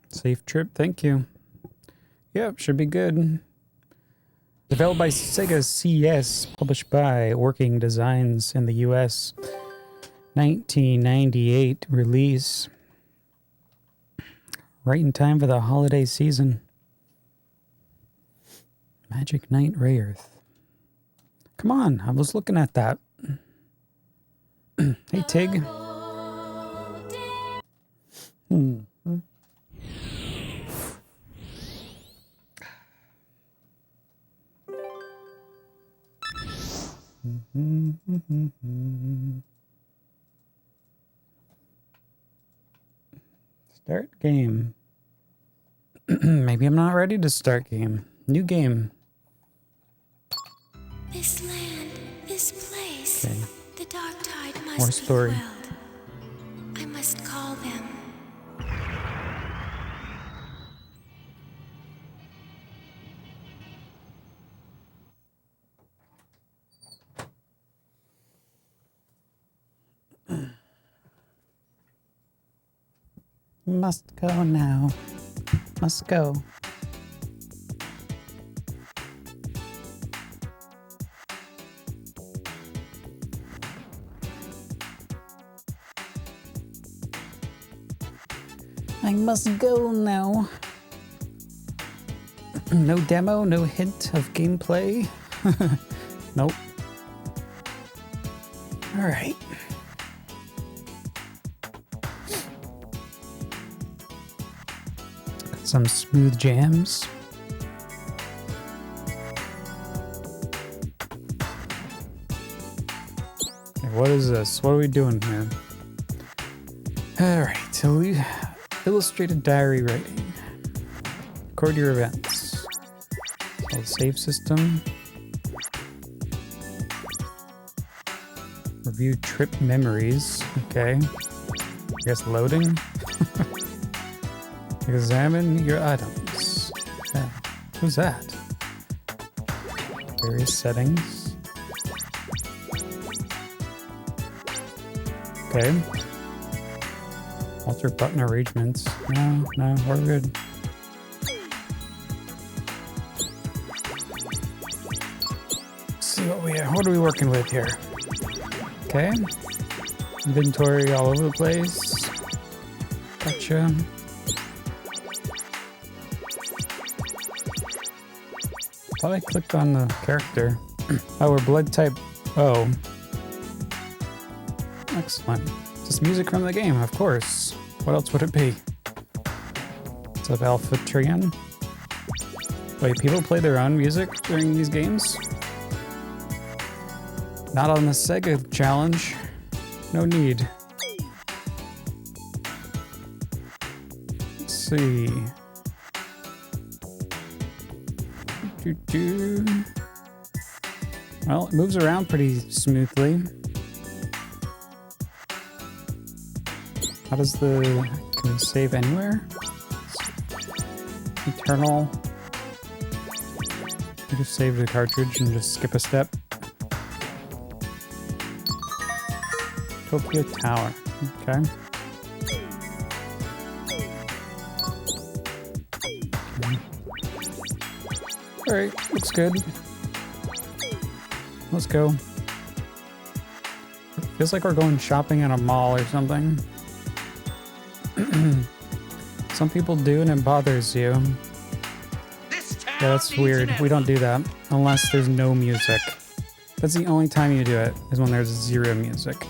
Safe trip, thank you. Yep, should be good. Developed by Sega CS, published by Working Designs in the US. 1998 release. Right in time for the holiday season. Magic Knight Rayearth. Come on, I was looking at that. Hey, Tig. Start game. Maybe I'm not ready to start game. New game. This land, this place, Okay. the dark tide must More be story. quelled. I must call them. Must go now. Must go. I must go now. No demo, no hint of gameplay. Nope. All right. Some smooth jams. Okay, what is this? What are we doing here? All right, so we illustrated diary writing. Record your events. So save system. Review trip memories. Okay. I guess loading. Examine your items. Yeah. Who's that? Various settings. Okay. Alter button arrangements. No, we're good. Let's see what are we working with here? Okay. Inventory all over the place. Gotcha. Thought I clicked on the character. Oh, we're blood type O. Excellent. Just music from the game, of course. What else would it be? What's up, Alpha Trian? Wait, people play their own music during these games? Not on the Sega challenge. No need. Let's see. Well, it moves around pretty smoothly. How does can we save anywhere? Eternal. We just save the cartridge and just skip a step. Tokyo Tower. Okay. Alright, looks good. Let's go. Feels like we're going shopping in a mall or something. Some people do and it bothers you. Yeah, that's weird. We don't do that unless there's no music. That's the only time you do it, is when there's zero music.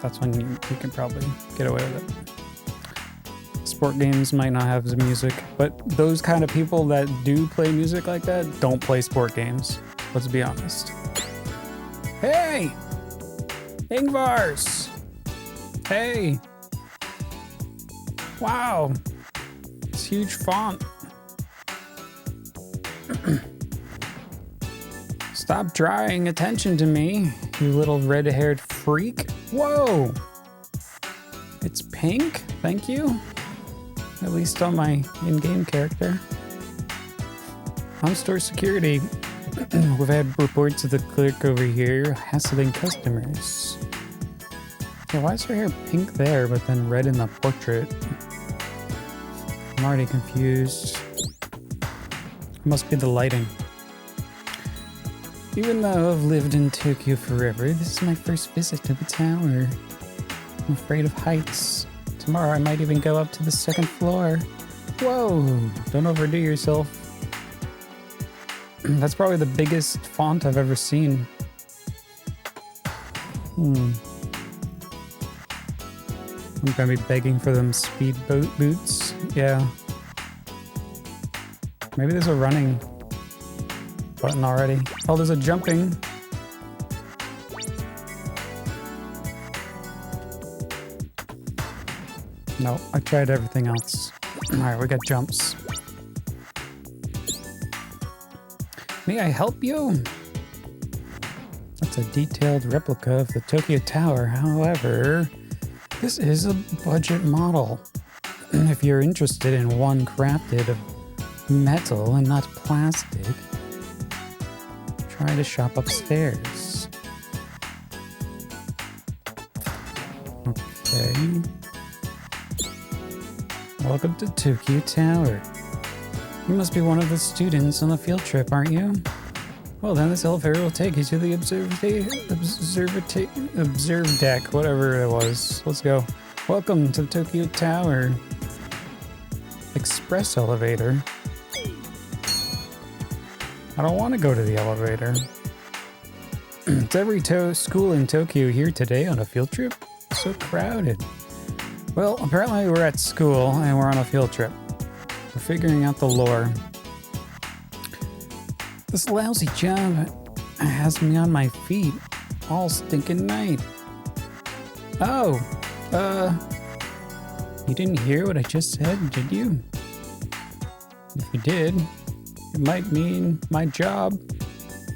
That's when you can probably get away with it. Sport games might not have the music, but those kind of people that do play music like that don't play sport games. Let's be honest. Hey! Ingvars! Hey! Wow! It's huge font. Stop drawing attention to me, you little red-haired freak. Whoa! It's pink? Thank you. At least on my in-game character. On store security, we've had reports of the clerk over here hassling customers. Yeah, why is her hair pink there, but then red in the portrait? I'm already confused. Must be the lighting. Even though I've lived in Tokyo forever, this is my first visit to the tower. I'm afraid of heights. Tomorrow I might even go up to the second floor. Whoa! Don't overdo yourself. That's probably the biggest font I've ever seen. I'm gonna be begging for them speedboat boots. Yeah. Maybe there's a running button already. Oh, there's a jumping. No, I tried everything else. Alright, we got jumps. May I help you? That's a detailed replica of the Tokyo Tower. However, this is a budget model. If you're interested in one crafted of metal and not plastic, try to shop upstairs. Okay. Welcome to Tokyo Tower. You must be one of the students on the field trip, aren't you? Well, then this elevator will take you to the observe deck, whatever it was. Let's go. Welcome to the Tokyo Tower. Express elevator. I don't want to go to the elevator. It's every school in Tokyo here today on a field trip. So crowded. Well, apparently we're at school and we're on a field trip. We're figuring out the lore. This lousy job has me on my feet all stinking night. Oh, you didn't hear what I just said, did you? If you did, it might mean my job.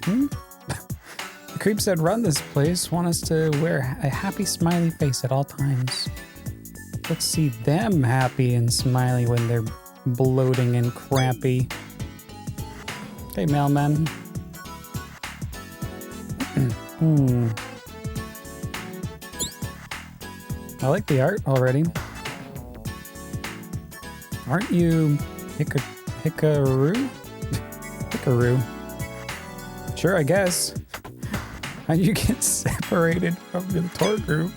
The creeps that run this place want us to wear a happy smiley face at all times. Let's see them happy and smiley when they're bloating and crampy. Hey, mailman. I like the art already. Aren't you Hikaru? Hikaru. Sure, I guess. How'd you get separated from the tour group?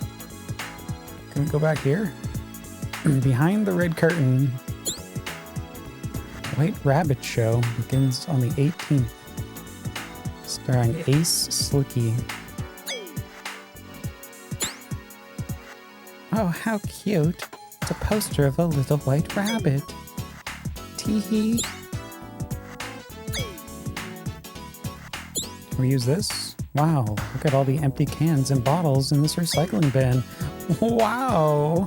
Can we go back here? Behind the red curtain, White Rabbit Show begins on the 18th, starring Ace Slicky. Oh, how cute. It's a poster of a little white rabbit. Tee-hee. Can we use this? Wow, look at all the empty cans and bottles in this recycling bin. Wow.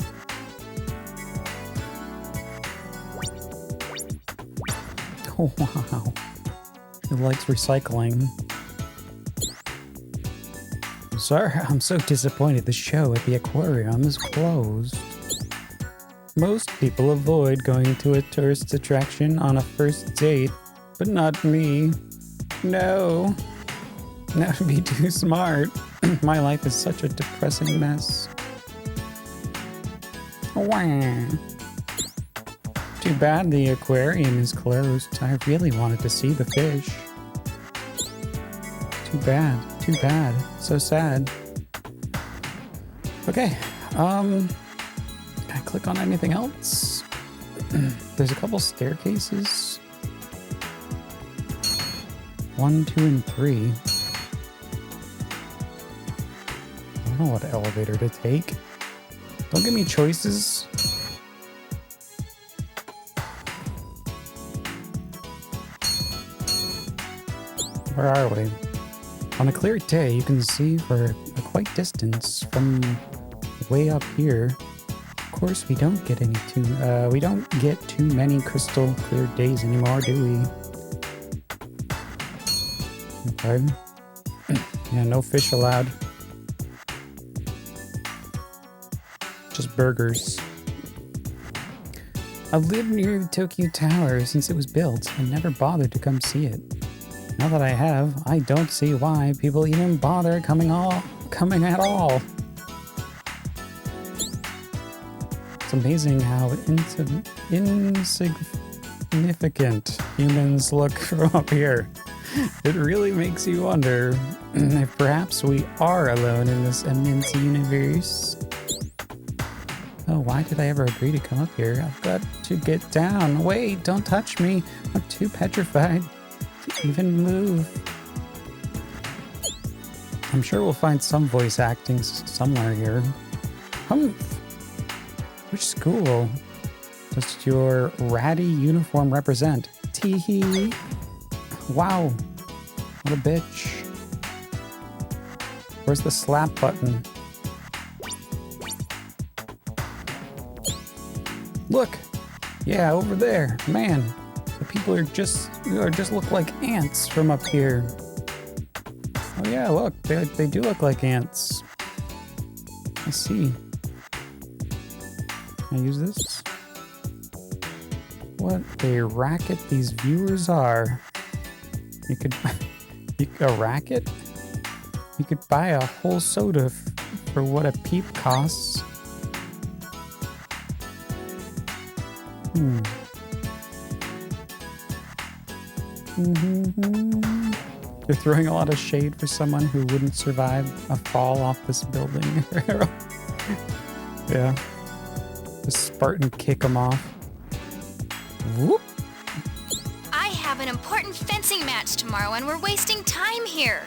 Oh, wow. He likes recycling. Sir, I'm so disappointed the show at the aquarium is closed. Most people avoid going to a tourist attraction on a first date, but not me. No. That would be too smart. My life is such a depressing mess. Wah. Too bad the aquarium is closed. I really wanted to see the fish. Too bad. Too bad. So sad. Okay. Can I click on anything else? There's a couple staircases. 1, 2, and 3. I don't know what elevator to take. Don't give me choices. Where are we? On a clear day, you can see for a quite distance from way up here. Of course, we don't get too many crystal clear days anymore, do we? Okay. Yeah, no fish allowed. Just burgers. I've lived near the Tokyo Tower since it was built and never bothered to come see it. Now that I have, I don't see why people even bother coming at all. It's amazing how insignificant humans look from up here. It really makes you wonder if perhaps we are alone in this immense universe. Oh, why did I ever agree to come up here? I've got to get down. Wait, don't touch me. I'm too petrified to even move. I'm sure we'll find some voice acting somewhere here. Humph! Which school does your ratty uniform represent? Teehee! Wow! What a bitch. Where's the slap button? Look! Yeah, over there. Man, the people are just look like ants from up here. Oh yeah, look, they do look like ants. I see. Can I use this? What a racket these viewers are. A racket? You could buy a whole soda for what a peep costs. They're throwing a lot of shade for someone who wouldn't survive a fall off this building. Yeah. The Spartan kick him off. Whoop. I have an important fencing match tomorrow and we're wasting time here.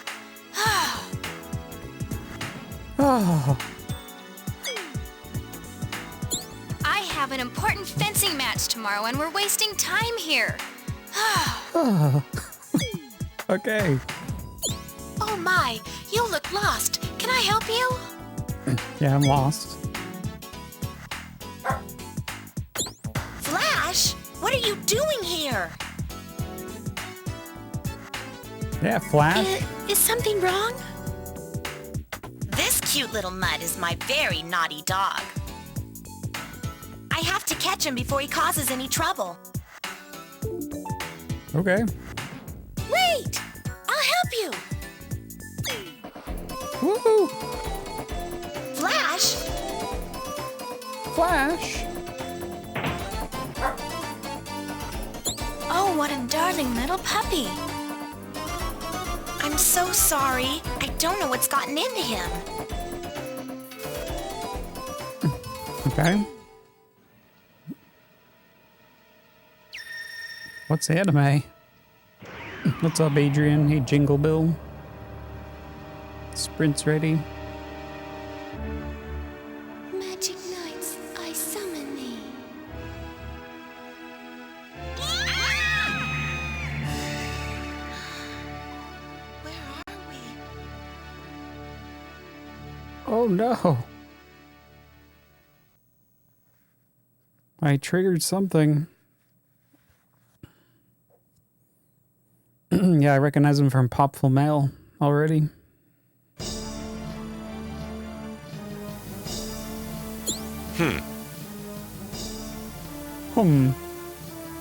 Oh. I have an important fencing match tomorrow and we're wasting time here. Oh. Okay. Oh my, you look lost. Can I help you? Yeah, I'm lost. Flash, what are you doing here? Yeah, Flash. Is something wrong? This cute little mutt is my very naughty dog. I have to catch him before he causes any trouble. Okay. Wait! I'll help you! Woohoo! Flash! Flash! Oh, what a darling little puppy. I'm so sorry. I don't know what's gotten into him. Okay. What's anime? What's up, Adrian? Hey, Jingle Bill. Sprint's ready. Magic knights, I summon thee. Where are we? Oh no! I triggered something. Yeah, I recognize him from Popful Mail already.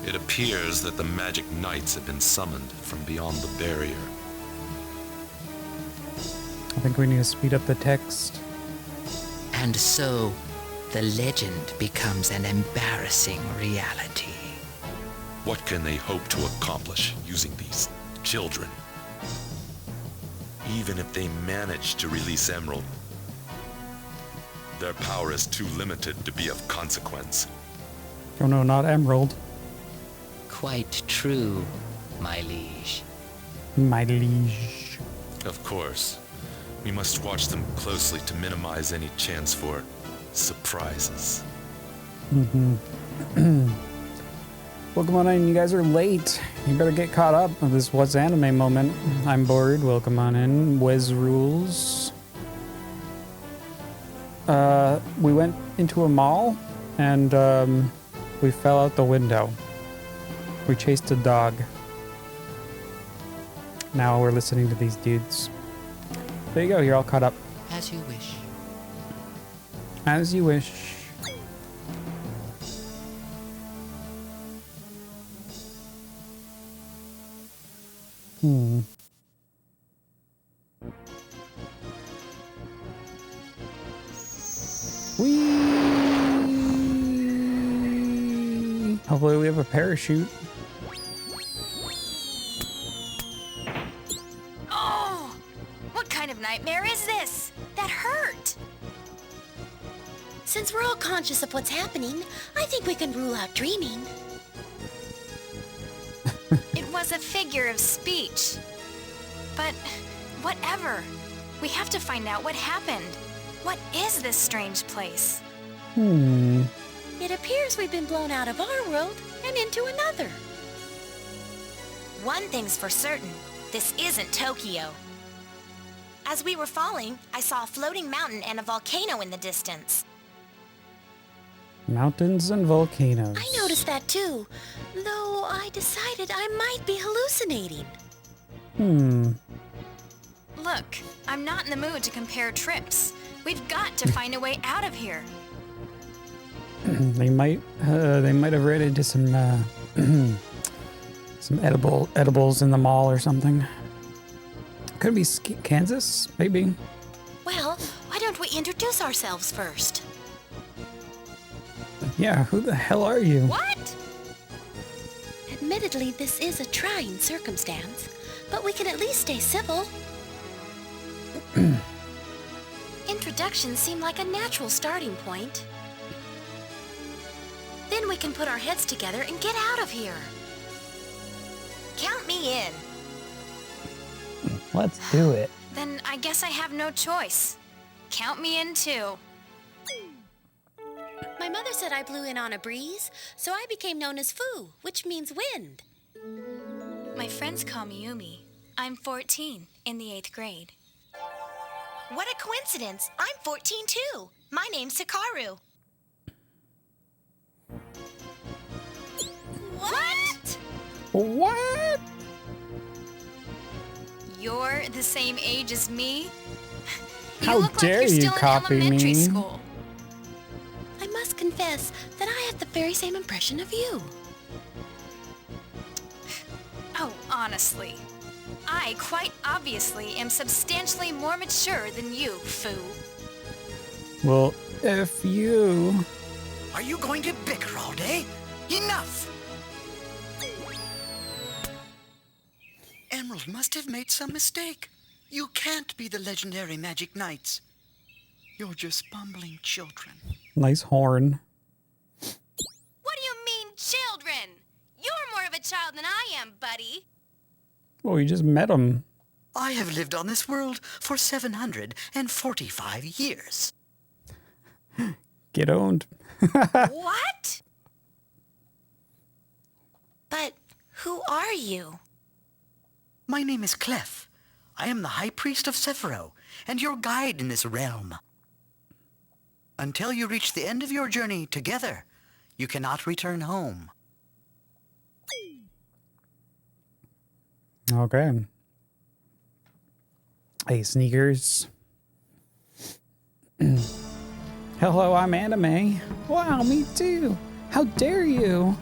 It appears that the magic knights have been summoned from beyond the barrier. I think we need to speed up the text. And so, the legend becomes an embarrassing reality. What can they hope to accomplish using these children? Even if they manage to release Emerald, their power is too limited to be of consequence. Oh no, not Emerald. Quite true, my liege. My liege. Of course, we must watch them closely to minimize any chance for surprises. Well, come on in, you guys are late. You better get caught up with this What's Anime moment. I'm bored, welcome on in. Wes rules. We went into a mall, and we fell out the window. We chased a dog. Now we're listening to these dudes. There you go, you're all caught up. As you wish. As you wish. Whee! Hopefully we have a parachute. Oh! What kind of nightmare is this? That hurt! Since we're all conscious of what's happening, I think we can rule out dreaming. It was a figure of speech. But whatever. We have to find out what happened. What is this strange place? It appears we've been blown out of our world and into another. One thing's for certain. This isn't Tokyo. As we were falling, I saw a floating mountain and a volcano in the distance. Mountains and volcanoes. I noticed that too, though I decided I might be hallucinating. Look, I'm not in the mood to compare trips. We've got to find a way out of here. They might have read into some some edibles in the mall or something. Could be Kansas, maybe. Well, why don't we introduce ourselves first? Yeah, who the hell are you? What? Admittedly, this is a trying circumstance, but we can at least stay civil. Introductions seem like a natural starting point. Then we can put our heads together and get out of here. Count me in. Let's do it. Then I guess I have no choice. Count me in too. My mother said I blew in on a breeze, so I became known as Fu, which means wind. My friends call me Yumi. I'm 14, in the 8th grade. What a coincidence. I'm 14 too. My name's Hikaru. What? What? You're the same age as me? You How look dare like you're you still copy in elementary me? school. I must confess that I had the very same impression of you. Oh, honestly. I quite obviously am substantially more mature than you, Fu. Well, if you... Are you going to bicker all day? Enough! Emerald must have made some mistake. You can't be the legendary Magic Knights. You're just bumbling children. Nice horn. What do you mean, children? You're more of a child than I am, buddy. Well, you just met him. I have lived on this world for 745 years. Get owned. What? But who are you? My name is Clef. I am the High Priest of Sephiroth and your guide in this realm. Until you reach the end of your journey together, you cannot return home. Okay. Hey, sneakers. Hello, I'm Anime. Wow, me too. How dare you?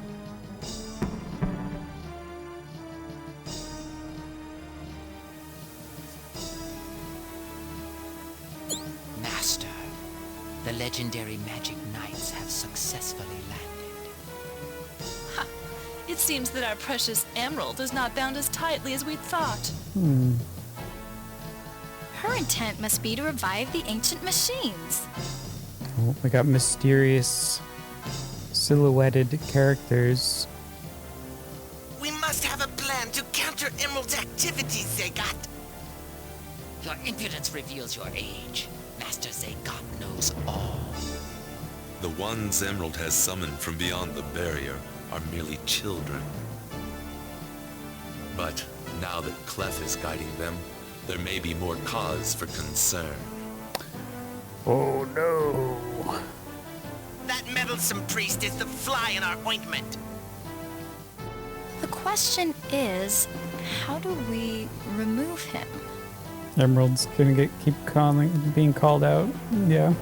Master, the legendary Magic Knights have successfully landed. It seems that our precious emerald is not bound as tightly as we'd thought. Her intent must be to revive the ancient machines. Oh, we got mysterious silhouetted characters. We must have a plan to counter Emerald's activities, Zegat. Your impudence reveals your age. Master Zegat knows all. The ones Emerald has summoned from beyond the barrier are merely children. But now that Clef is guiding them, there may be more cause for concern. Oh no. That meddlesome priest is the fly in our ointment. The question is, how do we remove him? Emerald's gonna keep being called out. Yeah.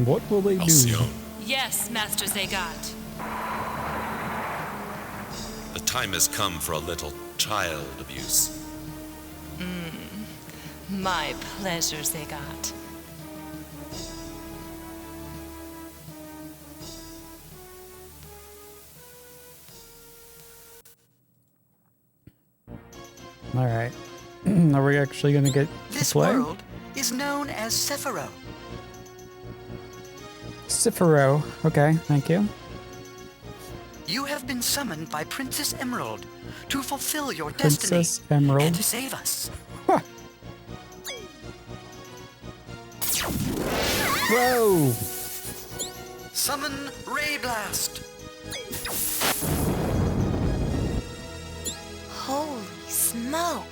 What will they do? Alcyone, Yes, Master Zegat. the time has come for a little child abuse. My pleasure, Zegat. All right. Are we actually going to get to This play? world is known as Sephiroth. Sephiroth. Okay, thank you. You have been summoned by Princess Emerald to fulfill your Princess destiny Emerald. and to save us. Huh. Whoa! Summon Ray Blast. Holy smoke.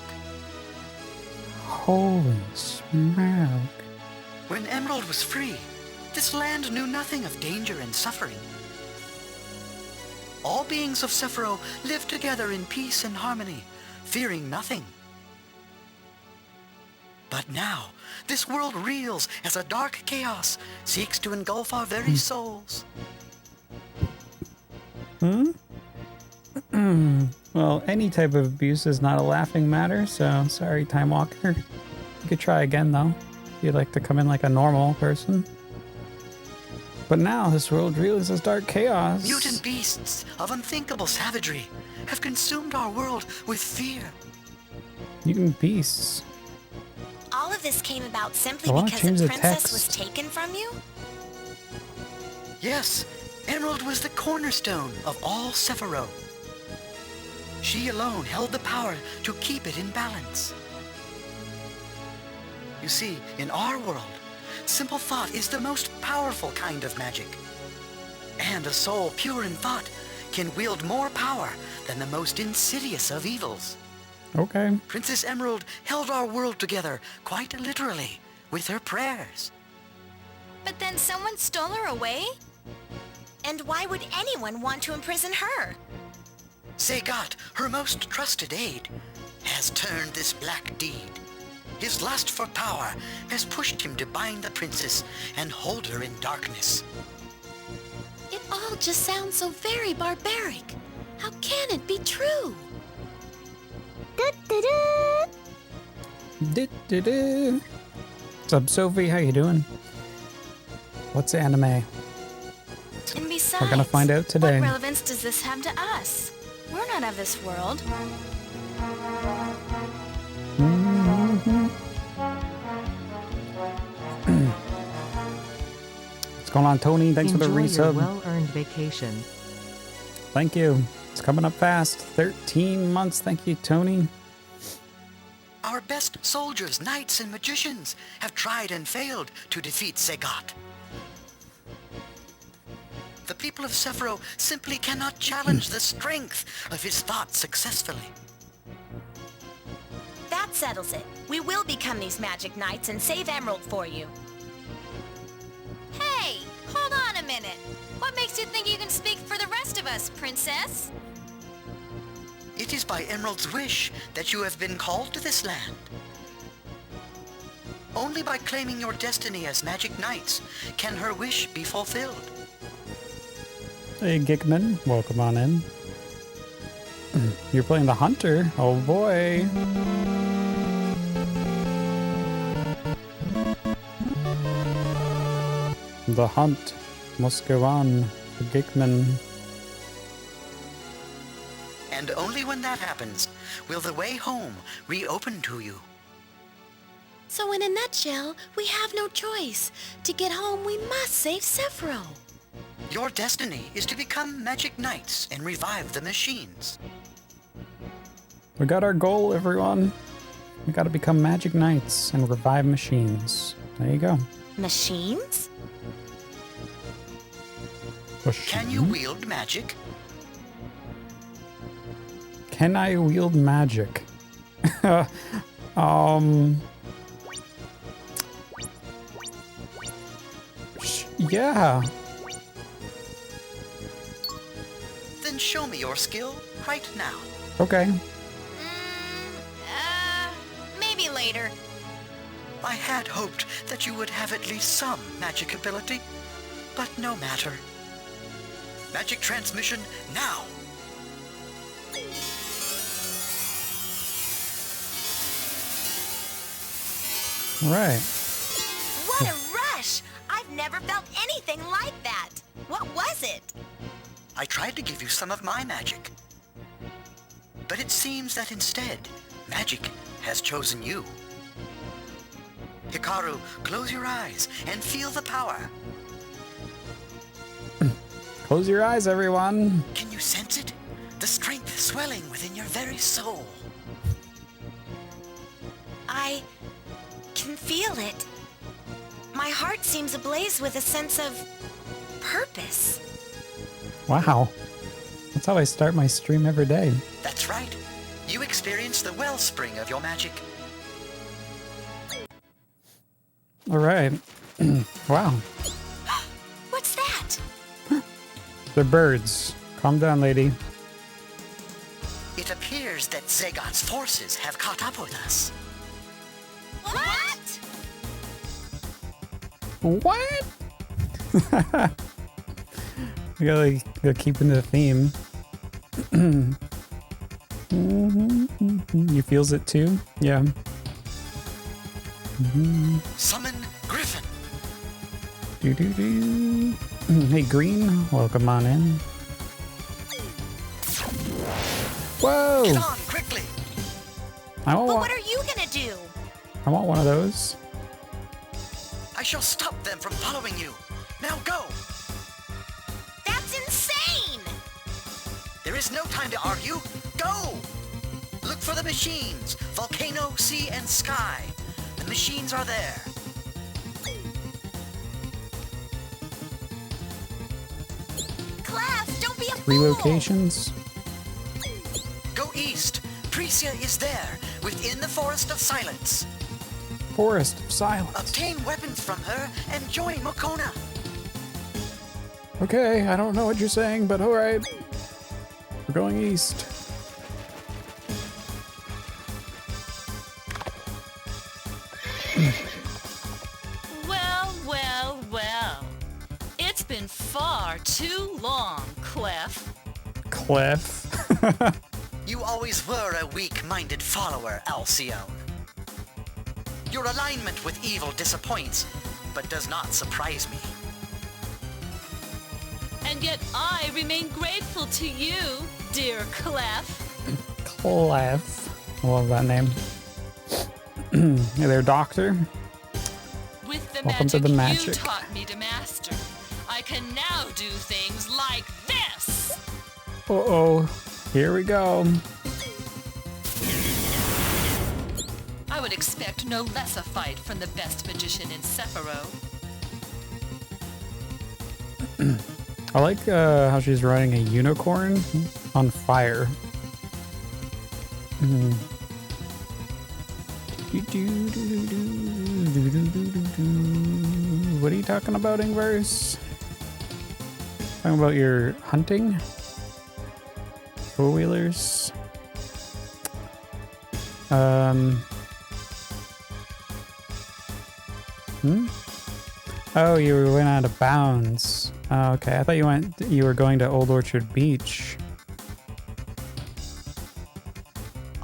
Holy smoke. When Emerald was free, this land knew nothing of danger and suffering. All beings of Sephiroth lived together in peace and harmony, fearing nothing. But now, this world reels as a dark chaos seeks to engulf our very souls. Well, any type of abuse is not a laughing matter, so sorry, Time Walker. You could try again, though, if you'd like to come in like a normal person. But now, this world reels as dark chaos. Mutant beasts of unthinkable savagery have consumed our world with fear. Mutant beasts. All of this came about simply I wanna because change a the princess was text. taken from you? Yes, Emerald was the cornerstone of all Sephiroth. She alone held the power to keep it in balance. You see, in our world, simple thought is the most powerful kind of magic. And a soul pure in thought can wield more power than the most insidious of evils. Okay. Princess Emerald held our world together, quite literally, with her prayers. But then someone stole her away? And why would anyone want to imprison her? Segat, her most trusted aide, has turned this black deed. His lust for power has pushed him to bind the princess and hold her in darkness. It all just sounds so very barbaric. How can it be true? Du-du-du. What's up, Sophie? How you doing? What's anime? And besides, We're gonna find out today. What relevance does this have to us? We're not of this world. What's going on, Tony? Thanks for the Enjoy your resub. well-earned vacation. Thank you. It's coming up fast. 13 months. Thank you, Tony. Our best soldiers, knights, and magicians have tried and failed to defeat Segat. The people of Sephiroth simply cannot challenge the strength of his thought successfully. That settles it. We will become these magic knights and save Emerald for you. Hey, hold on a minute. What makes you think you can speak for the rest of us, Princess? It is by Emerald's wish that you have been called to this land. Only by claiming your destiny as magic knights can her wish be fulfilled. Hey, Gickman. Welcome on in. You're playing the Hunter. Oh, boy. The hunt must go on for Gickman. And only when that happens will the way home reopen to you. So in a nutshell, we have no choice. To get home, we must save Sephiroth. Your destiny is to become magic knights and revive the machines. We got our goal, everyone. We gotta become magic knights and revive machines. There you go. Machines? Can you wield magic? Can I wield magic? Yeah. Then show me your skill right now. Okay. Maybe later. I had hoped that you would have at least some magic ability, but no matter. Magic transmission now! All right. What a rush! I've never felt anything like that. What was it? I tried to give you some of my magic. But it seems that instead, Magic has chosen you. Hikaru, close your eyes and feel the power. Close your eyes, everyone. Can you sense it? The strength swelling within your very soul. I can feel it. My heart seems ablaze with a sense of purpose. Wow. That's how I start my stream every day. That's right. You experience the wellspring of your magic. All right. Wow. What's that? They're birds. Calm down, lady. It appears that Zegat's forces have caught up with us. What? What? We gotta keep in the theme. You feels it too? Yeah. Summon Griffin. Hey, Green, welcome on in. Whoa! Get on, quickly. But what are you gonna do? I want one of those. I shall stop them from following you. Now go. That's insane! There is no time to argue. Go! Look for the machines. Volcano, sea, and sky. The machines are there. Clef, don't be a 3 fool! locations. Go east. Precia is there, within the Forest of Silence. Forest of Silence. Obtain weapons from her and join Mokona. Okay, I don't know what you're saying, but alright. We're going east. Well, well, well. It's been far too long, Clef. Clef. You always were a weak-minded follower, Alcyone. Your alignment with evil disappoints, but does not surprise me. And yet I remain grateful to you, dear Clef. Clef. I love that name. Hey there, Doctor. With the Welcome to magic, the magic. you taught me to master, I can now do things like this! Uh-oh. Here we go. I would expect no less a fight from the best magician in Sephiroth. I like how she's riding a unicorn on fire. What are you talking about, Ingverse? Talking about your hunting? Four-wheelers? Oh, you went out of bounds. Oh, okay. I thought you were going to Old Orchard Beach.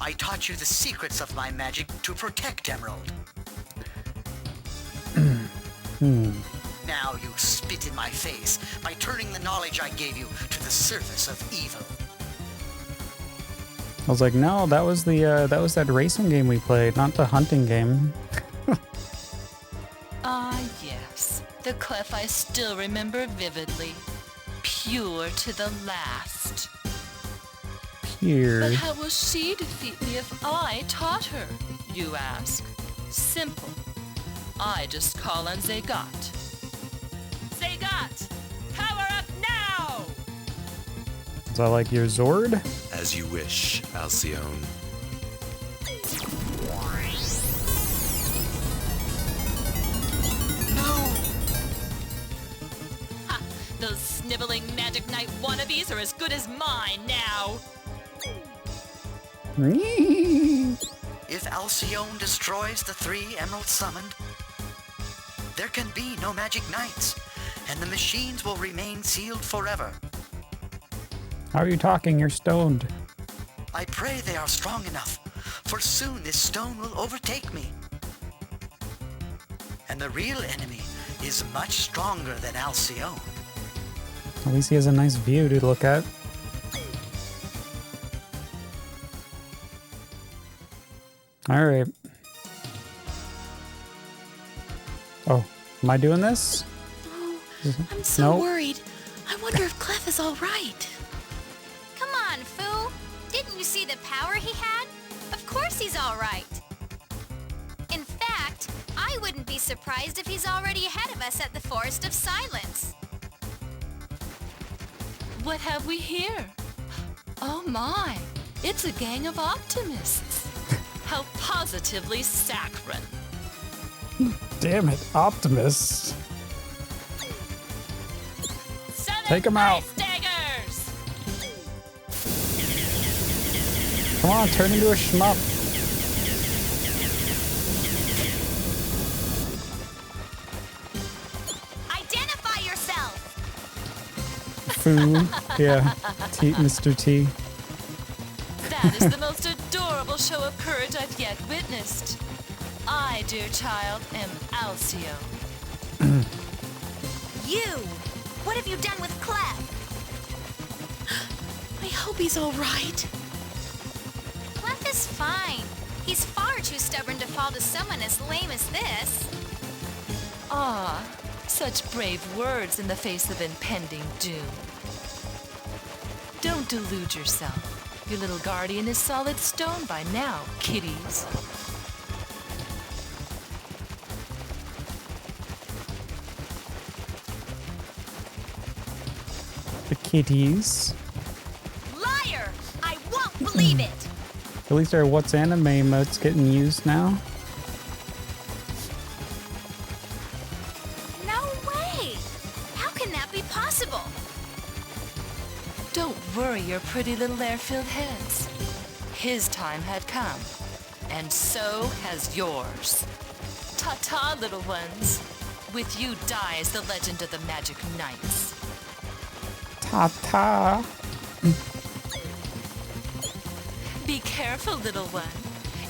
I taught you the secrets of my magic to protect Emerald. Now you spit in my face by turning the knowledge I gave you to the service of evil. I was like, no, that was that racing game we played, not the hunting game. Ah, yes. The Clef I still remember vividly. Pure to the last. Here. But how will she defeat me if I taught her, you ask? Simple. I just call on Zegat. Zegat! Power up now! Is that like your Zord? As you wish, Alcyone. Ha! Those sniveling Magic Knight wannabes are as good as mine now! If Alcyone destroys the 3 emeralds summoned, there can be no Magic Knights, and the machines will remain sealed forever. How are you talking? You're stoned. I pray they are strong enough, for soon this stone will overtake me. And the real enemy is much stronger than Alcyone. At least he has a nice view to look at. All right. Oh, am I doing this? Oh, I'm so Nope. worried. I wonder if Clef is all right. Come on, Foo. Didn't you see the power he had? Of course he's all right. In fact, I wouldn't be surprised if he's already ahead of us at the Forest of Silence. What have we here? Oh my, it's a gang of optimists. How positively saccharine. Damn it, Optimus. Take him out. Daggers! Come on, turn into a shmup. Identify yourself! Foo. Yeah. Mr. T. That is the most adorable show of courage I've yet witnessed. I, dear child, am Alcio. You! What have you done with Clef? I hope he's all right. Clef is fine. He's far too stubborn to fall to someone as lame as this. Ah, such brave words in the face of impending doom. Don't delude yourself. Your little guardian is solid stone by now, kiddies. The kitties. Liar! I won't believe it! At least our What's Anime emote's getting used now. No way! How can that be possible? Don't worry your pretty little air-filled heads. His time had come, and so has yours. Ta-ta, little ones. With you dies the legend of the Magic Knights. Ta-ta. Be careful, little one.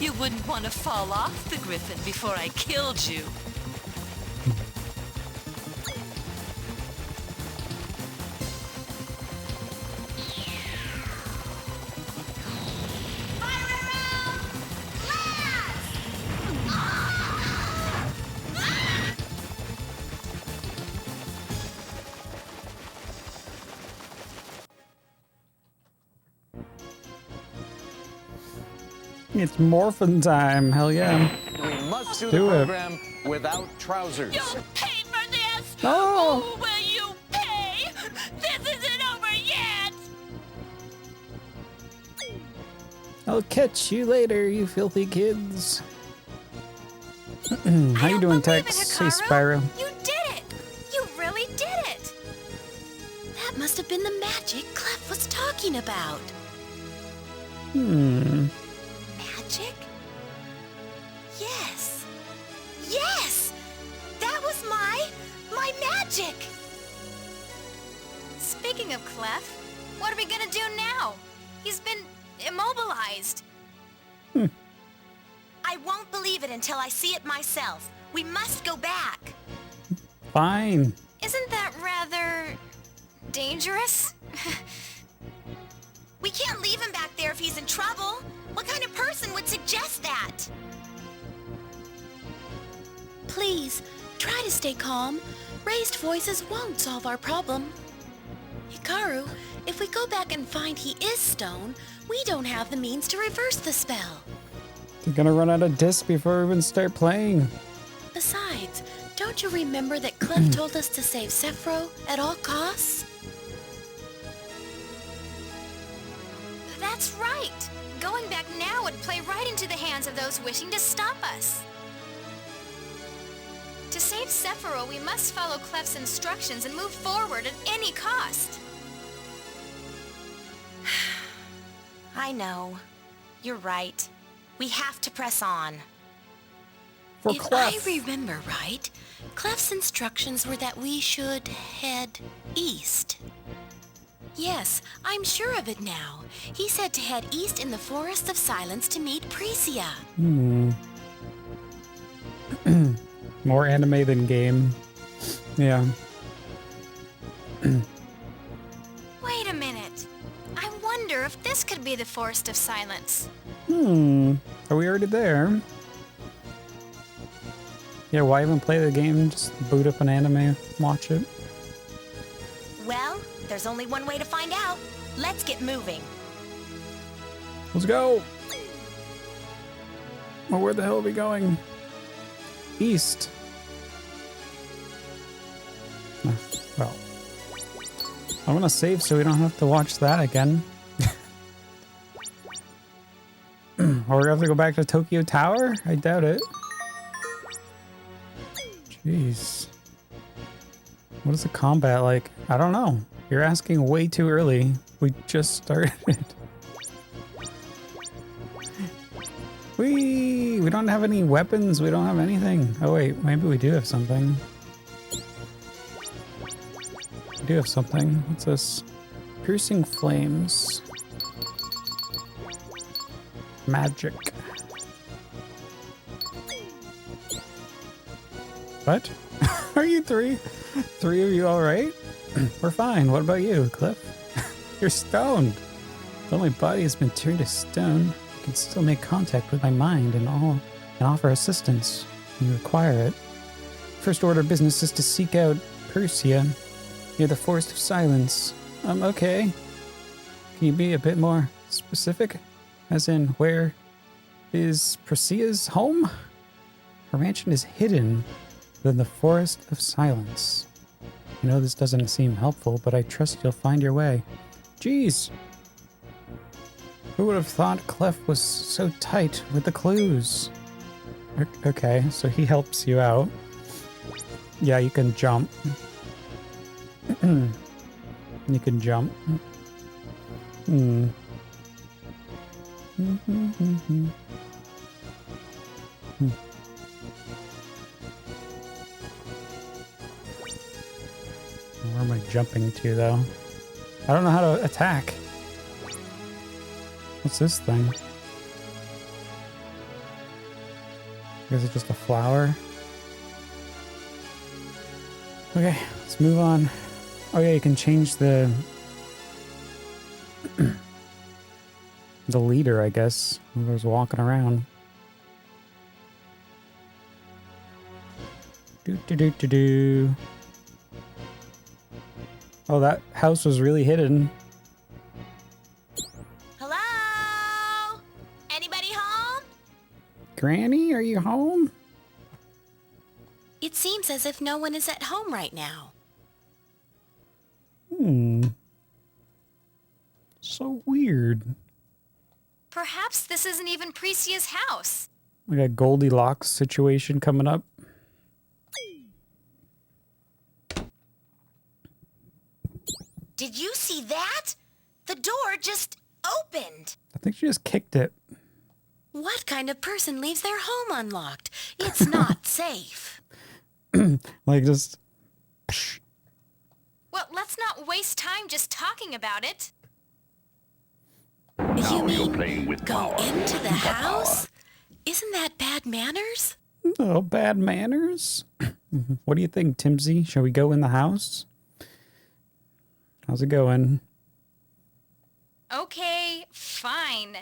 You wouldn't want to fall off the griffin before I killed you. It's morphin' time. Hell yeah. We must do Do the it. program without trousers. You'll pay for this! No. Oh, will you pay? This isn't over yet! I'll catch you later, you filthy kids. How I you don't doing, believe Tex? it, Hey, Hikaru. Spyro. You did it! You really did it! That must have been the magic Clef was talking about. Magic? Yes! Yes! That was my magic! Speaking of Clef, what are we gonna do now? He's been immobilized. I won't believe it until I see it myself. We must go back. Fine. Isn't that rather dangerous? We can't leave him back there if he's in trouble. What kind of person would suggest that? Please, try to stay calm. Raised voices won't solve our problem. Hikaru, if we go back and find he is stone, we don't have the means to reverse the spell. They're gonna run out of discs before we even start playing. Besides, don't you remember that Clef told us to save Sephiroth at all costs? That's right. Going back now would play right into the hands of those wishing to stop us. To save Sephiroth, we must follow Clef's instructions and move forward at any cost. I know. You're right. We have to press on. For If Clef. I remember right, Clef's instructions were that we should head east. Yes, I'm sure of it now. He said to head east in the Forest of Silence to meet Precia. More anime than game. Yeah. Wait a minute. I wonder if this could be the Forest of Silence. Are we already there? Yeah, why even play the game? Just boot up an anime, watch it. Well, there's only one way to find out. Let's get moving. Let's go! Well, where the hell are we going? East. Well, I want to save so we don't have to watch that again. Or we have to go back to Tokyo Tower? I doubt it. Jeez. What is the combat like? I don't know. You're asking way too early. We just started. We don't have any weapons. We don't have anything. Oh wait, maybe we do have something. We do have something. What's this? Piercing flames. Magic. What? Are you three of you all right? We're fine. What about you, Cliff? You're stoned. Though my body has been turned to stone, I can still make contact with my mind and offer assistance when you require it. First order of business is to seek out Persia near the Forest of Silence. Okay. Can you be a bit more specific? As in, where is Persia's home? Her mansion is hidden within the Forest of Silence. I know this doesn't seem helpful, but I trust you'll find your way. Jeez! Who would have thought Clef was so tight with the clues? Okay, so he helps you out. Yeah, you can jump. You can jump. Where am I jumping to, though? I don't know how to attack. What's this thing? I guess it's just a flower. Okay, let's move on. Oh yeah, you can change the the leader, I guess, whoever's walking around. Do. Oh, that house was really hidden. Hello? Anybody home? Granny, are you home? It seems as if no one is at home right now. So weird. Perhaps this isn't even Precia's house. We got Goldilocks situation coming up. Did you see that? The door just opened. I think she just kicked it. What kind of person leaves their home unlocked? It's not safe. Like just... Well, let's not waste time just talking about it. You mean you're playing with go power. into the house? Isn't that bad manners? Oh, bad manners? What do you think, Timsy? Shall we go in the house? How's it going? Okay, fine.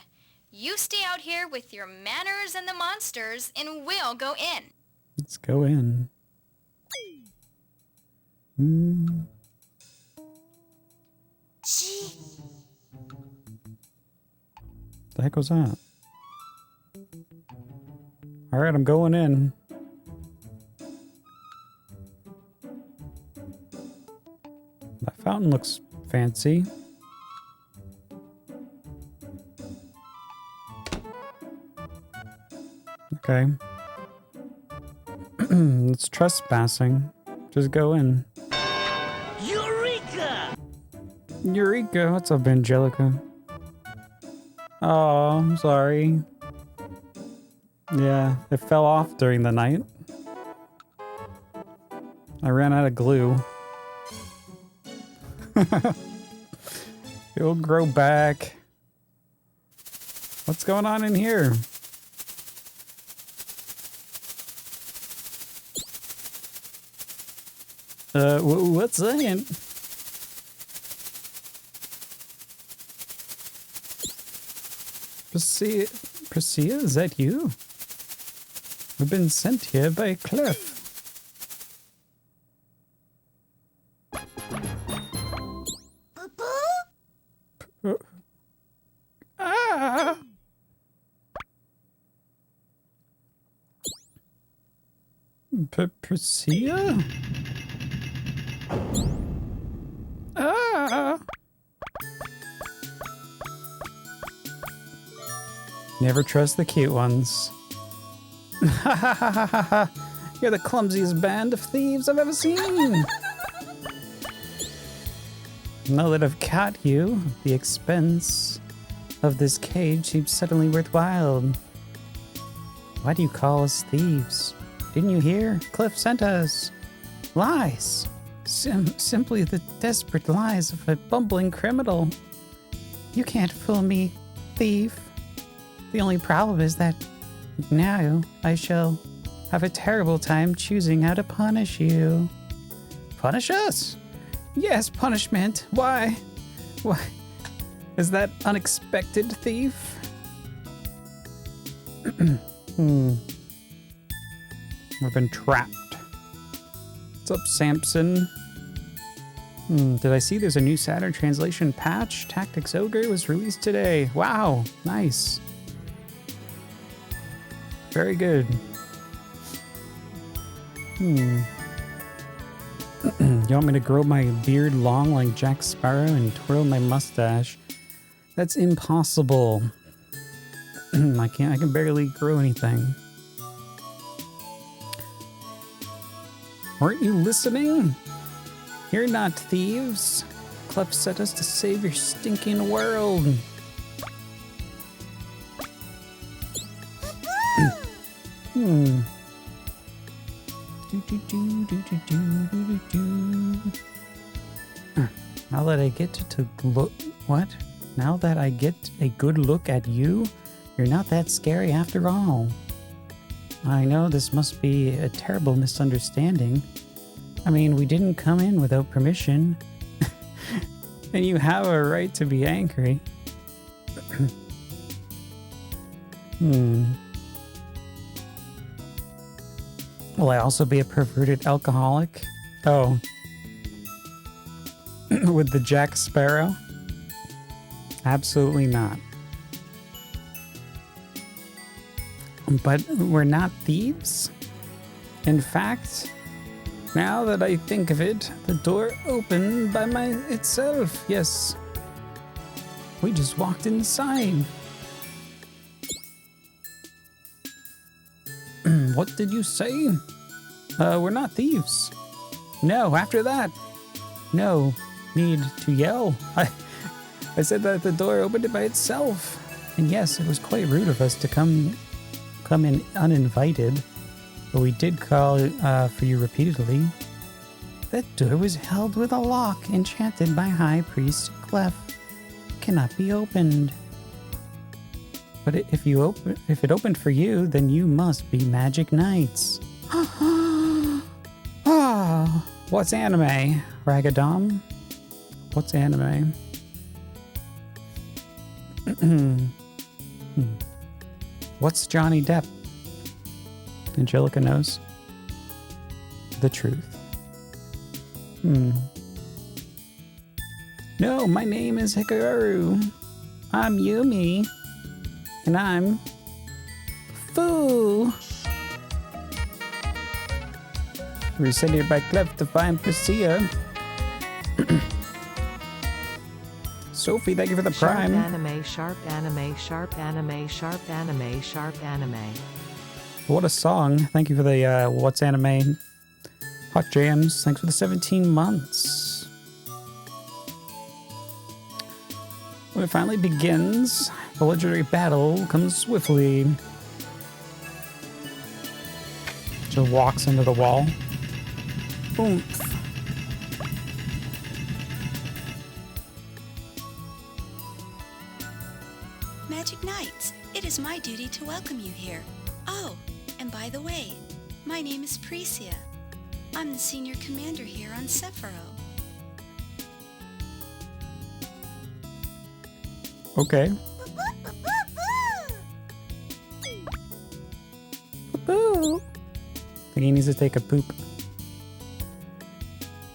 You stay out here with your manners and the monsters, and we'll go in. Let's go in. Gee. The heck was that? Alright, I'm going in. That fountain looks fancy. Okay. It's trespassing. Just go in. Eureka! What's up, Angelica? Oh, I'm sorry. Yeah, it fell off during the night. I ran out of glue. It'll grow back. What's going on in here? What's that? Priscilla, is that you? We've been sent here by Clef. Ah! Priscilla? Ah! Never trust the cute ones. Ha ha ha ha ha ha! You're the clumsiest band of thieves I've ever seen! Now that I've caught you, the expense of this cage seems suddenly worthwhile. Why do you call us thieves? Didn't you hear? Cliff sent us. Lies. Simply the desperate lies of a bumbling criminal. You can't fool me, thief. The only problem is that now I shall have a terrible time choosing how to punish you. Punish us? Yes, punishment. Why? Why? Is that unexpected, thief? We've been trapped. What's up, Samson? Did I see there's a new Saturn translation patch? Tactics Ogre was released today. Wow, nice. Very good. You want me to grow my beard long like Jack Sparrow and twirl my mustache? That's impossible. I can barely grow anything. Weren't you listening? You're not thieves. Clef sent us to save your stinking world. Now that I get to look... What? Now that I get a good look at you, you're not that scary after all. I know this must be a terrible misunderstanding. I mean, we didn't come in without permission. And you have a right to be angry. Will I also be a perverted alcoholic? Oh. With the Jack Sparrow? Absolutely not. But we're not thieves? In fact, now that I think of it, the door opened by itself. Yes. We just walked inside. What did you say? We're not thieves. No, after that. No need to yell. I said that the door opened it by itself. And yes, it was quite rude of us to come in uninvited. But we did call for you repeatedly. That door was held with a lock enchanted by High Priest Clef. Cannot be opened. But if it opened for you, then you must be Magic Knights. What's anime? Ragadom? What's anime? What's Johnny Depp? Angelica knows. The truth. No, my name is Hikaru. I'm Yumi. And I'm Foo. We're sent here by Clef to find Priscilla. Sophie, thank you for the prime. Sharp anime, sharp anime, sharp anime, sharp anime. What a song. Thank you for the What's Anime Hot Jams. Thanks for the 17 months. When it finally begins, the legendary battle comes swiftly. Just walks into the wall. Oomph. Magic Knights, it is my duty to welcome you here. Oh, and by the way, my name is Priscilla. I'm the senior commander here on Sephiro. Okay. Boo! I think he needs to take a poop.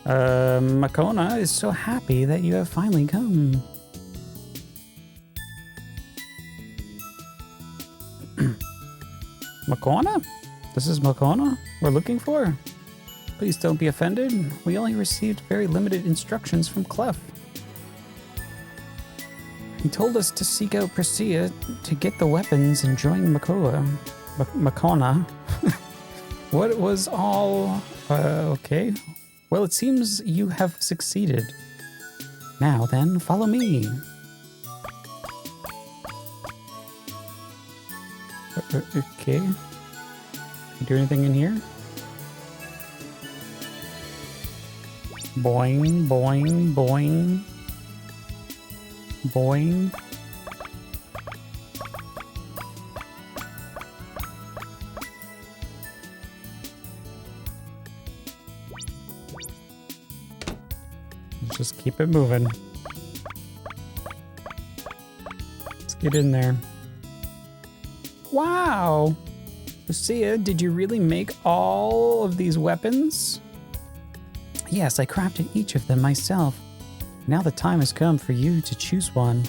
Makona is so happy that you have finally come. Makona? This is Makona we're looking for? Please don't be offended. We only received very limited instructions from Clef. He told us to seek out Priscilla to get the weapons and join Makona. What was all... okay. Well, it seems you have succeeded. Now then, follow me. Okay. Can you do anything in here? Boing, boing, boing. Boing. Let's just keep it moving. Let's get in there. Wow! Lucia, did you really make all of these weapons? Yes, I crafted each of them myself. Now the time has come for you to choose one.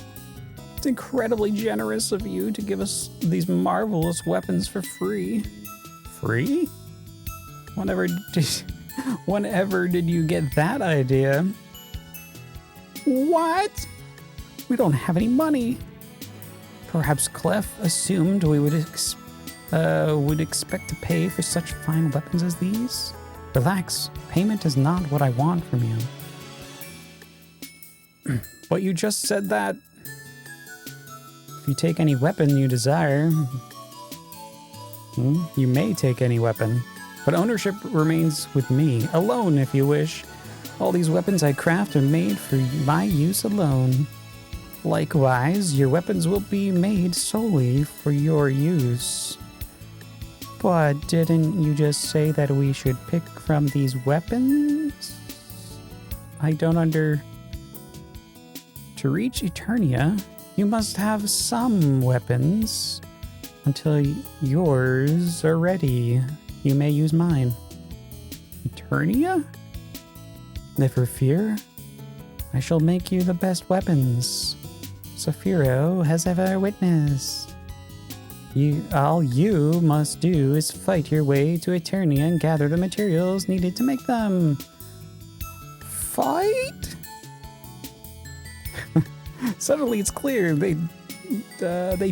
It's incredibly generous of you to give us these marvelous weapons for free. Free? Whenever did you get that idea? What? We don't have any money. Perhaps Clef assumed we would expect to pay for such fine weapons as these? Relax, payment is not what I want from you. But you just said that if you take any weapon you desire, you may take any weapon, but ownership remains with me, alone if you wish. All these weapons I craft are made for my use alone. Likewise, your weapons will be made solely for your use. But didn't you just say that we should pick from these weapons? I don't To reach Eternia, you must have some weapons. Until yours are ready, you may use mine. Eternia? Never fear. I shall make you the best weapons Saphiro has ever witnessed. All you must do is fight your way to Eternia and gather the materials needed to make them. Fight? Suddenly it's clear they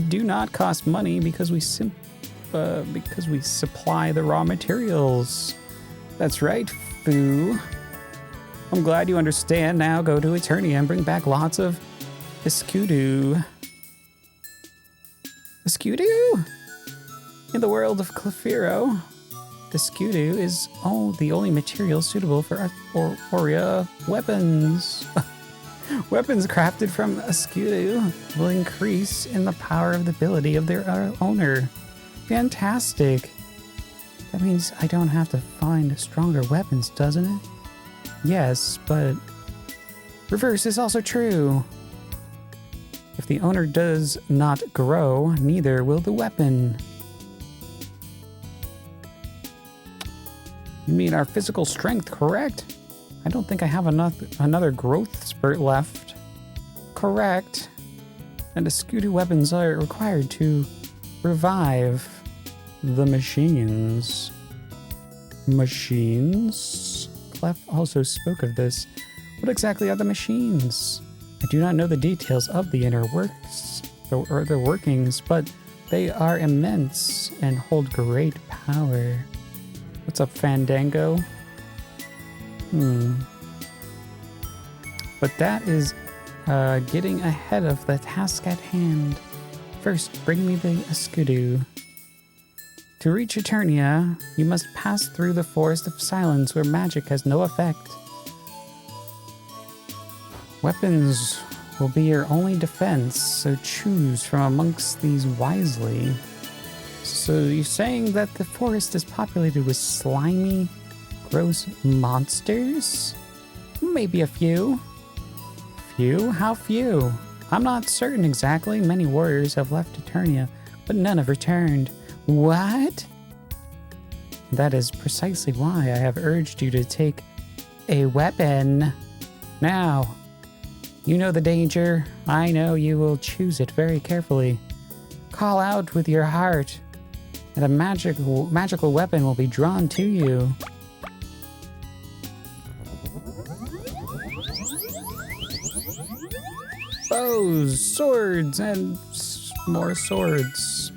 do not cost money because we supply the raw materials. That's right, Foo. I'm glad you understand. Now go to Eternia and bring back lots of Escudo. Escudo? In the world of Clefiro, Escudo is the only material suitable for Aurea weapons. Weapons crafted from Escudo will increase in the power of the ability of their owner. Fantastic. That means I don't have to find stronger weapons, doesn't it? Yes, but reverse is also true. If the owner does not grow, neither will the weapon. You mean our physical strength, correct? I don't think I have another growth spurt left. Correct. And Escudo weapons are required to revive the machines. Machines? Clef also spoke of this. What exactly are the machines? I do not know the details of the inner works or the workings, but they are immense and hold great power. What's up, Fandango? But that is getting ahead of the task at hand. First, bring me the Escudo. To reach Eternia, you must pass through the Forest of Silence where magic has no effect. Weapons will be your only defense, so choose from amongst these wisely. So you're saying that the forest is populated with slimy, gross monsters? Maybe a few. Few? How few? I'm not certain exactly. Many warriors have left Eternia, but none have returned. What? That is precisely why I have urged you to take a weapon. Now, you know the danger. I know you will choose it very carefully. Call out with your heart, and a magical weapon will be drawn to you. Bows, swords, and more swords.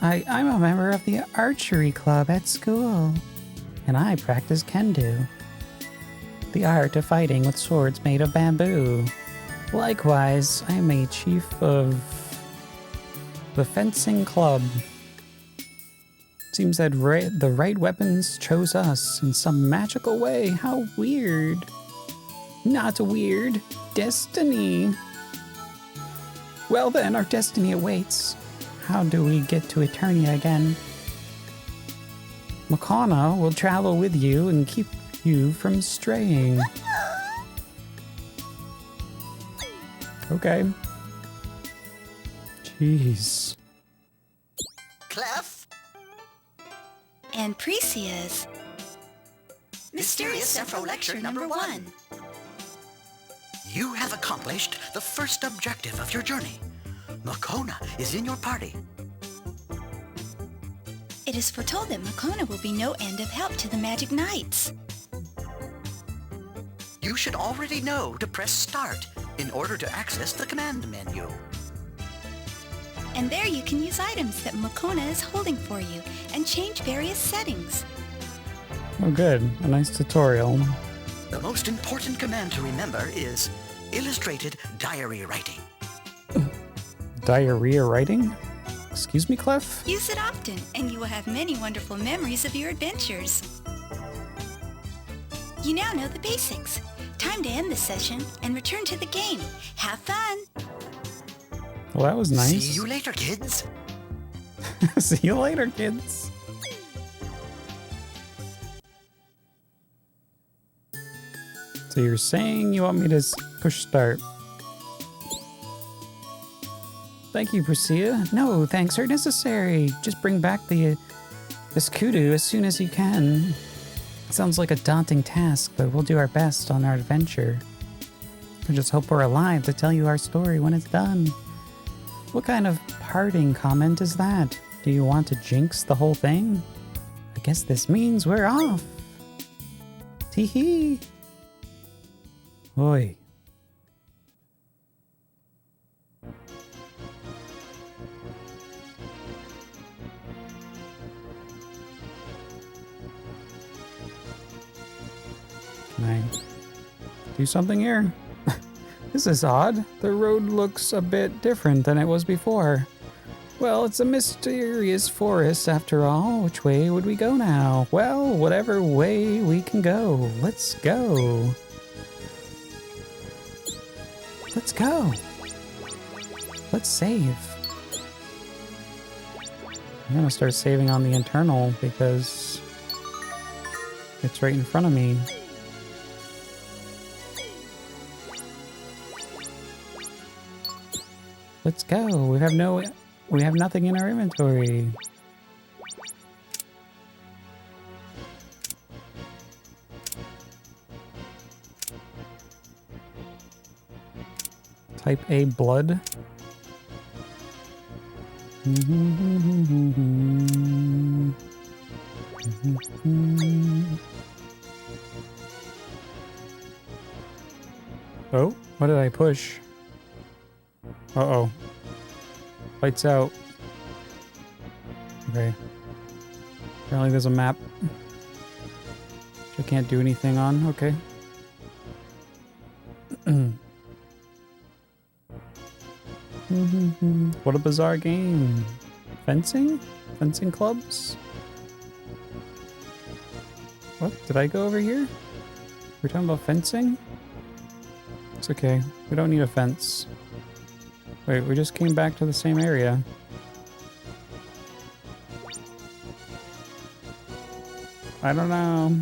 I'm a member of the archery club at school, and I practice kendo, the art of fighting with swords made of bamboo. Likewise, I am a chief of the fencing club. Seems that the right weapons chose us in some magical way. How weird. Not weird. Destiny. Well then, our destiny awaits. How do we get to Eternia again? Makana will travel with you and keep you from straying. Okay. Jeez. Clef? And Precia's Mysterious Sephiroth Lecture number 1. You have accomplished the first objective of your journey. Makona is in your party. It is foretold that Makona will be no end of help to the Magic Knights. You should already know to press start in order to access the command menu. And there you can use items that Makona is holding for you and change various settings. Oh good, a nice tutorial. The most important command to remember is illustrated diary writing. Diarrhea writing? Excuse me, Clef? Use it often, and you will have many wonderful memories of your adventures. You now know the basics. Time to end the session and return to the game. Have fun! Well, that was nice. See you later, kids. See you later, kids. So you're saying you want me to push start? Thank you, Priscilla. No, thanks are necessary. Just bring back the kudu as soon as you can. Sounds like a daunting task, but we'll do our best on our adventure. I just hope we're alive to tell you our story when it's done. What kind of parting comment is that? Do you want to jinx the whole thing? I guess this means we're off. Tee-hee. Oi. Can I do something here? This is odd. The road looks a bit different than it was before. Well, it's a mysterious forest after all. Which way would we go now? Well, whatever way we can go. Let's go. Let's go. Let's save. I'm gonna start saving on the internal because it's right in front of me. Let's go. We have nothing in our inventory. Type A blood. Oh, what did I push? Uh-oh. Lights out. Okay. Apparently there's a map. Which I can't do anything on. Okay. What a bizarre game. Fencing? Fencing clubs? What? Did I go over here? We're talking about fencing? It's okay. We don't need a fence. Wait, we just came back to the same area. I don't know.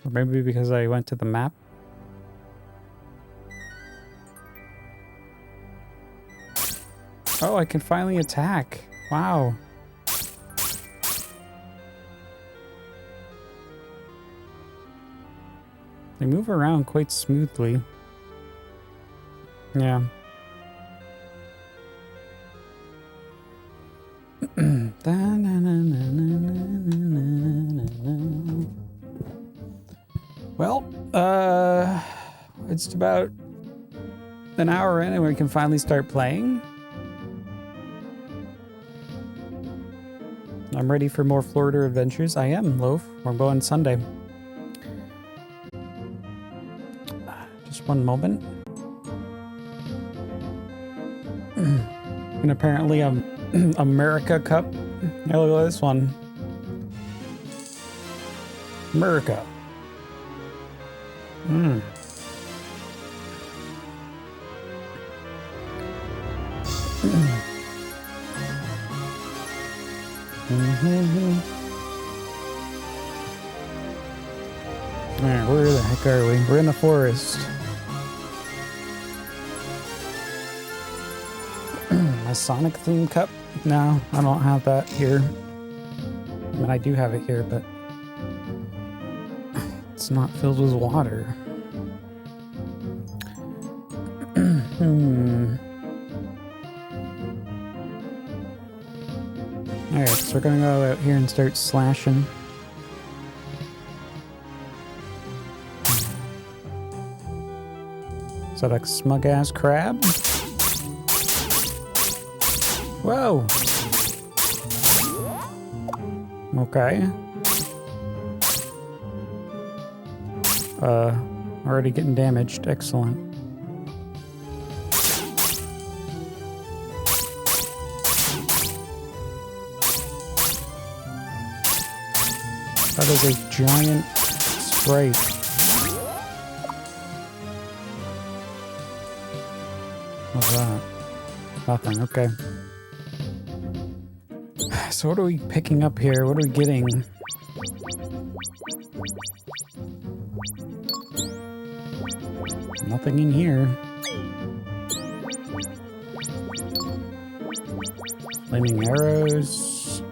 Or maybe because I went to the map. Oh, I can finally attack. Wow. They move around quite smoothly. Yeah. Well, it's about an hour in and we can finally start playing. I'm ready for more Florida adventures. I am, Loaf. We're going Sunday. Just one moment. And apparently America Cup. Yeah, look at this one. America. Alright, where the heck are we? We're in the forest. A Sonic theme cup? No, I don't have that here. I mean, I do have it here, but it's not filled with water. Alright, so we're gonna go out here and start slashing. Is that a smug-ass crab? Whoa! Okay. Already getting damaged. Excellent. That is a giant sprite. What's that? Nothing, okay. So what are we picking up here? What are we getting? Nothing in here. Flaming arrows.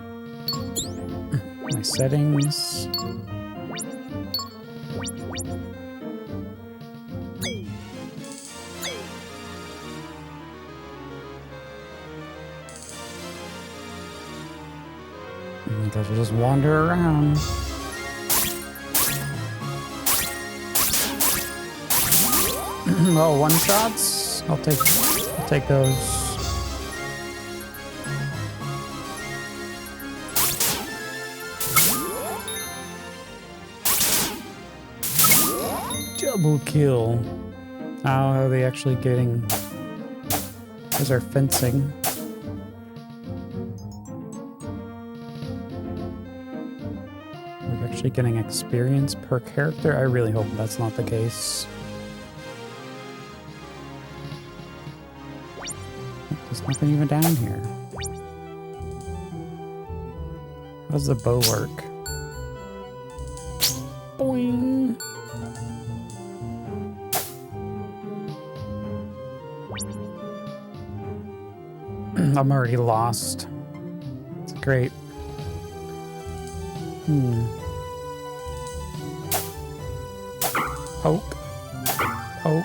My settings. I guess we'll just wander around. Oh, one shots? I'll take those. Double kill. How are they actually getting? Those are fencing. We're actually getting experience per character? I really hope that's not the case. There's nothing even down here. How does the bow work? Boing! I'm already lost. It's great. Poke. Poke.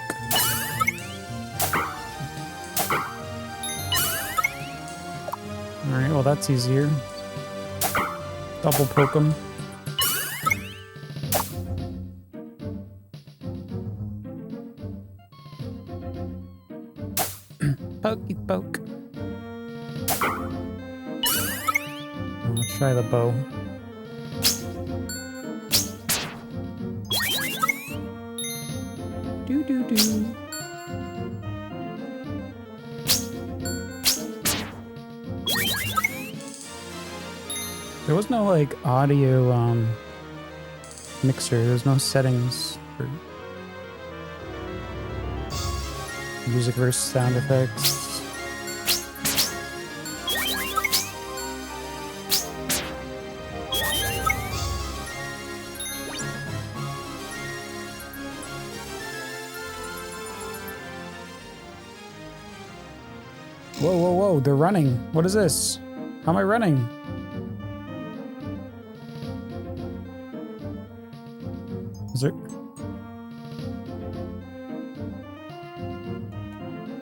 Alright, well that's easier. Double poke them. Pokey poke. I'll try the bow. Do. There was no like audio mixer. There's no settings for music versus sound effects. Whoa, whoa, whoa, they're running. What is this? How am I running? Is there...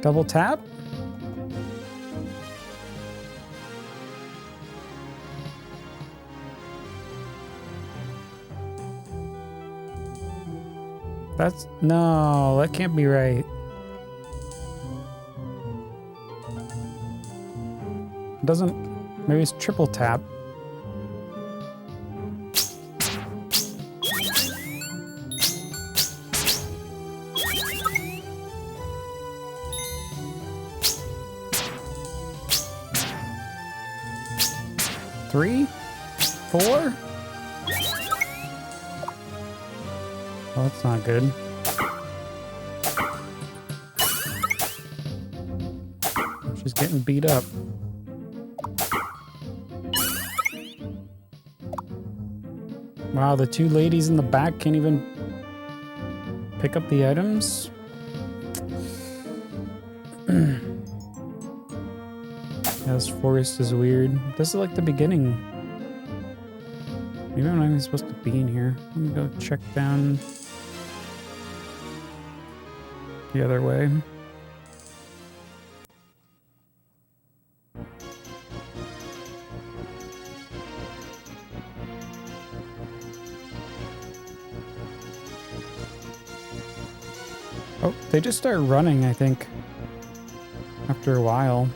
Double tap? That's... No, that can't be right. It doesn't... Maybe it's triple tap. Three? Four? Oh, that's not good. She's getting beat up. Wow, the two ladies in the back can't even pick up the items? Yeah, this forest is weird. This is like the beginning. Maybe I'm not even supposed to be in here. Let me go check down the other way. Oh, they just start running, I think, after a while.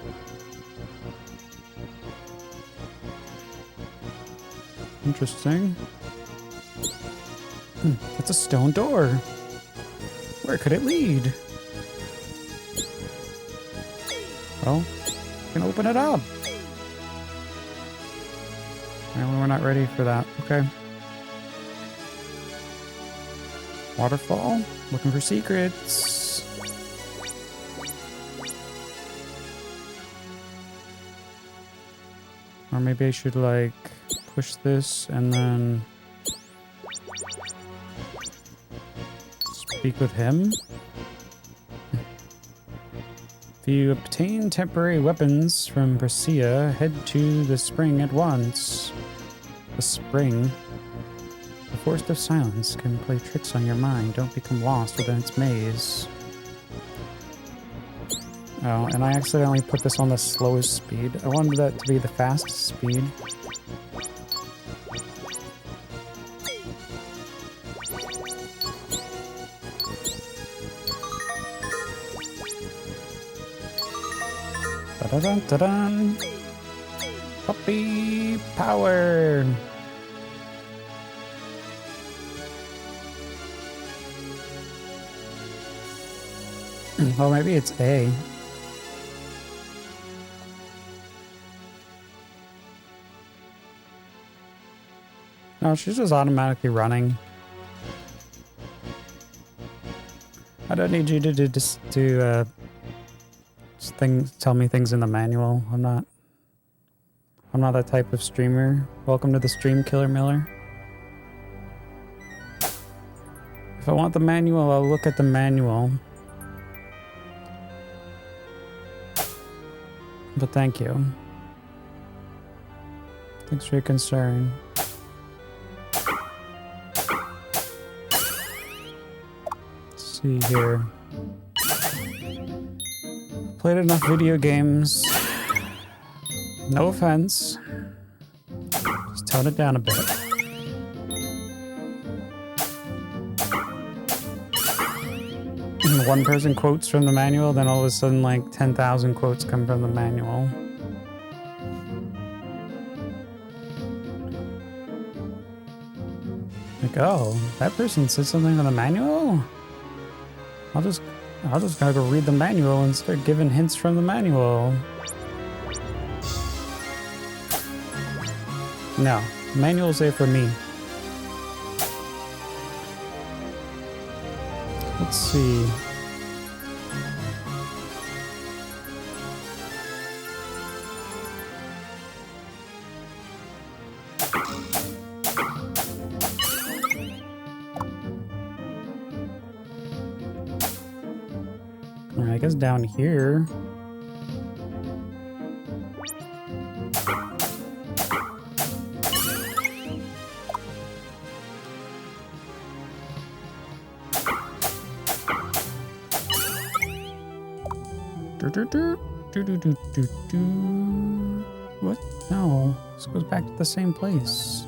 Interesting. That's a stone door. Where could it lead? Well, we can open it up. Apparently we're not ready for that. Okay. Waterfall. Looking for secrets. Or maybe I should, like, push this and then speak with him. If you obtain temporary weapons from Priscilla, head to the spring at once. The spring. The Forest of Silence can play tricks on your mind. Don't become lost within its maze. Oh, and I accidentally put this on the slowest speed. I wanted that to be the fastest speed. Da-da-dun-da-dun! Puppy power! Oh, maybe it's A. No, she's just automatically running. I don't need you to tell me things in the manual. I'm not that type of streamer. Welcome to the stream, Killer Miller. If I want the manual, I'll look at the manual. But thank you. Thanks for your concern. Let's see here. Played enough video games. No offense. Just tone it down a bit. One person quotes from the manual, then all of a sudden like 10,000 quotes come from the manual. Like, oh, that person said something in the manual? I'll just gotta go read the manual and start giving hints from the manual. No, the manual's there for me. Let's see. I guess down here. What? No. This goes back to the same place.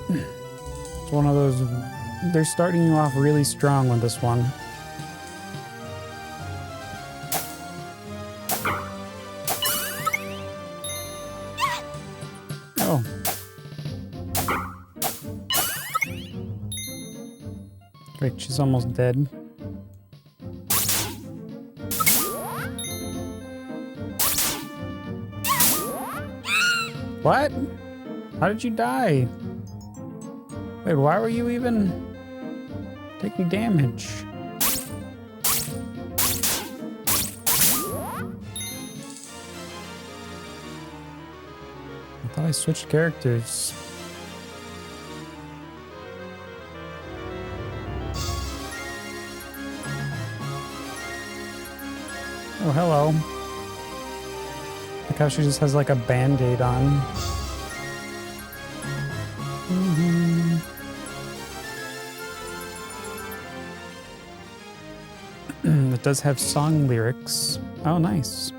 It's one of those... They're starting you off really strong with this one. Oh. Great, she's almost dead. What? How did you die? Wait, why were you even taking damage? I thought I switched characters. Oh, hello. Look how she just has like a band-aid on. It does have song lyrics. Oh, nice.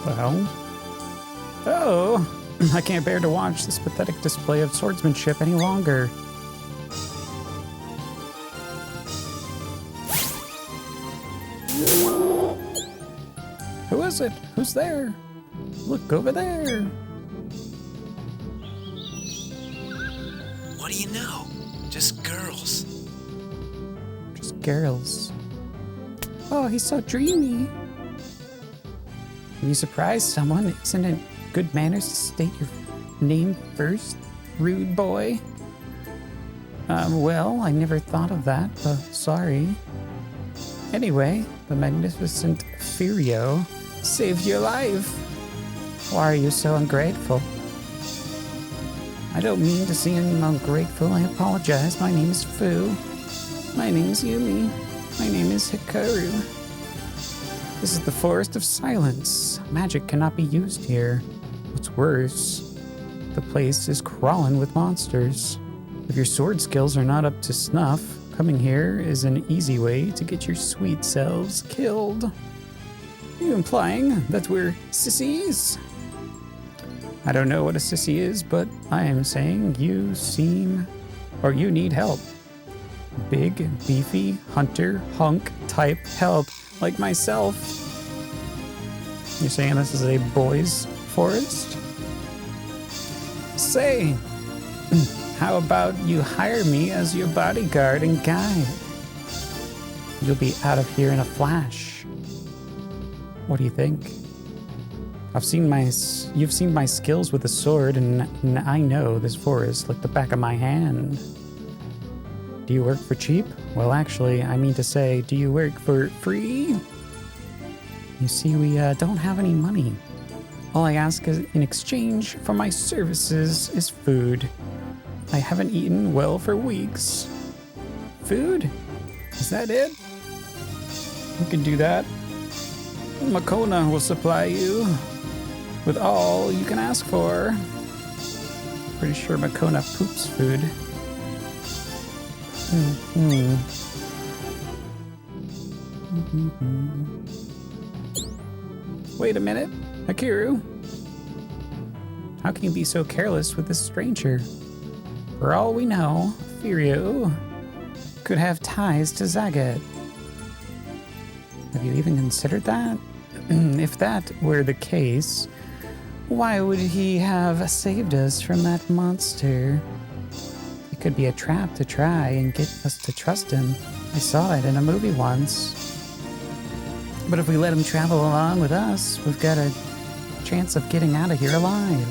The hell? Oh! I can't bear to watch this pathetic display of swordsmanship any longer. Who is it? Who's there? Look over there. What do you know? Just girls. Just girls. Oh, he's so dreamy. When you surprise someone, isn't it good manners to state your name first, rude boy? Well, I never thought of that, but sorry. Anyway, the magnificent Furio saved your life. Why are you so ungrateful? I don't mean to seem ungrateful. I apologize. My name is Fu. My name is Yumi. My name is Hikaru. This is the Forest of Silence. Magic cannot be used here. What's worse, the place is crawling with monsters. If your sword skills are not up to snuff, coming here is an easy way to get your sweet selves killed. Are you implying that we're sissies? I don't know what a sissy is, but I am saying you need help. Big, beefy, hunter, hunk type help, like myself. You're saying this is a boys' forest? Say, how about you hire me as your bodyguard and guide? You'll be out of here in a flash. What do you think? You've seen my skills with the sword, and I know this forest like the back of my hand. Do you work for cheap? Well, actually, I mean to say, do you work for free? You see, we don't have any money. All I ask is, in exchange for my services is food. I haven't eaten well for weeks. Food? Is that it? We can do that. Makona will supply you with all you can ask for. Pretty sure Makona poops food. Wait a minute, Akiru. How can you be so careless with this stranger? For all we know, Furio could have ties to Zagat. Have you even considered that? If that were the case, why would he have saved us from that monster? It could be a trap to try and get us to trust him. I saw it in a movie once. But if we let him travel along with us, we've got a chance of getting out of here alive.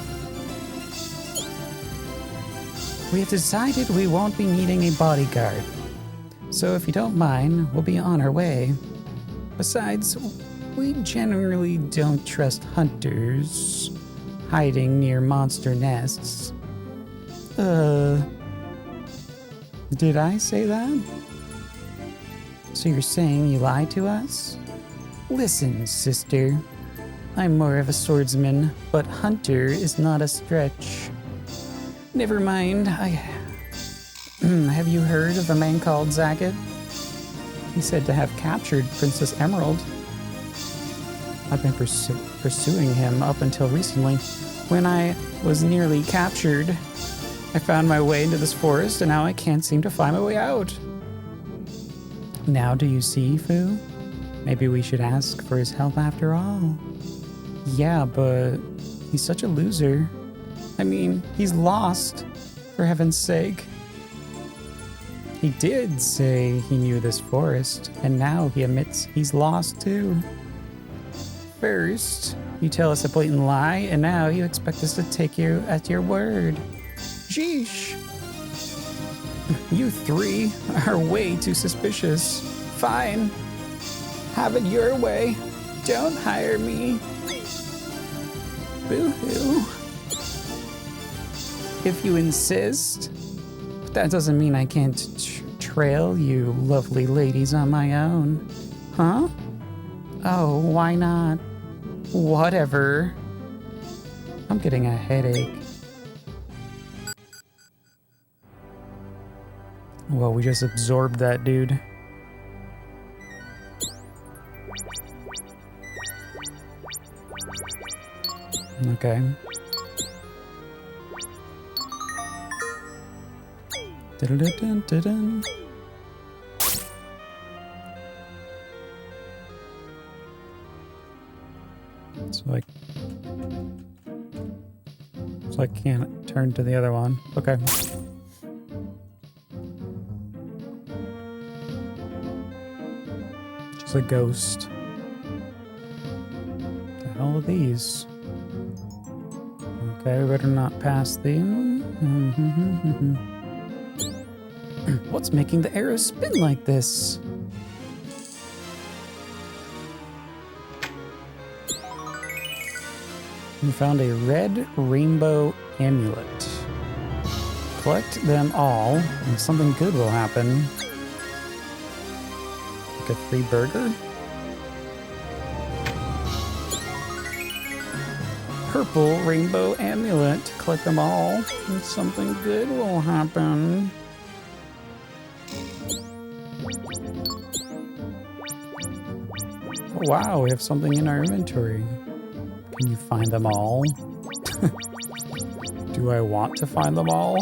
We have decided we won't be needing a bodyguard. So if you don't mind, we'll be on our way. Besides, we generally don't trust hunters hiding near monster nests. Did I say that? So you're saying you lied to us? Listen, sister. I'm more of a swordsman, but hunter is not a stretch. Never mind, have you heard of a man called Zagat? He's said to have captured Princess Emerald. I've been pursuing him up until recently. When I was nearly captured, I found my way into this forest, and now I can't seem to find my way out. Now do you see, Fu? Maybe we should ask for his help after all. Yeah, but he's such a loser. I mean, he's lost, for heaven's sake. He did say he knew this forest, and now he admits he's lost too. First, you tell us a blatant lie, and now you expect us to take you at your word. Sheesh. You three are way too suspicious. Fine. Have it your way. Don't hire me. Boo-hoo. If you insist. But that doesn't mean I can't trail you lovely ladies on my own. Huh? Oh, why not? Whatever. I'm getting a headache. Well, we just absorbed that dude. Okay. Dun-dun-dun-dun-dun. So I can't turn to the other one. Okay. Just a ghost. What the hell are these? Okay, we better not pass them. What's making the arrow spin like this? We found a red rainbow amulet. Collect them all, and something good will happen. Like a free burger? Purple rainbow amulet. Collect them all, and something good will happen. Oh, wow, we have something in our inventory. Can you find them all? Do I want to find them all?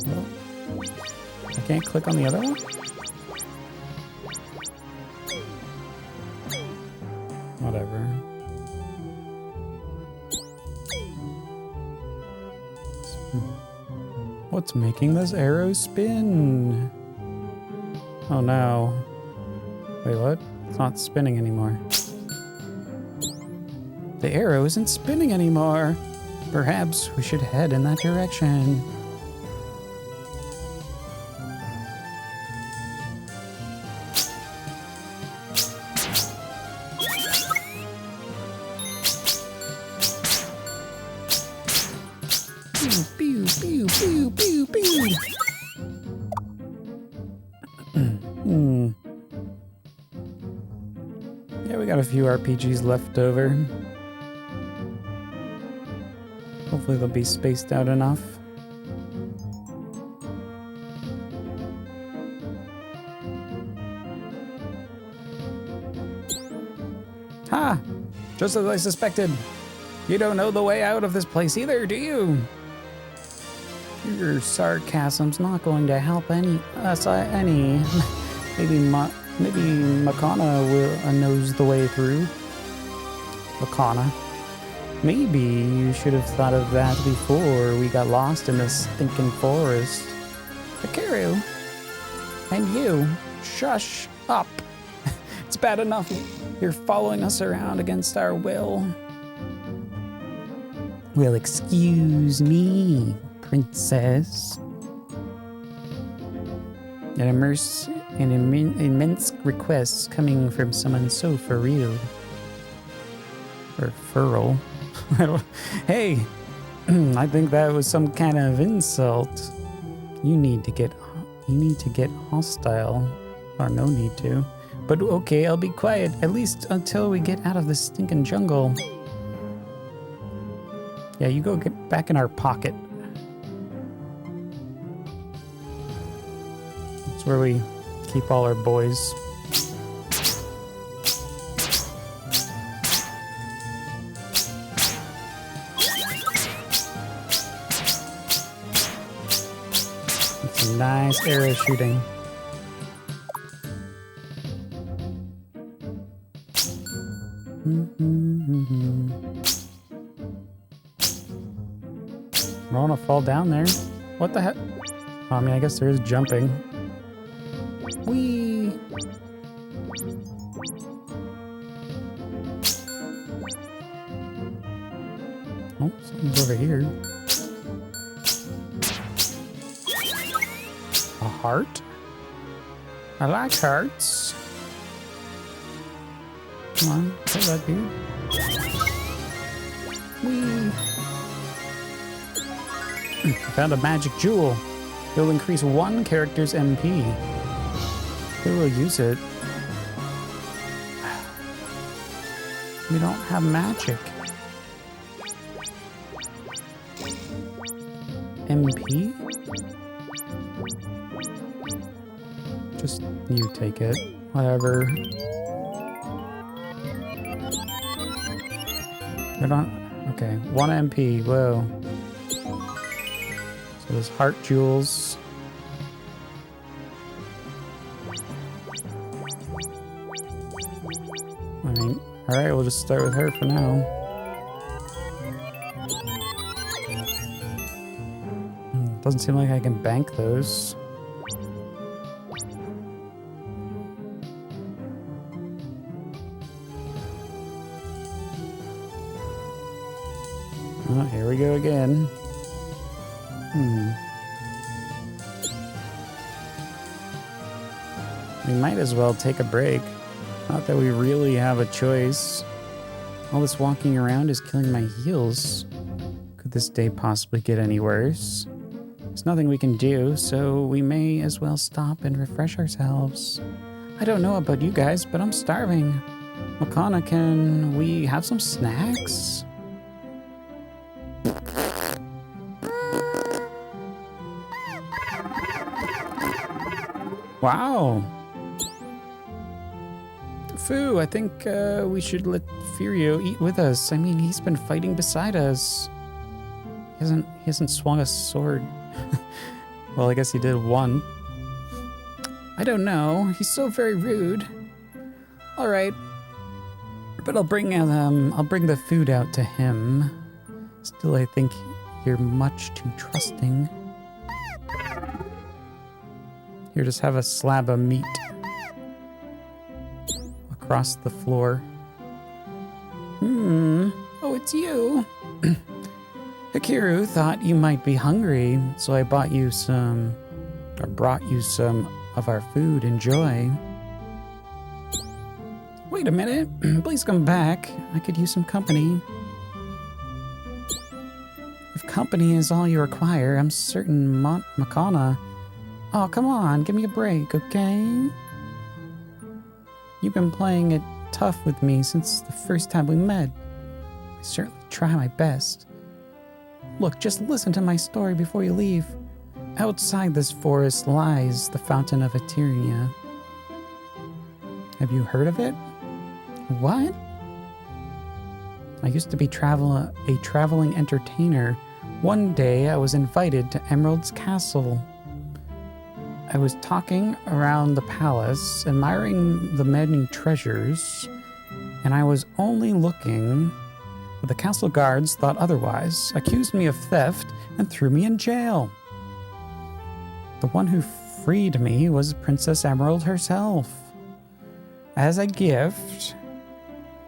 No. I can't click on the other one? Whatever. What's making this arrow spin? Oh no. Wait, what? It's not spinning anymore. The arrow isn't spinning anymore. Perhaps we should head in that direction. Pew, pew, pew, pew, pew, pew. Yeah, we got a few RPGs left over. Hopefully they'll be spaced out enough. Ha! Just as I suspected. You don't know the way out of this place either, do you? Your sarcasm's not going to help any. Maybe Makana knows the way through. Makana. Maybe you should have thought of that before we got lost in this stinking forest. Hikaru. And you. Shush up. It's bad enough you're following us around against our will. Well, excuse me, princess. An immense request coming from someone so for real. Or furl. Hey, I think that was some kind of insult. You need to get You need to get hostile. Or no need to. But okay, I'll be quiet. At least until we get out of this stinking jungle. Yeah, you go get back in our pocket. That's where we keep all our boys. Some nice arrow shooting. I don't want to fall down there. What the heck? Oh, I mean, I guess there is jumping. Whee! Oh, something's over here. A heart? I like hearts. Come on, play that dude. Whee! I found a magic jewel. It will increase one character's MP. Who will use it? We don't have magic. MP? Just you take it. Whatever. They're not... Okay, 1 MP. Whoa. So there's heart jewels. I mean, alright, we'll just start with her for now. Doesn't seem like I can bank those. Oh, here we go again. We might as well take a break. Not that we really have a choice. All this walking around is killing my heels. Could this day possibly get any worse? There's nothing we can do, so we may as well stop and refresh ourselves. I don't know about you guys, but I'm starving. Makana, can we have some snacks? Wow. Fu, I think we should let Furio eat with us. I mean, he's been fighting beside us. He hasn't swung a sword. Well, I guess he did one. I don't know. He's so very rude. All right, but I'll bring the food out to him. Still, I think you're much too trusting. Here, just have a slab of meat across the floor. Oh, it's you. Hakiru thought you might be hungry, so I brought you some of our food. Enjoy. Wait a minute. Please come back. I could use some company. If company is all you require, I'm certain Makana... Oh, come on. Give me a break, okay? You've been playing it tough with me since the first time we met. I certainly try my best. Look, just listen to my story before you leave. Outside this forest lies the Fountain of Eternia. Have you heard of it? What? I used to be a traveling entertainer. One day I was invited to Emerald's castle. I was talking around the palace, admiring the many treasures, and I was only looking, but the castle guards thought otherwise, accused me of theft, and threw me in jail. The one who freed me was Princess Emerald herself. As a gift,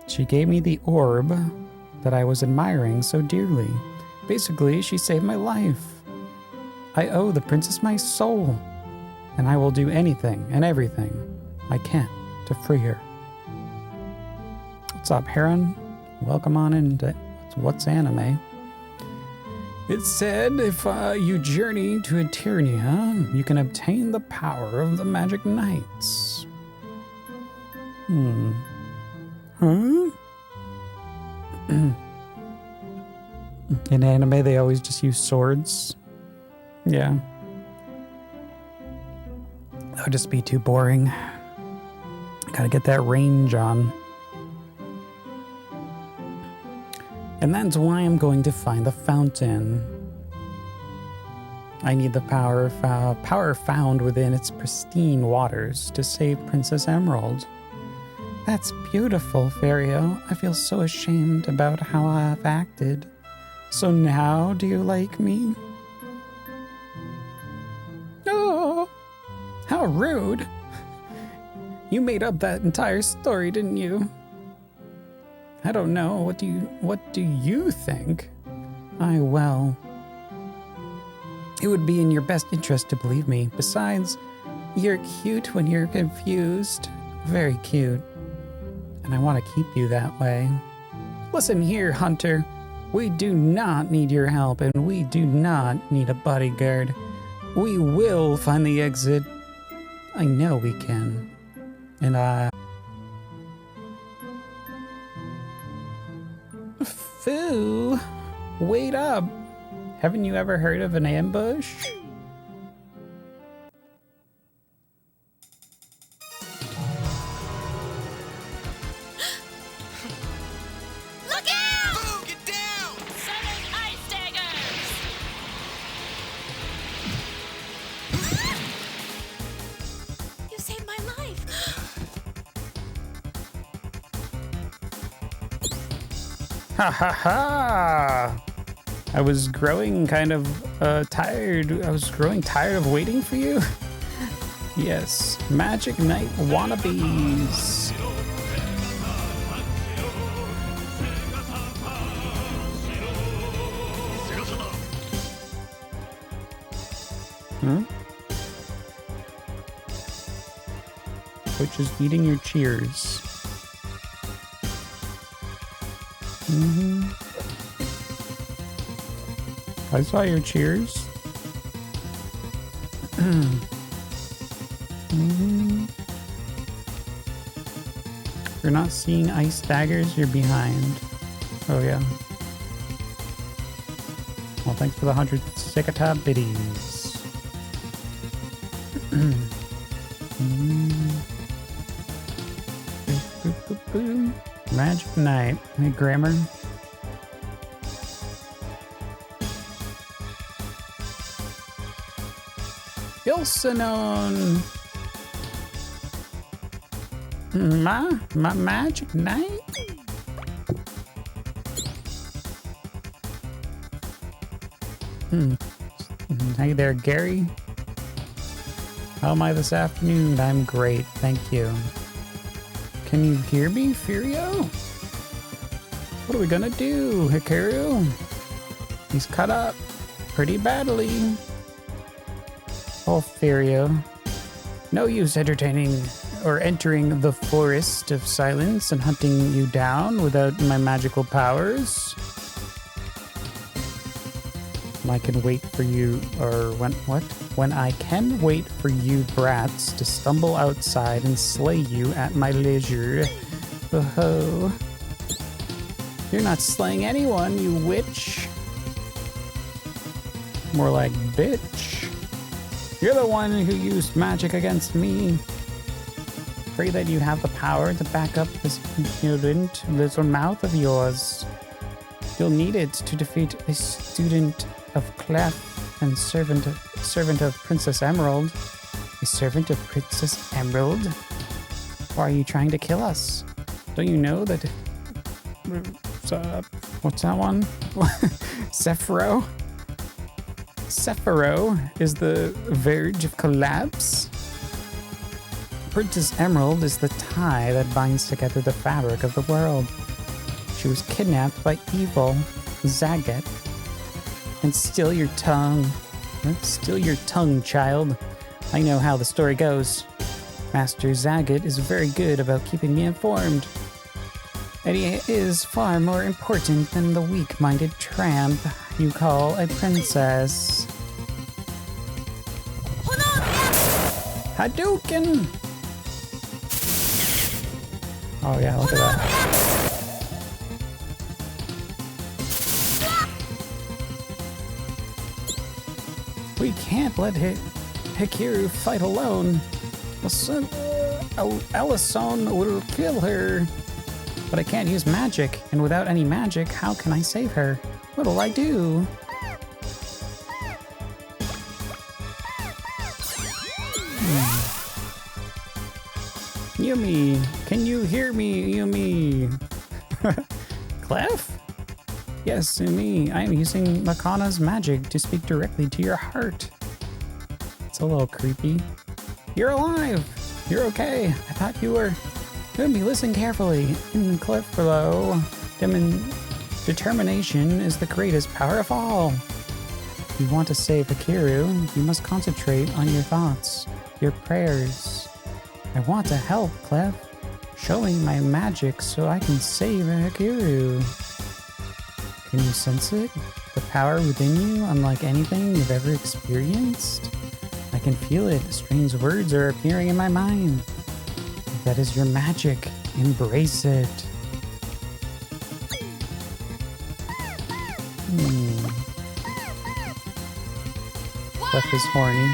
she gave me the orb that I was admiring so dearly. Basically, she saved my life. I owe the princess my soul. And I will do anything and everything I can to free her. What's up, Heron? Welcome on into What's Anime. It said if you journey to Eternia, you can obtain the power of the magic knights. Huh? In anime, they always just use swords. Yeah. That would just be too boring. Gotta get that range on. And that's why I'm going to find the fountain. I need the power found within its pristine waters to save Princess Emerald. That's beautiful, Fario. I feel so ashamed about how I've acted. So now, do you like me? Oh, how rude. You made up that entire story, didn't you? I don't know. What do you think? Well, it would be in your best interest to believe me. Besides, you're cute when you're confused. Very cute. And I want to keep you that way. Listen here, Hunter. We do not need your help, and we do not need a bodyguard. We will find the exit. I know we can. And Foo, wait up. Haven't you ever heard of an ambush? Look out! Boo, get down! Southern Ice Daggers! You saved my life. Ha ha ha! I was growing kind of tired. I was growing tired of waiting for you. Yes, Magic Knight wannabes. Which is eating your cheers. I saw your cheers. If you're not seeing ice daggers, you're behind. Oh yeah. Well, thanks for the 100 Sega biddies. Magic Knight. Hey, grammar. Ilsanon. My Magic Knight? Hey there, Gary. How am I this afternoon? I'm great, thank you. Can you hear me, Furio? What are we gonna do, Hikaru? He's cut up pretty badly. Oh, Furio. No use entertaining or entering the forest of silence and hunting you down without my magical powers. I can wait for you, or when I can wait for you brats to stumble outside and slay you at my leisure. Oh, you're not slaying anyone, you witch. More like bitch. You're the one who used magic against me. Pray that you have the power to back up this impudent little mouth of yours. You'll need it to defeat a student of Clef and servant of Princess Emerald. A servant of Princess Emerald? Why are you trying to kill us? Don't you know that... what's that one? Sephiroth? Sephiroth is the verge of collapse? Princess Emerald is the tie that binds together the fabric of the world. She was kidnapped by evil Zagat. And still your tongue. Still your tongue, child. I know how the story goes. Master Zagat is very good about keeping me informed. And he is far more important than the weak-minded tramp you call a princess. Hadouken! Oh yeah, look at that. We can't let Hikiru fight alone. Ellison will kill her. But I can't use magic, and without any magic, how can I save her? What'll I do? Yumi, can you hear me, Yumi? Clef? Yes, Yumi, I am using Makana's magic to speak directly to your heart. It's a little creepy. You're alive! You're okay. I thought you were... Yumi, listen carefully. In Clef below, determination is the greatest power of all. If you want to save Hikiru, you must concentrate on your thoughts, your prayers. I want to help, Clef. Show me my magic so I can save Hikiru. Can you sense it? The power within you, unlike anything you've ever experienced? I can feel it. Strange words are appearing in my mind. That is your magic. Embrace it. Clef is horny.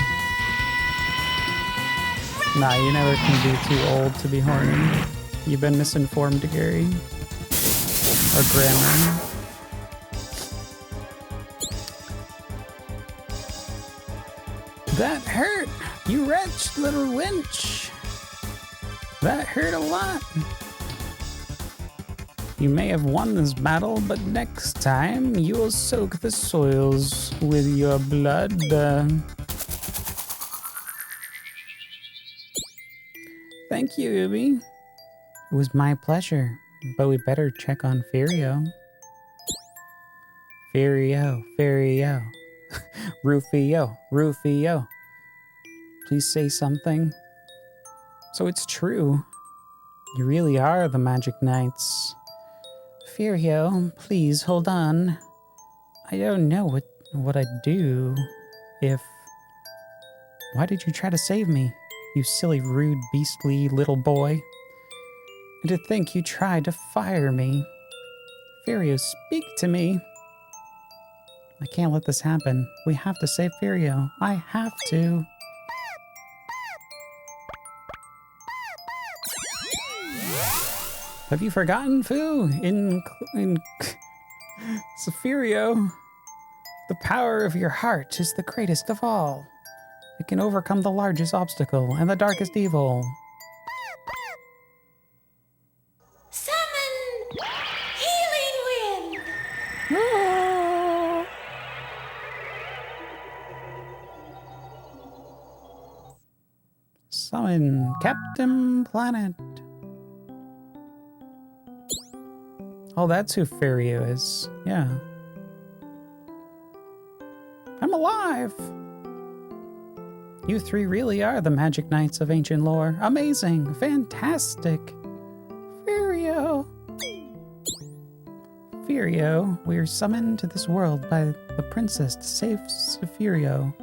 Nah, you never can be too old to be horny. You've been misinformed, Gary. Or Grandma. That hurt! You wretched little wench! That hurt a lot. You may have won this battle, but next time you will soak the soils with your blood. Thank you, Ubi. It was my pleasure, but we better check on Furio. Furio. Rufio. Please say something. So it's true. You really are the Magic Knights. Furio, please hold on. I don't know what I'd do if... Why did you try to save me, you silly, rude, beastly little boy? And to think you tried to fire me. Furio, speak to me. I can't let this happen. We have to save Furio. I have to. Have you forgotten, Fu? In Furio, the power of your heart is the greatest of all. It can overcome the largest obstacle and the darkest evil. Summon Healing Wind! Ah! Summon Captain Planet. Oh, that's who Furio is. Yeah. I'm alive! You three really are the Magic Knights of ancient lore. Amazing! Fantastic! Furio! Furio, we are summoned to this world by the princess to save Furio.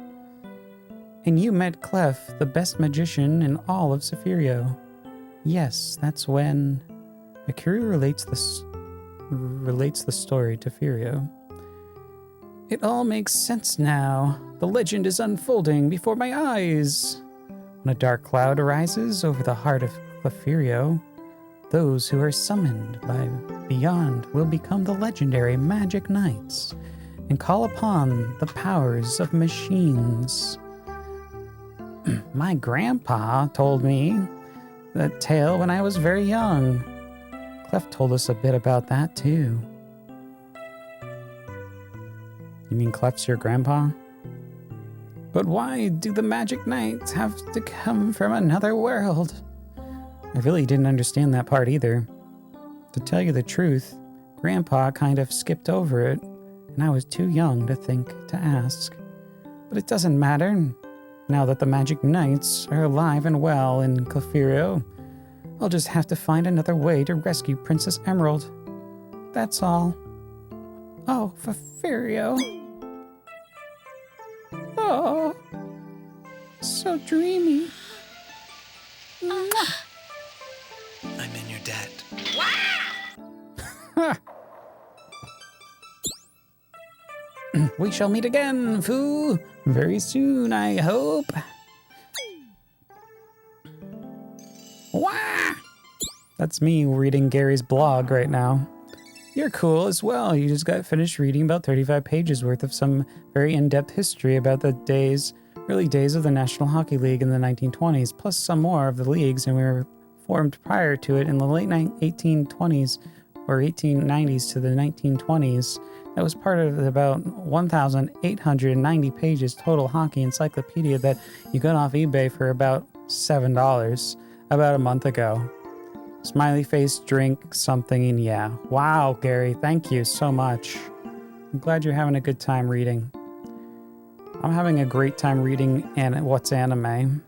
And you met Clef, the best magician in all of Sephirio. Yes, that's when Hikiru relates the story to Furio. It all makes sense now. The legend is unfolding before my eyes. When a dark cloud arises over the heart of Clefurio, those who are summoned by beyond will become the legendary Magic Knights and call upon the powers of machines. My grandpa told me that tale when I was very young. Clef told us a bit about that too. You mean Clef's your grandpa? But why do the Magic Knights have to come from another world? I really didn't understand that part either. To tell you the truth, Grandpa kind of skipped over it, and I was too young to think to ask. But it doesn't matter. Now that the Magic Knights are alive and well in Clefurio, I'll just have to find another way to rescue Princess Emerald. That's all. Oh, Fafirio. Oh, so dreamy. Mwah. I'm in your debt. We shall meet again, Foo. Very soon, I hope. Wah! That's me reading Gary's blog right now. You're cool as well. You just got finished reading about 35 pages worth of some very in-depth history about the early days of the National Hockey League in the 1920s, plus some more of the leagues, and we were formed prior to it in the late 1820s or 1890s to the 1920s. That was part of about 1,890 pages total hockey encyclopedia that you got off eBay for about $7 about a month ago. Smiley face, drink, something, and yeah. Wow, Gary, thank you so much. I'm glad you're having a good time reading. I'm having a great time reading and what's anime.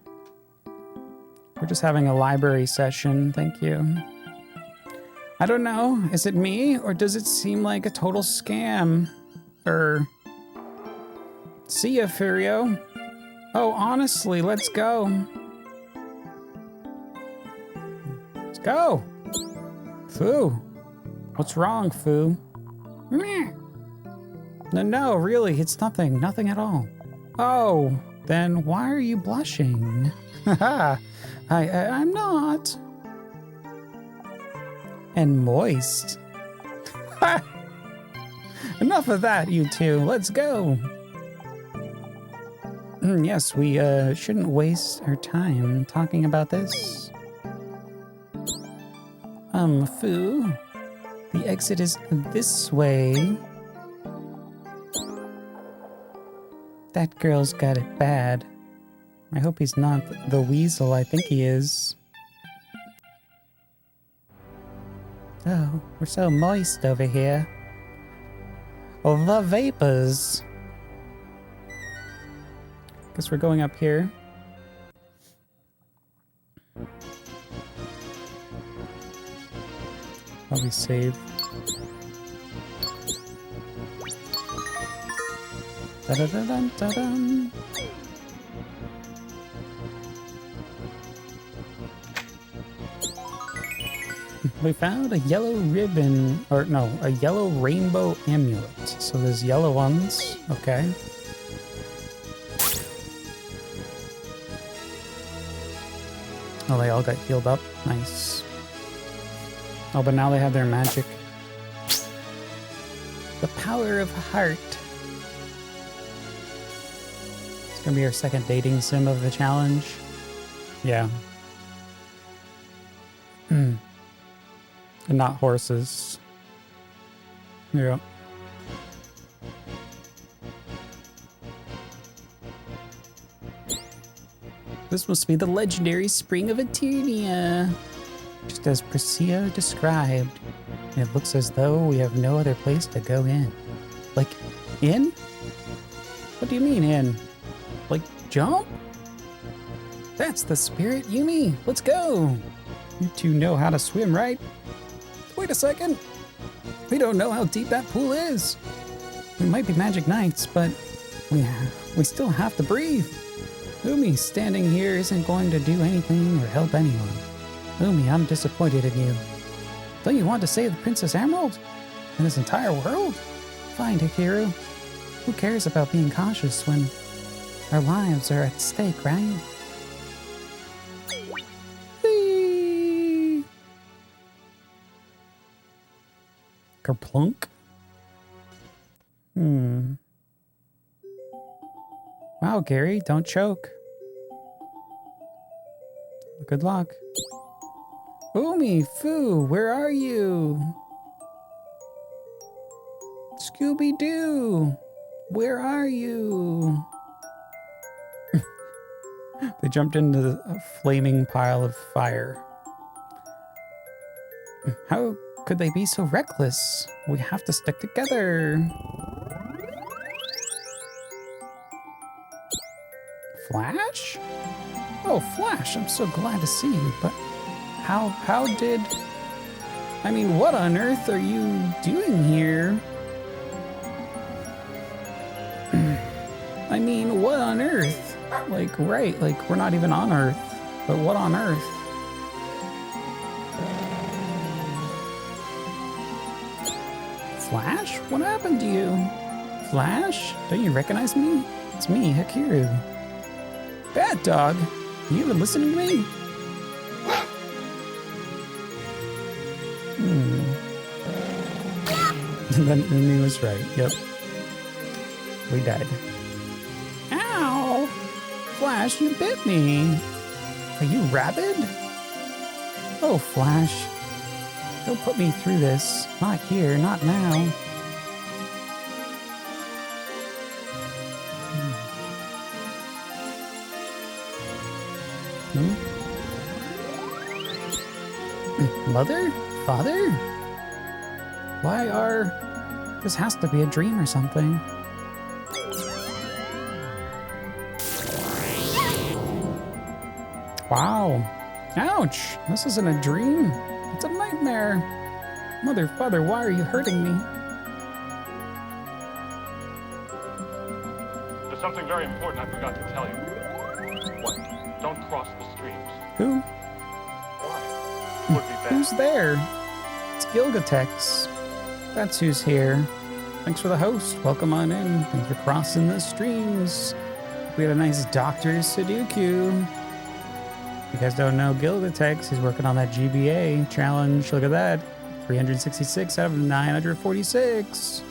We're just having a library session, thank you. I don't know, is it me, or does it seem like a total scam? See ya, Furio. Oh, honestly, let's go. Let's go. Foo. What's wrong, Foo? Meh. No, really, it's nothing. Nothing at all. Oh, then why are you blushing? Haha, I'm not. And moist. Enough of that, you two. Let's go. Yes, we shouldn't waste our time talking about this. Foo. The exit is this way. That girl's got it bad. I hope he's not the weasel I think he is. Oh, we're so moist over here. The vapors. Guess we're going up here. Probably save. Da-da-da-dun-da-dun. We found a yellow ribbon, or no, a yellow rainbow amulet. So there's yellow ones, okay. Oh, they all got healed up, nice. Oh, but now they have their magic. The power of heart. It's gonna be our second dating sim of the challenge. Yeah. And not horses. Yeah. This must be the legendary spring of Eternia. Just as Priscilla described. It looks as though we have no other place to go in. Like, in? What do you mean in? Like, jump? That's the spirit, Yumi. Let's go. You two know how to swim, right? Wait a second. We don't know how deep that pool is. We might be magic knights, but we still have to breathe. Umi standing here isn't going to do anything or help anyone. Umi, I'm disappointed in you. Don't you want to save the Princess Emerald? And this entire world? Fine, Takeru. Who cares about being cautious when our lives are at stake, right? Kerplunk? Wow, Gary, don't choke. Good luck. Umi, Foo, where are you? Scooby-Doo, where are you? They jumped into a flaming pile of fire. How could they be so reckless? We have to stick together. Flash? Oh, Flash, I'm so glad to see you, but how did... I mean, what on earth are you doing here? I mean, what on earth? Like, right, like, we're not even on Earth. But what on Earth? Flash? What happened to you? Flash? Don't you recognize me? It's me, Hakiru. Bat Dog? You even listening to me? Then he was right. Yep. We died. Ow! Flash, you bit me. Are you rabid? Oh, Flash. Don't put me through this. Not here, not now. Mother? Father? Why are... This has to be a dream or something. Wow. Ouch! This isn't a dream. It's a nightmare. Mother, Father, why are you hurting me? There's something very important I forgot to tell you. What? Don't cross the streams. Who? Why? Would be bad. Who's there? It's Gilgatex. That's who's here. Thanks for the host. Welcome on in. Thanks for crossing the streams. We had a nice Dr. Sudoku. If you guys don't know Gilgatex, he's working on that GBA challenge. Look at that. 366 out of 946.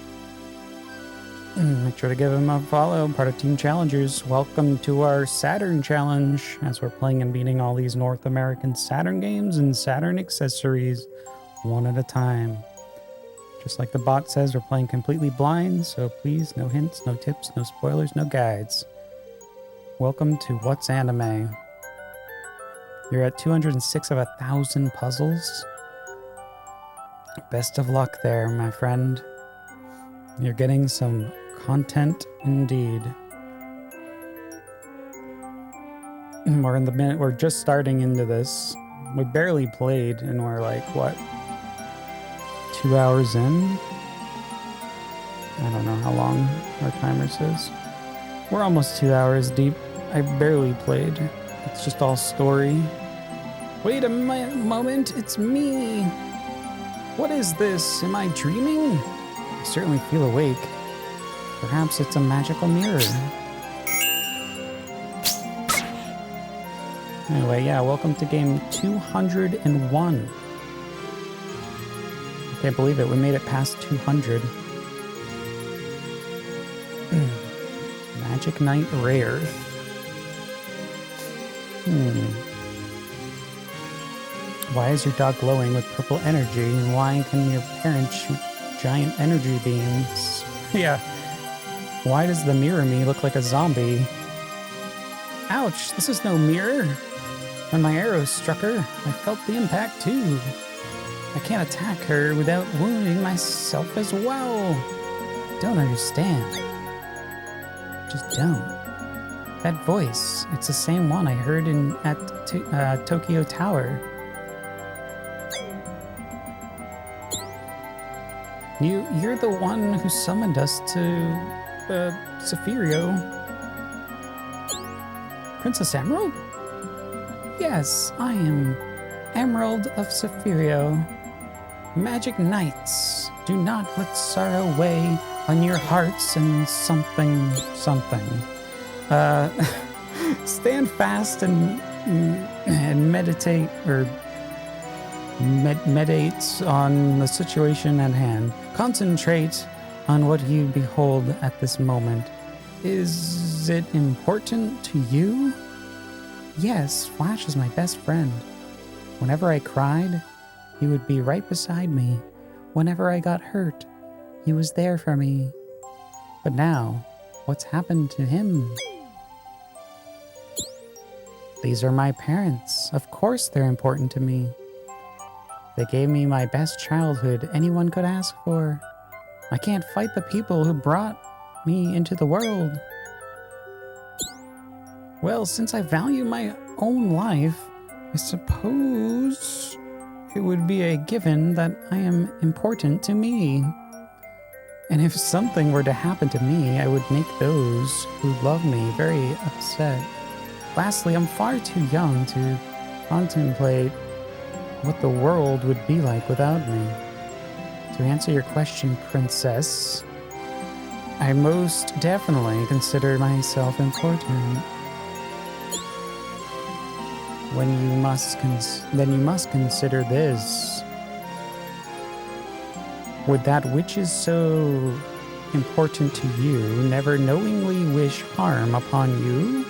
Make sure to give him a follow. Part of Team Challengers. Welcome to our Saturn Challenge, as we're playing and beating all these North American Saturn games and Saturn accessories one at a time. Just like the bot says, we're playing completely blind, so please, no hints, no tips, no spoilers, no guides. Welcome to What's Anime. You're at 206 of 1,000 puzzles. Best of luck there, my friend. You're getting some content indeed. We're just starting into this. We barely played and we're like, what? 2 hours in? I don't know how long our timer says. We're almost 2 hours deep. I barely played. It's just all story. Wait a moment, it's me. What is this? Am I dreaming? I certainly feel awake. Perhaps it's a magical mirror. Anyway, yeah, welcome to game 201. I can't believe it, we made it past 200. Magic Knight Rayearth. Why is your dog glowing with purple energy, and why can your parents shoot giant energy beams? Yeah. Why does the mirror me look like a zombie? Ouch, this is no mirror. When my arrow struck her, I felt the impact too. I can't attack her without wounding myself as well. Don't understand. Just don't. That voice, it's the same one I heard at Tokyo Tower. You're the one who summoned us to Sephirio. Princess Emerald? Yes, I am Emerald of Sephirio. Magic Knights, do not let sorrow weigh on your hearts and something. Stand fast and meditate, or meditate on the situation at hand. Concentrate on what you behold at this moment. Is it important to you? Yes, Flash is my best friend. Whenever I cried, he would be right beside me. Whenever I got hurt, he was there for me. But now, what's happened to him? These are my parents. Of course they're important to me. They gave me my best childhood anyone could ask for. I can't fight the people who brought me into the world. Well, since I value my own life, I suppose it would be a given that I am important to me. And if something were to happen to me, I would make those who love me very upset. Lastly, I'm far too young to contemplate what the world would be like without me. To answer your question, Princess, I most definitely consider myself important. Then you must consider this. Would that which is so important to you never knowingly wish harm upon you?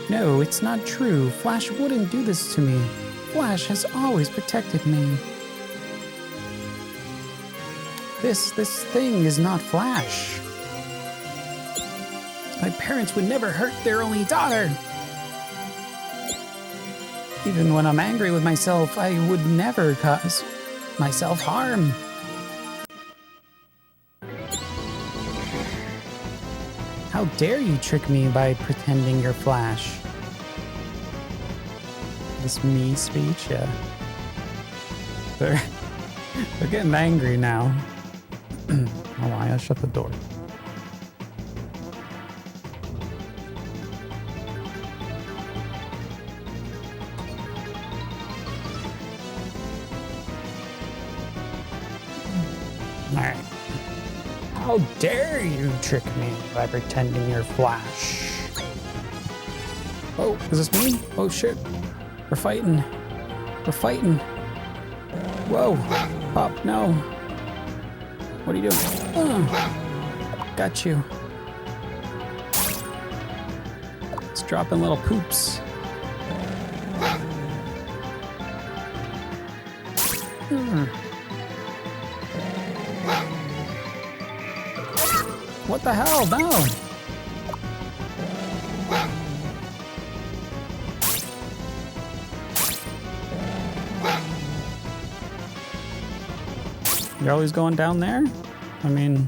No, it's not true. Flash wouldn't do this to me. Flash has always protected me. This thing is not Flash. My parents would never hurt their only daughter. Even when I'm angry with myself, I would never cause myself harm. How dare you trick me by pretending you're Flash? This me speech, yeah. They're getting angry now. Hold on, I gotta shut the door. Alright. How dare you trick me by pretending you're Flash? Oh, is this me? Oh shit. We're fighting. We're fighting. Whoa. Pop, no. What are you doing? Got you. It's dropping little poops. What the hell? No. You're always going down there? I mean...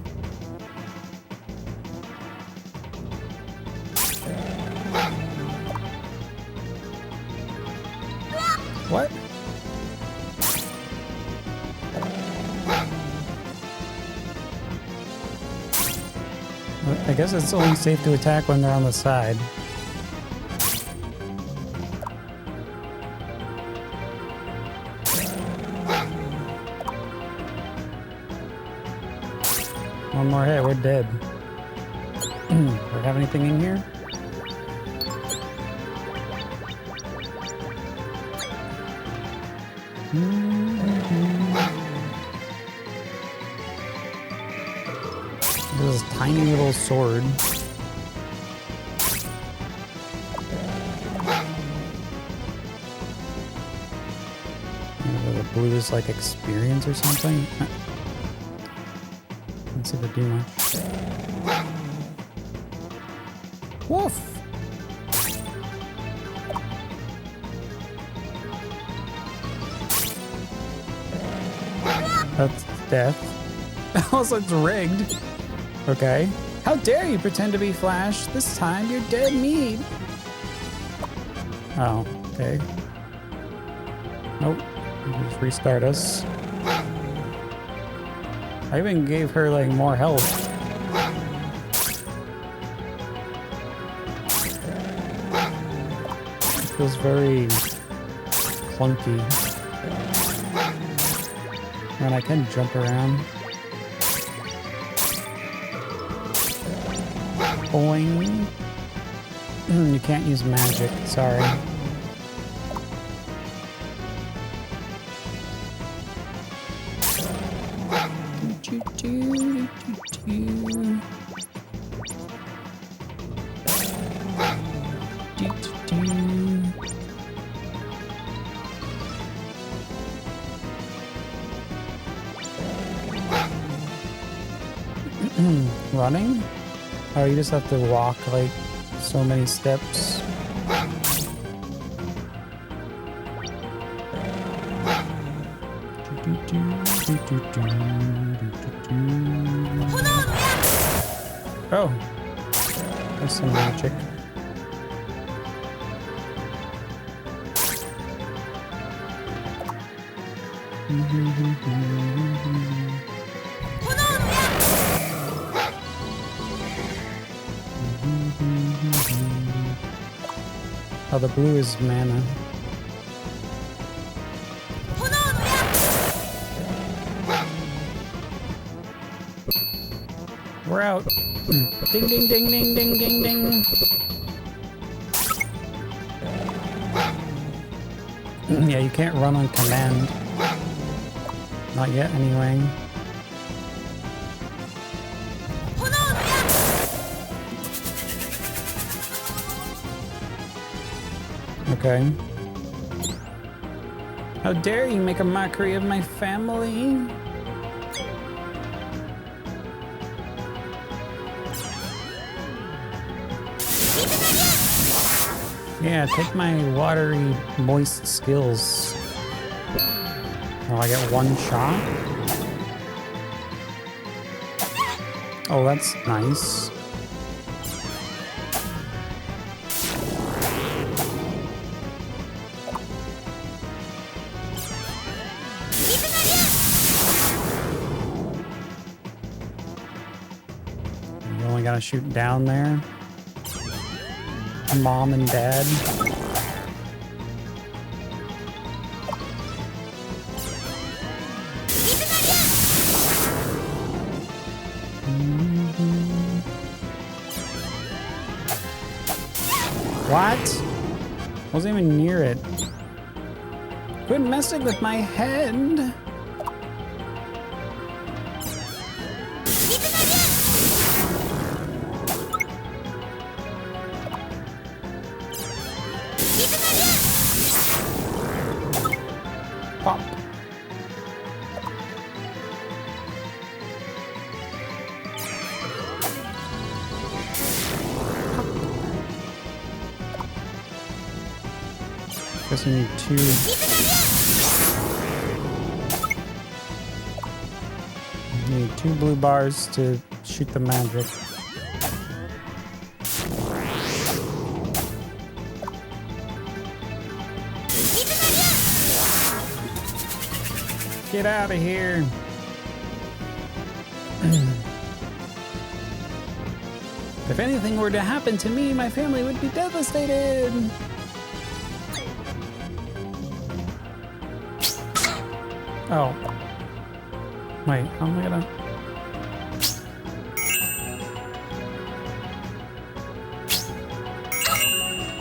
What? I guess it's only safe to attack when they're on the side. One more hit, we're dead. Do we have anything in here? This tiny little sword. The blue is like experience or something. Let's see if it do much. Woof! That's death. Also, it's rigged. Okay. How dare you pretend to be Flash? This time you're dead meat. Oh, okay. Nope. Just restart us. I even gave her like more health. It feels very clunky. And I can jump around. Boing. You can't use magic, sorry. Running? Oh, you just have to walk like so many steps. Oh, there's some magic. Oh, the blue is mana. We're out. Ding, ding, ding, ding, ding, ding, ding. Yeah, you can't run on command. Not yet, anyway. Okay. How dare you make a mockery of my family? Yeah, take my watery, moist skills. Oh, I get one shot? Oh, that's nice. You only gotta shoot down there. Mom and dad. What? Wasn't even near it. Quit messing with my head. Pop. Guess we need two. We need 2 blue bars to shoot the magic. Get out of here. If anything were to happen to me, my family would be devastated. Oh. Wait, how am I gonna...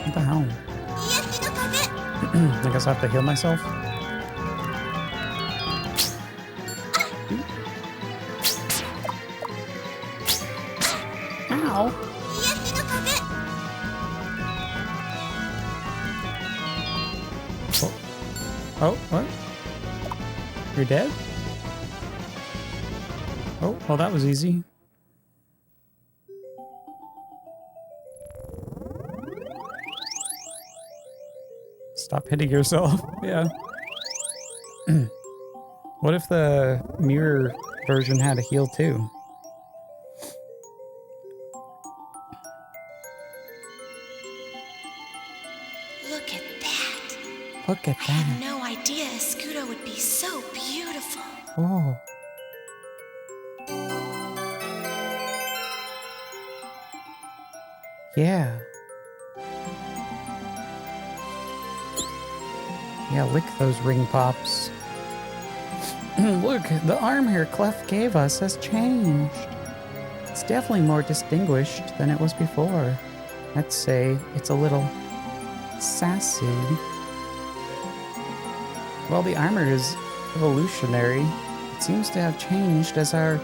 What the hell? I guess I have to heal myself. Ow. Oh, what? You're dead? Oh, well, that was easy. Stop hitting yourself. Yeah. What if the mirror version had a heal too? Look at that. Look at I that. had no idea Escudo would be so beautiful. Oh. Yeah. Yeah, lick those ring pops. Look, the armor Clef gave us has changed. It's definitely more distinguished than it was before. I'd say it's a little sassy. While the armor is evolutionary, it seems to have changed as our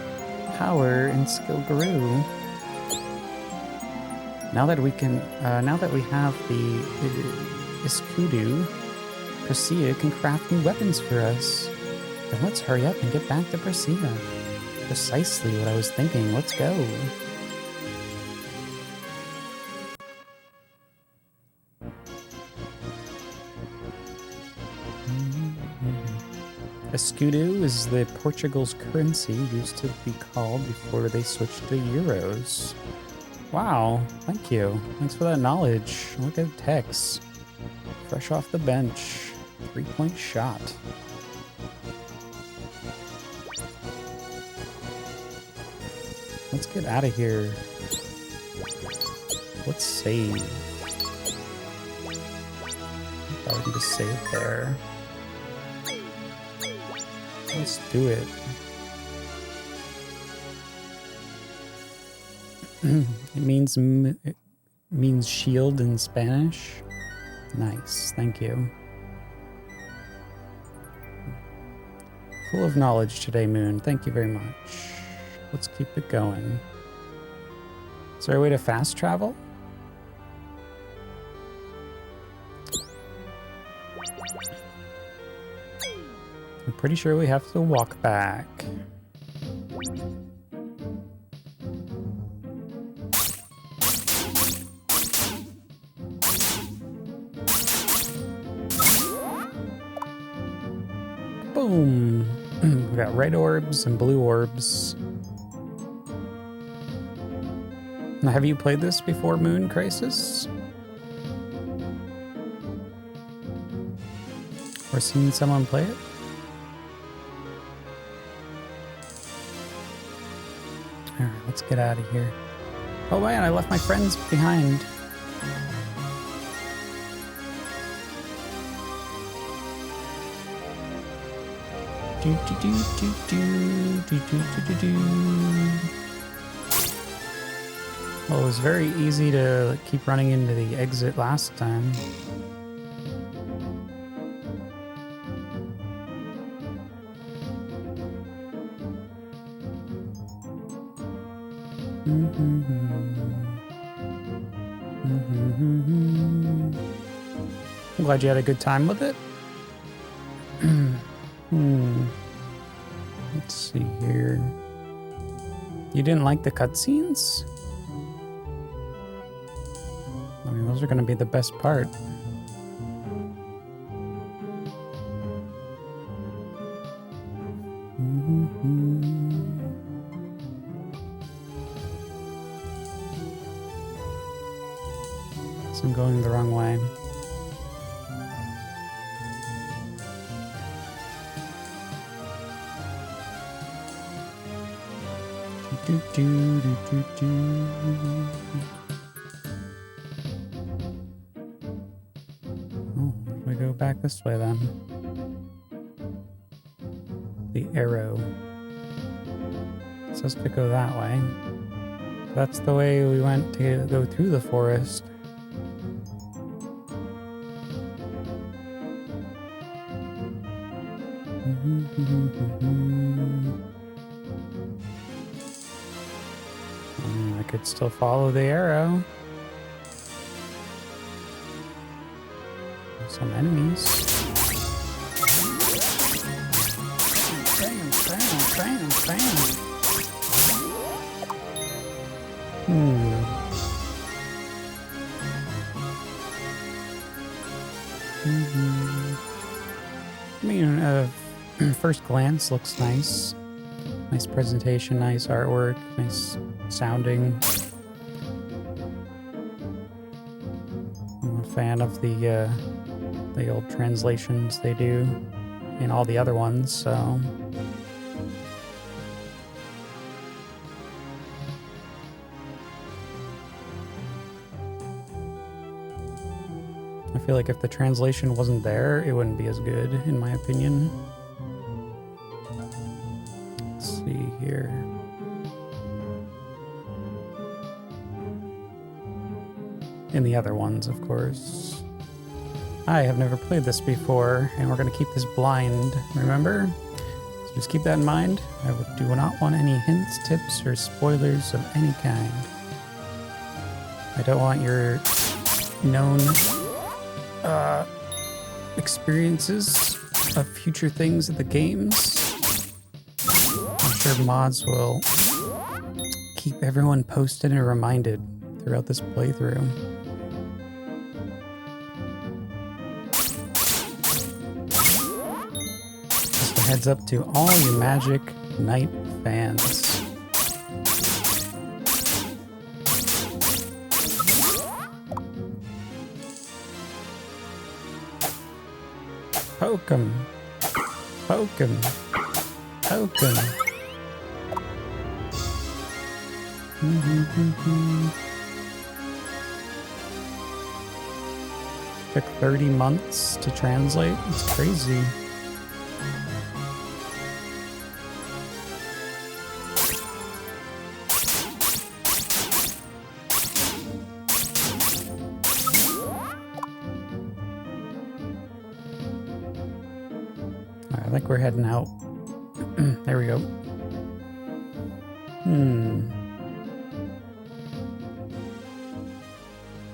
power and skill grew. Now that we have the Escudo, Presea can craft new weapons for us. Then let's hurry up and get back to Presea. Precisely what I was thinking. Let's go. Escudo is the Portugal's currency, used to be called before they switched to euros. Wow, thank you. Thanks for that knowledge. Look at Tex. Fresh off the bench. 3-point shot. Let's get out of here. let's save. Probably can just save there. Let's do it. It means shield in Spanish. Nice, thank you. Full of knowledge today, Moon. Thank you very much. Let's keep it going. Is there a way to fast travel? I'm pretty sure we have to walk back. Boom! We got red orbs and blue orbs. Now, have you played this before, Moon Crisis? Or seen someone play it? Alright, let's get out of here. Oh man, I left my friends behind. Well, it was very easy to keep running into the exit last time. I'm glad you had a good time with it. Let's see here. You didn't like the cutscenes? I mean, those are going to be the best part. So I'm going the wrong way. Oh, we go back this way then. The arrow. It says to go that way. That's the way we went to go through the forest. I could still follow the arrow. Some enemies. Bam, bam, bam, bam. I mean, first glance looks nice. Nice presentation, nice artwork, nice sounding. I'm a fan of the old translations they do in all the other ones, so. I feel like if the translation wasn't there, it wouldn't be as good, in my opinion. Let's see here. In the other ones, of course. I have never played this before, and we're going to keep this blind, remember? So just keep that in mind. I do not want any hints, tips, or spoilers of any kind. I don't want your known experiences of future things of the games. I'm sure mods will keep everyone posted and reminded throughout this playthrough. Just a heads up to all you Magic Knight fans. Poke 'em. Poke 'em. Poke 'em. Took 30 months to translate. It's crazy. Alright, I think we're heading out. There we go.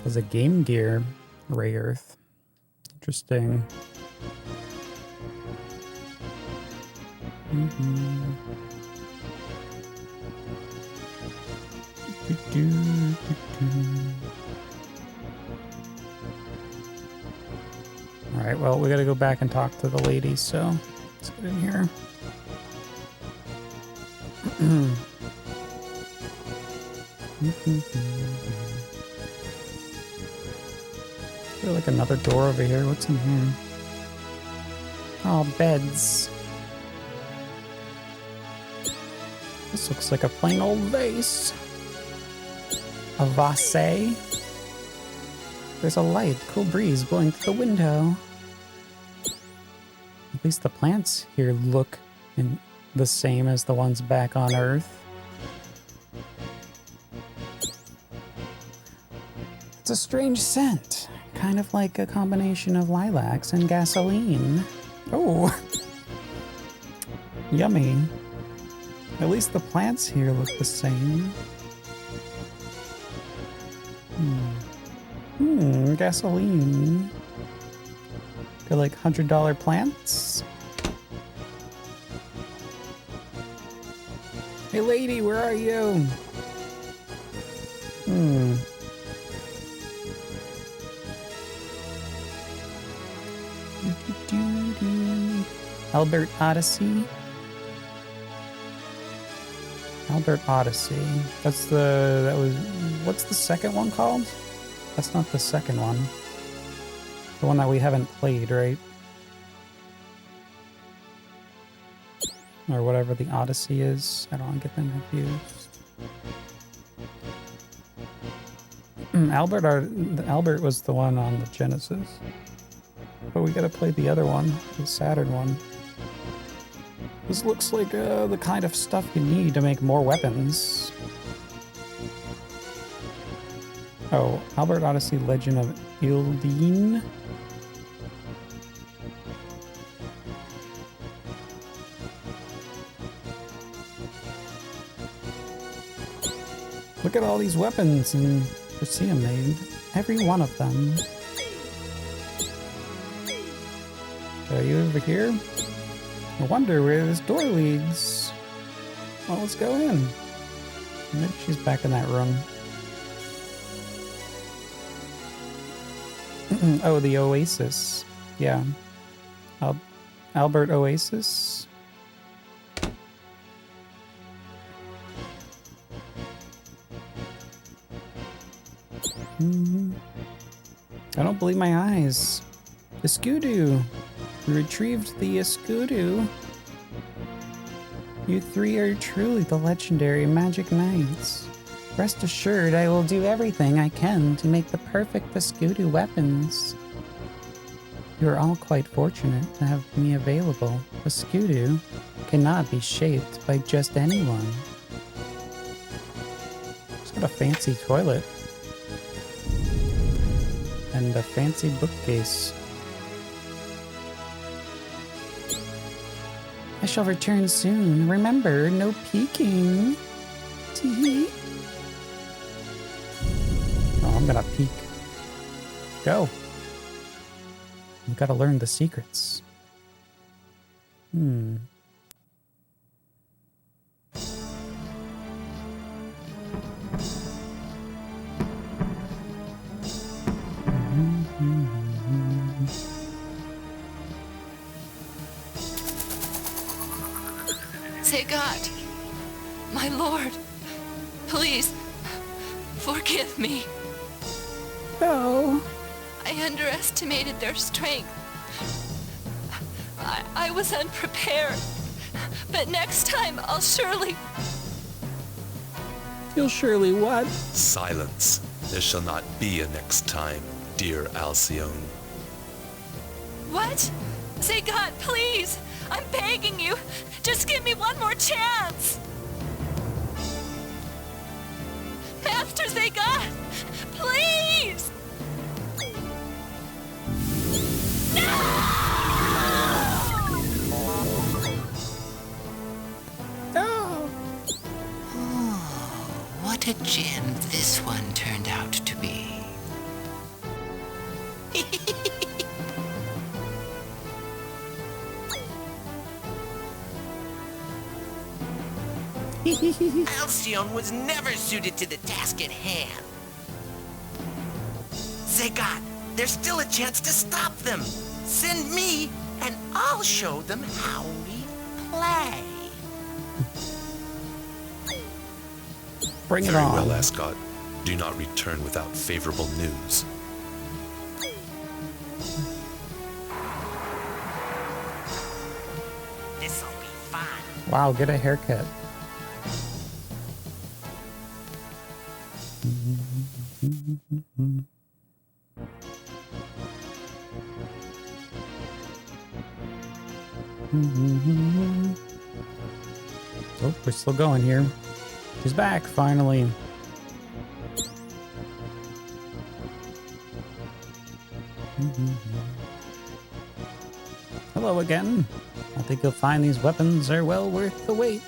There's a Game Gear Rayearth. Interesting. Alright, well, we gotta go back and talk to the lady, so let's get in here. I feel like another door over here. What's in here? Oh, beds. This looks like a plain old vase. A vase. There's a light, cool breeze blowing through the window. At least the plants here look the same as the ones back on Earth. It's a strange scent. Kind of like a combination of lilacs and gasoline. Oh, yummy. At least the plants here look the same. Gasoline. Got like $100 plants. Hey lady, where are you? Albert Odyssey. Albert Odyssey. What's the second one called? That's not the second one. The one that we haven't played, right? Or whatever the Odyssey is. I don't want to get them confused. Albert was the one on the Genesis. But we gotta play the other one, the Saturn one. This looks like the kind of stuff you need to make more weapons. Oh, Albert Odyssey Legend of Ildeen. Look at all these weapons and Priscilla made. Every one of them. Are you over here? I wonder where this door leads. Well, let's go in. Maybe she's back in that room. Oh, the Oasis. Yeah. Albert Oasis. I don't believe my eyes. The Skudu. We retrieved the Skudu. You three are truly the legendary Magic Knights. Rest assured, I will do everything I can to make the perfect Skudu weapons. You are all quite fortunate to have me available. A Skudu cannot be shaped by just anyone. It's got a fancy toilet. And a fancy bookcase. I shall return soon. Remember, no peeking. Tee. Oh, I'm gonna peek. Go. You've gotta learn the secrets. Sega, my lord, please, forgive me. No. I underestimated their strength. I was unprepared. But next time, I'll surely... You'll surely what? Silence. There shall not be a next time, dear Alcyone. What? Zegat, please! I'm begging you! Just give me one more chance! Master Zegat! Please! No! What a gem this one turned out to be. Alcyone was never suited to the task at hand. Zegat, there's still a chance to stop them. Send me, and I'll show them how we play. Bring it Very on. well, Ascot. Do not return without favorable news. This'll be fun. Wow, get a haircut. Oh, we're still going here. She's back, finally. Hello again. I think you'll find these weapons are well worth the wait.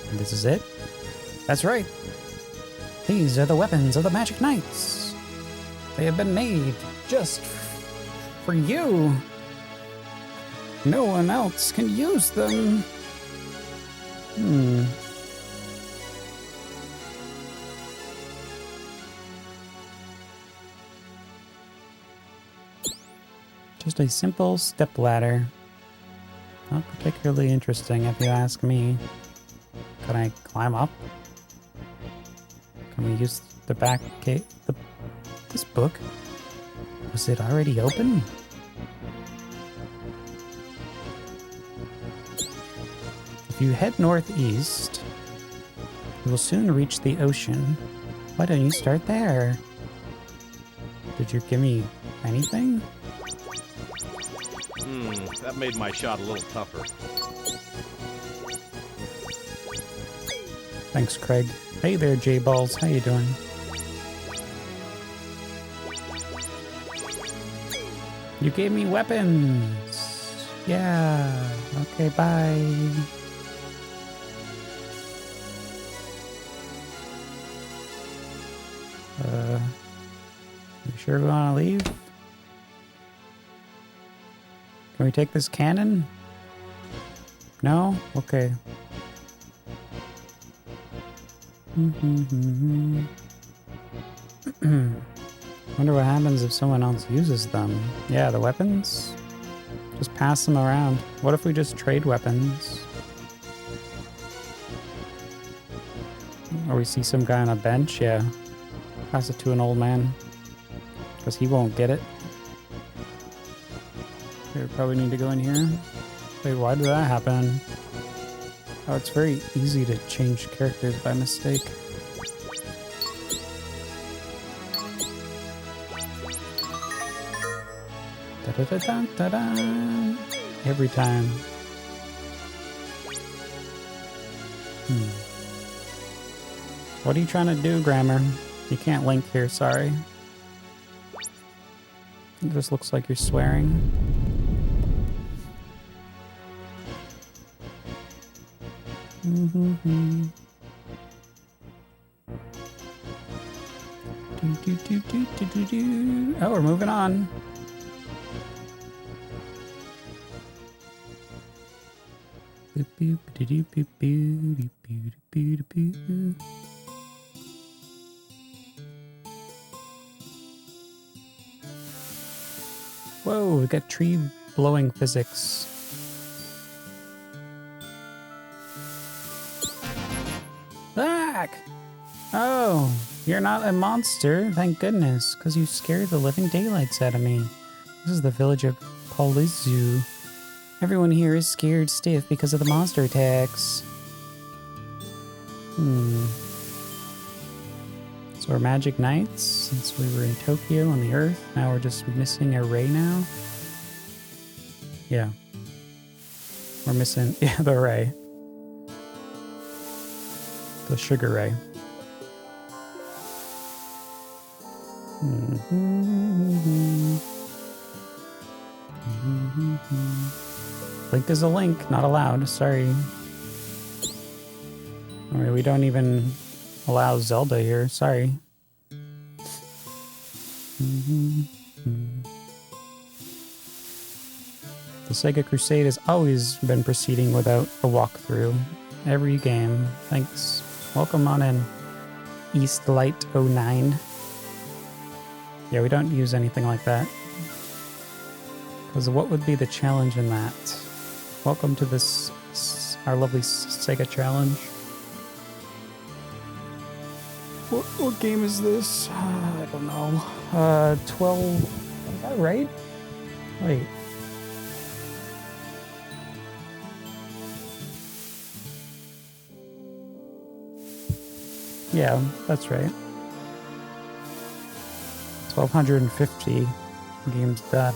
And this is it? That's right. These are the weapons of the Magic Knights. They have been made just for you. No one else can use them. Just a simple step ladder. Not particularly interesting if you ask me. Can I climb up? Can we use the back gate? This book? Was it already open? If you head northeast, you will soon reach the ocean. Why don't you start there? Did you give me anything? That made my shot a little tougher. Thanks, Craig. Hey there, J-Balls. How you doing? You gave me weapons. Yeah. Okay, bye. You sure we want to leave? Can we take this cannon? No? Okay. Wonder what happens if someone else uses them. Yeah, the weapons? Just pass them around. What if we just trade weapons? Or we see some guy on a bench? Yeah. Pass it to an old man. Because he won't get it. Okay, we probably need to go in here. Wait, why did that happen? Oh, it's very easy to change characters by mistake. Da-da-da-da-da-da. Every time. What are you trying to do, Grammar? You can't link here, sorry. It just looks like you're swearing. Oh, we're moving on. Whoa, we got tree blowing physics. Back! Oh, you're not a monster, thank goodness, because you scared the living daylights out of me. This is the village of Polizu. Everyone here is scared stiff because of the monster attacks. It's So we're Magic Knights, since we were in Tokyo on the Earth. Now we're just missing a ray now. Yeah. We're missing, yeah, the ray. The sugar ray. Link is a link, not allowed, sorry. I mean, we don't even allow Zelda here, sorry. The Sega Crusade has always been proceeding without a walkthrough. Every game. Thanks. Welcome on in, Eastlight09. Yeah, we don't use anything like that. Because what would be the challenge in that? Welcome to this, our lovely Sega challenge. What game is this? I don't know. 12... Is that right? Wait. Yeah, that's right. 1,250 games done.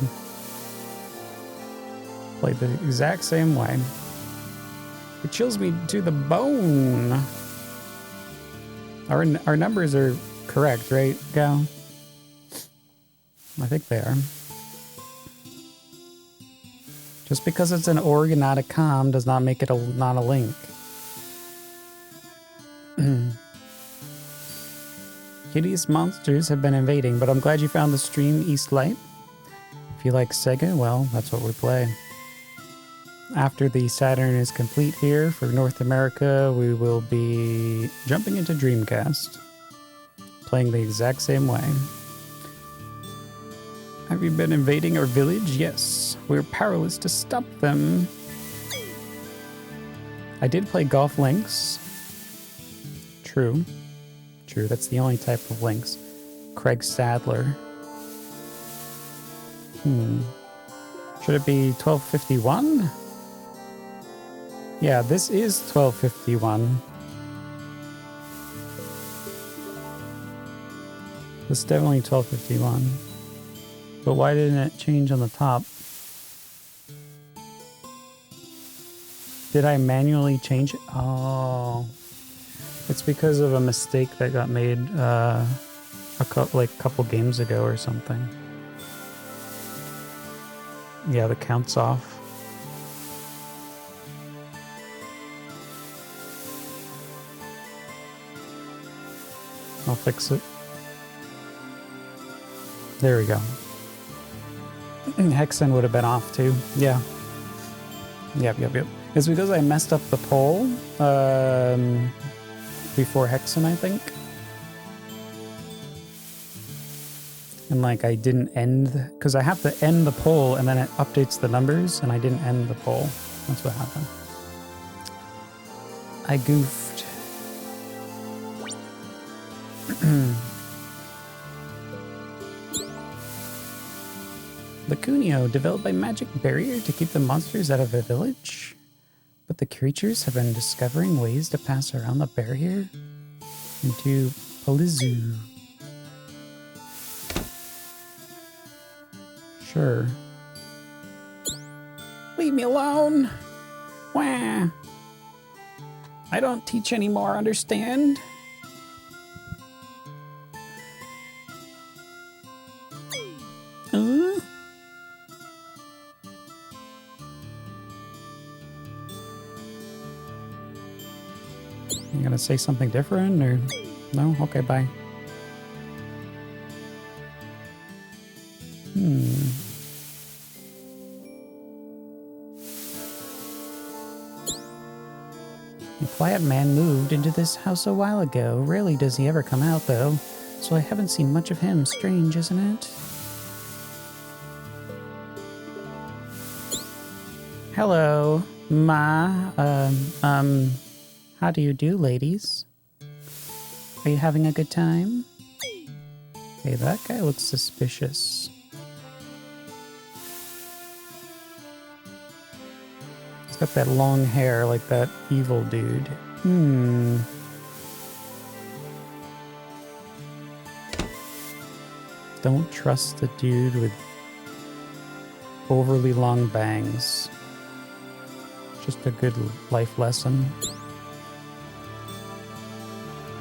Played the exact same way. It chills me to the bone. Our numbers are correct, right, Gal? I think they are. Just because it's an org and not a com does not make it not a link. Hideous monsters have been invading, but I'm glad you found the stream, Eastlight. If you like Sega, well, that's what we play. After the Saturn is complete here for North America, we will be jumping into Dreamcast, playing the exact same way. Have you been invading our village? Yes. We're powerless to stop them. I did play Golf Links. True. True, that's the only type of links. Craig Sadler. Should it be 1251? Yeah, this is 1251. This is definitely 1251. But why didn't it change on the top? Did I manually change it? Oh. It's because of a mistake that got made a couple games ago or something. Yeah, the count's off. I'll fix it. There we go. Hexen would have been off too. Yeah. Yep. It's because I messed up the poll before Hexen, I think. And like I didn't end, because I have to end the poll and then it updates the numbers, and I didn't end the poll. That's what happened. I goofed. Lacunio, developed by Magic Barrier to keep the monsters out of a village. But the creatures have been discovering ways to pass around the barrier into Palizu. Sure. Leave me alone. Wah. I don't teach anymore, understand? You gonna say something different, or no? Okay, bye. A quiet man moved into this house a while ago. Rarely does he ever come out, though, so I haven't seen much of him. Strange, isn't it? Hello, Ma. How do you do, ladies? Are you having a good time? Hey, that guy looks suspicious. He's got that long hair like that evil dude. Don't trust the dude with overly long bangs. Just a good life lesson.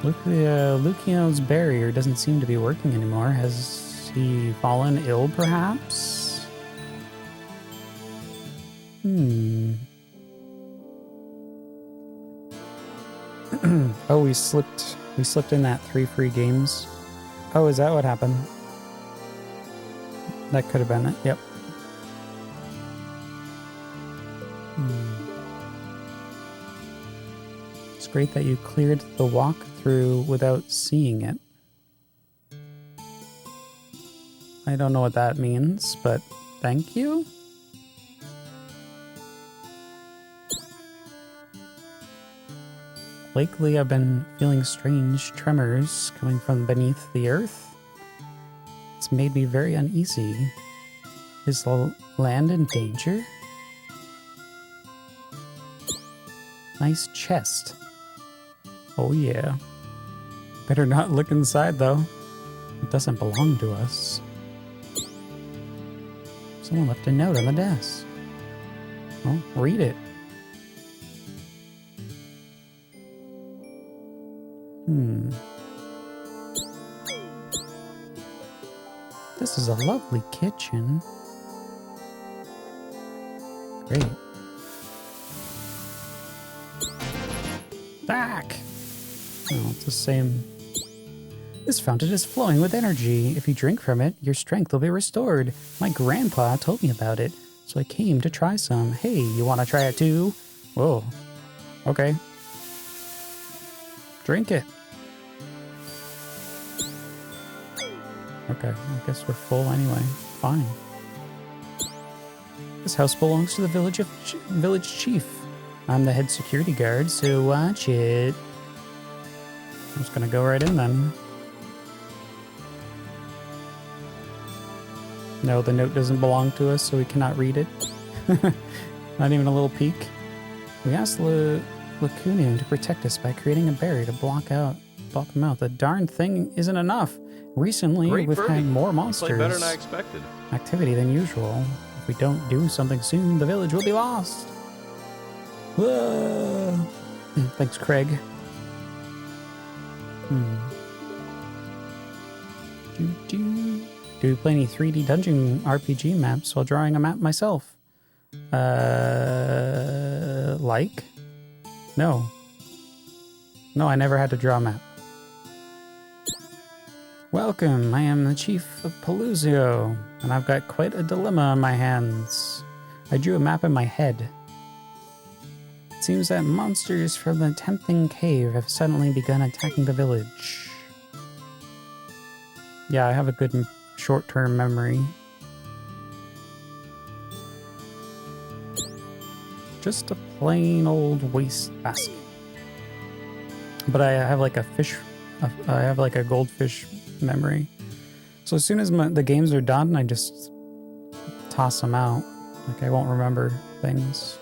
Lucio's barrier doesn't seem to be working anymore. Has he fallen ill, perhaps? Oh, we slipped in that 3 free games. Oh, is that what happened? That could have been it. Yep. It's great that you cleared the walkthrough without seeing it. I don't know what that means, but thank you. Lately, I've been feeling strange tremors coming from beneath the earth. It's made me very uneasy. Is the land in danger? Nice chest. Oh yeah. Better not look inside though. It doesn't belong to us. Someone left a note on the desk. Well, read it. This is a lovely kitchen. Great. Back! Oh, it's the same. This fountain is flowing with energy. If you drink from it, your strength will be restored. My grandpa told me about it, so I came to try some. Hey, you want to try it too? Whoa. Okay. Drink it. Okay, I guess we're full anyway. Fine. This house belongs to the village chief. I'm the head security guard, so watch it. I'm just gonna go right in then. No, the note doesn't belong to us, so we cannot read it. Not even a little peek. We asked Lacunian to protect us by creating a barrier to block them out. The darn thing isn't enough. Recently, we've had more monsters better than I expected. Activity than usual. If we don't do something soon, the village will be lost. Whoa. Thanks, Craig. Do we play any 3D dungeon RPG maps while drawing a map myself? Like? No. No, I never had to draw a map. Welcome, I am the Chief of Pelusio, and I've got quite a dilemma on my hands. I drew a map in my head. It seems that monsters from the Tempting Cave have suddenly begun attacking the village. Yeah, I have a good short-term memory. Just a plain old waste basket. But I have like a fish, I have like a goldfish memory. So as soon as the games are done, I just toss them out. Like I won't remember things.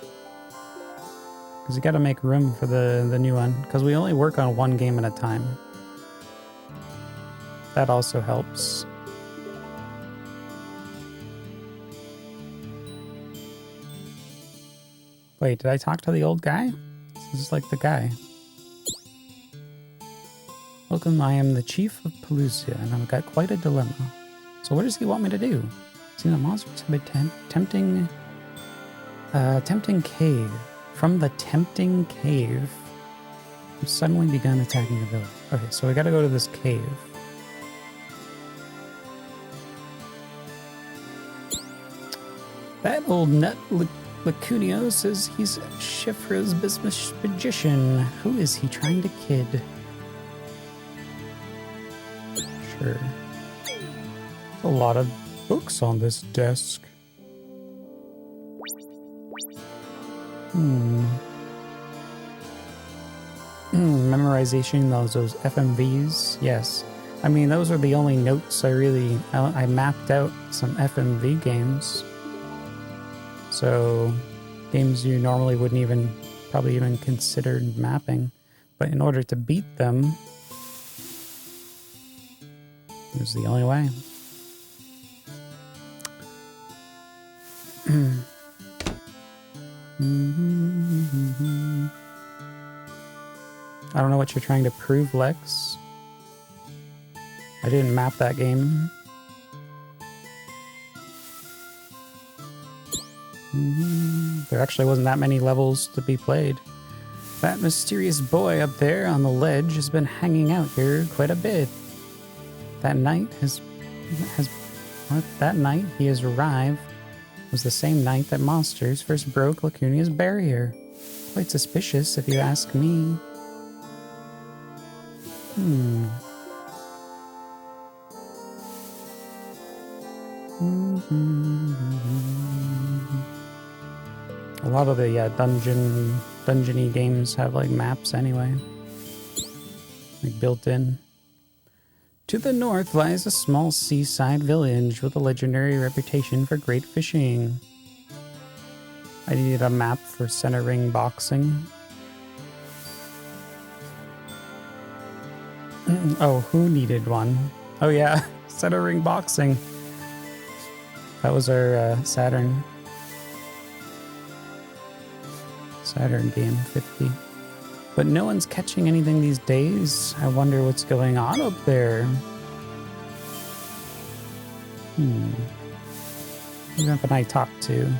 Because you gotta make room for the new one. Because we only work on one game at a time. That also helps. Wait, did I talk to the old guy? This is like the guy. Welcome, I am the Chief of Pelusia, and I've got quite a dilemma. So what does he want me to do? See, the monsters have been tempting cave. From the Tempting Cave, have suddenly begun attacking the village. Okay, so we gotta go to this cave. That old nut Lacunio says he's Shifra's business magician. Who is he trying to kid? Sure. A lot of books on this desk. Memorization, those FMVs, yes. I mean, those are the only notes I mapped out some FMV games. So, games you normally wouldn't probably even consider mapping. But in order to beat them, it was the only way. what you're trying to prove, Lex? I didn't map that game. There actually wasn't that many levels to be played. That mysterious boy up there on the ledge has been hanging out here quite a bit. That night that night he has arrived was the same night that monsters first broke Lacunia's barrier. Quite suspicious, if you ask me. A lot of the dungeony games have like maps anyway, like built in. To the north lies a small seaside village with a legendary reputation for great fishing. I needed a map for center ring boxing. Oh, who needed one? Oh yeah, center ring boxing. That was our Saturn game 50. But no one's catching anything these days. I wonder what's going on up there. Who haven't I talked to?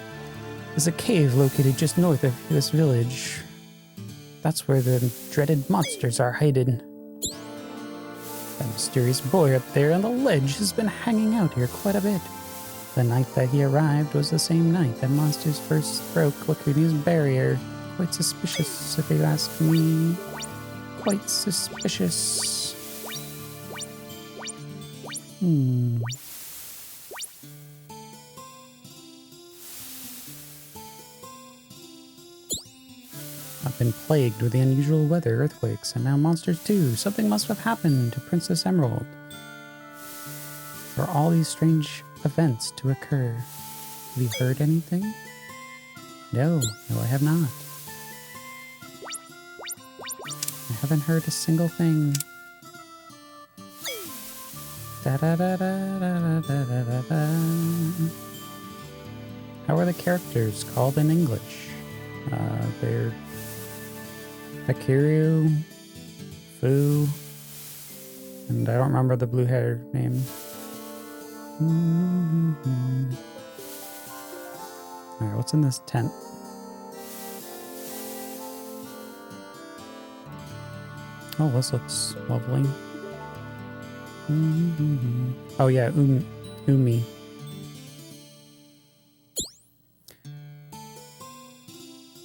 There's a cave located just north of this village. That's where the dreaded monsters are hidden. That mysterious boy up there on the ledge has been hanging out here quite a bit. The night that he arrived was the same night that monsters first broke Lacunia's barrier. Quite suspicious, if you ask me. Quite suspicious. I've been plagued with the unusual weather, earthquakes, and now monsters too. Something must have happened to Princess Emerald for all these strange events to occur. Have you heard anything? No, I have not. I haven't heard a single thing. How are the characters called in English? They're Hakiru, Fu, and I don't remember the blue hair name. Alright, what's in this tent? Oh, this looks lovely. Oh yeah, Umi.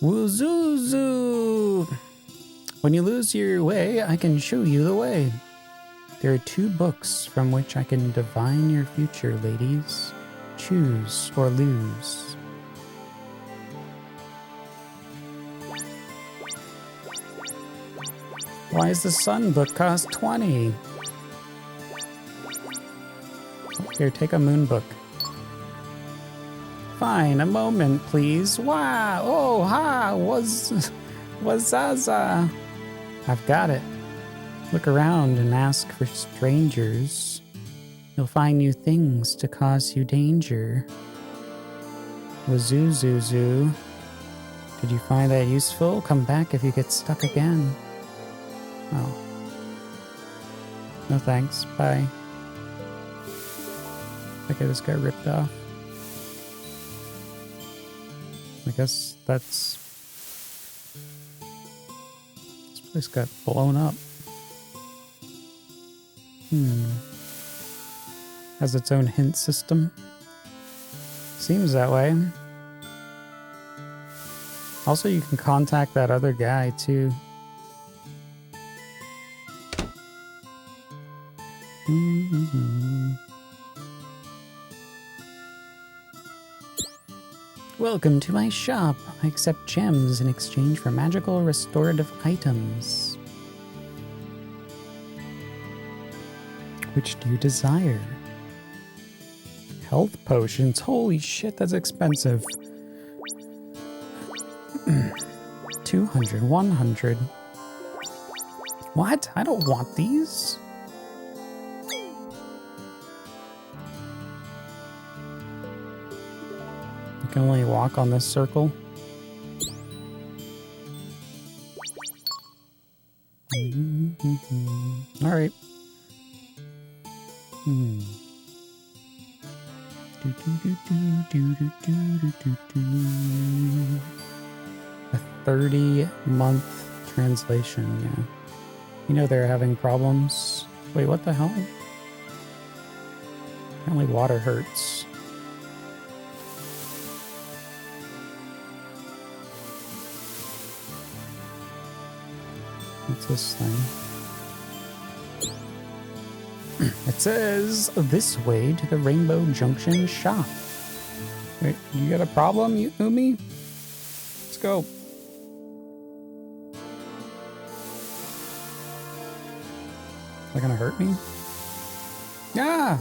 Wuzuzu! When you lose your way, I can show you the way. There are 2 books from which I can divine your future, ladies. Choose or lose. Why is the Sun book cost 20? Here, take a Moon book. Fine, a moment, please. Wow! Oh, ha! Wazaza! I've got it. Look around and ask for strangers. You'll find new things to cause you danger. Wazuzuzu. Did you find that useful? Come back if you get stuck again. Oh. No thanks. Bye. I think I just got ripped off. I guess that's... This place got blown up. Has its own hint system. Seems that way. Also, you can contact that other guy, too. Welcome to my shop. I accept gems in exchange for magical restorative items. Which do you desire? Health potions. Holy shit, that's expensive. 200, 100. What? I don't want these. You can only walk on this circle. A 30-month translation, yeah. You know they're having problems. Wait, what the hell? Apparently water hurts. What's this thing? It says, this way to the Rainbow Junction shop. Wait, you got a problem, Umi? Let's go. Is that gonna hurt me? Yeah!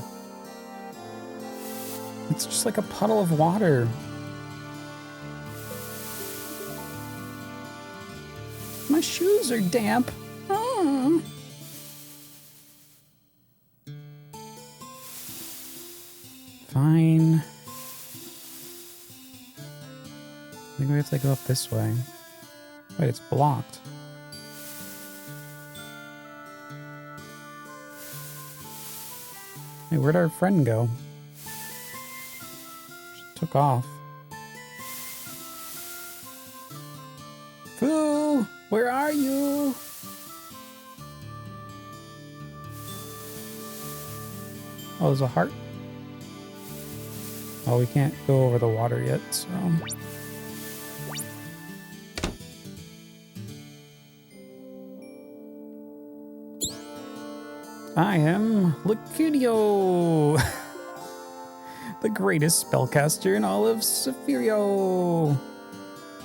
It's just like a puddle of water. My shoes are damp. Oh. Fine. I think we have to go up this way. Wait, it's blocked. Hey, where'd our friend go? She took off. Foo! Where are you? Oh, there's a heart. Oh, we can't go over the water yet, so... I am Lucudio, the greatest spellcaster in all of Sephirio.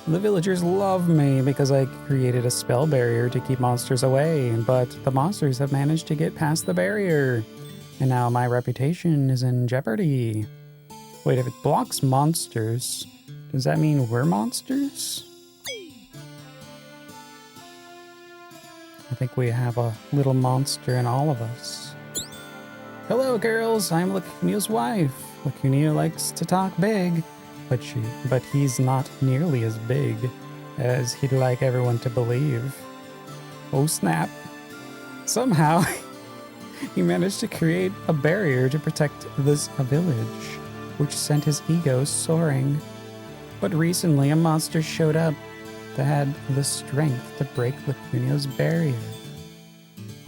The villagers love me because I created a spell barrier to keep monsters away, but the monsters have managed to get past the barrier, and now my reputation is in jeopardy. Wait, if it blocks monsters, does that mean we're monsters? I think we have a little monster in all of us. Hello, girls. I'm Lacunia's wife. Lacunia likes to talk big, but he's not nearly as big as he'd like everyone to believe. Oh, snap. Somehow, he managed to create a barrier to protect this village, which sent his ego soaring. But recently, a monster showed up that had the strength to break Lacunia's barrier.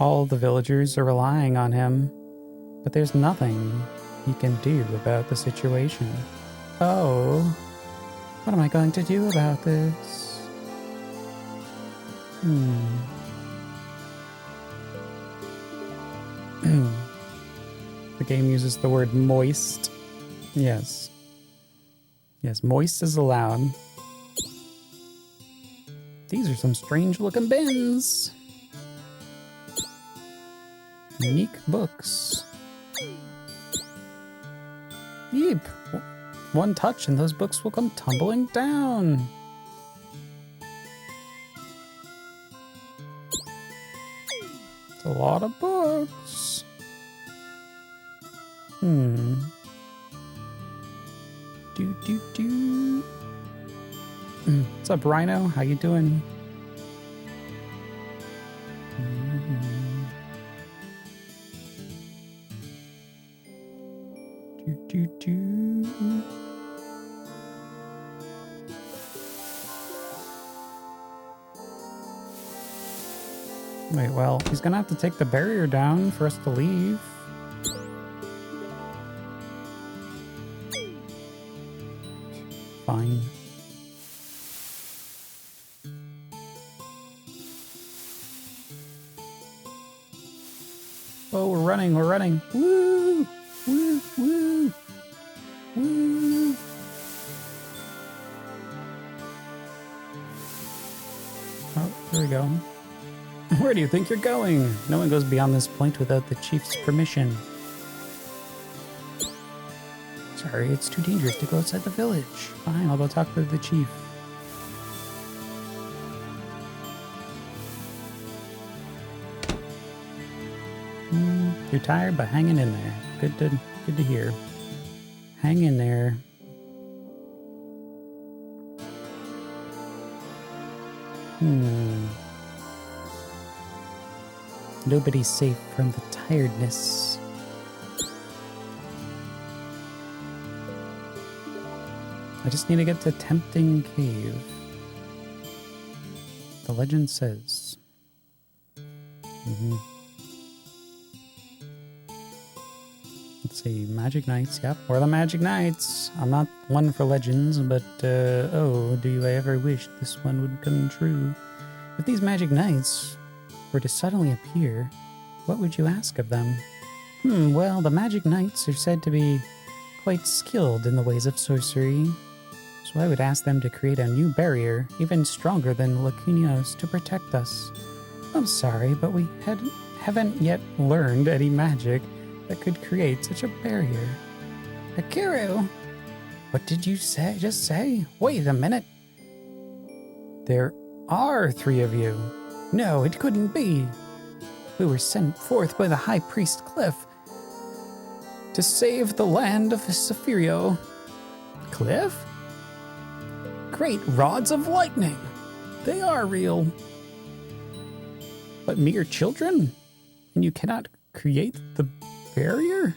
All the villagers are relying on him, but there's nothing he can do about the situation. Oh, what am I going to do about this? The game uses the word moist. Yes. Yes, moist is allowed. These are some strange looking bins. Unique books. Yeep. One touch and those books will come tumbling down. It's a lot of books. What's up, Rhino? How you doing? Wait, well, he's gonna have to take the barrier down for us to leave. Fine. Oh, we're running, we're running. Woo! Woo! Woo! Woo! Oh, here we go. Where do you think you're going? No one goes beyond this point without the chief's permission. Sorry, it's too dangerous to go outside the village. Fine, I'll go talk to the chief. You're tired, but hanging in there. Good to hear. Hang in there. Nobody's safe from the tiredness. I just need to get to Tempting Cave. The legend says. Let's see, Magic Knights. Yep, we're the Magic Knights. I'm not one for legends, but, oh, do you ever wish this one would come true? If these Magic Knights were to suddenly appear, what would you ask of them? Well, the Magic Knights are said to be quite skilled in the ways of sorcery, so I would ask them to create a new barrier, even stronger than Lacunia's, to protect us. I'm sorry, but we haven't yet learned any magic that could create such a barrier. Akiru! What did you say? Just say? Wait a minute. There are 3 of you. No, it couldn't be. We were sent forth by the High Priest Cliff to save the land of Sephirio. Cliff? Great rods of lightning. They are real. But mere children? And you cannot create the barrier?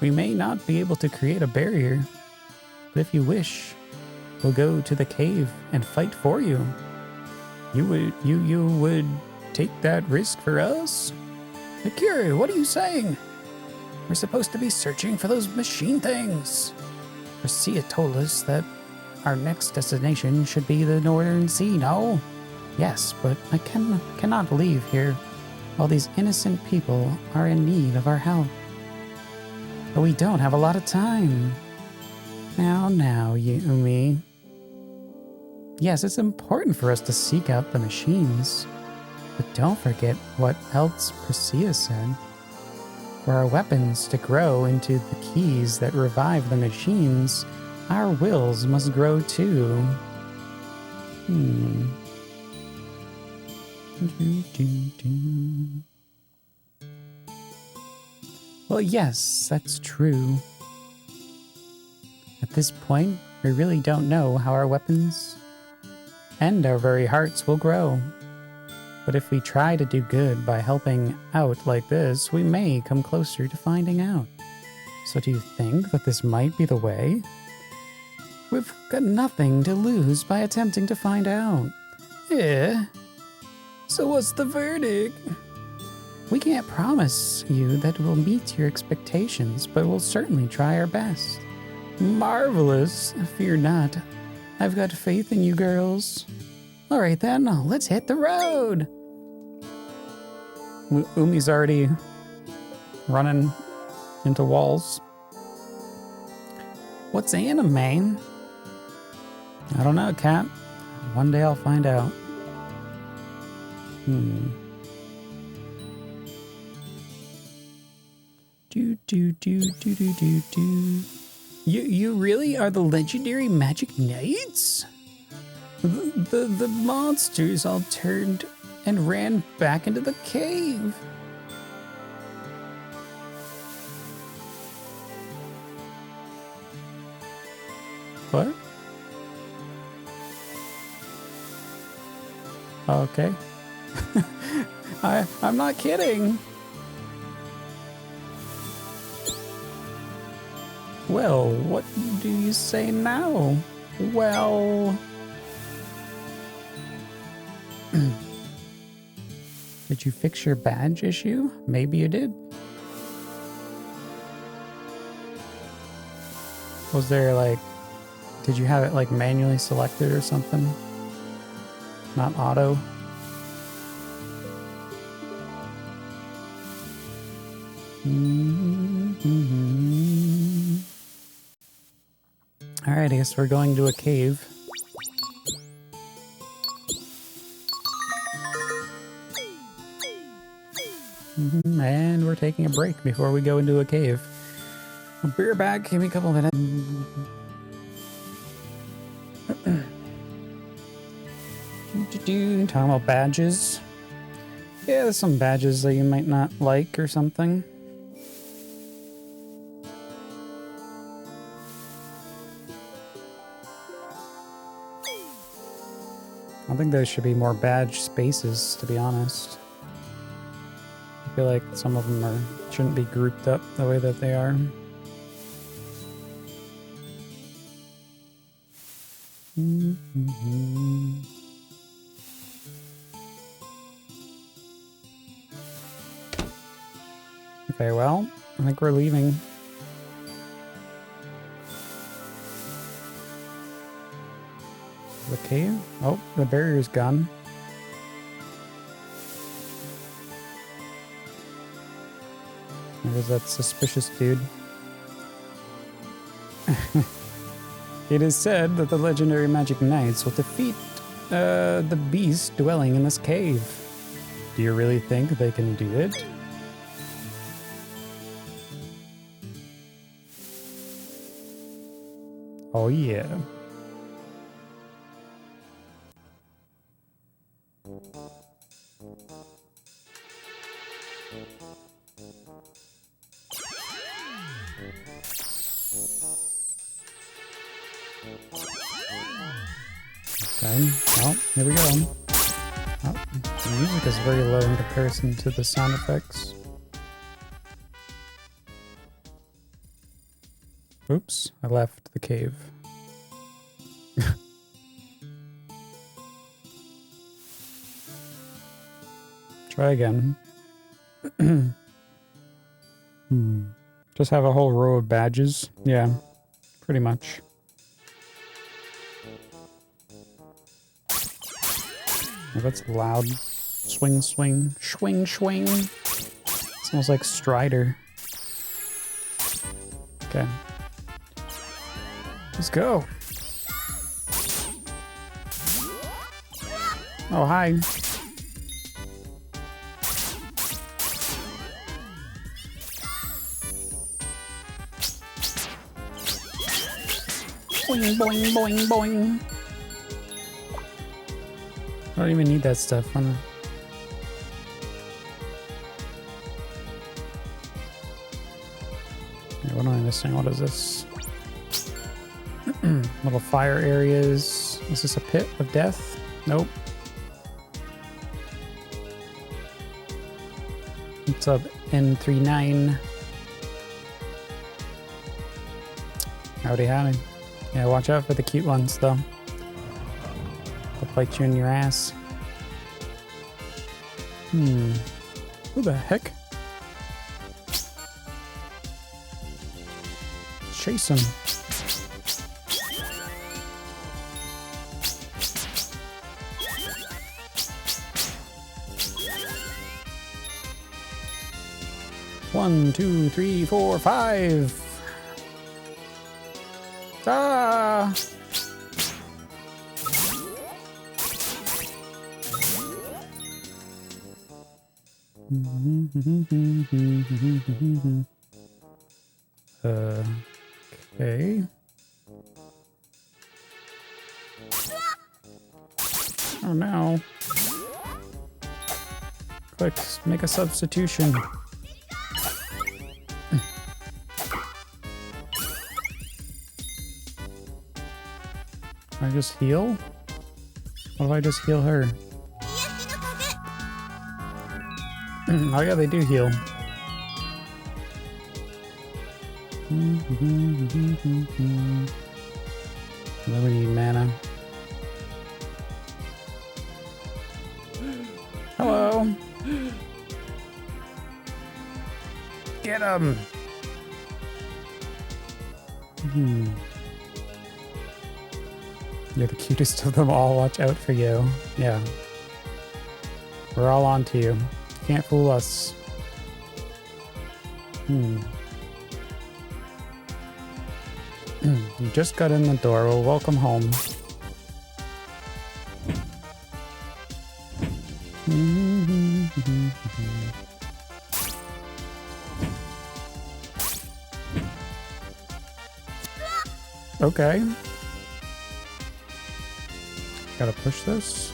We may not be able to create a barrier, but if you wish, we'll go to the cave and fight for you. You would take that risk for us? Akira, what are you saying? We're supposed to be searching for those machine things. Garcia told us that our next destination should be the Northern Sea, no? Yes, but I cannot leave here while these innocent people are in need of our help. But we don't have a lot of time. Now, Yumi. Yes, it's important for us to seek out the machines. But don't forget what else Priscilla said. For our weapons to grow into the keys that revive the machines, our wills must grow too. Well, yes, that's true. At this point, we really don't know how our weapons and our very hearts will grow. But if we try to do good by helping out like this, we may come closer to finding out. So do you think that this might be the way? We've got nothing to lose by attempting to find out. So what's the verdict? We can't promise you that we'll meet your expectations, but we'll certainly try our best. Marvelous. Fear not. I've got faith in you girls. All right then, let's hit the road. Umi's already running into walls. What's anime? I don't know, Cat. One day I'll find out. You really are the legendary Magic Knights? The monsters all turned and ran back into the cave. What? Okay. I'm not kidding. Well, what do you say now? Well... Did you fix your badge issue? Maybe you did. Was there like... Did you have it like manually selected or something? Not auto? Alright, I guess we're going to a cave. And we're taking a break before we go into a cave. I'll be right back. Give me a couple minutes. Talking about badges. Yeah, there's some badges that you might not like or something. I think there should be more badge spaces, to be honest. I feel like some of them shouldn't be grouped up the way that they are. Okay, well, I think we're leaving. The cave? Oh, the barrier's gone. There's that suspicious dude. It is said that the legendary magic knights will defeat the beast dwelling in this cave. Do you really think they can do it? Oh yeah. Okay, well, here we go. Oh, the music is very low in comparison to the sound effects. Oops, I left the cave. Try again. Just have a whole row of badges. Yeah, pretty much. Oh, that's loud. Swing, swing, swing, swing. It's almost like Strider. Okay. Let's go. Oh, hi. Boing, boing, boing, boing. I don't even need that stuff. Yeah, what am I missing? What is this? Little fire areas. Is this a pit of death? Nope. What's up, N39? Howdy, howdy. Yeah, watch out for the cute ones, though. They'll bite you in your ass. Who the heck? Chase him. One, two, three, four, five. Ah! Okay. Oh no. Click, make a substitution. Can I just heal? What if I just heal her? Oh yeah, they do heal. And then we need mana. Hello! Get him! You're the cutest of them all. Watch out for you. Yeah. We're all on to you. Can't fool us. You just got in the door. Well, welcome home. Okay. Gotta push this.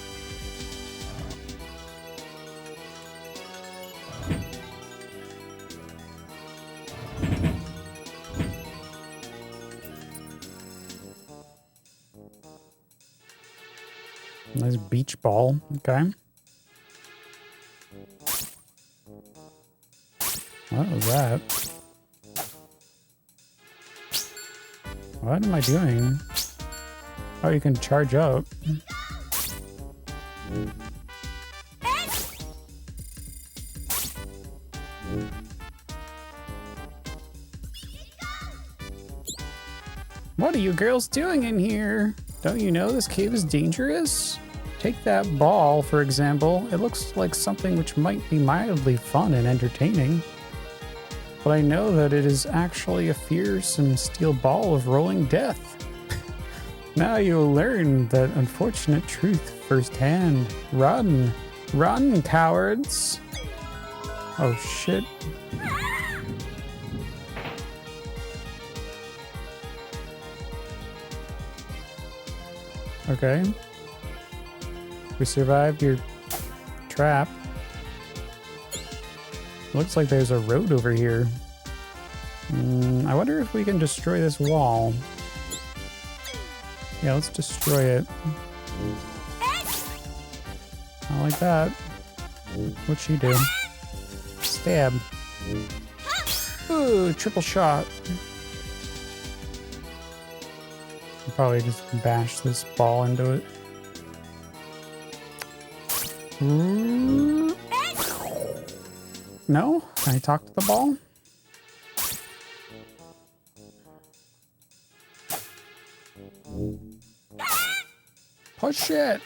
Nice beach ball. Okay. What was that? What am I doing? Oh, you can charge up. What are you girls doing in here? Don't you know this cave is dangerous? Take that ball, for example. It looks like something which might be mildly fun and entertaining. But I know that it is actually a fearsome steel ball of rolling death. Now you'll learn that unfortunate truth firsthand. Run! Run, cowards! Oh shit. Okay. We survived your trap. Looks like there's a road over here. I wonder if we can destroy this wall. Yeah, let's destroy it. I like that. What'd she do? Stab. Ooh, triple shot. I'll probably just bash this ball into it. No? Can I talk to the ball? Push it!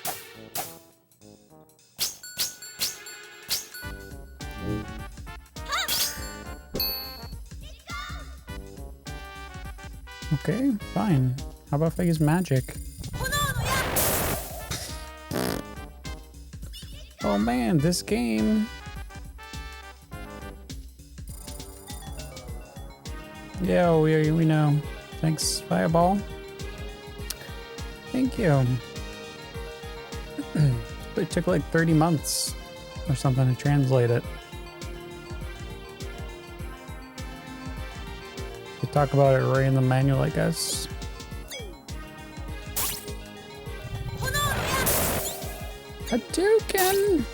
Okay, fine. How about if I use magic? Oh man, this game. Yeah, we know. Thanks, Fireball. Thank you. It took like 30 months or something to translate it. We talk about it right in the manual, I guess. Hadouken!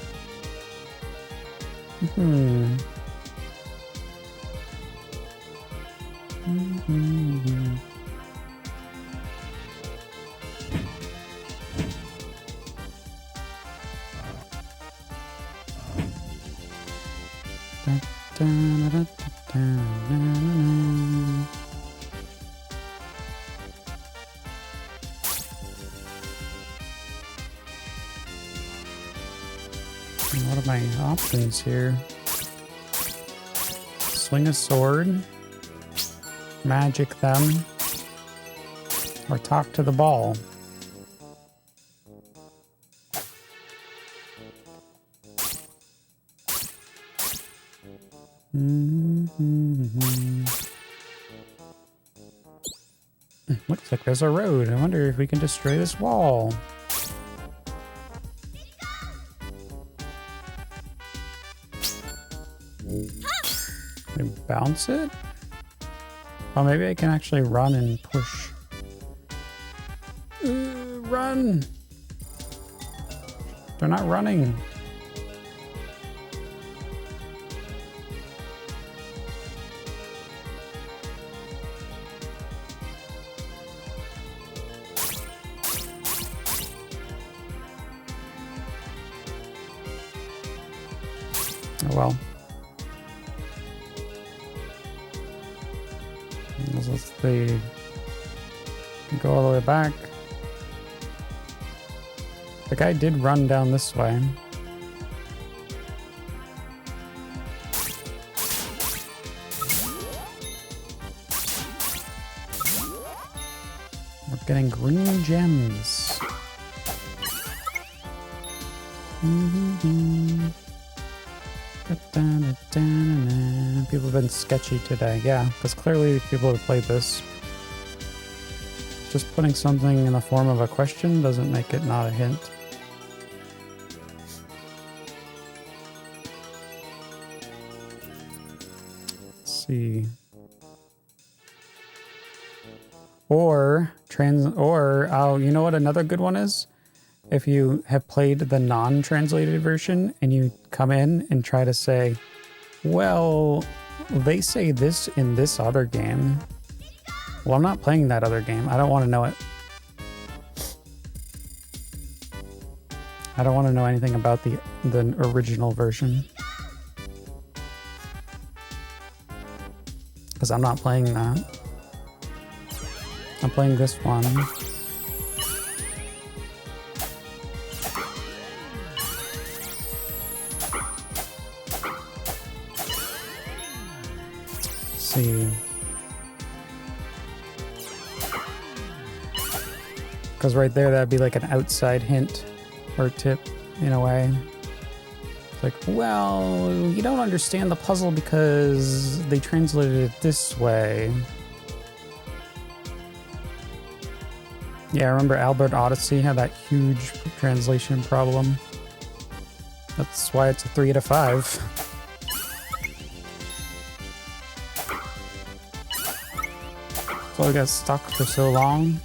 What are my options here? Swing a sword, magic them, or talk to the ball. Looks like there's a road. I wonder if we can destroy this wall. Can I bounce it? Oh, maybe I can actually run and push. Run! They're not running. Oh well. Let's go all the way back. The guy did run down this way. We're getting green gems. People have been sketchy today, yeah, because clearly people have played this. Just putting something in the form of a question doesn't make it not a hint. Let's see. Or you know what another good one is? If you have played the non-translated version and you come in and try to say, well, They say this in this other game. Well, I'm not playing that other game. I don't want to know it. I don't want to know anything about the original version. Because I'm not playing that. I'm playing this one. Let's see. Because right there, that'd be like an outside hint or tip in a way. It's like, well, you don't understand the puzzle because they translated it this way. Yeah, I remember Albert Odyssey had that huge translation problem. That's why it's a 3 out of 5. So I got stuck for so long.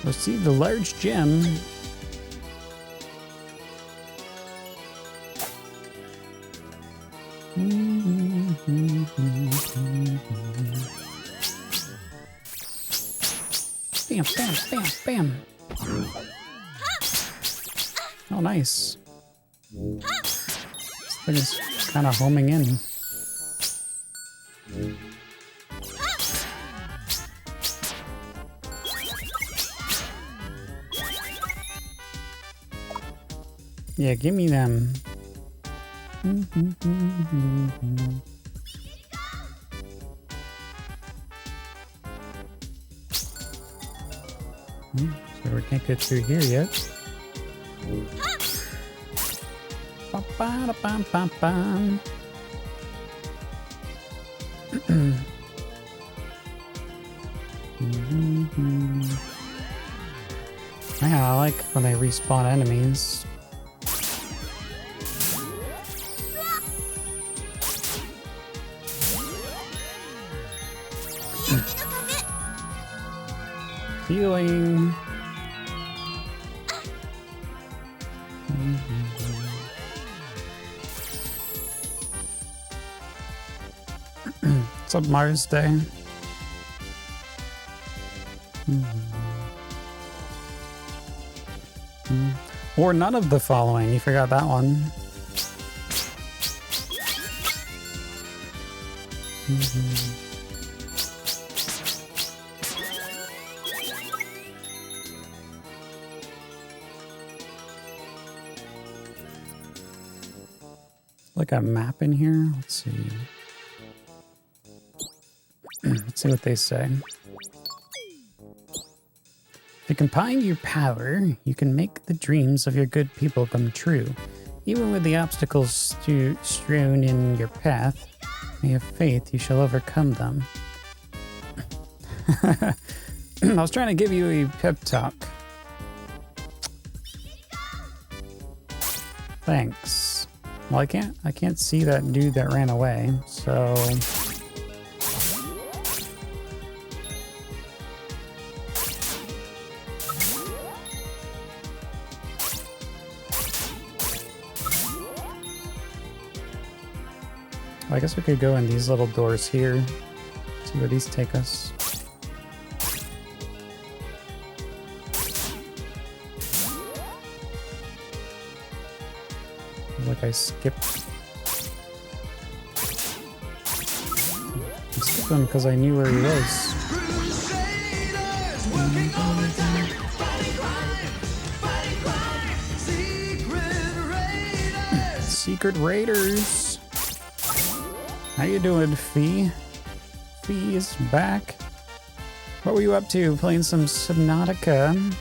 Received a large gem. Bam, bam, bam, bam. Oh, nice. This thing is kind of homing in. Yeah, give me them. So we can't get through here yet. Ba-ba-da-bum-bum-bum. Yeah, I like when they respawn enemies. Healing. What's up, Mars Day? Or none of the following. You forgot that one. Like a map in here. Let's see. Let's see what they say. To combine your power, you can make the dreams of your good people come true. Even with the obstacles strewn in your path, may have faith you shall overcome them. I was trying to give you a pep talk. Thanks. Well, I can't see that dude that ran away, so I guess we could go in these little doors here. See where these take us. Like I skipped. I skipped him because I knew where he was. Secret Raiders. How you doing, Fee? Fee is back. What were you up to? Playing some Subnautica.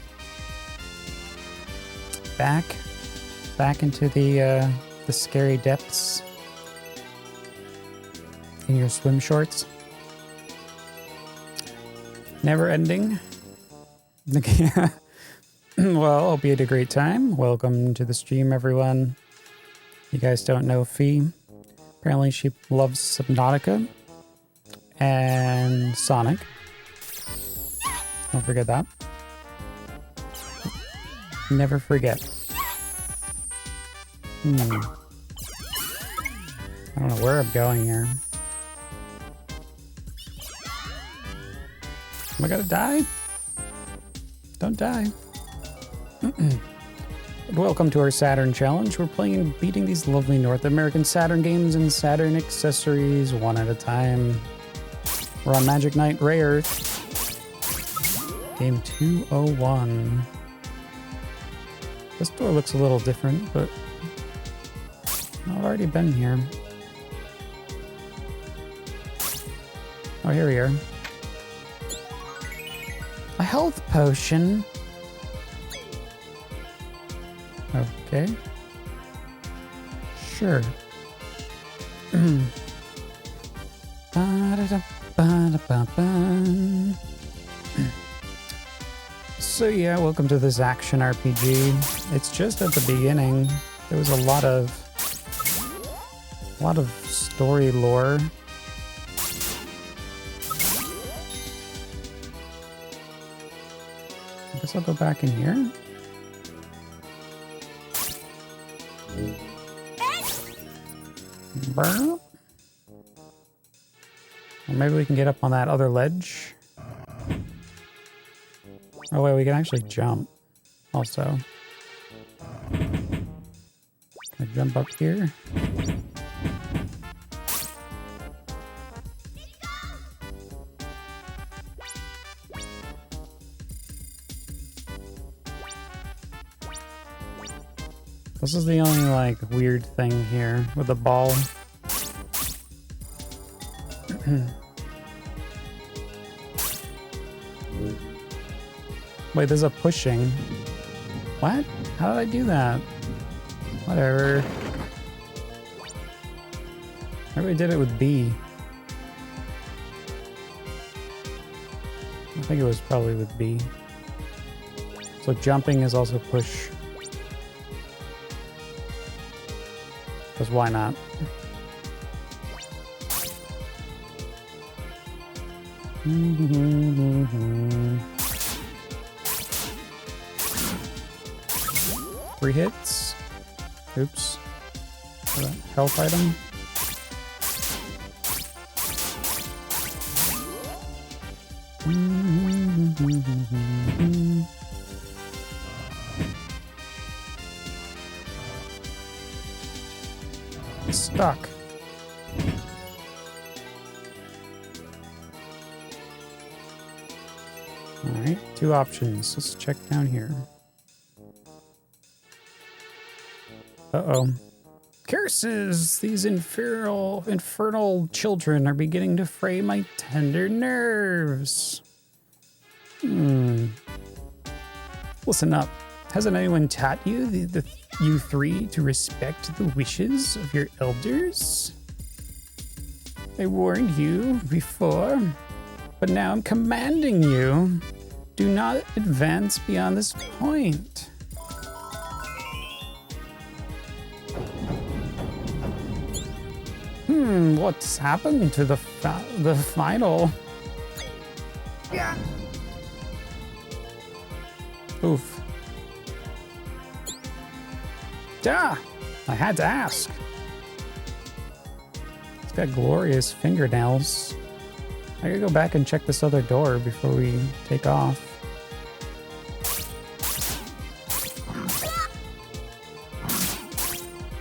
Back into the scary depths in your swim shorts. Never ending. Well, hope you had a great time. Welcome to the stream, everyone. You guys don't know Fee. Apparently she loves Subnautica and Sonic. Don't forget that. Never forget. I don't know where I'm going here. Am I gonna die? Don't die. Welcome to our Saturn challenge. We're playing and beating these lovely North American Saturn games and Saturn accessories one at a time. We're on Magic Knight Rayearth. Game 201. This door looks a little different, but I've already been here. Oh, here we are. A health potion. Okay. Sure. So yeah, welcome to this action RPG. It's just at the beginning. There was a lot of story lore. I guess I'll go back in here. Burn. Or maybe we can get up on that other ledge. Oh wait, we can actually jump also. Can I jump up here? This is the only, like, weird thing here with the ball. Wait, there's a pushing. What? How did I do that? Whatever. Maybe I did it with B. I think it was probably with B. So jumping is also push. Because why not? Three hits. Oops. Health item. Stuck. Alright, two options. Let's check down here. Uh-oh. Curses! These infernal children are beginning to fray my tender nerves. Listen up. Hasn't anyone taught you, you three, to respect the wishes of your elders? I warned you before, but now I'm commanding you. Do not advance beyond this point. What's happened to the final? Yeah. Oof. Duh! I had to ask. It's got glorious fingernails. I gotta go back and check this other door before we take off.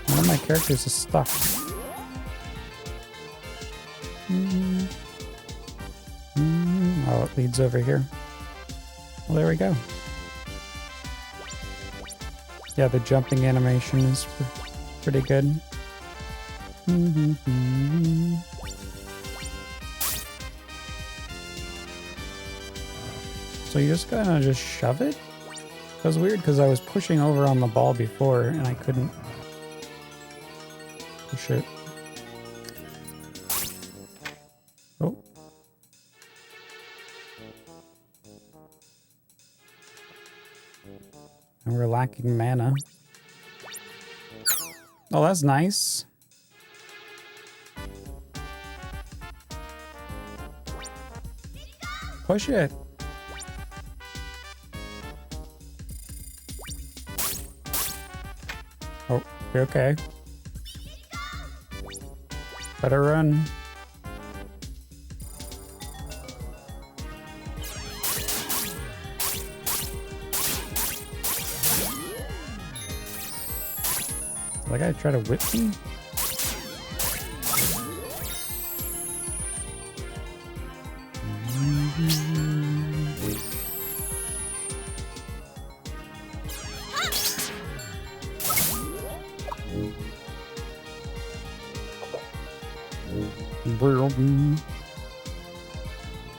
One of my characters is stuck. Oh, it leads over here. Well, there we go. Yeah, the jumping animation is pretty good. So you just gotta just shove it? That was weird because I was pushing over on the ball before and I couldn't push it. Oh. And we're lacking mana. Oh, that's nice. Push it. Oh, Okay. Better run. That guy try to whip me?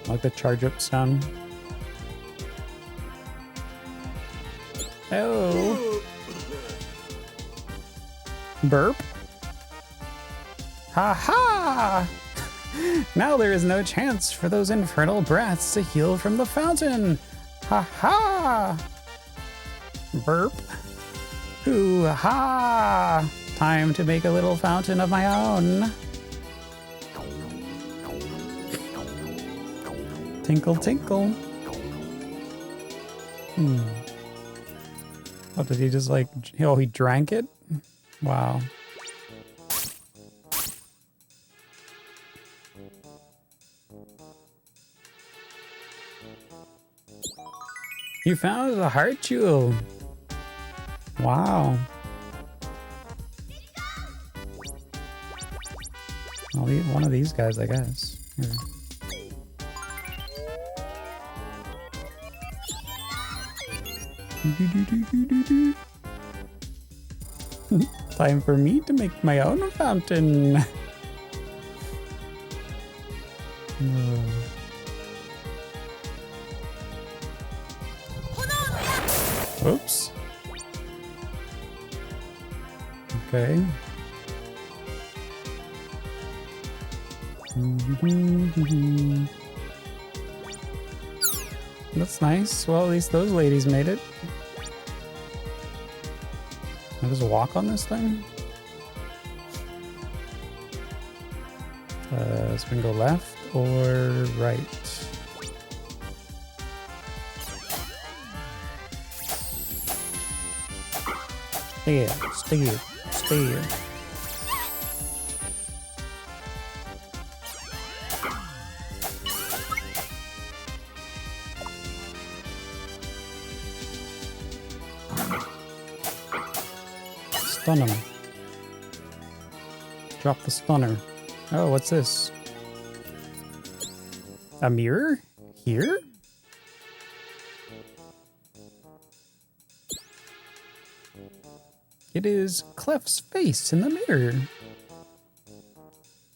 I like the charge up sound. Oh. Burp. Ha ha! Now there is no chance for those infernal brats to heal from the fountain. Ha ha! Burp. Hoo ha! Time to make a little fountain of my own. Tinkle tinkle. Oh, did he just like, oh, he drank it? Wow. You found a heart jewel. Wow. I'll eat one of these guys, I guess. Here. Time for me to make my own fountain. Oops. Okay. That's nice. Well, at least those ladies made it. Can I just walk on this thing? So we can go left or right. Stay here, stay here, stay here. Stun him. Drop the stunner. Oh, what's this? A mirror? Here? It is Clef's face in the mirror.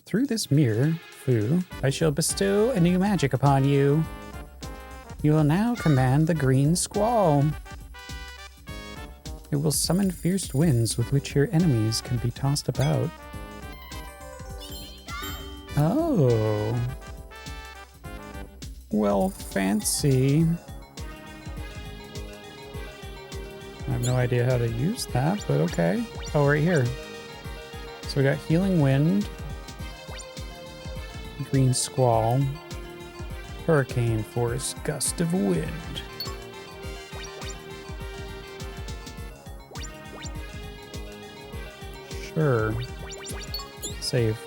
Through this mirror, Fu, I shall bestow a new magic upon you. You will now command the Green Squall. It will summon fierce winds with which your enemies can be tossed about. Oh. Well, fancy. I have no idea how to use that, but okay. Oh, right here. So we got Healing Wind, Green Squall, Hurricane Force, Gust of Wind. Sure. Save.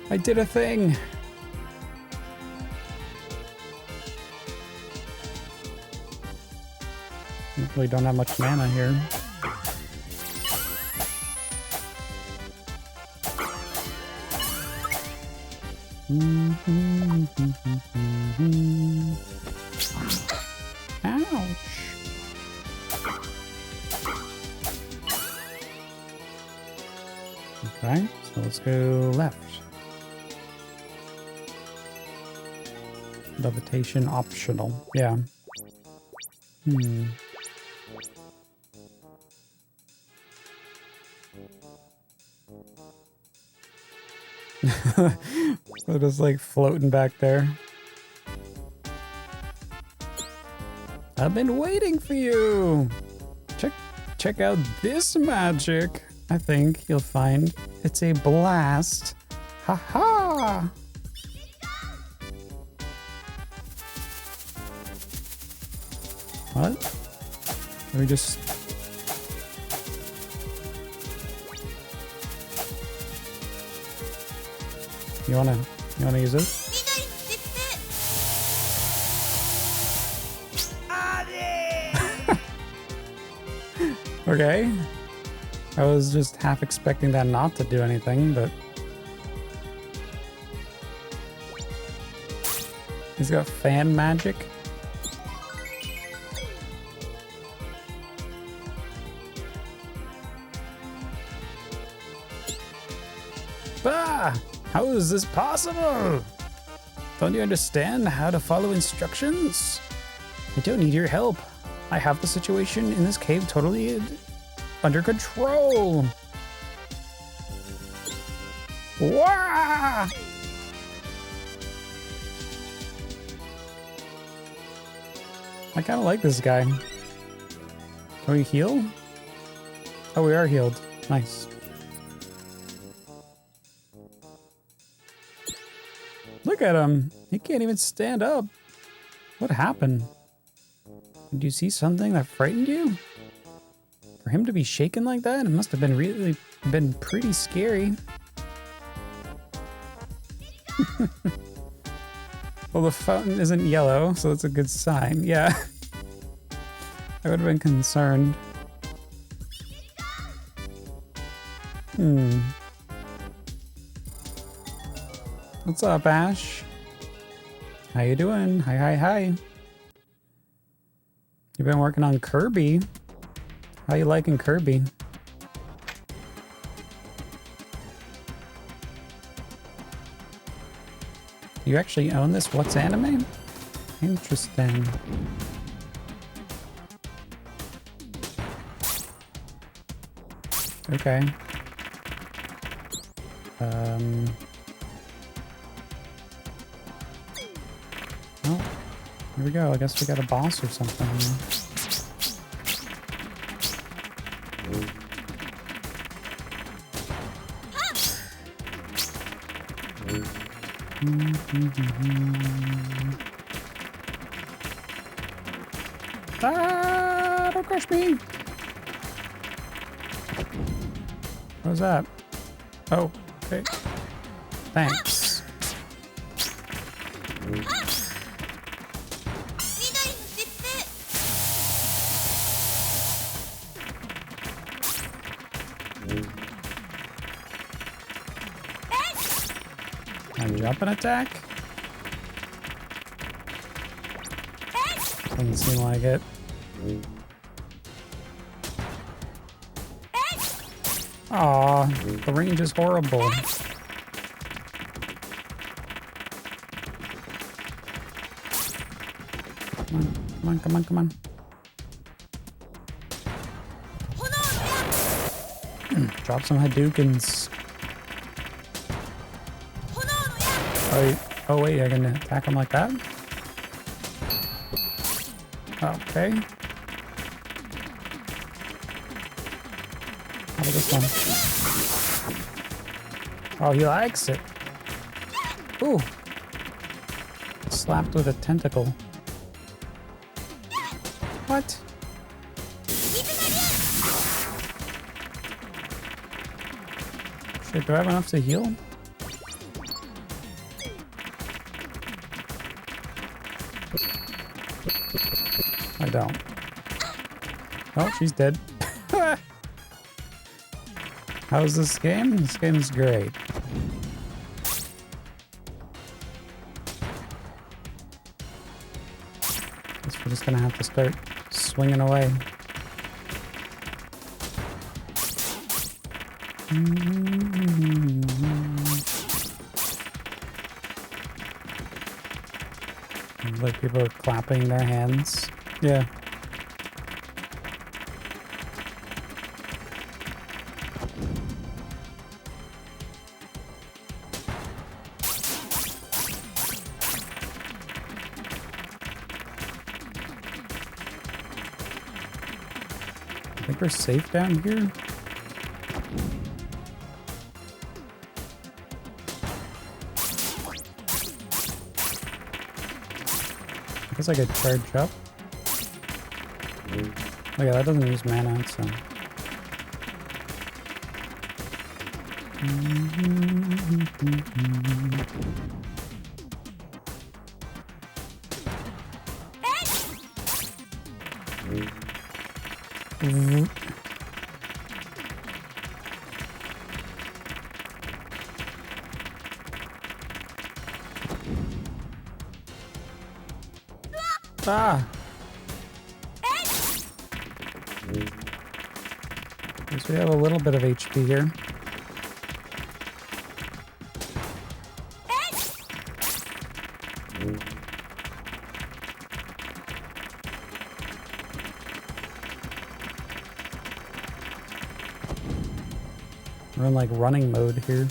I did a thing! Really don't have much mana here. Ouch. Okay, so let's go left. Levitation optional. Yeah. We're just like floating back there. I've been waiting for you. Check out this magic. I think you'll find it's a blast. Ha ha! What? Can we just... You wanna use this? Okay. I was just half expecting that not to do anything, but... He's got fan magic. Bah! How is this possible? Don't you understand how to follow instructions? I don't need your help. I have the situation in this cave totally under control. Wah! I kind of like this guy. Can we heal? Oh, we are healed. Nice. Look at him. He can't even stand up. What happened? Did you see something that frightened you? For him to be shaken like that, it must have been pretty scary. Well, the fountain isn't yellow, so that's a good sign. Yeah. I would have been concerned. What's up, Ash? How you doing? Hi. You've been working on Kirby. How you liking Kirby? You actually own this What's Anime? Interesting. Okay. Oh, here we go. I guess we got a boss or something. Ah, don't crush me! What was that? Oh, okay. Thanks. And jump and attack? Doesn't seem like it. Aw, the range is horrible. Come on. Drop some Hadoukens. Oh wait, I can attack him like that? Okay. How about this one? Oh, he likes it. Ooh. Slapped with a tentacle. What? Shit, do I have enough to heal? I don't. Oh, she's dead. How's this game? This game's great. Guess we're just gonna have to start swinging away. Like people are clapping their hands. Yeah. I think we're safe down here. I guess I could charge up. Oh yeah, that doesn't use mana, so... Ah! Guess we have a little bit of HP here. We're in like running mode here.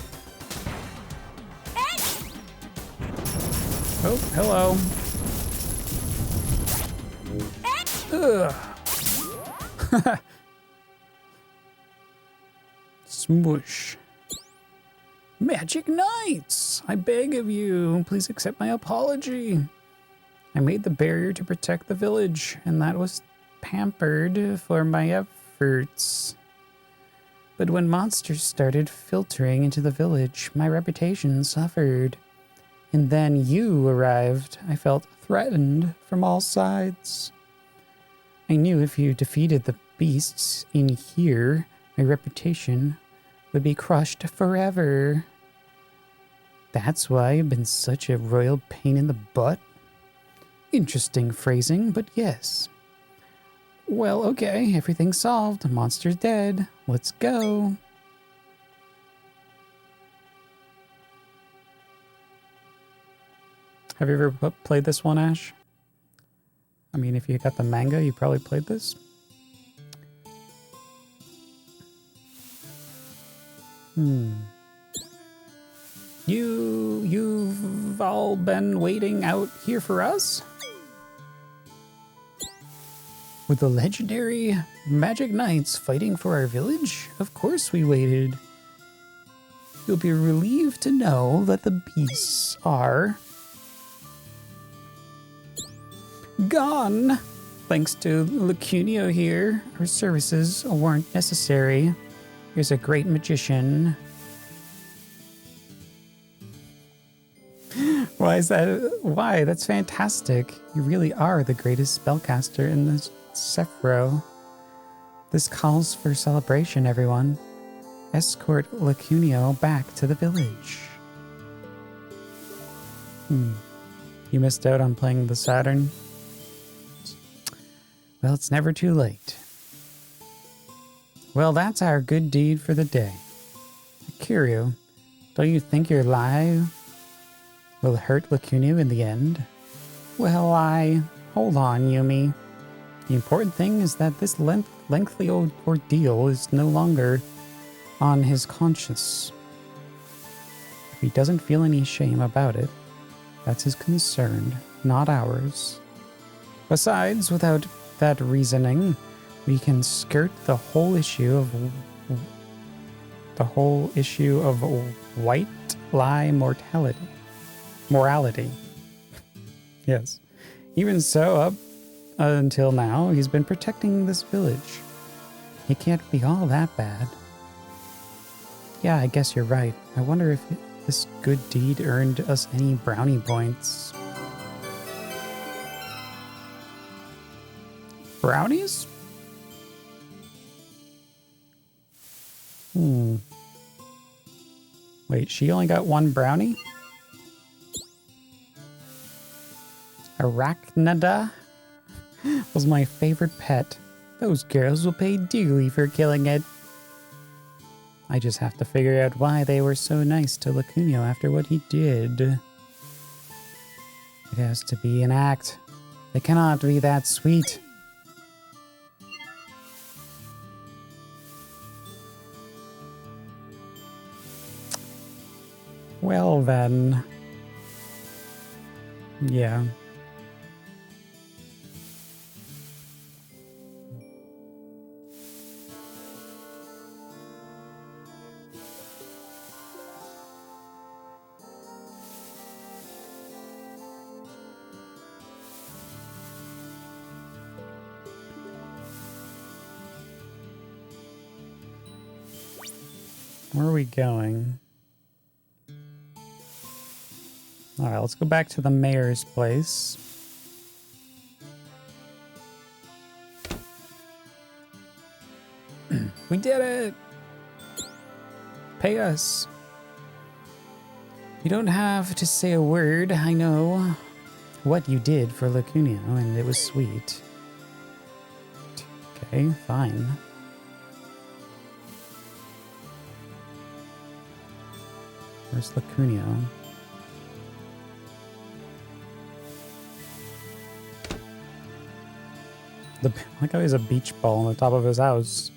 Oh, hello. Ugh. Smoosh. Magic Knights! I beg of you, please accept my apology. I made the barrier to protect the village, and that was pampered for my efforts. But when monsters started filtering into the village, my reputation suffered. And then you arrived. I felt threatened from all sides. I knew if you defeated the beasts in here, my reputation would be crushed forever. That's why I've been such a royal pain in the butt. Interesting phrasing, but yes. Well, okay, everything's solved. Monster's dead. Let's go. Have you ever played this one, Ash? I mean, if you got the manga, you probably played this. You've all been waiting out here for us? With the legendary Magic Knights fighting for our village? Of course we waited. You'll be relieved to know that the beasts are gone. Thanks to Lacunio here, our services weren't necessary. Here's a great magician. Why is that? Why? That's fantastic. You really are the greatest spellcaster in the Sephiroth. This calls for celebration, everyone. Escort Lacunio back to the village. You missed out on playing the Saturn? Well, it's never too late. Well, that's our good deed for the day. Kiryu, don't you think your lie will hurt Lacunio in the end? Well, hold on, Yumi. The important thing is that this lengthy ordeal is no longer on his conscience. If he doesn't feel any shame about it, that's his concern, not ours. Besides, without that reasoning, we can skirt the whole issue of white lie morality. Yes. Even so, up until now, he's been protecting this village. He can't be all that bad. Yeah, I guess you're right. I wonder if this good deed earned us any brownie points. Brownies? Wait, she only got one brownie? Arachnida was my favorite pet. Those girls will pay dearly for killing it. I just have to figure out why they were so nice to Lacunio after what he did. It has to be an act. They cannot be that sweet. Well then. Yeah. Where are we going? Alright, let's go back to the mayor's place. We did it! Pay us. You don't have to say a word. I know what you did for Lacunio, and it was sweet. Okay, fine. Where's Lacunio? Like how he has a beach ball on the top of his house.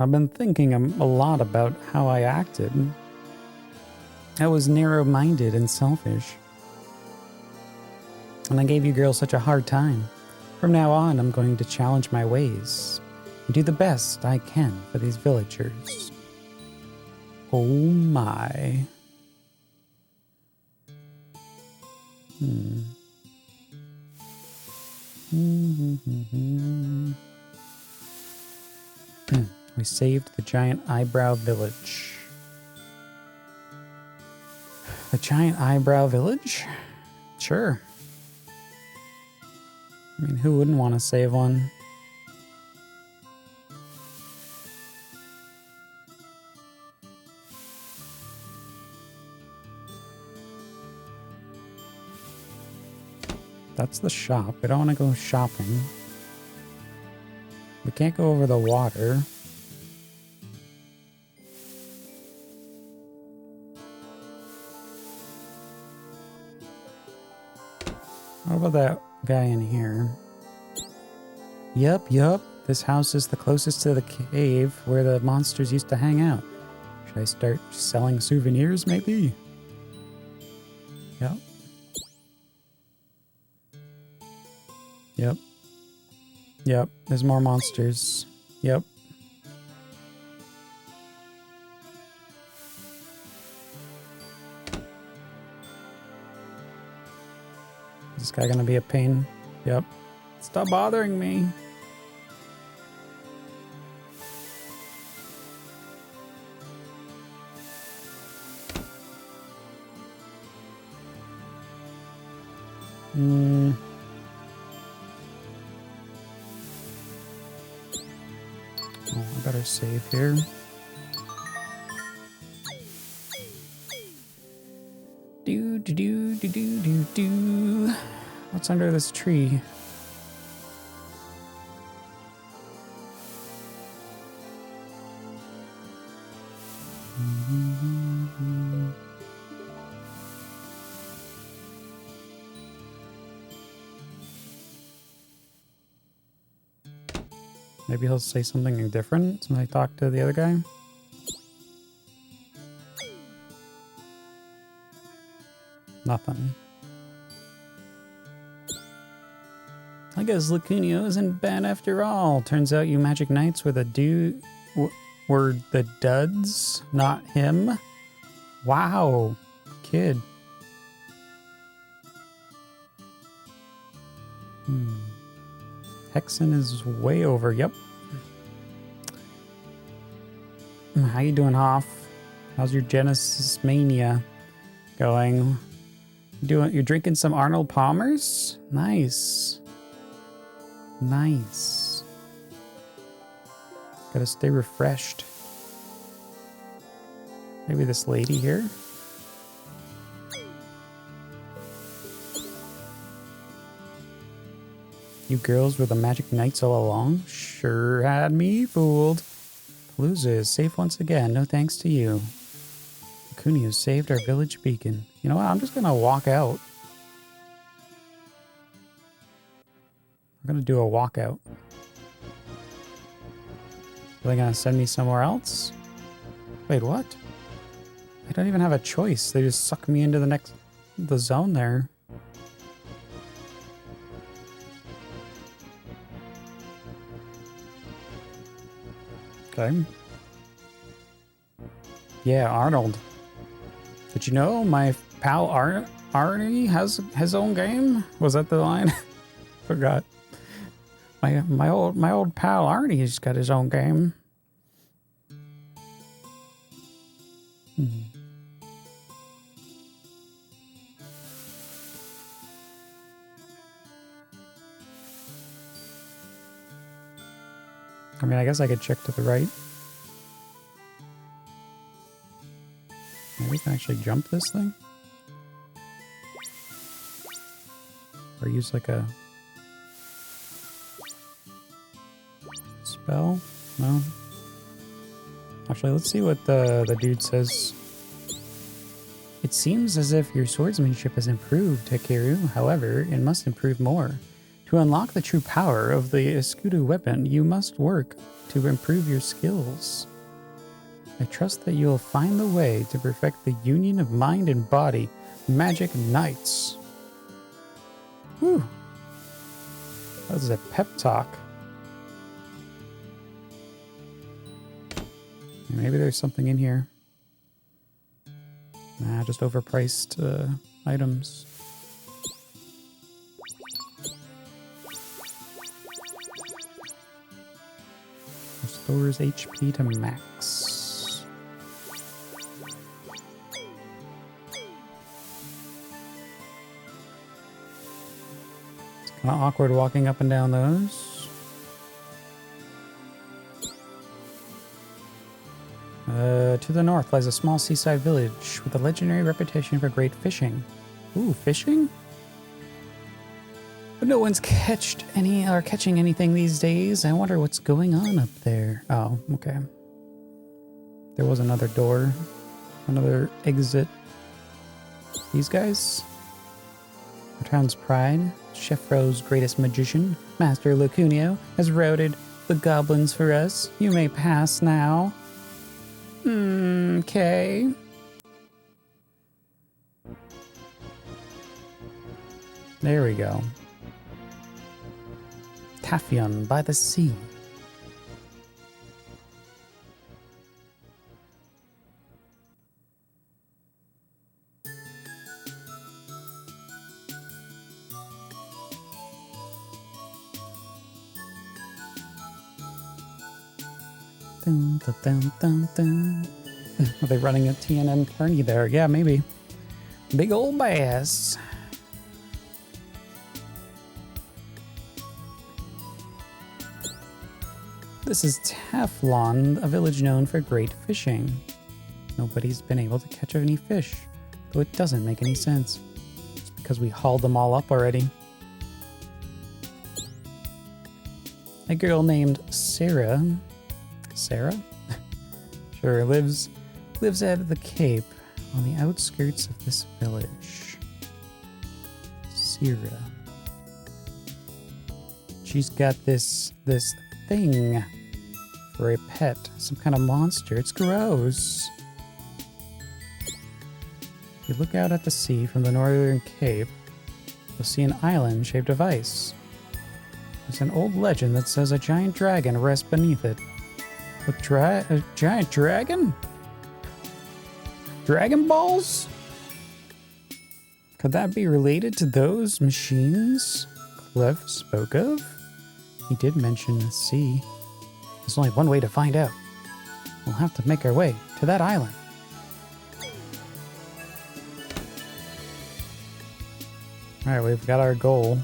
I've been thinking a lot about how I acted. I was narrow-minded and selfish. And I gave you girls such a hard time. From now on, I'm going to challenge my ways and do the best I can for these villagers. Oh my. We saved the giant eyebrow village. The giant eyebrow village? Sure. I mean, who wouldn't want to save one? That's the shop. We don't want to go shopping. We can't go over the water. What about that guy in here? Yup. This house is the closest to the cave where the monsters used to hang out. Should I start selling souvenirs, maybe? Yep. There's more monsters. Yep. Is this guy gonna be a pain? Yep. Stop bothering me. Oh, I better save here. Do. What's under this tree? Maybe he'll say something different when I talk to the other guy. Nothing. I guess Lacunio isn't bad after all. Turns out you magic knights were the duds, not him. Wow, kid. Hexen is way over. Yep. How you doing, Hoff? How's your Genesis mania going? You're drinking some Arnold Palmer's? Nice. Gotta stay refreshed. Maybe this lady here? You girls were the magic knights all along? Sure had me fooled. Palooza is safe once again, no thanks to you. Lacunio saved our village beacon. You know what, I'm just gonna walk out. I'm gonna do a walkout. Are they gonna send me somewhere else? Wait, what? I don't even have a choice. They just suck me into the zone there. Okay. Yeah, Arnold. Did you know my pal Arnie has his own game? Was that the line? Forgot. My old pal Arnie's got his own game. I mean, I guess I could check to the right. Maybe we can actually jump this thing? Or use like a spell? No? Actually, let's see what the dude says. It seems as if your swordsmanship has improved, Takeru. However, it must improve more. To unlock the true power of the Escudo weapon, you must work to improve your skills. I trust that you will find the way to perfect the union of mind and body. Magic Knights. Whew. That was a pep talk. Maybe there's something in here. Nah, just overpriced items. Restores HP to max. It's kind of awkward walking up and down those. To the north lies a small seaside village with a legendary reputation for great fishing. Ooh, fishing? But no one's catching anything these days. I wonder what's going on up there. Oh, okay. There was another door. Another exit. These guys? Our town's pride, Chefro's greatest magician, Master Lacunio, has routed the goblins for us. You may pass now. Okay. There we go. Taffion by the sea. Dun, dun, dun, dun, dun. Are they running a TNM tourney there? Yeah, maybe. Big old bass. This is Taflon, a village known for great fishing. Nobody's been able to catch any fish, though it doesn't make any sense. It's because we hauled them all up already. A girl named Sarah. Sarah? Sure, lives out of the Cape on the outskirts of this village. Sarah. She's got this thing for a pet, some kind of monster. It's gross. If you look out at the sea from the northern cape, you'll see an island shaped of ice. There's an old legend that says a giant dragon rests beneath it. A giant dragon? Dragon Balls? Could that be related to those machines Clef spoke of? He did mention the sea. There's only one way to find out. We'll have to make our way to that island. Alright, we've got our goal.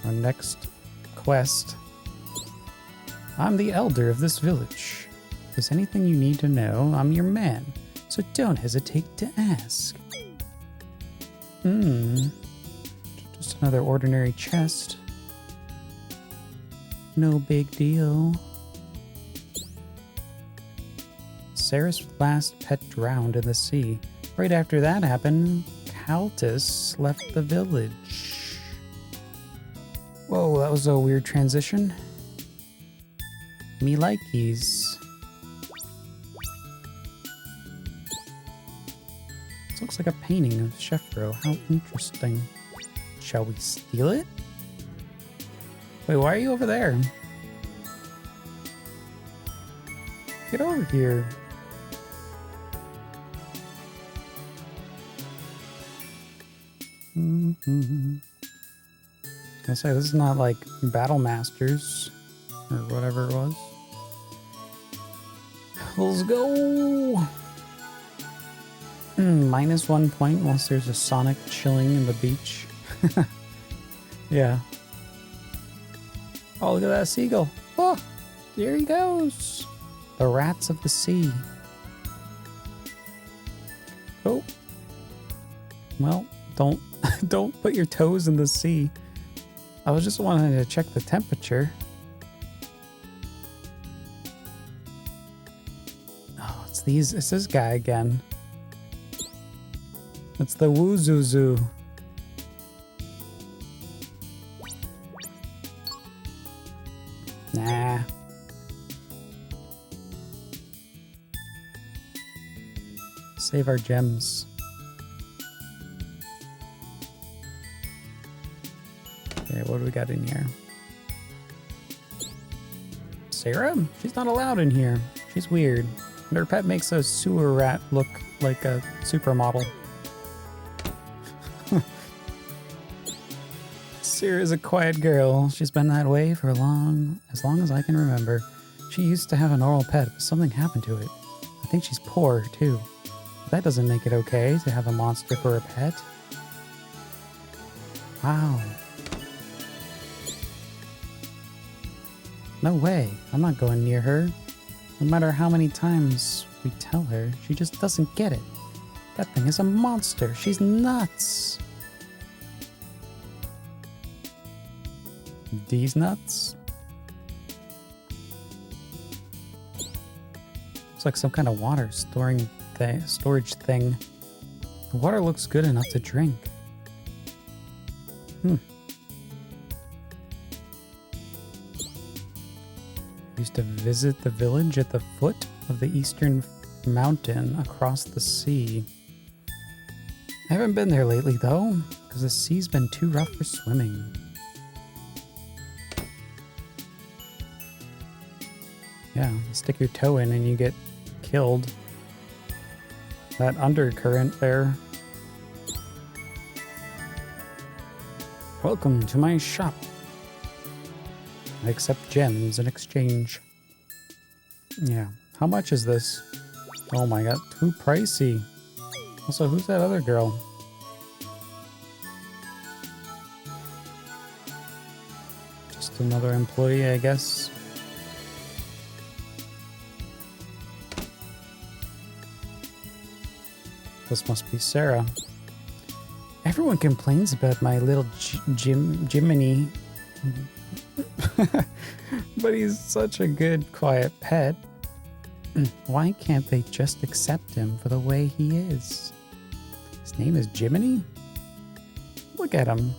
Our next quest. I'm the elder of this village. If there's anything you need to know, I'm your man, so don't hesitate to ask. Just another ordinary chest. No big deal. Sarah's last pet drowned in the sea. Right after that happened, Caltus left the village. Whoa, that was a weird transition. Me likeys. This looks like a painting of Chefro. How interesting. Shall we steal it? Wait, why are you over there? Get over here. I was gonna say, this is not like Battle Masters or whatever it was. Let's go. -1 point unless there's a Sonic chilling in the beach. Yeah. Oh, look at that seagull. Oh, there he goes. The rats of the sea. Oh. Well, don't put your toes in the sea. I was just wanting to check the temperature. Oh, it's this guy again. It's the Woozuzu. Nah. Save our gems. Okay, what do we got in here? Sarah? She's not allowed in here. She's weird. And her pet makes a sewer rat look like a supermodel. Sarah's a quiet girl. She's been that way for as long as I can remember. She used to have a normal pet, but something happened to it. I think she's poor, too. But that doesn't make it okay to have a monster for a pet. Wow. No way. I'm not going near her. No matter how many times we tell her, she just doesn't get it. That thing is a monster. She's nuts. These nuts? Looks like some kind of water storage thing. The water looks good enough to drink. Used to visit the village at the foot of the eastern mountain across the sea. I haven't been there lately though, because the sea's been too rough for swimming. Yeah, you stick your toe in and you get killed. That undercurrent there. Welcome to my shop. I accept gems in exchange. Yeah, how much is this? Oh my god, too pricey. Also, who's that other girl? Just another employee, I guess. This must be Sarah. Everyone complains about my little Jiminy. But he's such a good, quiet pet. Why can't they just accept him for the way he is? His name is Jiminy? Look at him.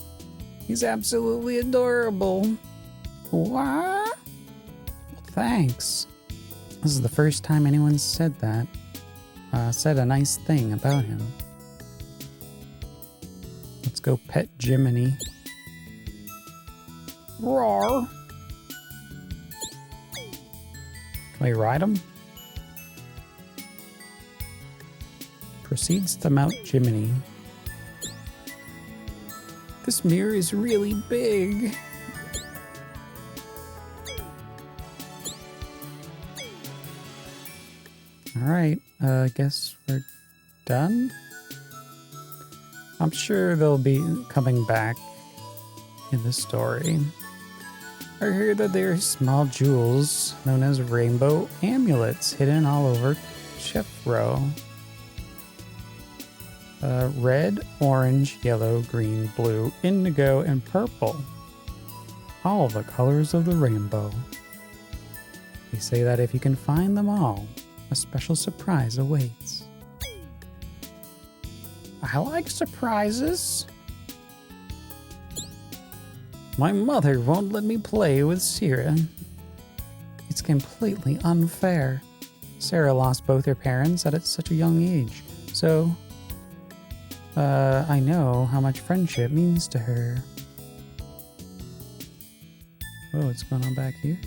He's absolutely adorable. What? Well, thanks. This is the first time anyone said that. Said a nice thing about him. Let's go pet Jiminy. Roar! Can we ride him? Proceeds to mount Jiminy. This mirror is really big. Alright, I guess we're done? I'm sure they'll be coming back in the story. I heard that there are small jewels known as rainbow amulets hidden all over Chefro. Red, orange, yellow, green, blue, indigo, and purple. All the colors of the rainbow. They say that if you can find them all, a special surprise awaits. I like surprises. My mother won't let me play with Sarah. It's completely unfair. Sarah lost both her parents at such a young age, so I know how much friendship means to her. Oh, what's going on back here?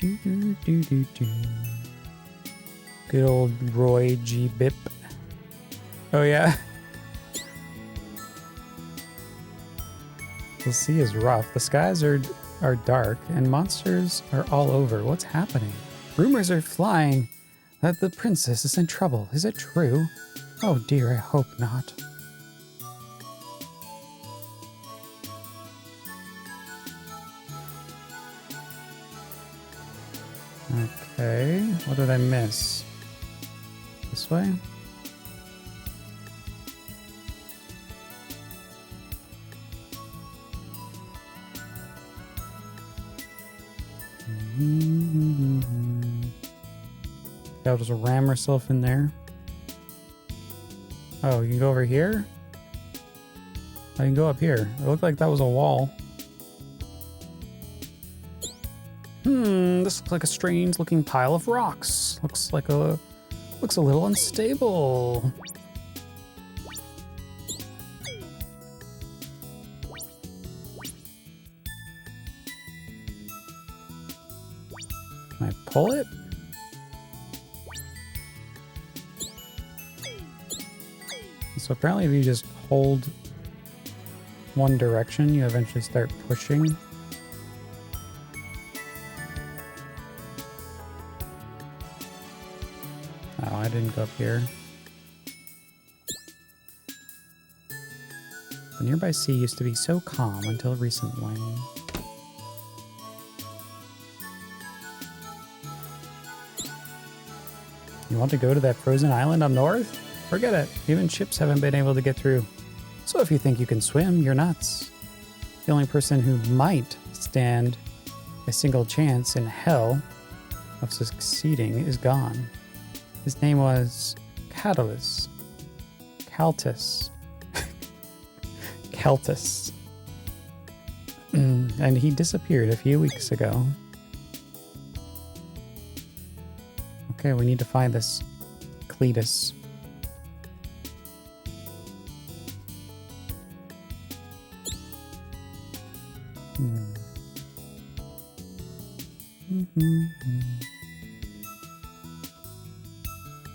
Do do do do do. Good old Roy G. Bip. Oh yeah. The sea is rough. The skies are are dark and monsters are all over. What's happening? Rumors are flying that the princess is in trouble. Is it true? Oh dear, I hope not. Okay, what did I miss? This way? I'll just ram herself in there. Oh, you can go over here? I can go up here. It looked like that was a wall. This looks like a strange looking pile of rocks. Looks a little unstable. Can I pull it? So apparently if you just hold one direction, you eventually start pushing. Oh, I didn't go up here. The nearby sea used to be so calm until recently. You want to go to that frozen island up north? Forget it. Even ships haven't been able to get through. So if you think you can swim, you're nuts. The only person who might stand a single chance in hell of succeeding is gone. His name was Catalus. Caltus. Caltus. And he disappeared a few weeks ago. Okay, we need to find this Cletus.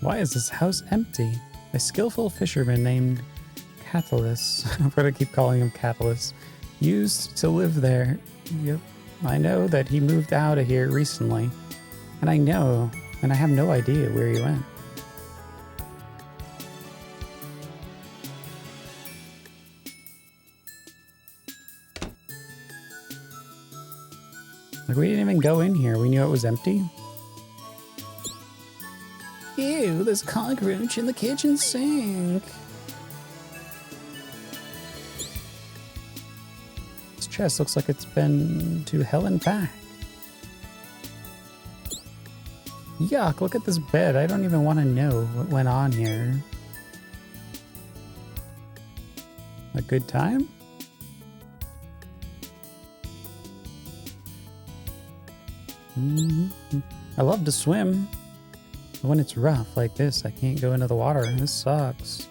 Why is this house empty? A skillful fisherman named Catalus, I'm gonna keep calling him Catalus, used to live there. Yep, I know that he moved out of here recently, and I have no idea where he went. Like, we didn't even go in here. We knew it was empty. Ew, there's a cockroach in the kitchen sink. This chest looks like it's been to hell and back. Yuck, look at this bed. I don't even want to know what went on here. A good time? I love to swim. But when it's rough like this, I can't go into the water. This sucks.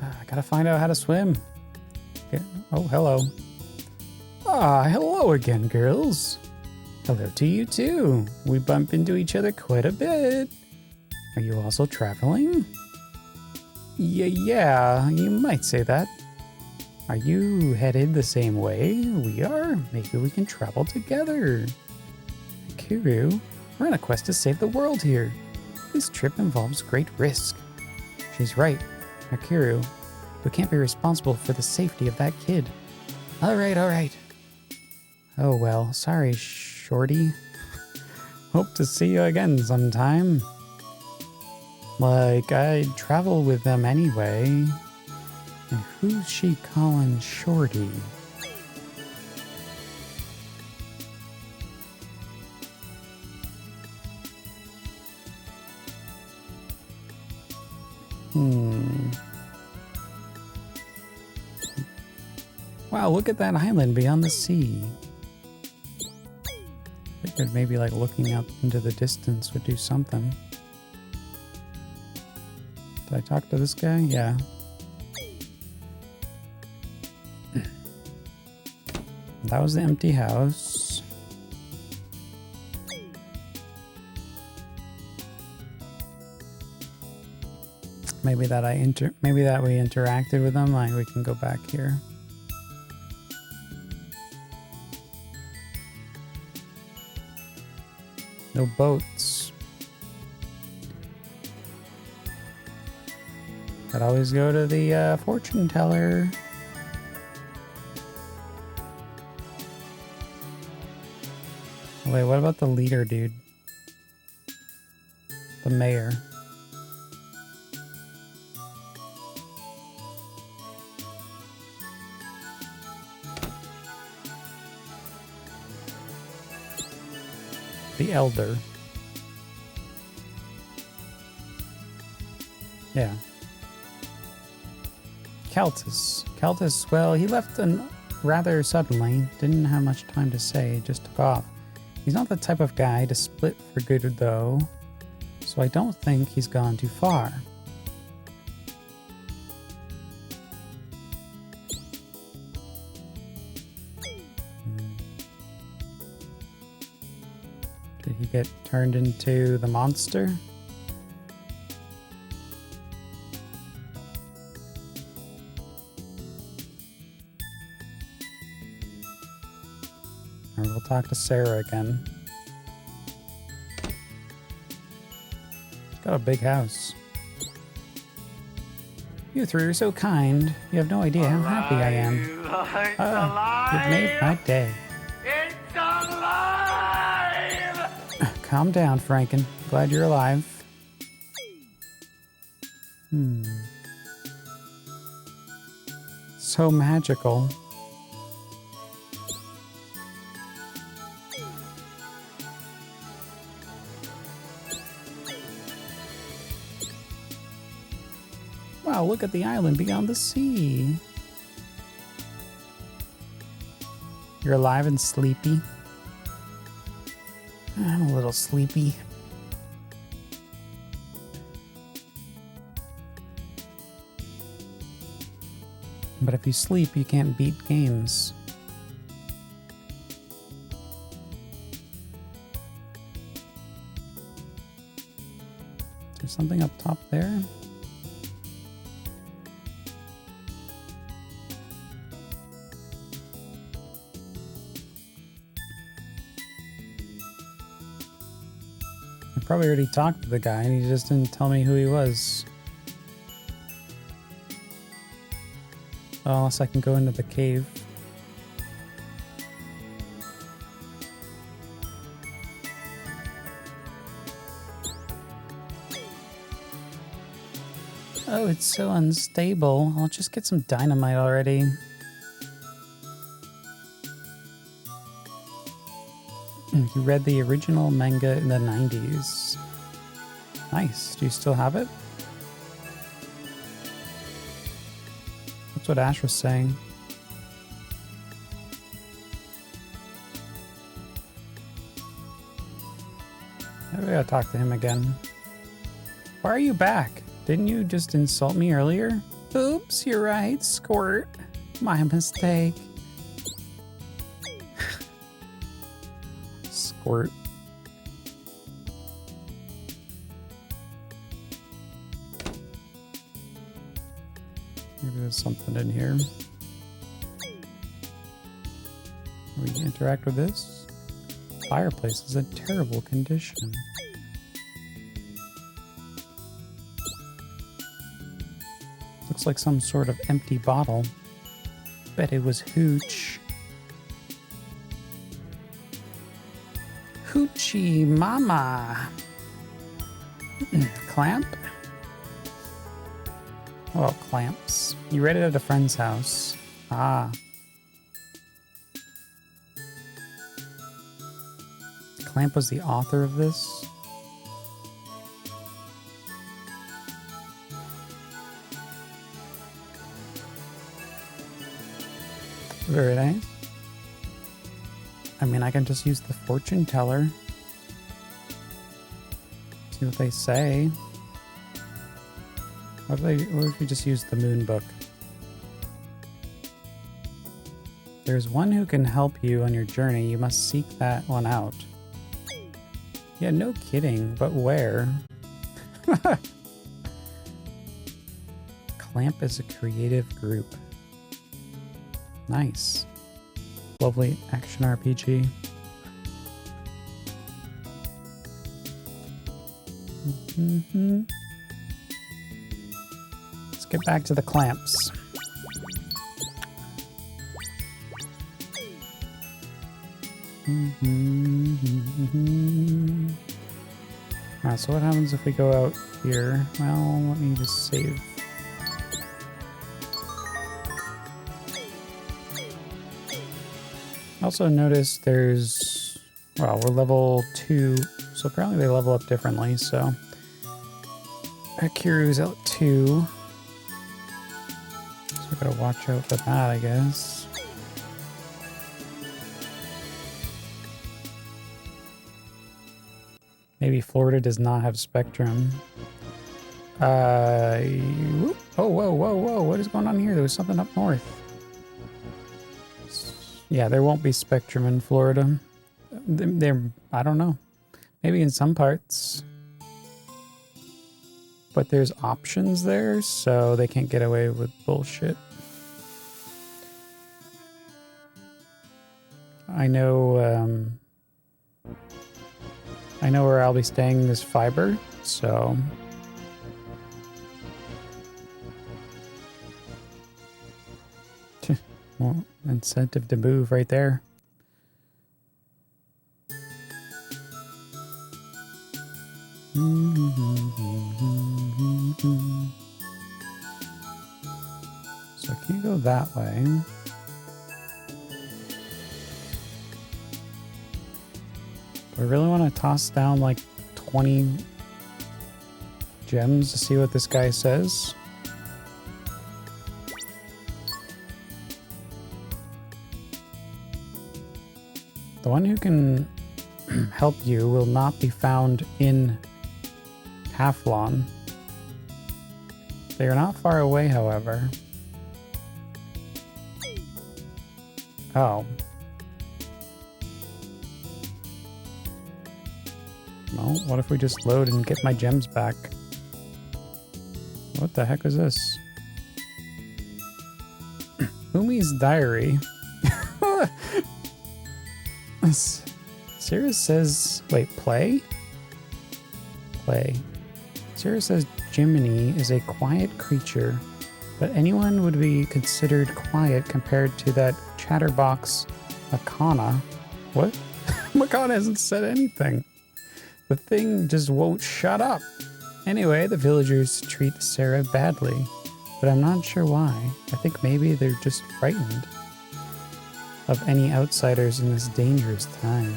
I gotta find out how to swim. Okay. Oh, hello. Hello again, girls. Hello to you too. We bump into each other quite a bit. Are you also traveling? Yeah, you might say that. Are you headed the same way we are? Maybe we can travel together. Kiru, we're on a quest to save the world here. This trip involves great risk. She's right. Akiru, we can't be responsible for the safety of that kid. All right. Oh well, sorry, Shorty. Hope to see you again sometime. Like, I'd travel with them anyway. And who's she calling Shorty? Wow, look at that island beyond the sea. I figured maybe like looking up into the distance would do something. Did I talk to this guy? Yeah. That was the empty house. Maybe that we interacted with them. Like, we can go back here. No boats. I'd always go to the fortune teller. Wait, what about the leader, dude? The mayor. The elder. Yeah. Keltis, well, he left rather suddenly. Didn't have much time to say, just took off. He's not the type of guy to split for good, though, so I don't think he's gone too far. Did he get turned into the monster? Or we'll talk to Sarah again. She's got a big house. You three are so kind. You have no idea how happy I am. You've made my day. It's alive! Calm down, Franken. Glad you're alive. So magical. Wow, look at the island beyond the sea. You're alive and sleepy. I'm a little sleepy. But if you sleep, you can't beat games. There's something up top there. I probably already talked to the guy and he just didn't tell me who he was. Unless I can go into the cave. Oh, it's so unstable. I'll just get some dynamite already. You read the original manga in the 90s. Nice. Do you still have it? That's what Ash was saying. Maybe I gotta talk to him again. Why are you back? Didn't you just insult me earlier? Oops, you're right, Squirt. My mistake. Squirt. Maybe there's something in here. We can interact with this. Fireplace is in terrible condition. Looks like some sort of empty bottle. Bet it was hooch. Hoochie mama. Clamp? Oh, clamps. You read it at a friend's house. Ah. Clamp was the author of this? Very nice. I mean, I can just use the fortune teller. See what they say. What if we just use the moon book? There's one who can help you on your journey. You must seek that one out. Yeah, no kidding, but where? Clamp is a creative group. Nice. Lovely action RPG. Let's get back to the clamps. Alright, so what happens if we go out here? Well, let me just save. Also notice there's, well, we're level 2, so apparently they level up differently, so Akiru's out 2. So we gotta watch out for that, I guess. Maybe Florida does not have Spectrum. Oh, whoa, whoa, whoa, what is going on here? There was something up north. Yeah, there won't be Spectrum in Florida. There, I don't know. Maybe in some parts. But there's options there, so they can't get away with bullshit. I know where I'll be staying this fiber, so well, incentive to move right there. So can you go that way? Do I really want to toss down like 20 gems to see what this guy says? The one who can help you will not be found in Teflon. They are not far away, however. Oh. Well, what if we just load and get my gems back? What the heck is this? Umi's diary. Sarah says, wait, play? Play. Sarah says Jiminy is a quiet creature, but anyone would be considered quiet compared to that chatterbox Makana. What? Makana hasn't said anything. The thing just won't shut up. Anyway, the villagers treat Sarah badly, but I'm not sure why. I think maybe they're just frightened of any outsiders in this dangerous time.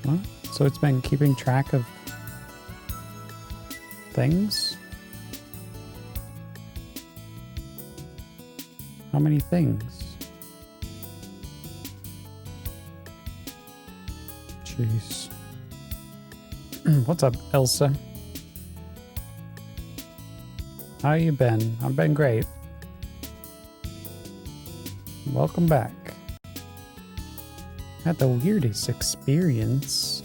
What? So it's been keeping track of things? How many things? Jeez. What's up, Elsa? How you been? I've been great. Welcome back. Had the weirdest experience.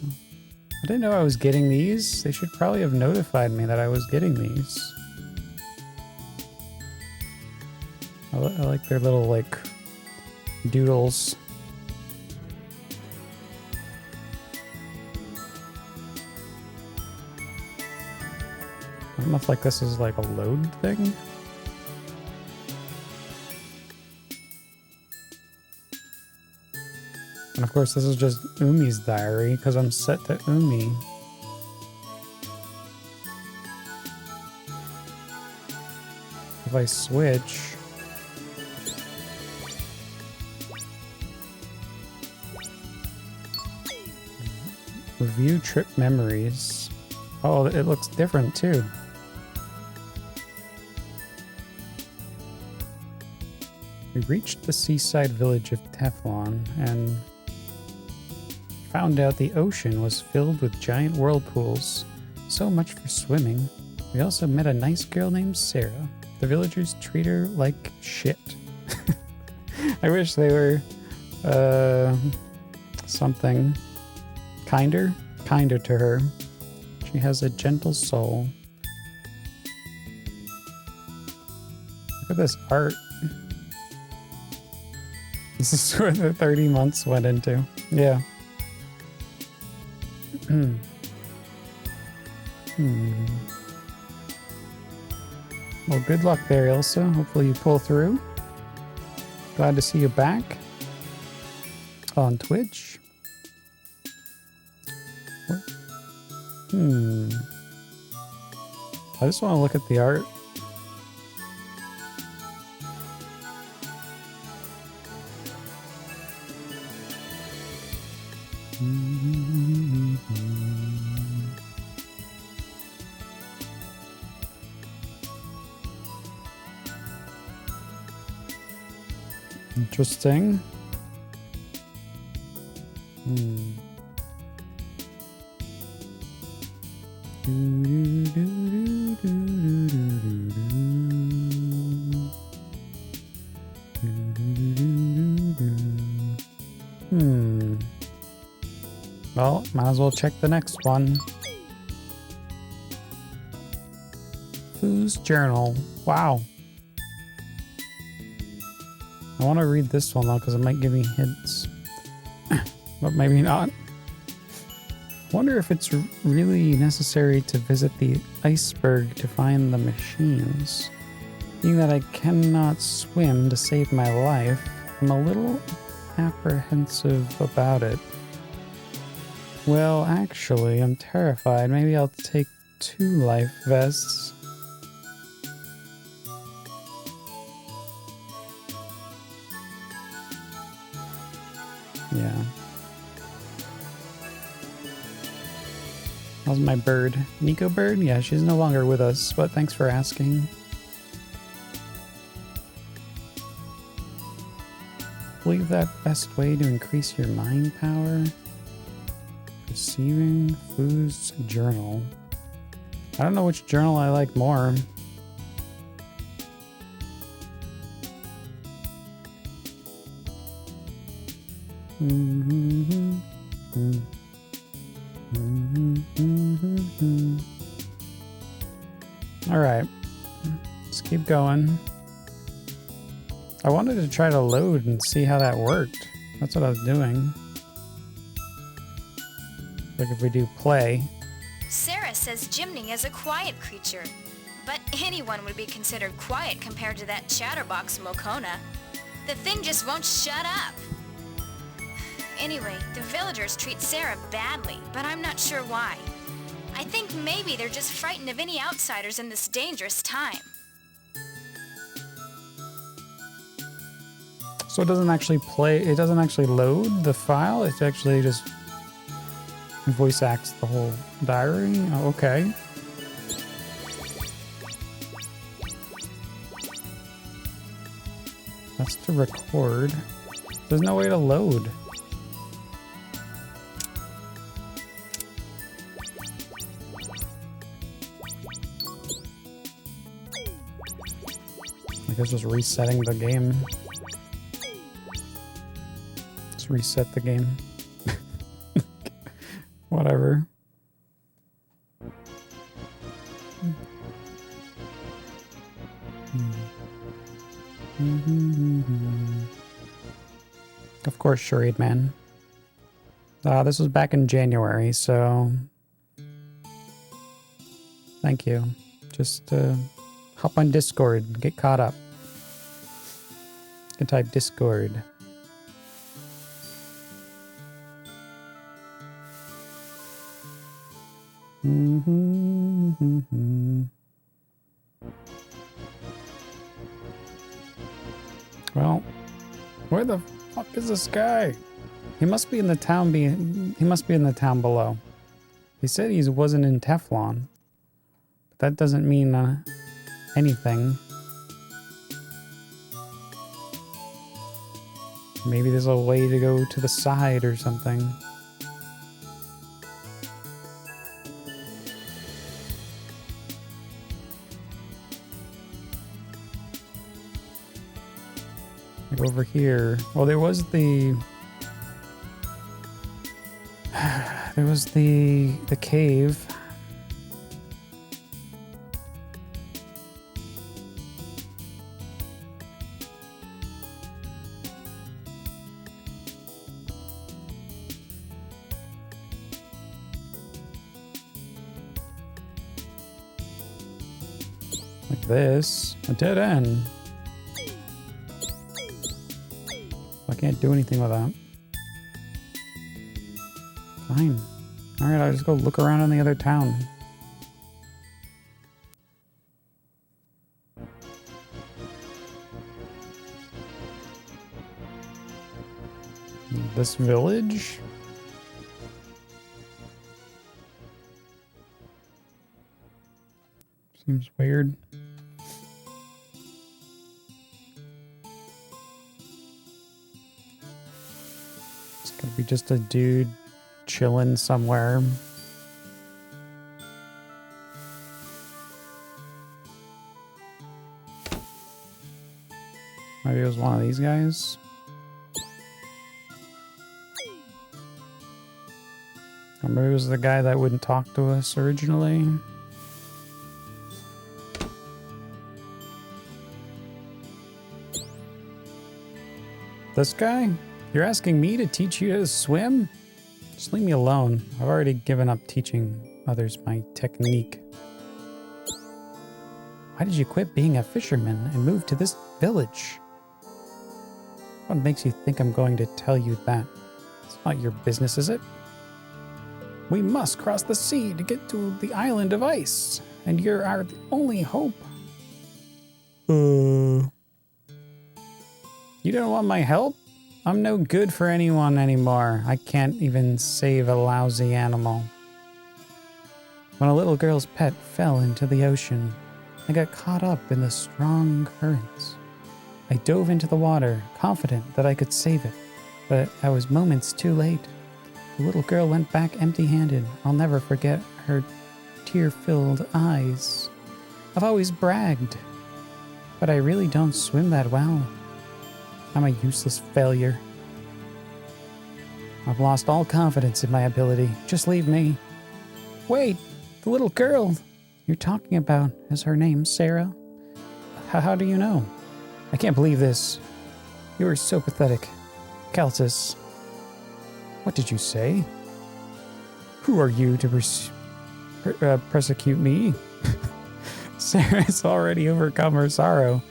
I didn't know I was getting these. They should probably have notified me that I was getting these. I like their little, like, doodles. I don't know if, like, this is, like, a load thing. And, of course, this is just Umi's diary, because I'm set to Umi. If I switch... Review trip memories. Oh, it looks different too. We reached the seaside village of Teflon and found out the ocean was filled with giant whirlpools. So much for swimming. We also met a nice girl named Sarah. The villagers treat her like shit. I wish they were something kinder to her. She has a gentle soul. Look at this art. This is where the 30 months went into. Yeah. Well, good luck there, Ilsa. Hopefully you pull through. Glad to see you back on Twitch. I just want to look at the art. Interesting. Well, might as well check the next one. Foo's Journal. Wow. I want to read this one though, because it might give me hints. But maybe not. I wonder if it's really necessary to visit the iceberg to find the machines. Being that I cannot swim to save my life, I'm a little apprehensive about it. Well, actually, I'm terrified. Maybe I'll take 2 life vests. Yeah. How's my bird? Nico bird? Yeah, she's no longer with us, but thanks for asking. Believe that best way to increase your mind power? Receiving Foo's Journal. I don't know which journal I like more. All right, let's keep going. I wanted to try to load and see how that worked. That's what I was doing. Like if we do play. Sarah says Jimny is a quiet creature, but anyone would be considered quiet compared to that chatterbox Mokona. The thing just won't shut up. Anyway, the villagers treat Sarah badly, but I'm not sure why. I think maybe they're just frightened of any outsiders in this dangerous time. So it doesn't actually play, it doesn't actually load the file, it actually just voice acts the whole diary? Oh, okay. That's to record. There's no way to load. I guess just resetting the game. Let's reset the game. Whatever. Of course, Charade Man. This was back in January, so thank you. Just hop on Discord and get caught up. You can type Discord. Well, where the fuck is this guy? He must be in the town. He must be in the town below. He said he wasn't in Teflon, but that doesn't mean anything. Maybe there's a way to go to the side or something. Like over here. Well, there was the cave. Like this. A dead end. I can't do anything with that. Fine. Alright, I'll just go look around in the other town. This village? Seems weird. It's gonna be just a dude chilling somewhere. Maybe it was one of these guys. Or maybe it was the guy that wouldn't talk to us originally. This guy? You're asking me to teach you how to swim? Just leave me alone. I've already given up teaching others my technique. Why did you quit being a fisherman and move to this village? What makes you think I'm going to tell you that? It's not your business, is it? We must cross the sea to get to the island of ice, and you're our only hope. You don't want my help? I'm no good for anyone anymore. I can't even save a lousy animal. When a little girl's pet fell into the ocean, I got caught up in the strong currents. I dove into the water, confident that I could save it, but I was moments too late. The little girl went back empty-handed. I'll never forget her tear-filled eyes. I've always bragged, but I really don't swim that well. I'm a useless failure. I've lost all confidence in my ability. Just leave me. Wait, the little girl you're talking about, is her name Sarah? How do you know? I can't believe this. You are so pathetic. Caltus. What did you say? Who are you to persecute me? Sarah's already overcome her sorrow.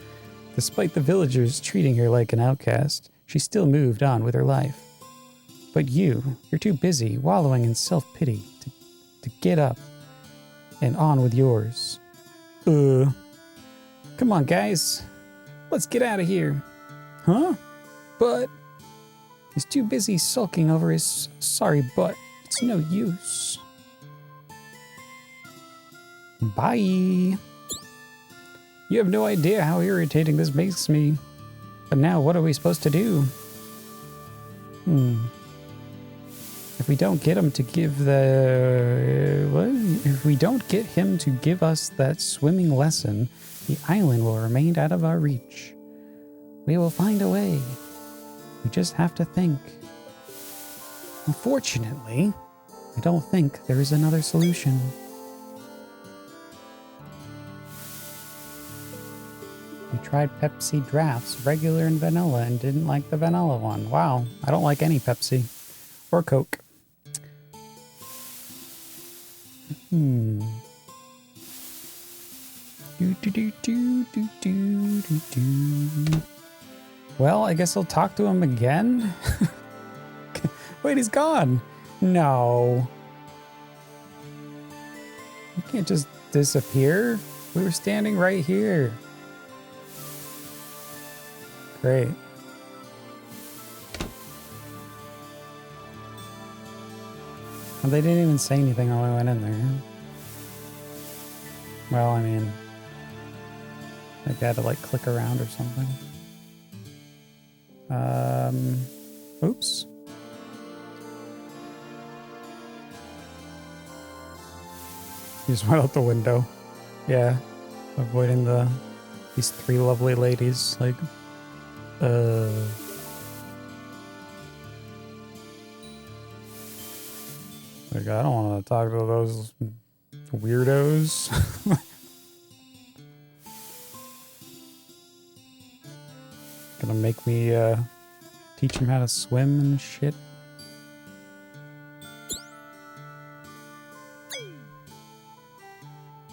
Despite the villagers treating her like an outcast, she still moved on with her life. But you're too busy wallowing in self-pity to get up and on with yours. Come on, guys. Let's get out of here. Huh? But he's too busy sulking over his sorry butt. It's no use. Bye. You have no idea how irritating this makes me. But now, what are we supposed to do? If we don't get him to give If we don't get him to give us that swimming lesson, the island will remain out of our reach. We will find a way. We just have to think. Unfortunately, I don't think there is another solution. We tried Pepsi drafts, regular and vanilla, and didn't like the vanilla one. Wow, I don't like any Pepsi. Or Coke. Well, I guess I'll talk to him again. Wait, he's gone. No. You can't just disappear. We were standing right here. Great. Well, they didn't even say anything when we went in there. Well, I mean, like I had to like click around or something. Oops. He just went out the window. Yeah, avoiding these three lovely ladies. Like, Like, I don't want to talk to those weirdos. Gonna make me teach him how to swim and shit.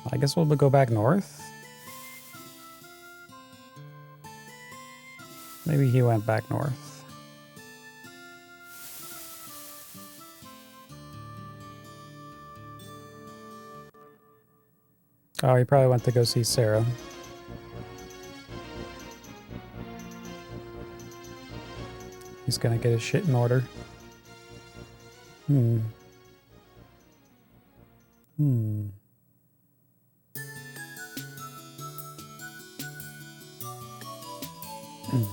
I guess we'll go back north. Maybe he went back north. Oh, he probably went to go see Sarah. He's gonna get his shit in order. Hmm.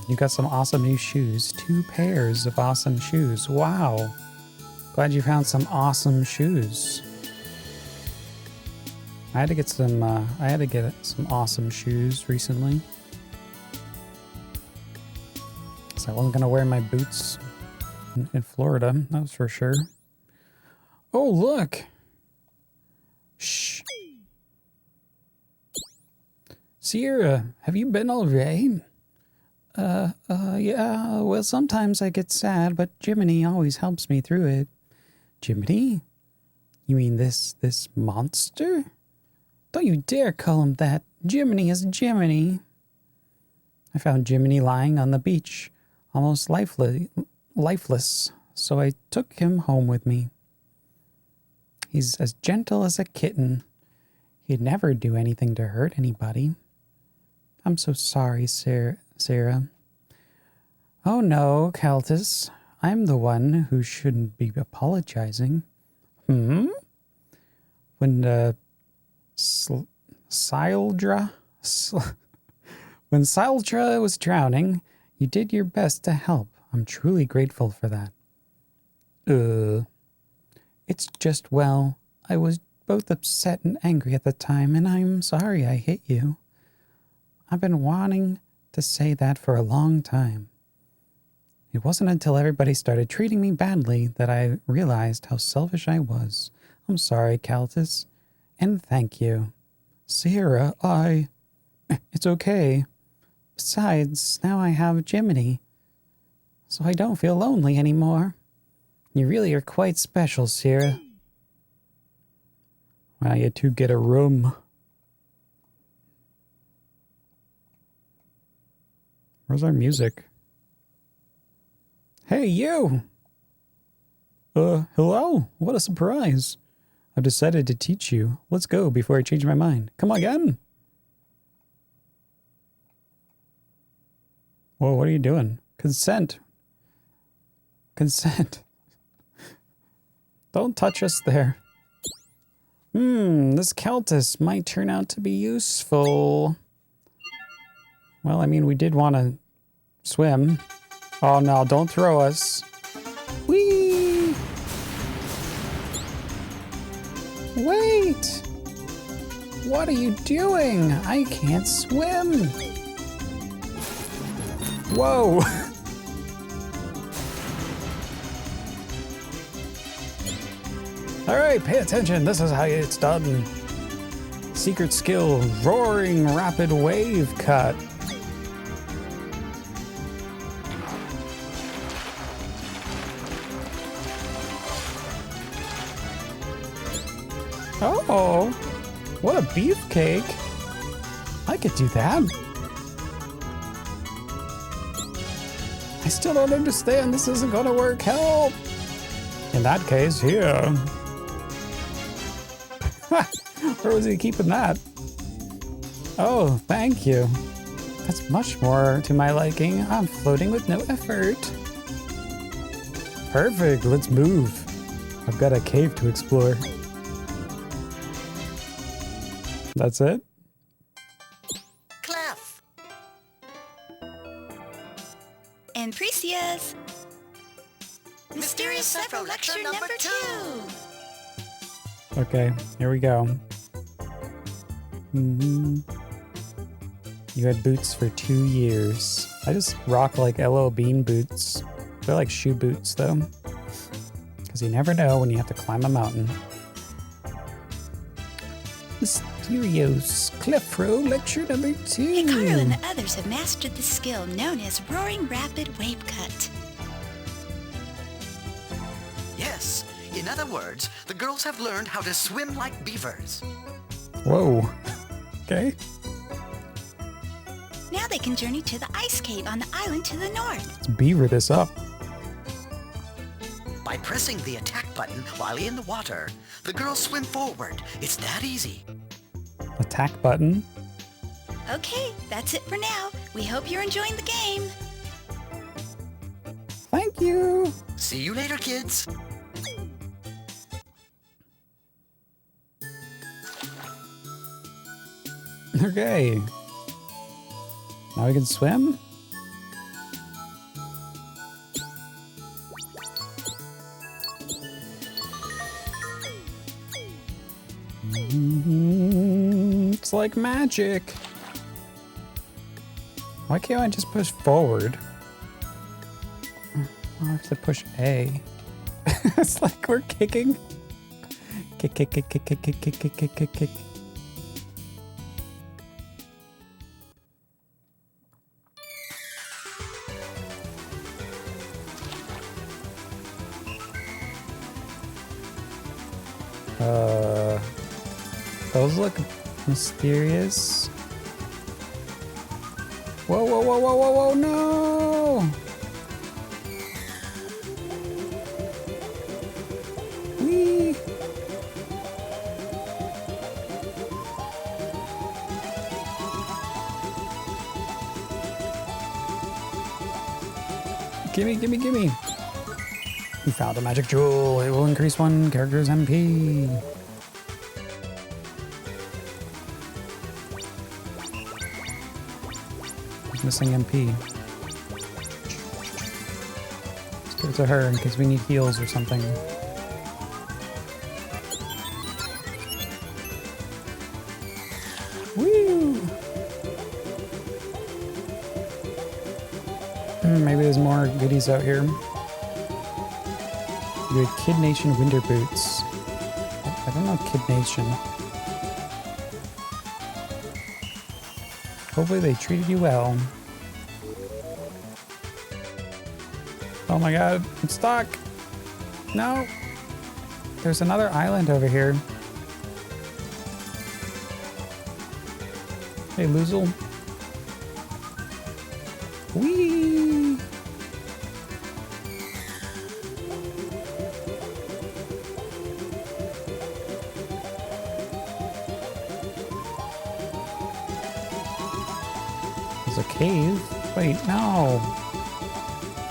You got some awesome new shoes. 2 pairs of awesome shoes. Wow. Glad you found some awesome shoes. I had to get some awesome shoes recently. So I wasn't gonna wear my boots in Florida, that was for sure. Oh, look. Shh. Sierra, have you been all right? Yeah, well, sometimes I get sad, but Jiminy always helps me through it. Jiminy? You mean this monster? Don't you dare call him that. Jiminy is Jiminy. I found Jiminy lying on the beach, almost lifeless, so I took him home with me. He's as gentle as a kitten. He'd never do anything to hurt anybody. I'm so sorry, Sarah. Oh no, Caltus. I'm the one who shouldn't be apologizing. When Sildra was drowning, you did your best to help. I'm truly grateful for that. It's just, well, I was both upset and angry at the time, and I'm sorry I hit you. I've been wanting to say that for a long time. It wasn't until everybody started treating me badly that I realized how selfish I was. I'm sorry, Caltus. And thank you. Sierra, It's okay. Besides, now I have Jiminy, so I don't feel lonely anymore. You really are quite special, Sierra. Wow, you two get a room. Where's our music? Hey, you! Hello? What a surprise. I've decided to teach you. Let's go before I change my mind. Come on again. Whoa, what are you doing? Consent. Don't touch us there. This Caltus might turn out to be useful. Well, I mean, we did want to swim. Oh no, don't throw us. Whee! Wait! What are you doing? I can't swim. Whoa! Alright, pay attention. This is how it's done. Secret skill, roaring rapid wave cut. Oh, what a beefcake. I could do that. I still don't understand. This isn't gonna work. Help! In that case, here. Where was he keeping that? Oh, thank you. That's much more to my liking. I'm floating with no effort. Perfect, let's move. I've got a cave to explore. That's it? Clef! And Precious! Mysterious Sephiroth Lecture number 2! Okay, here we go. You had boots for 2 years. I just rock like LL Bean boots. They're like shoe boots though. Because you never know when you have to climb a mountain. Mysterious Clefro Lecture number 2. Hikaru and the others have mastered the skill known as Roaring Rapid Wave Cut. Yes. In other words, the girls have learned how to swim like beavers. Whoa. Okay. Now they can journey to the ice cave on the island to the north. Let's beaver this up. By pressing the attack button while in the water, the girls swim forward. It's that easy. Attack button. Okay, that's it for now. We hope you're enjoying the game. Thank you. See you later, kids. Okay. Now we can swim? It's like magic. Why can't I just push forward? I have to push A. It's like we're kicking. Kick, kick, kick, kick, kick, kick, kick, kick, kick, kick, kick. Those look mysterious. Whoa, whoa, whoa, whoa, whoa, whoa, no! Whee! Gimme, gimme, gimme! We found a magic jewel. It will increase one character's MP. Missing MP. Let's give it to her in case we need heals or something. Woo! Maybe there's more goodies out here. Good Kid Nation winter boots. I don't know Kid Nation. Hopefully they treated you well. Oh my god, I'm stuck. No. There's another island over here. Hey, Loozle. Whee! There's a cave. Wait, no.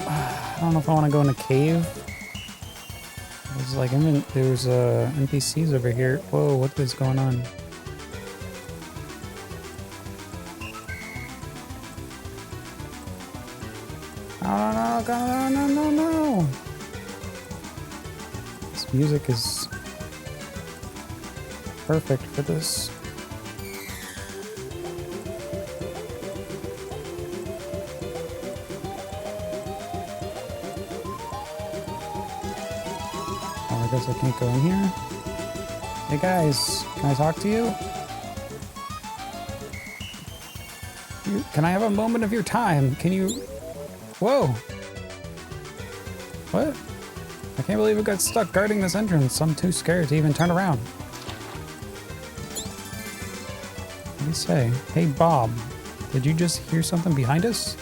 I don't know if I want to go in a cave. There's like there's NPCs over here. Whoa, what is going on? Oh no, no, no, no, no. This music is perfect for this. I guess I can't go in here. Hey guys, can I talk to you? Can I have a moment of your time? Can you... Whoa! What? I can't believe I got stuck guarding this entrance. I'm too scared to even turn around. What do you say? Hey Bob, did you just hear something behind us?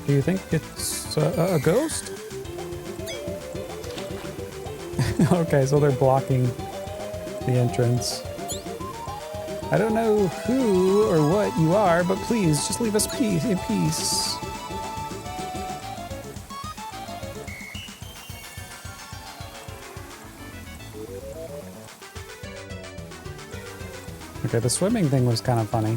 Do you think it's a ghost? Okay, so they're blocking the entrance. I don't know who or what you are, but please just leave us in peace. Okay, the swimming thing was kind of funny.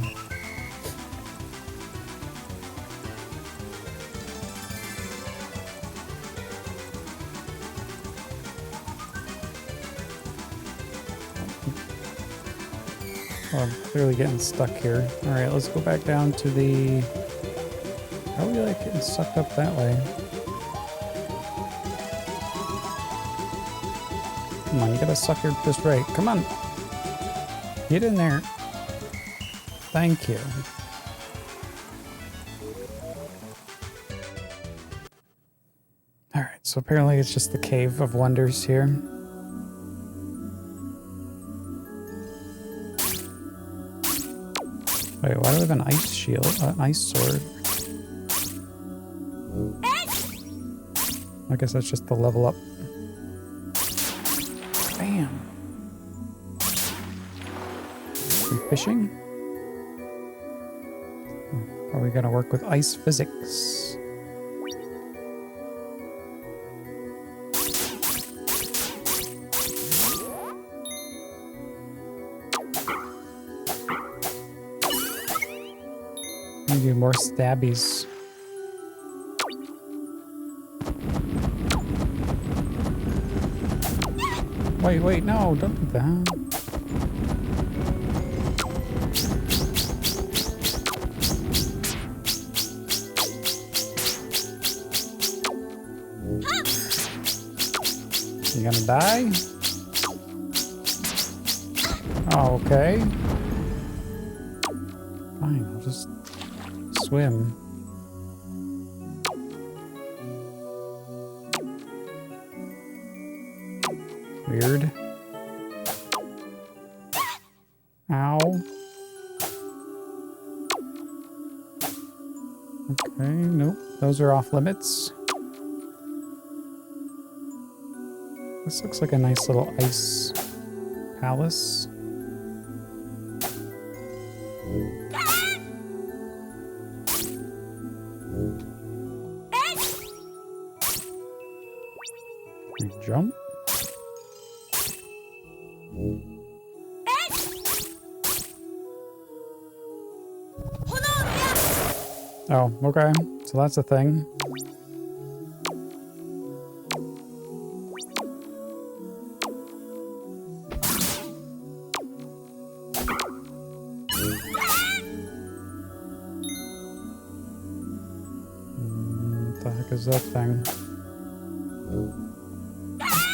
Oh, I'm clearly getting stuck here. Alright, let's go back down to the... How are we like getting sucked up that way? Come on, you gotta suck her just right. Come on! Get in there. Thank you. Alright, so apparently it's just the Cave of Wonders here. Wait, why do we have an ice shield? An ice sword? I guess that's just the level up. Bam! Are we fishing? Are we gonna work with ice physics? Maybe more stabbies. Wait, no, don't do that. You gonna die? Oh, okay. Fine, I'll just swim. Weird. Ow. Okay, nope. Those are off limits. This looks like a nice little ice palace. You jump. Oh, okay. So that's a thing. What the heck is that thing?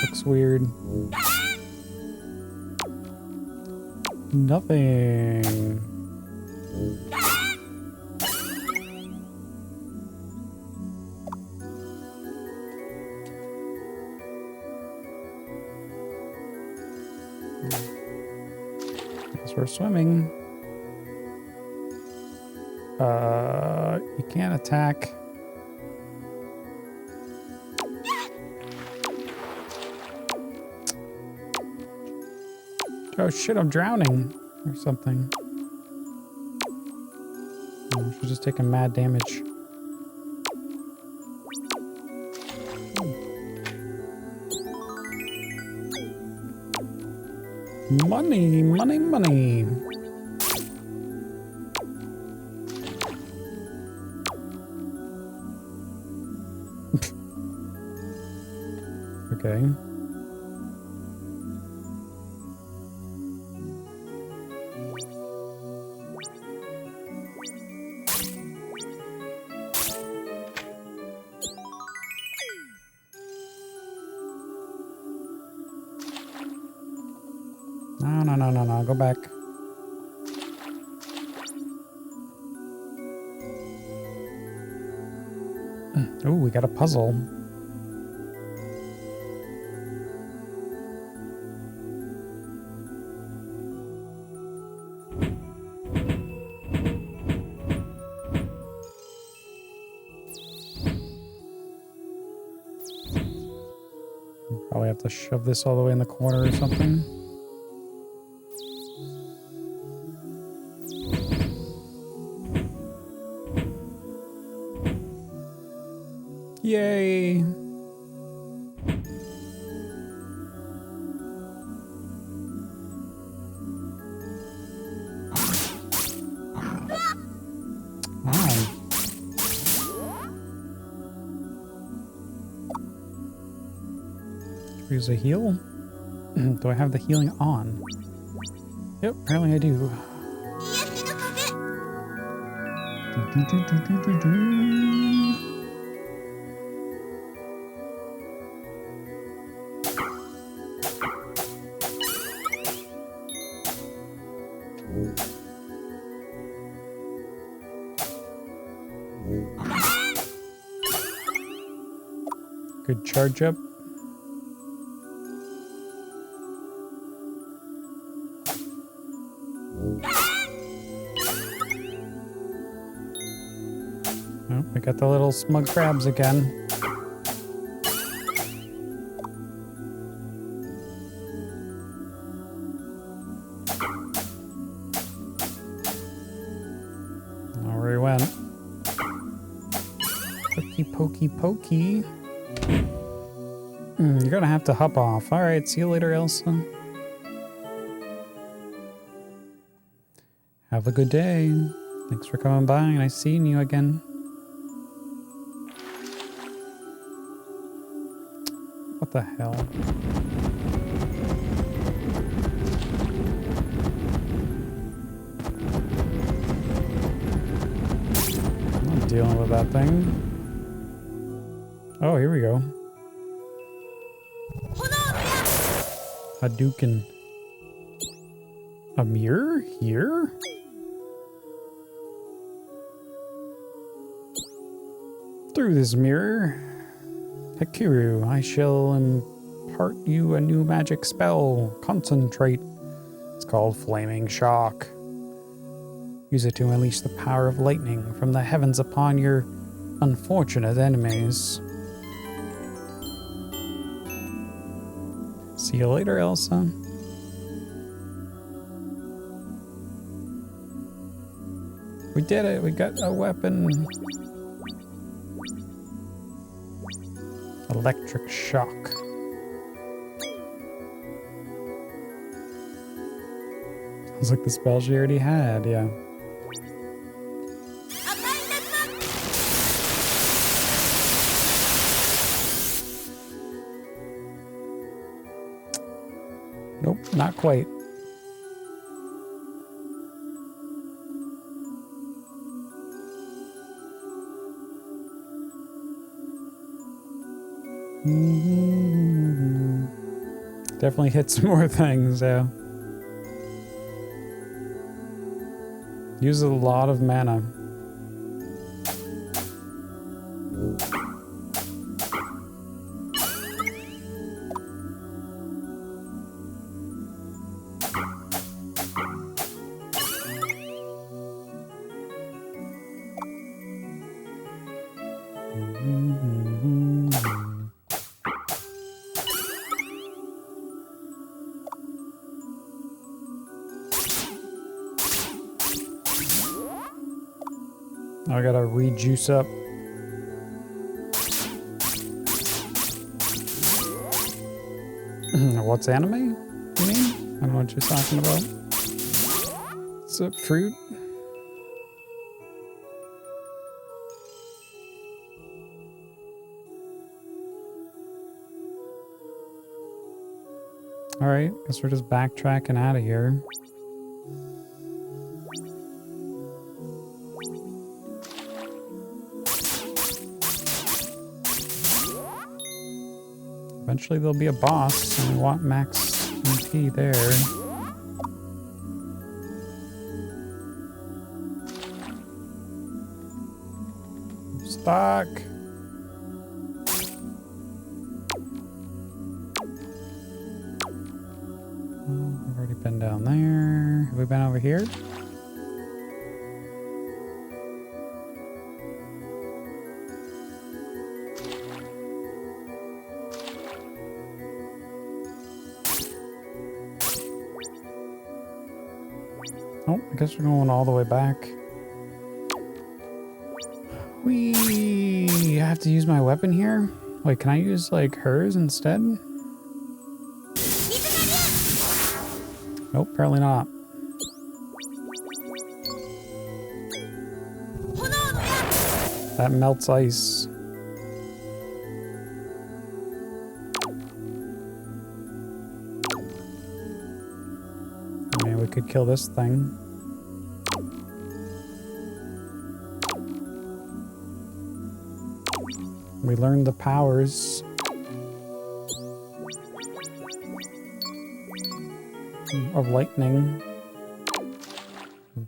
Looks weird. Nothing. Guess we're swimming. You can't attack. Oh shit, I'm drowning or something. Oh, she's just taking mad damage. Money, money, money. Okay. No, go back. Oh, we got a puzzle. Probably have to shove this all the way in the corner or something. Yay! Wow. Use a heal? Do I have the healing on? Yep, apparently I do. Good charge up. got the little smug crabs again. Where he went. Pokey, pokey, pokey. You're gonna have to hop off. Alright, see you later, Elsa. Have a good day. Thanks for coming by. Nice seeing you again. What the hell? I'm not dealing with that thing. Oh, here we go. Hadouken. A mirror here? Through this mirror, Hekiru, I shall impart you a new magic spell. Concentrate. It's called Flaming Shock. Use it to unleash the power of lightning from the heavens upon your unfortunate enemies. See you later, Elsa. We did it. We got a weapon. Electric shock. Sounds like the spell she already had, yeah. Nope, not quite. Definitely hit some more things, yeah. Uses a lot of mana. I gotta rejuice up. What's anime? You mean? I don't know what you're talking about. It's a fruit. Alright, guess we're just backtracking out of here. Eventually there'll be a boss, and we want max MP there. Stuck! I've already been down there. Have we been over here? Oh, I guess we're going all the way back. I have to use my weapon here? Wait, can I use, like, hers instead? Nope, apparently not. That melts ice. I mean, we could kill this thing. We learned the powers. Of lightning.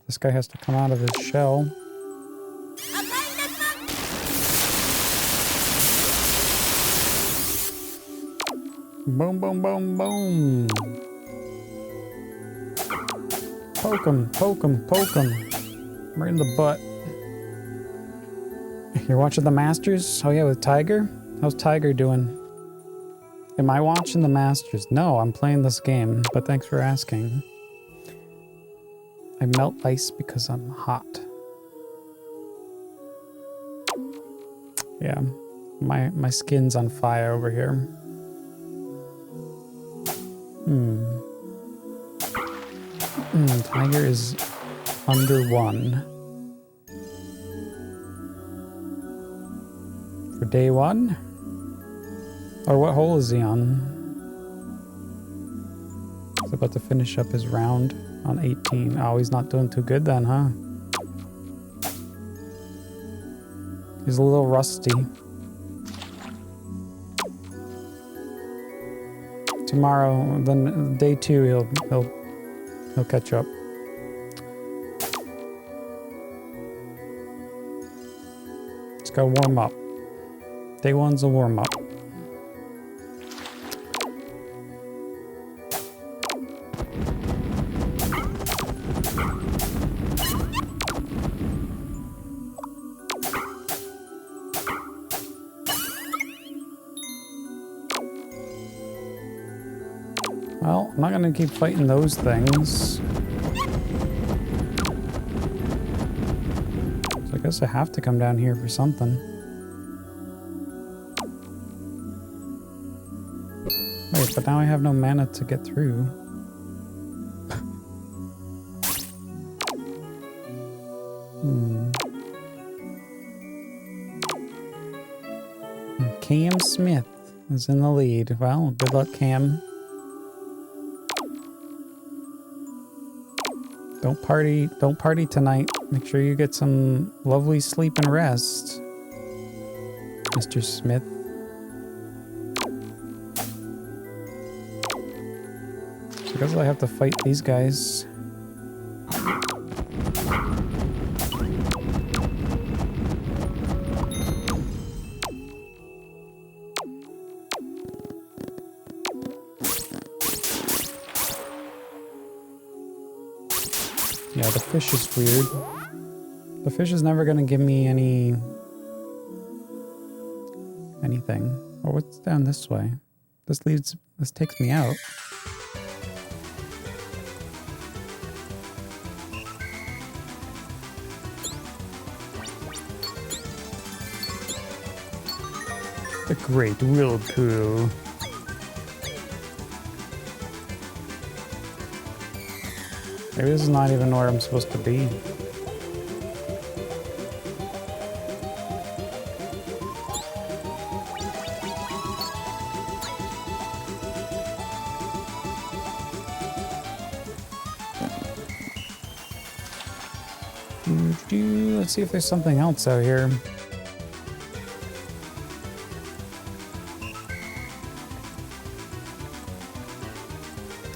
This guy has to come out of his shell. Boom, boom, boom, boom. Poke him, poke him, poke him. Right in the butt. You're watching the Masters? Oh yeah, with Tiger? How's Tiger doing? Am I watching the Masters? No, I'm playing this game, but thanks for asking. I melt ice because I'm hot. Yeah, my skin's on fire over here. Tiger is under 1. For day 1? Or what hole is he on? He's about to finish up his round on 18. Oh, he's not doing too good then, huh? He's a little rusty. Tomorrow, then day 2, he'll catch up. Just gotta warm up. Day 1's a warm up. Well, I'm not gonna keep fighting those things. So I guess I have to come down here for something. Wait, but now I have no mana to get through. Cam Smith is in the lead. Well, good luck, Cam. Don't party tonight. Make sure you get some lovely sleep and rest, Mr. Smith. So I guess I have to fight these guys. Yeah, the fish is weird. The fish is never gonna give me anything. Oh, what's down this way? This takes me out. The Great Whirlpool. Maybe this is not even where I'm supposed to be. Let's see if there's something else out here.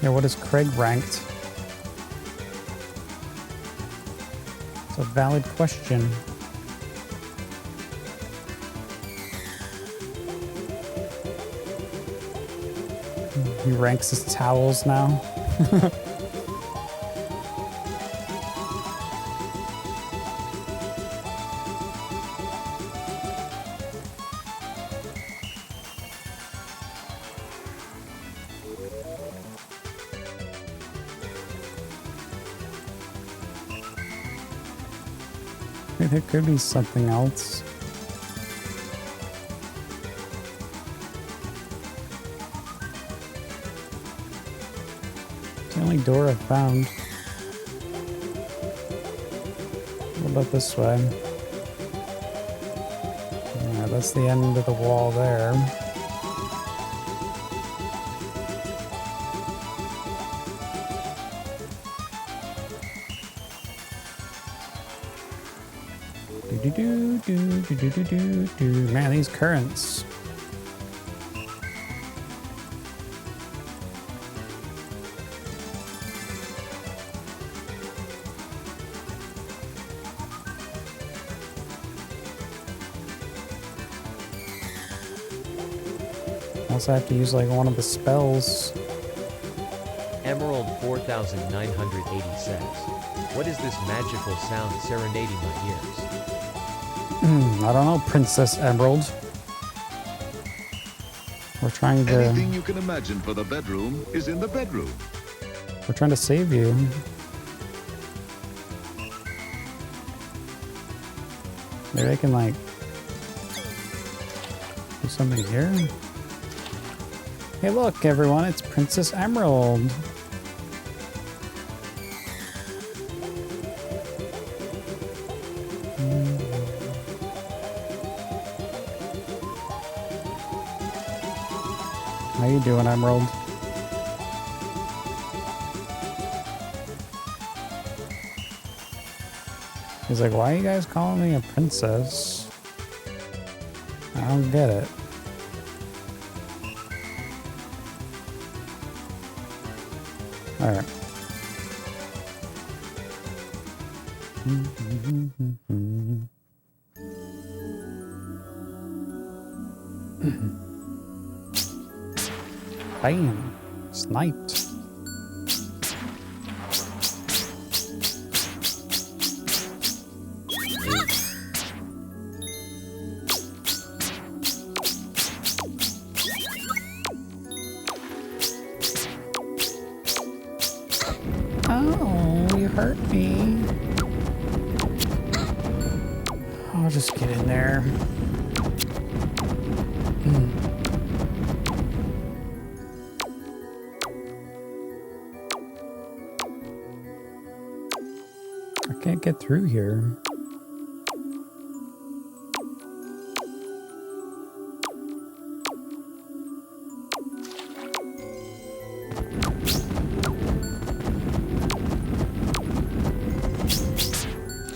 Yeah, what is Craig ranked? A valid question. He ranks his towels now. There could be something else. It's the only door I've found. What about this way? Yeah, that's the end of the wall there. Man, these currents. Also have to use like one of the spells. Emerald 4980 says, "What is this magical sound serenading my ears?" I don't know, Princess Emerald. We're trying to... Anything you can imagine for the bedroom is in the bedroom. We're trying to save you. Maybe I can, like, do something here? Hey, look, everyone, it's Princess Emerald. How you doing, Emerald? He's like, why are you guys calling me a princess? I don't get it. Alright. Bam! Sniped. Oh, you hurt me. I'll just get in there. I can't get through here.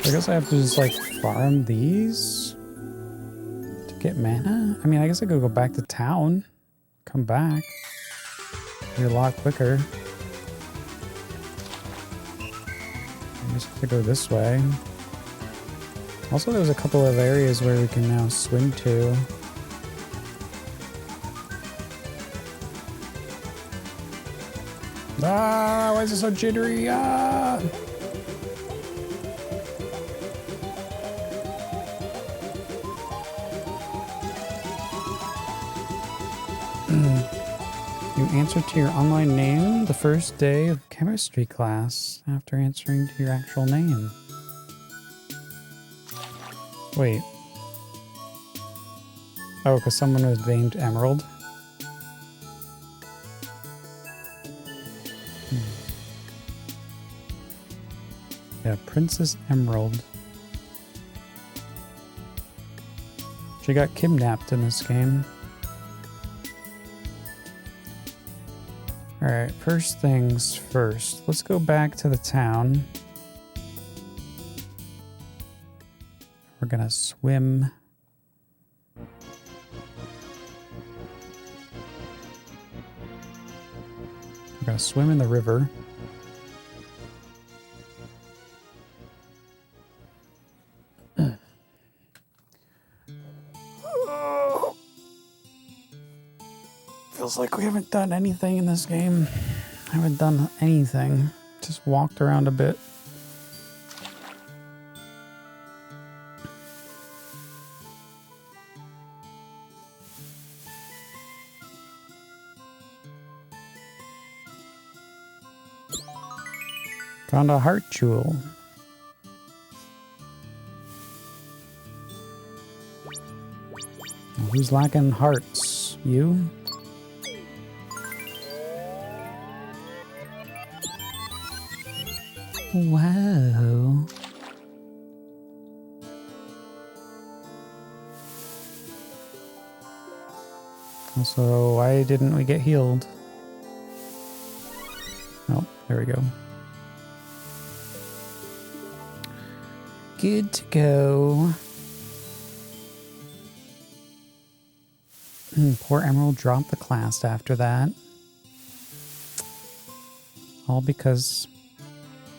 I guess I have to just like farm these to get mana. I mean, I guess I could go back to town, come back. Be a lot quicker. I just have to go this way. Also, there's a couple of areas where we can now swim to. Ah, why is it so jittery? Ah! You answered to your online name the first day of chemistry class after answering to your actual name. Wait. Oh, because someone was named Emerald? Yeah, Princess Emerald. She got kidnapped in this game. Alright, first things first. Let's go back to the town. We're gonna swim. We're gonna swim in the river. Feels like we haven't done anything in this game. I haven't done anything. Just walked around a bit. Found a heart jewel. Who's lacking hearts? You? Whoa. Also, why didn't we get healed? Oh, there we go. Good to go. Poor Emerald dropped the class after that. All because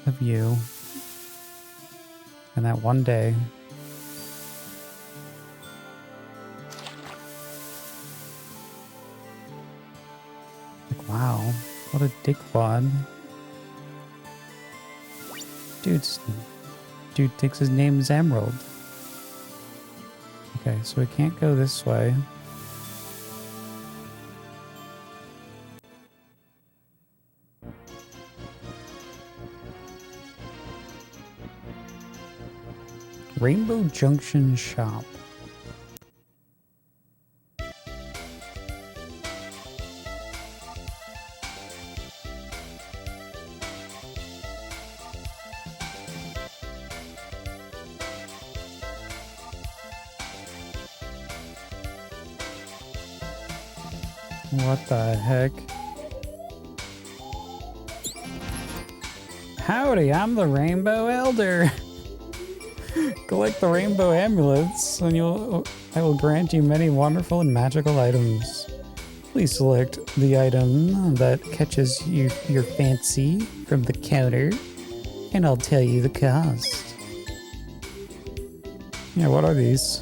of you. And that one day. Like, wow. What a dickwad. Dude thinks his name is Emerald. Okay, so we can't go this way. Rainbow Junction Shop. What the heck? Howdy, I'm the Rainbow Elder. Collect the rainbow amulets, and I will grant you many wonderful and magical items. Please select the item that catches your fancy from the counter, and I'll tell you the cost. Yeah, what are these?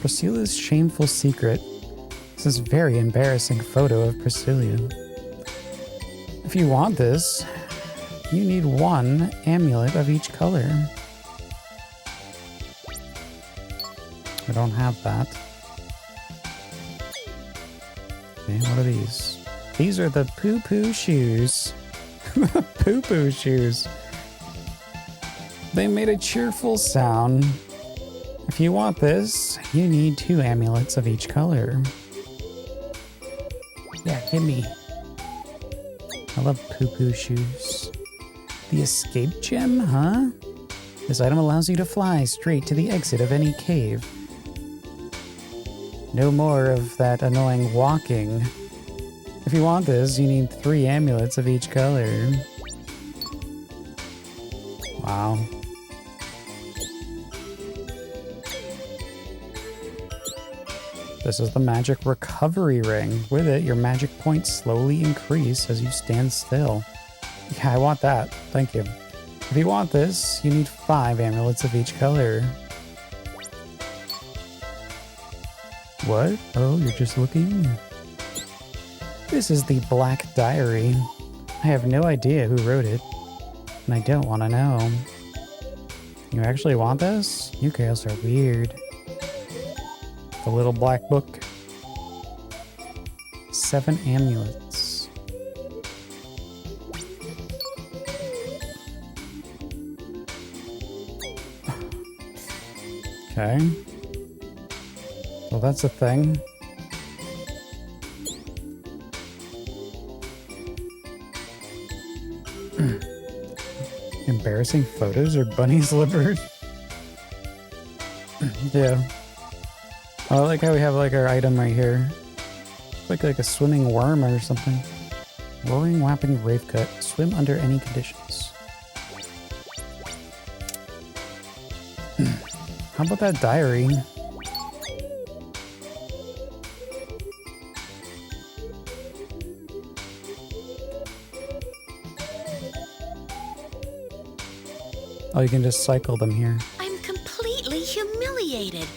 Priscilla's shameful secret. This is a very embarrassing photo of Priscilla. If you want this, you need one amulet of each color. I don't have that. Okay, what are these? These are the poo-poo shoes. Poo-poo shoes. They made a cheerful sound. If you want this, you need 2 amulets of each color. Yeah, give me. I love poo-poo shoes. The escape gem, huh? This item allows you to fly straight to the exit of any cave. No more of that annoying walking. If you want this, you need 3 amulets of each color. Wow. This is the magic recovery ring. With it, your magic points slowly increase as you stand still. Yeah, I want that. Thank you. If you want this, you need 5 amulets of each color. What? Oh, you're just looking? This is the Black Diary. I have no idea who wrote it, and I don't want to know. You actually want this? You girls are weird. The little black book. 7 amulets. Okay. Well, that's a thing. Embarrassing photos or bunny slippers? Yeah. I like how we have like our item right here. Like a swimming worm or something. Roaring Whopping Rave Cut. Swim under any conditions. How about that diary? Oh, you can just cycle them here. I'm completely humiliated.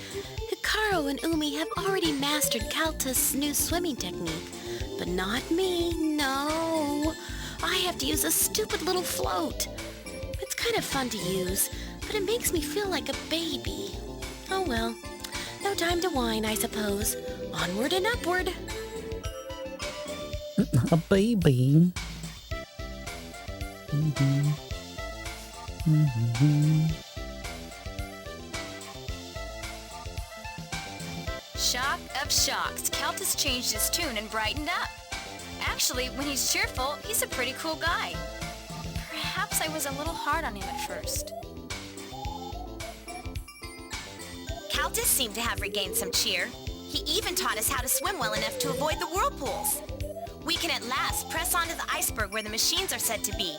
Hikaru and Umi have already mastered Kalta's new swimming technique, but not me, no. I have to use a stupid little float. It's kind of fun to use, but it makes me feel like a baby. Oh well, no time to whine, I suppose. Onward and upward. A baby. Mm-hmm. Mm-hmm. Shock of shocks, Kalta's changed his tune and brightened up. Actually, when he's cheerful, he's a pretty cool guy. Perhaps I was a little hard on him at first. Kaltus seemed to have regained some cheer. He even taught us how to swim well enough to avoid the whirlpools. We can at last press onto the iceberg where the machines are said to be.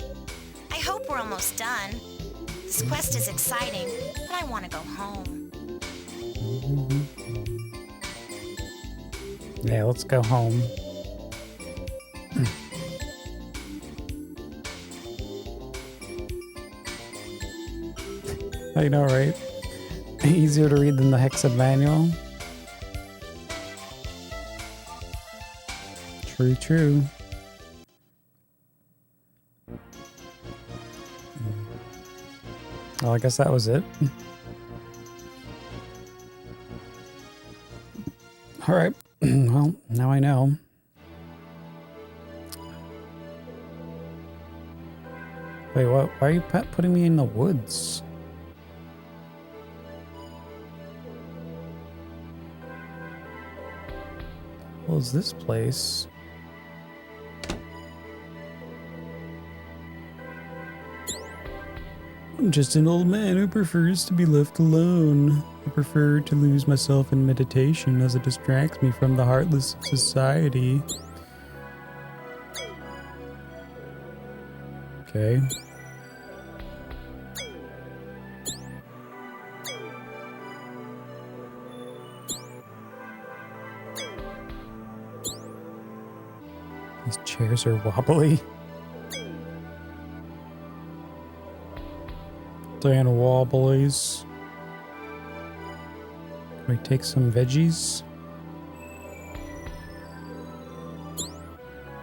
I hope we're almost done. This quest is exciting, but I want to go home. Yeah, let's go home. I know, right? Easier to read than the Hexa manual. True, true. Well, I guess that was it. All right. Well, now I know. Wait, what? Why are you putting me in the woods? What is this place? I'm just an old man who prefers to be left alone. I prefer to lose myself in meditation as it distracts me from the heartless of society. Okay. These chairs are wobbly. Diana wobblies. Can we take some veggies?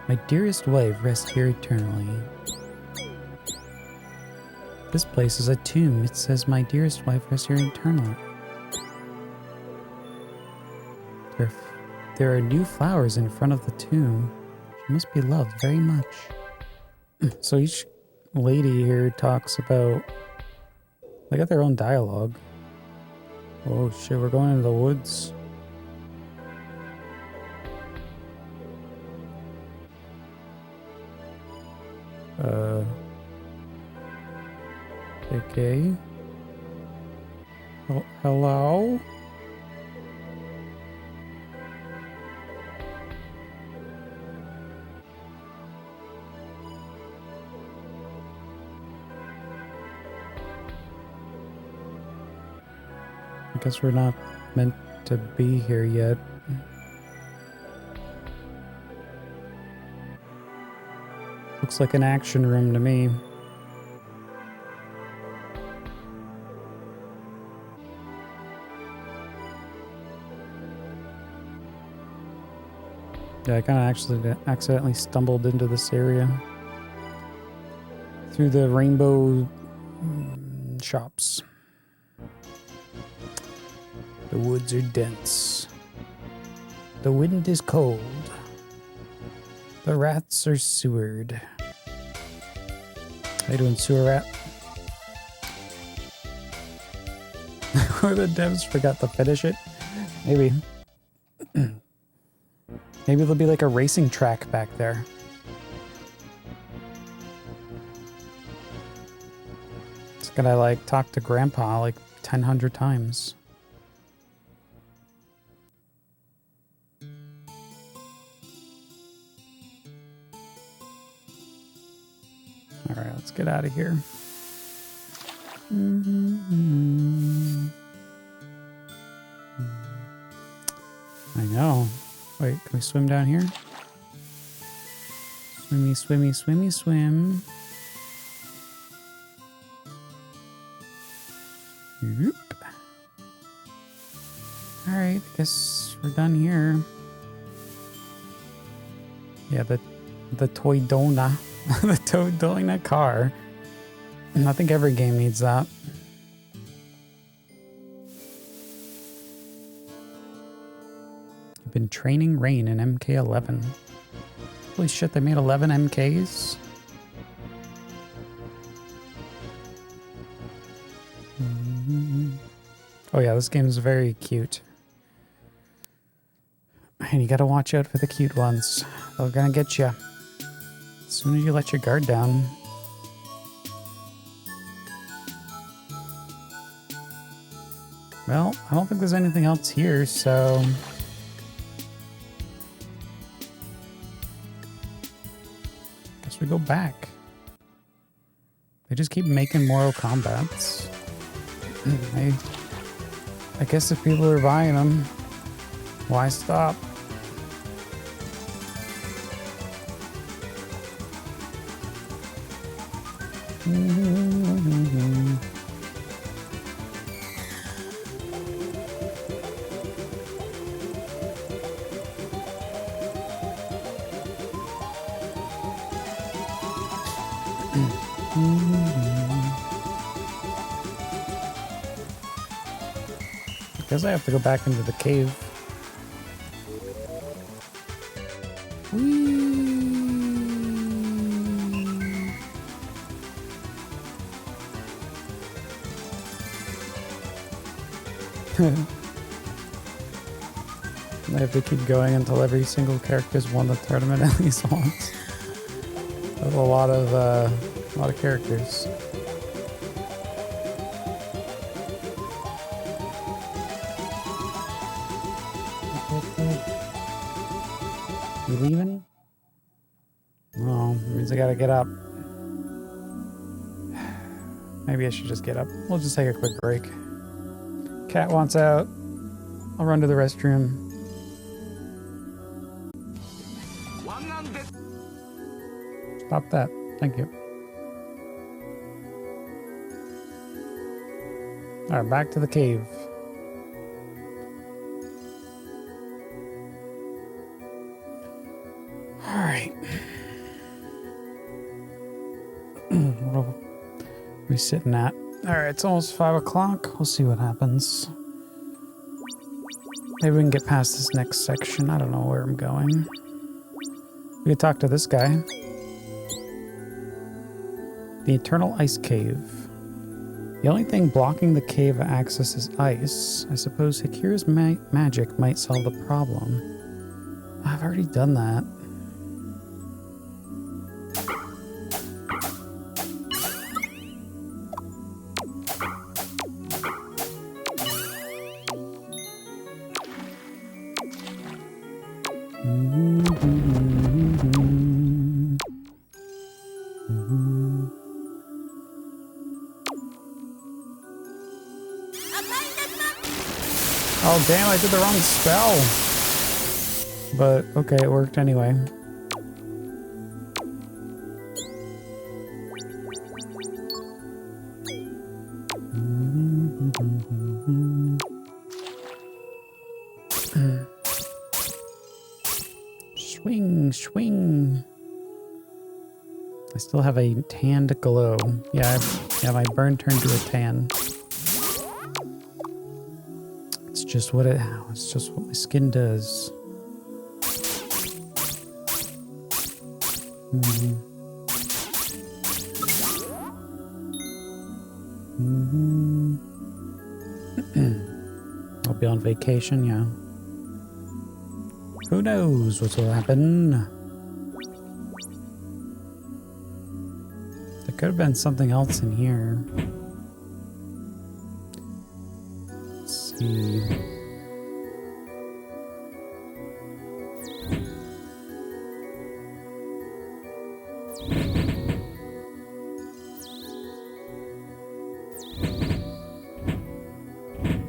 My dearest wife, rest here eternally. This place is a tomb. It says, my dearest wife, rest here eternally. There are new flowers in front of the tomb. She must be loved very much. So each lady here talks about... They got their own dialogue. Oh shit, we're going into the woods. Okay. Oh, hello? I guess we're not meant to be here yet. Looks like an action room to me. Yeah, I kind of actually accidentally stumbled into this area through the rainbow shops. The woods are dense. The wind is cold. The rats are sewered. How you doing, sewer rat? Or the devs forgot to finish it? Maybe. Maybe there'll be like a racing track back there. Just gotta like talk to Grandpa like 1,000 times. Alright, let's get out of here. I know. Wait, can we swim down here? Swimmy, swimmy, swimmy, swim. Yep. Alright, I guess we're done here. Yeah, the toy donut. The Toadona car. I think every game needs that. I've been training Rain in MK11. Holy shit, they made 11 MKs? Oh yeah, this game is very cute. And you gotta watch out for the cute ones. They're gonna get you. As soon as you let your guard down. Well, I don't think there's anything else here, so... Guess we go back. They just keep making Mortal Kombats. I guess if people are buying them, why stop? Because I have to go back into the cave. I have to keep going until every single character's won the tournament at least once. That's a lot of characters. You leaving? Oh, means I gotta get up. Maybe I should just get up. We'll just take a quick break. Cat wants out. I'll run to the restroom. Stop that. Thank you. Alright, back to the cave. Alright. What are we sitting at? Alright, it's almost 5 o'clock. We'll see what happens. Maybe we can get past this next section. I don't know where I'm going. We could talk to this guy. The Eternal Ice Cave. The only thing blocking the cave access is ice. I suppose Hakira's magic might solve the problem. I've already done that. Oh damn, I did the wrong spell. But okay, it worked anyway. Swing, swing. I still have a tanned glow. Yeah, my burn turned to a tan. It's just what my skin does. I'll be on vacation, yeah. Who knows what will happen? There could have been something else in here. Let's see.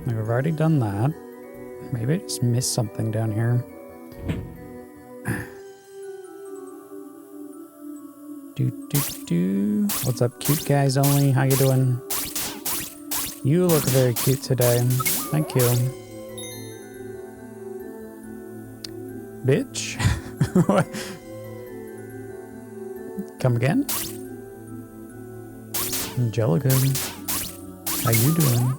I've already done that. Maybe I just missed something down here. What's up, cute guys only? How you doing? You look very cute today. Thank you. Bitch. Come again? Angelica. How you doing?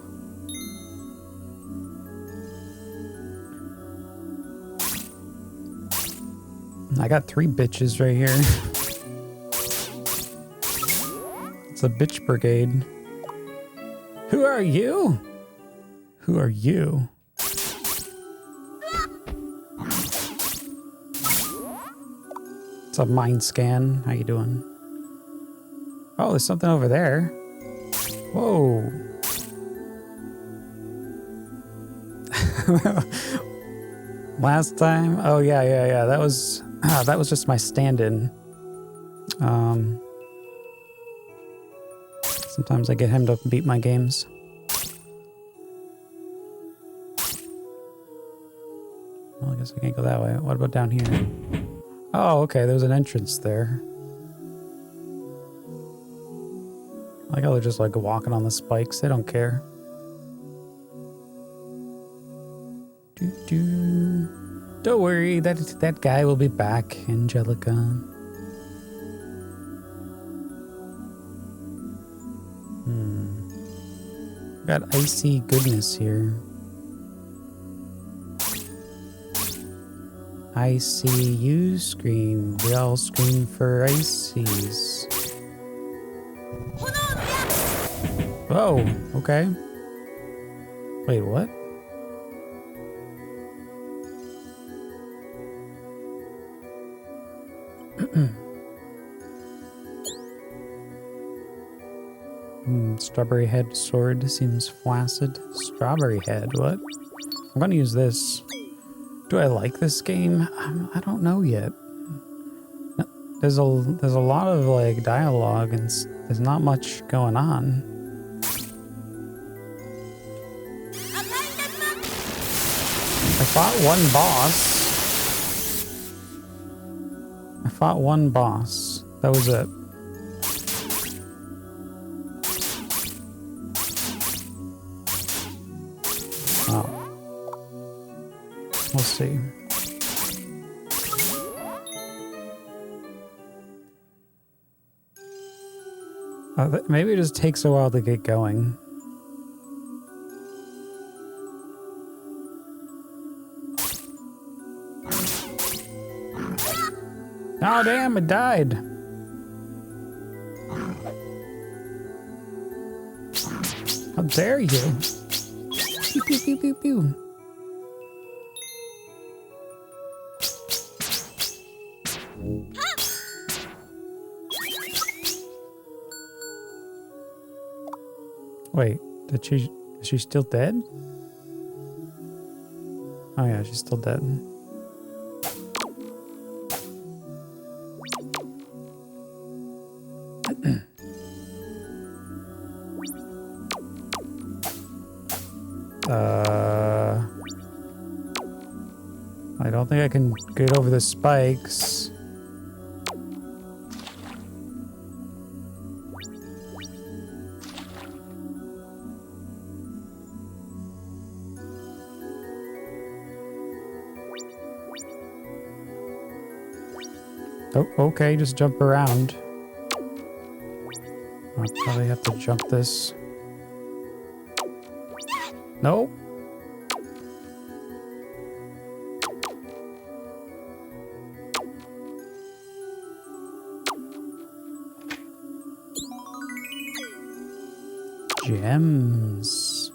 I got 3 bitches right here. It's a bitch brigade. Who are you? Who are you? What's up, mind scan? How you doing? Oh, there's something over there. Whoa. Last time? Oh yeah. That was just my stand-in. Sometimes I get him to beat my games. Well, I guess I can't go that way. What about down here? Oh, okay, there's an entrance there. I like how they're just like walking on the spikes. They don't care. Don't worry, that guy will be back, Angelica. Got icy goodness here. I see you scream. We all scream for ices. Oh, okay. Wait, what? Strawberry head sword seems flaccid. Strawberry head, what? I'm gonna use this. Do I like this game? I don't know yet. There's a lot of like dialogue and there's not much going on. I fought one boss. That was it. Oh. We'll see. Maybe it just takes a while to get going. Oh damn, it died. How dare you? Pew pew pew pew pew. Wait, is she still dead? Oh yeah, she's still dead. I don't think I can get over the spikes. Oh, okay, just jump around. I'll probably have to jump this. Nope. Gems.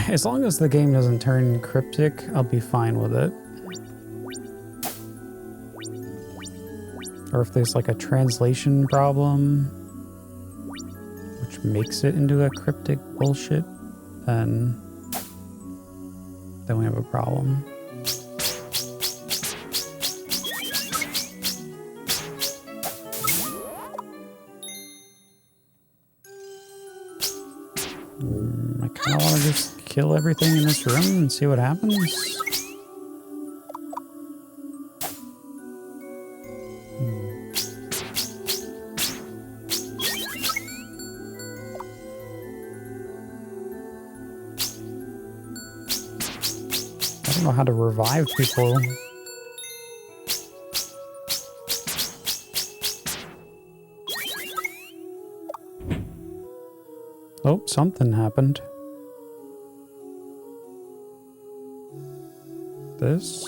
As long as the game doesn't turn cryptic, I'll be fine with it. Or if there's like a translation problem, which makes it into a cryptic bullshit, then we have a problem. I kind of want to just kill everything in this room and see what happens. I don't know how to revive people. Oh, something happened. This?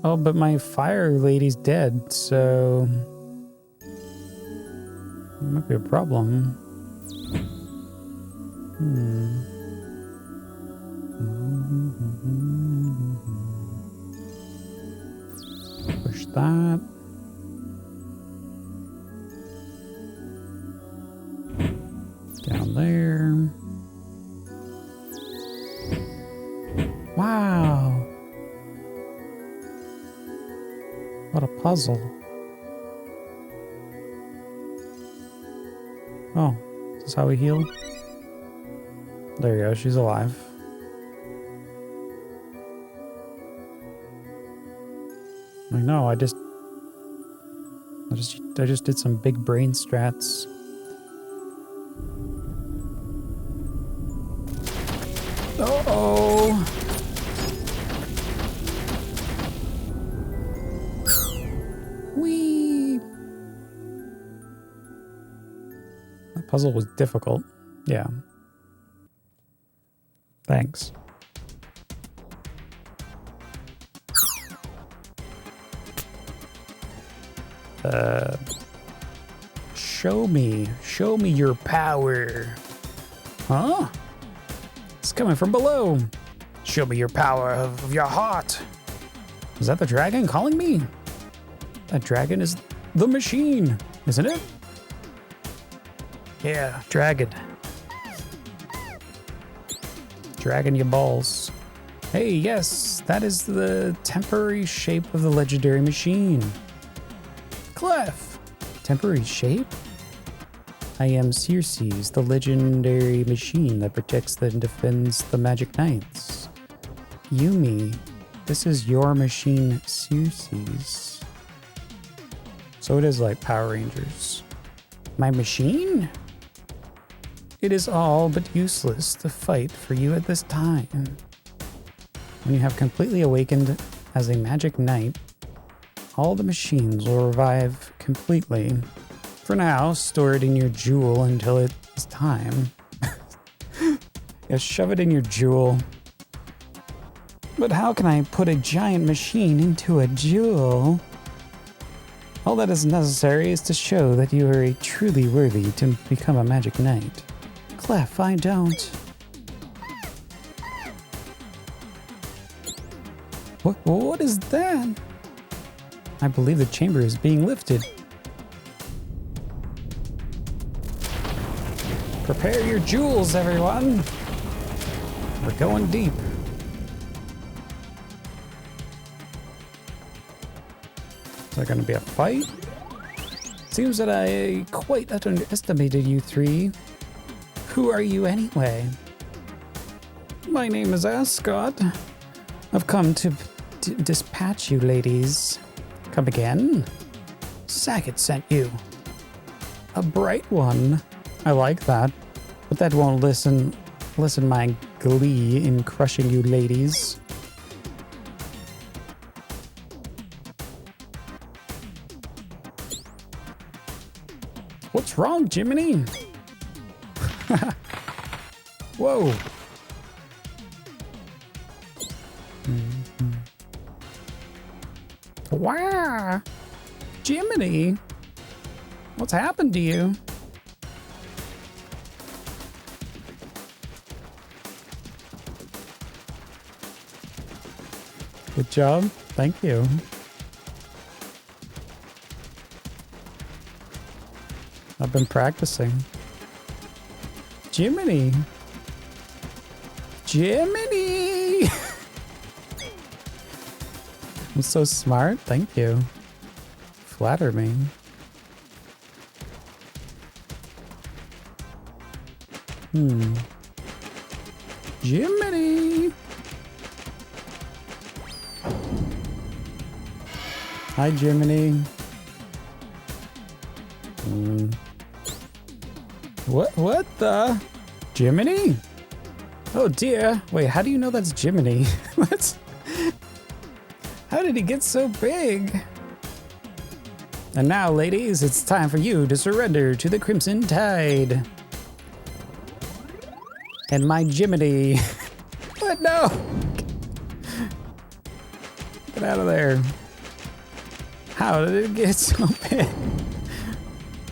Oh, but my fire lady's dead, so it might be a problem. Push that. Down there. Wow. What a puzzle. Oh, is this how we heal? There you go, she's alive. I know, I just did some big brain strats. Uh-oh. Whee. Puzzle was difficult. Yeah. Thanks. Show me your power. Huh? It's coming from below. Show me your power of your heart. Is that the dragon calling me? That dragon is the machine, isn't it? Yeah, dragon. Dragon your balls. Hey, yes, that is the temporary shape of the legendary machine. Clef! Temporary shape? I am Circes, the legendary machine that protects and defends the Magic Knights. Yumi, this is your machine, Circes. So it is like Power Rangers. My machine? It is all but useless to fight for you at this time. When you have completely awakened as a Magic Knight, all the machines will revive completely. For now, store it in your jewel until it is time. Yeah, shove it in your jewel. But how can I put a giant machine into a jewel? All that is necessary is to show that you are truly worthy to become a Magic Knight. Clef, I don't. What is that? I believe the chamber is being lifted. Prepare your jewels, everyone. We're going deep. Is there going to be a fight? Seems that I quite underestimated you three. Who are you anyway? My name is Ascot. I've come to dispatch you, ladies. Come again? Sackett sent you. A bright one. I like that, but that won't lessen my glee in crushing you, ladies. What's wrong, Jiminy? Whoa. Wow. Jiminy, what's happened to you? Good job. Thank you. I've been practicing. Jiminy. Jiminy! I'm so smart. Thank you. Flatter me. Jiminy! Hi, Jiminy. What the? Jiminy? Oh dear. Wait, how do you know that's Jiminy? How did he get so big? And now, ladies, it's time for you to surrender to the Crimson Tide. And my Jiminy. What? No! Get out of there. How did it get so big?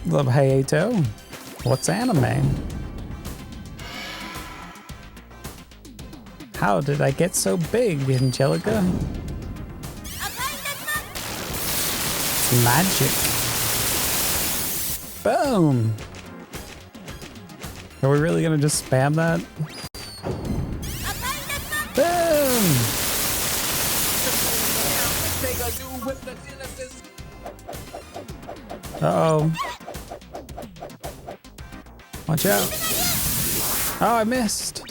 Love Hayato. What's anime? How did I get so big, Angelica? Magic. Boom. Are we really gonna just spam that? Boom. Uh-oh. Watch out. Oh, I missed.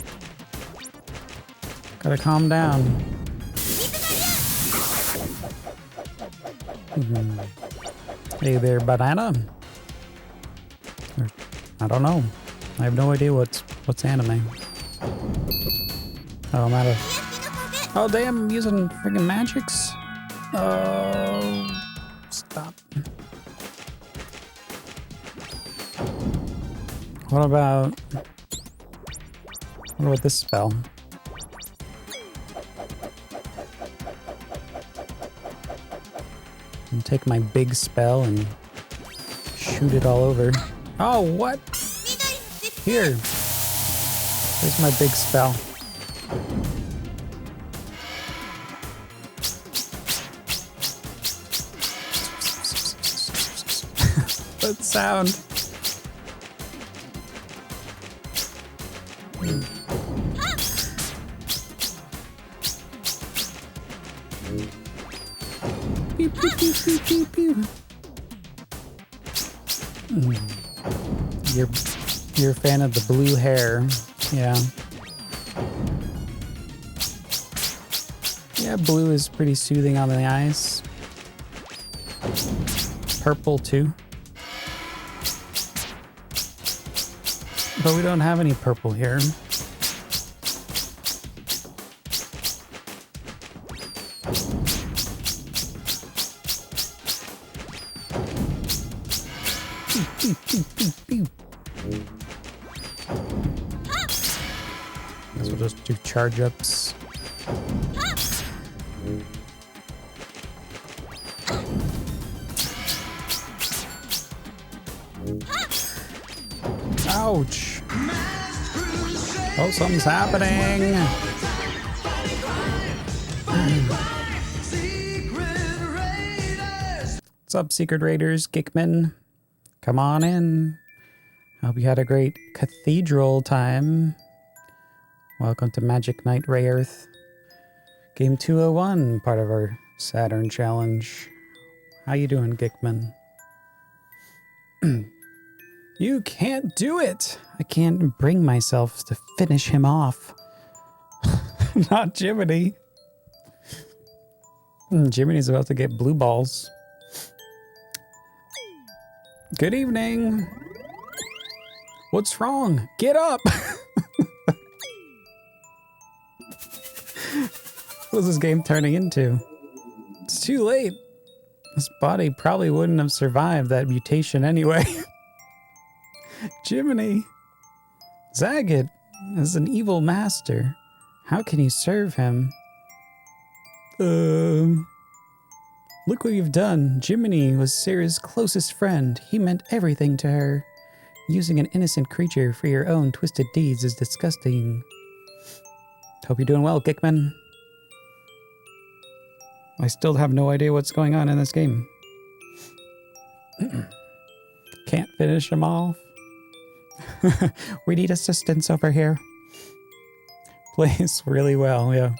Gotta calm down. Hey there, banana. Or, I don't know. I have no idea what's anime. Oh, I'm out of... Oh, damn, I'm using freaking magics. Oh, stop. What about this spell? And take my big spell and shoot it all over. Oh, what? Here. Here's my big spell. That sound. Pew, pew, pew, pew, pew, pew. You're a fan of the blue hair. Yeah. Yeah, blue is pretty soothing on the eyes. Purple too. But we don't have any purple here. Guess we'll just do charge ups. Ouch. Oh, something's happening. What's up, Secret Raiders? Geekman. Come on in. Hope you had a great cathedral time. Welcome to Magic Knight Rayearth. Game 201, part of our Saturn challenge. How you doing, Geekman? You can't do it! I can't bring myself to finish him off. Not Jiminy. Jiminy's about to get blue balls. Good evening. What's wrong? Get up! What's this game turning into? It's too late. This body probably wouldn't have survived that mutation anyway. Jiminy. Zagat is an evil master. How can you serve him? Look what you've done. Jiminy was Sarah's closest friend. He meant everything to her. Using an innocent creature for your own twisted deeds is disgusting. Hope you're doing well, Geekman. I still have no idea what's going on in this game. Can't finish him off. We need assistance over here. Plays really well, yeah.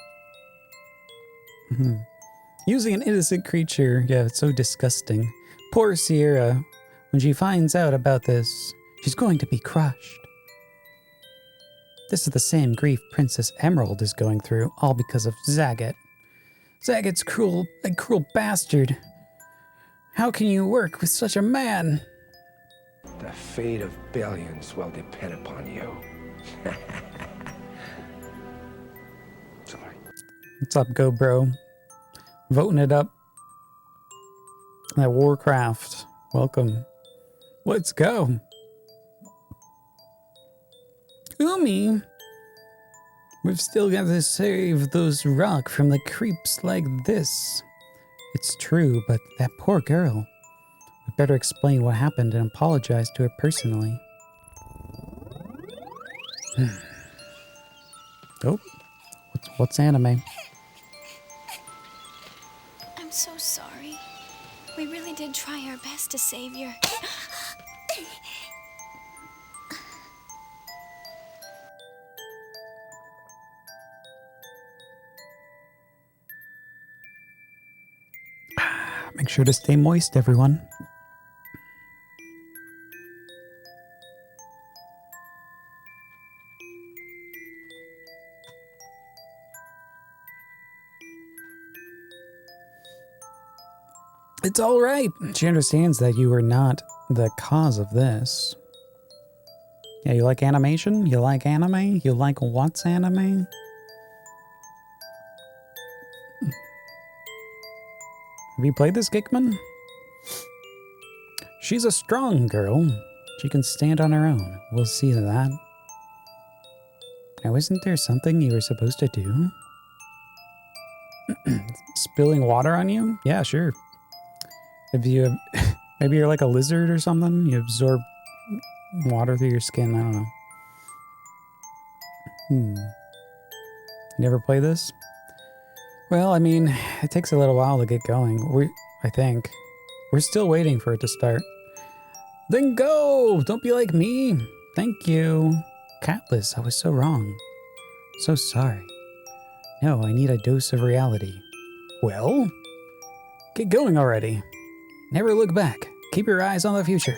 Using an innocent creature, yeah, it's so disgusting. Poor Sierra. When she finds out about this, she's going to be crushed. This is the same grief Princess Emerald is going through, all because of Zagat. Zagat's a cruel bastard. How can you work with such a man? The fate of billions will depend upon you. Sorry. What's up, Go Bro? Voting it up. That Warcraft. Welcome. Let's go. Umi. We've still got to save those rock from the creeps like this. It's true, but that poor girl. We'd better explain what happened and apologize to her personally. Oh, what's anime? I'm so sorry. We really did try our best to save your... Make sure to stay moist, everyone. It's all right. She understands that you are not the cause of this. Yeah, you like animation? You like anime? You like what's anime? Have you played this, Geekman? She's a strong girl. She can stand on her own. We'll see to that. Now, isn't there something you were supposed to do? Spilling water on you? Yeah, sure. If you, maybe you're like a lizard or something. You absorb water through your skin. I don't know. You never play this? Well, I mean, it takes a little while to get going. I think. We're still waiting for it to start. Then go! Don't be like me. Thank you. Catless, I was so wrong. So sorry. No, I need a dose of reality. Well? Get going already. Never look back. Keep your eyes on the future.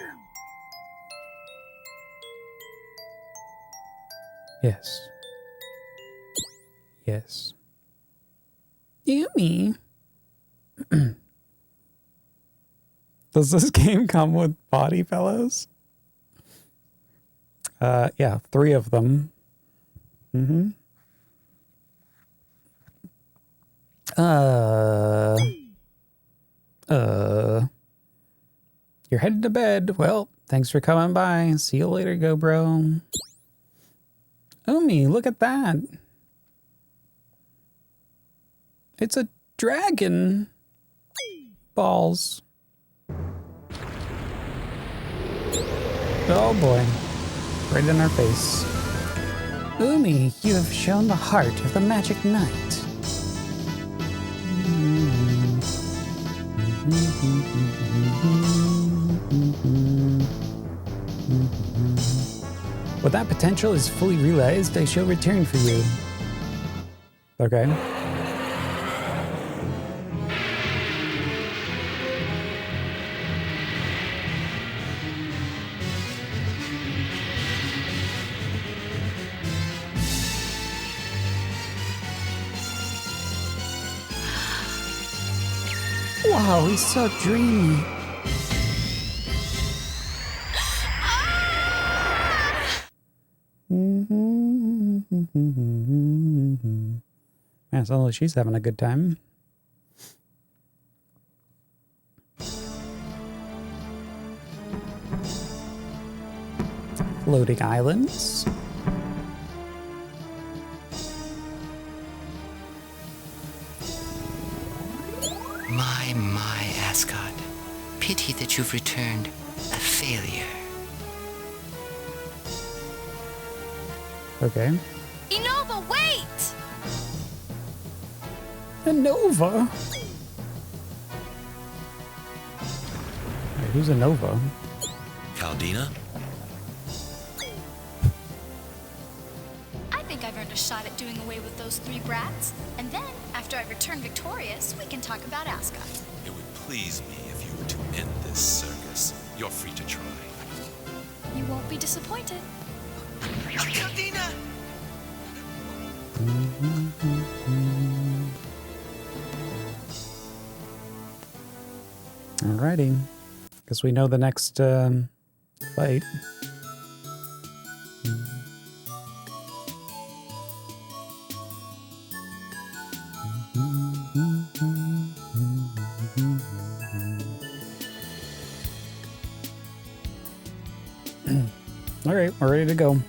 Yes. Yes. Yumi. Does this game come with body pillows? Yeah, 3 of them. You're headed to bed. Well, thanks for coming by. See you later, go bro. Umi, look at that. It's a dragon. Balls. Oh boy. Right in our face. Umi, you have shown the heart of the magic night. When that potential is fully realized, I shall return for you. Okay. Wow, he's so dreamy. Man, it sounds like she's having a good time. Floating islands. My, Ascot. Pity that you've returned a failure. Okay. Enova, wait! Enova? Wait, who's Enova? Caldina? I think I've earned a shot at doing away with those 3 brats. And then, after I return victorious, we can talk about Ascot. It would please me if you were to end this circus. You're free to try. You won't be disappointed. Caldina! Alrighty. Guess we know the next fight. Alright, we're ready to go.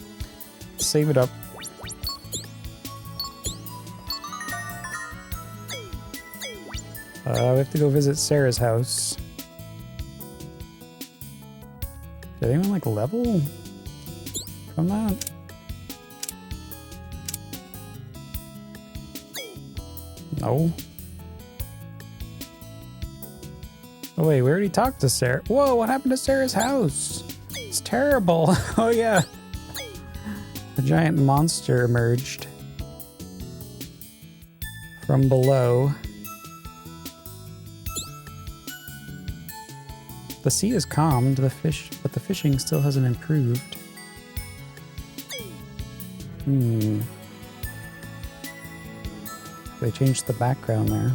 Save it up. We have to go visit Sarah's house. Did anyone like level from that? No. Oh wait, we already talked to Sarah. Whoa, what happened to Sarah's house? It's terrible. Oh yeah. A giant monster emerged from below. The sea is calmed, but the fishing still hasn't improved. They changed the background there.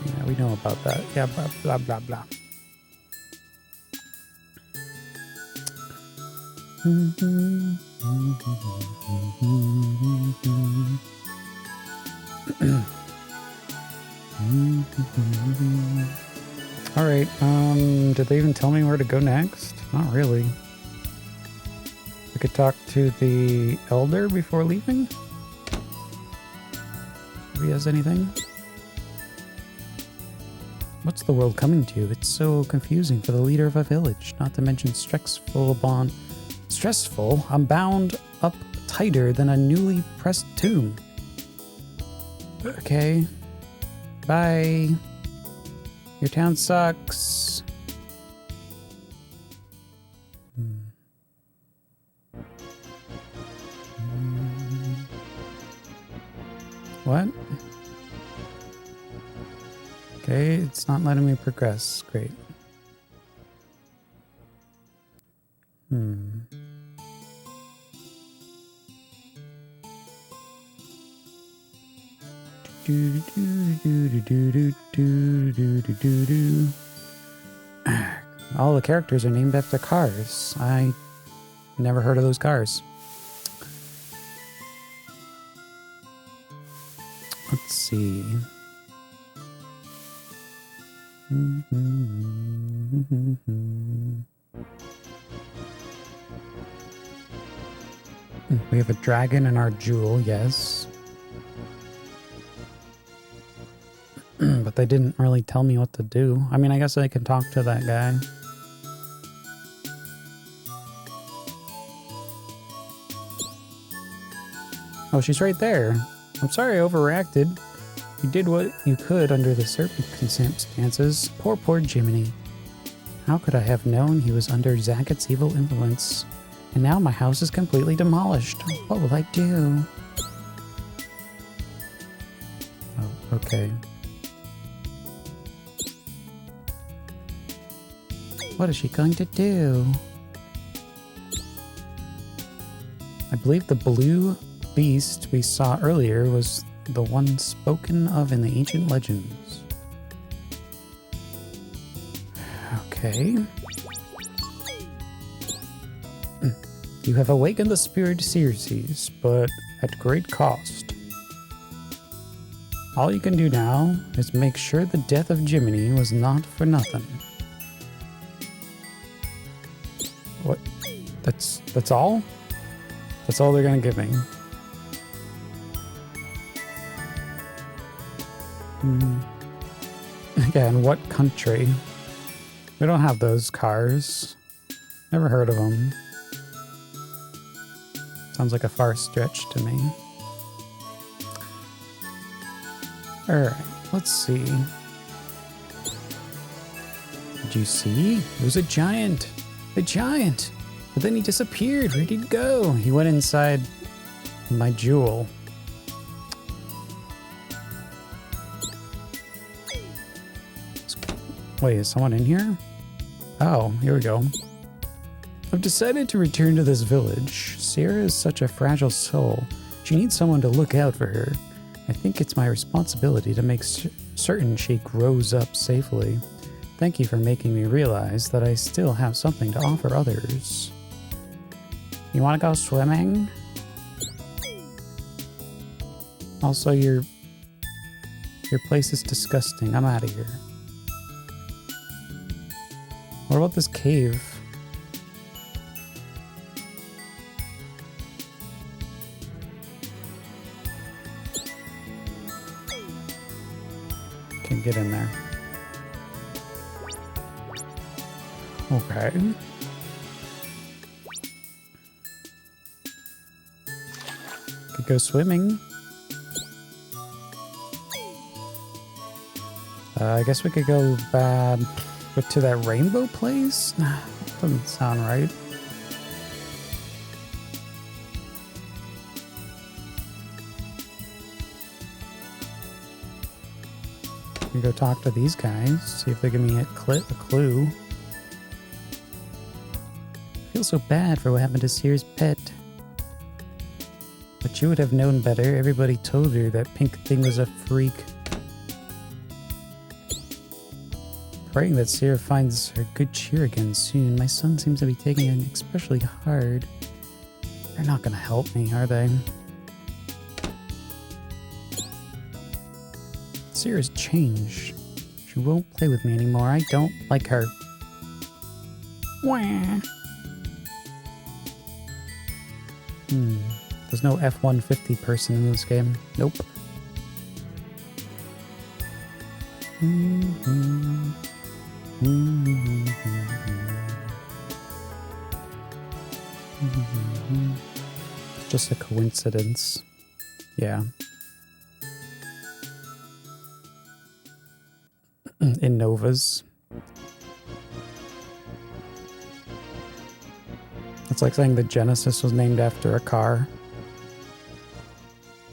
Yeah, we know about that. Yeah, blah, blah, blah, blah. Alright, did they even tell me where to go next? Not really. We could talk to the Elder before leaving? If he has anything. What's the world coming to? It's so confusing for the leader of a village, not to mention stressful. I'm bound up tighter than a newly pressed tomb. Okay. Bye. Your town sucks. What? Okay, it's not letting me progress. Great. All the characters are named after cars. I never heard of those cars. Let's see. We have a dragon in our jewel, yes. But they didn't really tell me what to do. I mean, I guess I can talk to that guy. Oh, she's right there. I'm sorry I overreacted. You did what you could under the circumstances. Poor Jiminy. How could I have known he was under Zagat's evil influence? And now my house is completely demolished. What will I do? Oh, okay. What is she going to do? I believe the blue beast we saw earlier was the one spoken of in the ancient legends. Okay. You have awakened the spirit Circes, but at great cost. All you can do now is make sure the death of Jiminy was not for nothing. What? That's all? That's all they're gonna give me. Again, what country? We don't have those cars. Never heard of them. Sounds like a far stretch to me. Alright, let's see. Did you see? It was a giant! A giant! But then he disappeared. Where'd he go? He went inside my jewel. Wait, is someone in here? Oh, here we go. I've decided to return to this village. Sierra is such a fragile soul. She needs someone to look out for her. I think it's my responsibility to make certain she grows up safely. Thank you for making me realize that I still have something to offer others. You want to go swimming? Also, your place is disgusting. I'm out of here. What about this cave? Can't get in there. Okay. Could go swimming. I guess we could go but to that rainbow place? Nah, doesn't sound right. We can go talk to these guys, see if they give me a clue. I feel so bad for what happened to Sear's pet. But you would have known better. Everybody told her that pink thing was a freak. Praying that Sierra finds her good cheer again soon. My son seems to be taking it especially hard. They're not gonna help me, are they? Sierra's changed. She She won't play with me anymore. I don't like her. Wah. There's no F-150 person in this game. Nope. It's just a coincidence. Yeah. In Novas. It's like saying the Genesis was named after a car.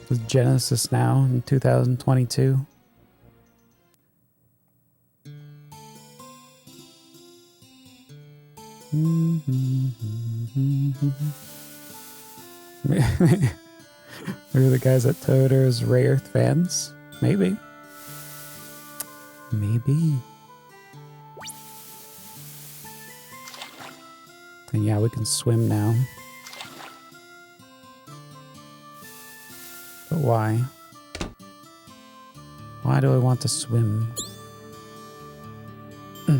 It's Genesis now in 2022. Maybe the guys at Toyota is Rayearth fans? Maybe. Maybe. And yeah, we can swim now. But why? Why do I want to swim?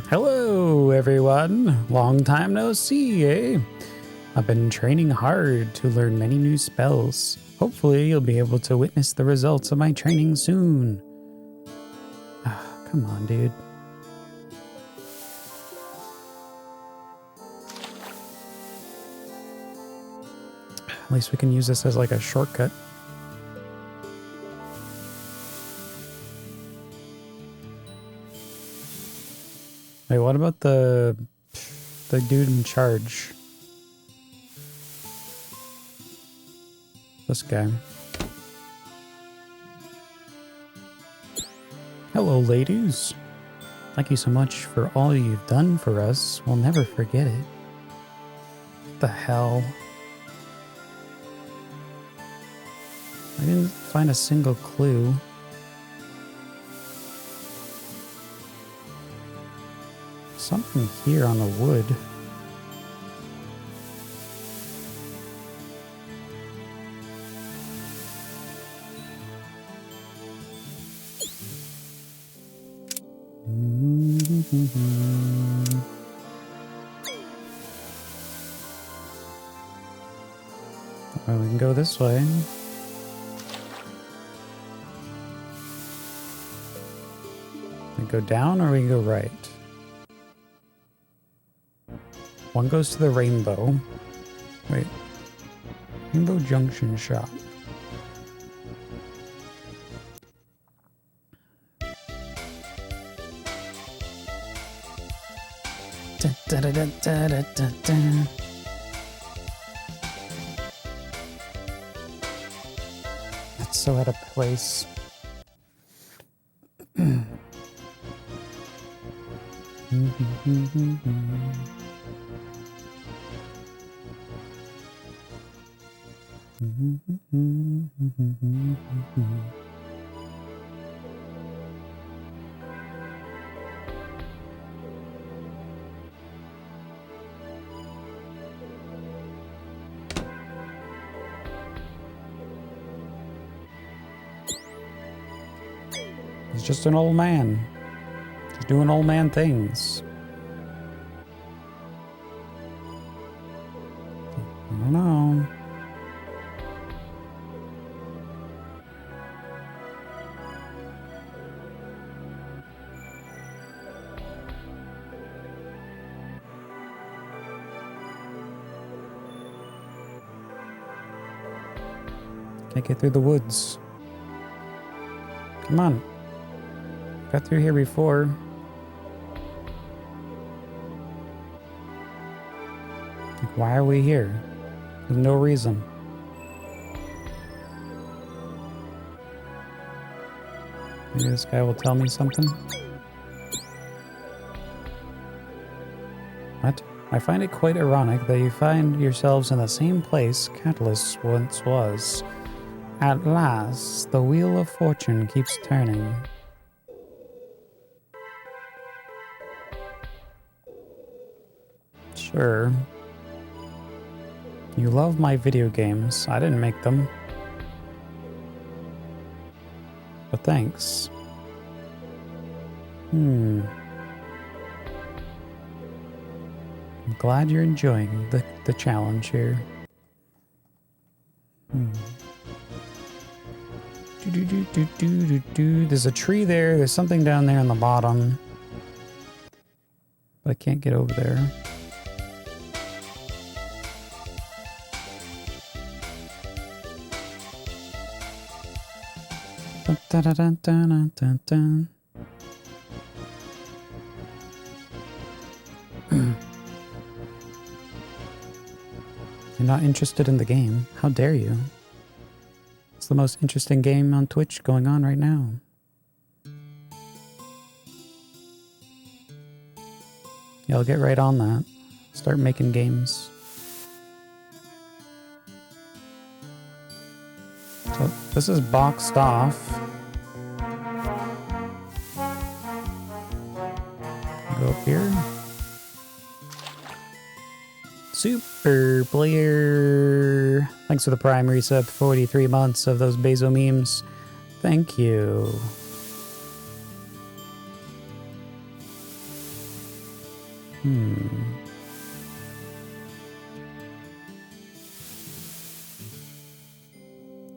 Hello, everyone. Long time no see, eh? I've been training hard to learn many new spells. Hopefully, you'll be able to witness the results of my training soon. Come on, dude. At least we can use this as like a shortcut. Wait, what about the dude in charge? This guy. Hello, ladies. Thank you so much for all you've done for us. We'll never forget it. What the hell? I didn't find a single clue. Something here on the wood. Well, we can go this way. We go down or we go right? One goes to the rainbow. Wait. Rainbow Junction shop. Da, da, da, da, da, da, da. That's so out of place. He's just an old man. Just doing old man things. I don't know. Can't get through the woods. Come on. Got through here before. Like, why are we here? There's no reason. Maybe this guy will tell me something. What? I find it quite ironic that you find yourselves in the same place Catalyst once was. At last, the wheel of fortune keeps turning. Sure. You love my video games. I didn't make them. But thanks. I'm glad you're enjoying the challenge here. There's a tree there. There's something down there on the bottom. But I can't get over there. Dun, dun, dun, dun, dun, dun. You're not interested in the game? How dare you? It's the most interesting game on Twitch going on right now. Yeah, I'll get right on that. Start making games. So this is boxed off. Go up here. Super player. Thanks for the Prime resub. 43 months of those Bezo memes. Thank you.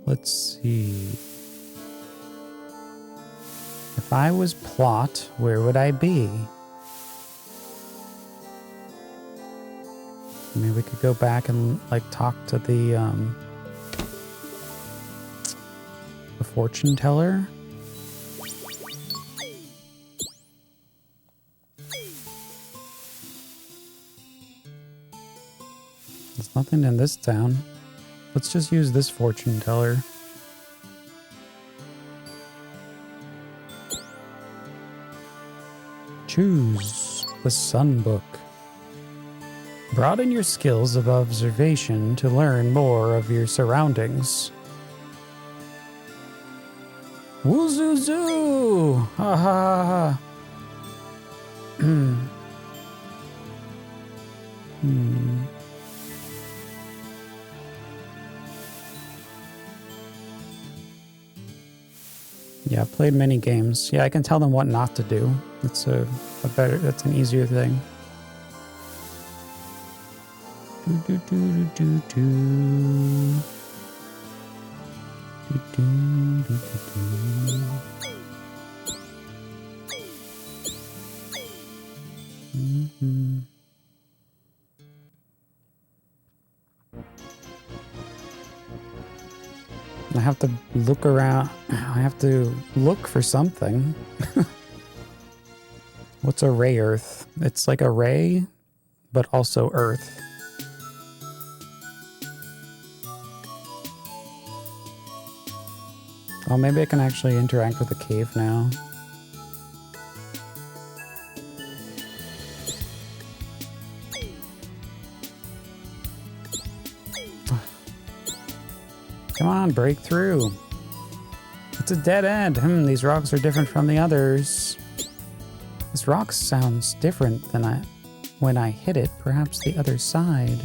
Let's see. If I was Plot, where would I be? Maybe we could go back and like talk to the fortune teller. There's nothing in this town. Let's just use this fortune teller. Choose the Sun Book. Broaden your skills of observation to learn more of your surroundings. Woo-zoo-zoo! Ha ha ha ha. Yeah, I've played many games. Yeah, I can tell them what not to do. That's that's an easier thing. I have to look around. I have to look for something. What's a Rayearth? It's like a ray, but also earth. Oh, maybe I can actually interact with the cave now. Come on, break through. It's a dead end. These rocks are different from the others. This rock sounds different than when I hit it. Perhaps the other side.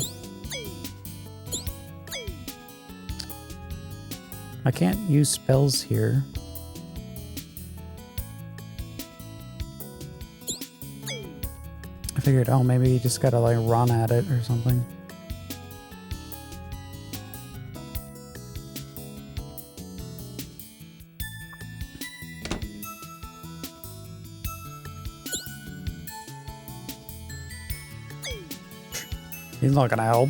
I can't use spells here. I figured, oh, maybe you just gotta like run at it or something. He's not gonna help.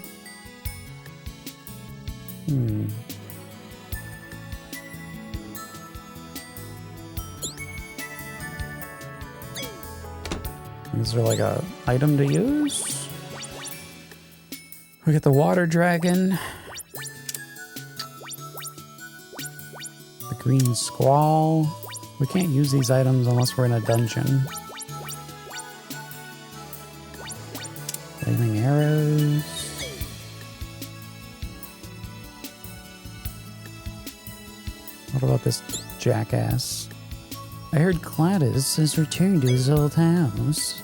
Is there like a item to use? We get the water dragon. The green squall. We can't use these items unless we're in a dungeon. Flaming arrows. What about this jackass? I heard Gladys has returned to his old house.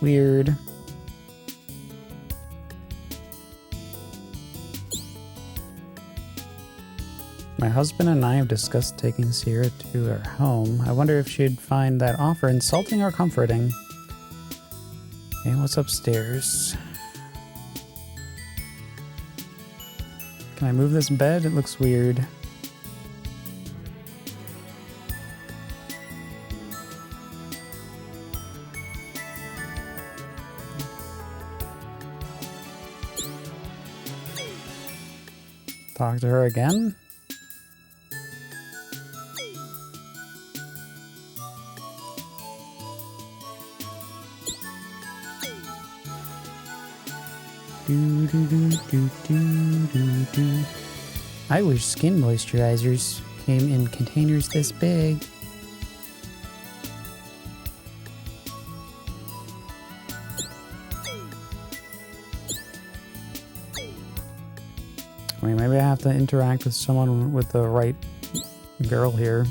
Weird. My husband and I have discussed taking Sierra to our home. I wonder if she'd find that offer insulting or comforting. Okay, what's upstairs? Can I move this bed? It looks weird. Talk to her again? Do, do, do, do, do, do, do. I wish skin moisturizers came in containers this big. I mean, maybe I have to interact with someone with the right girl here.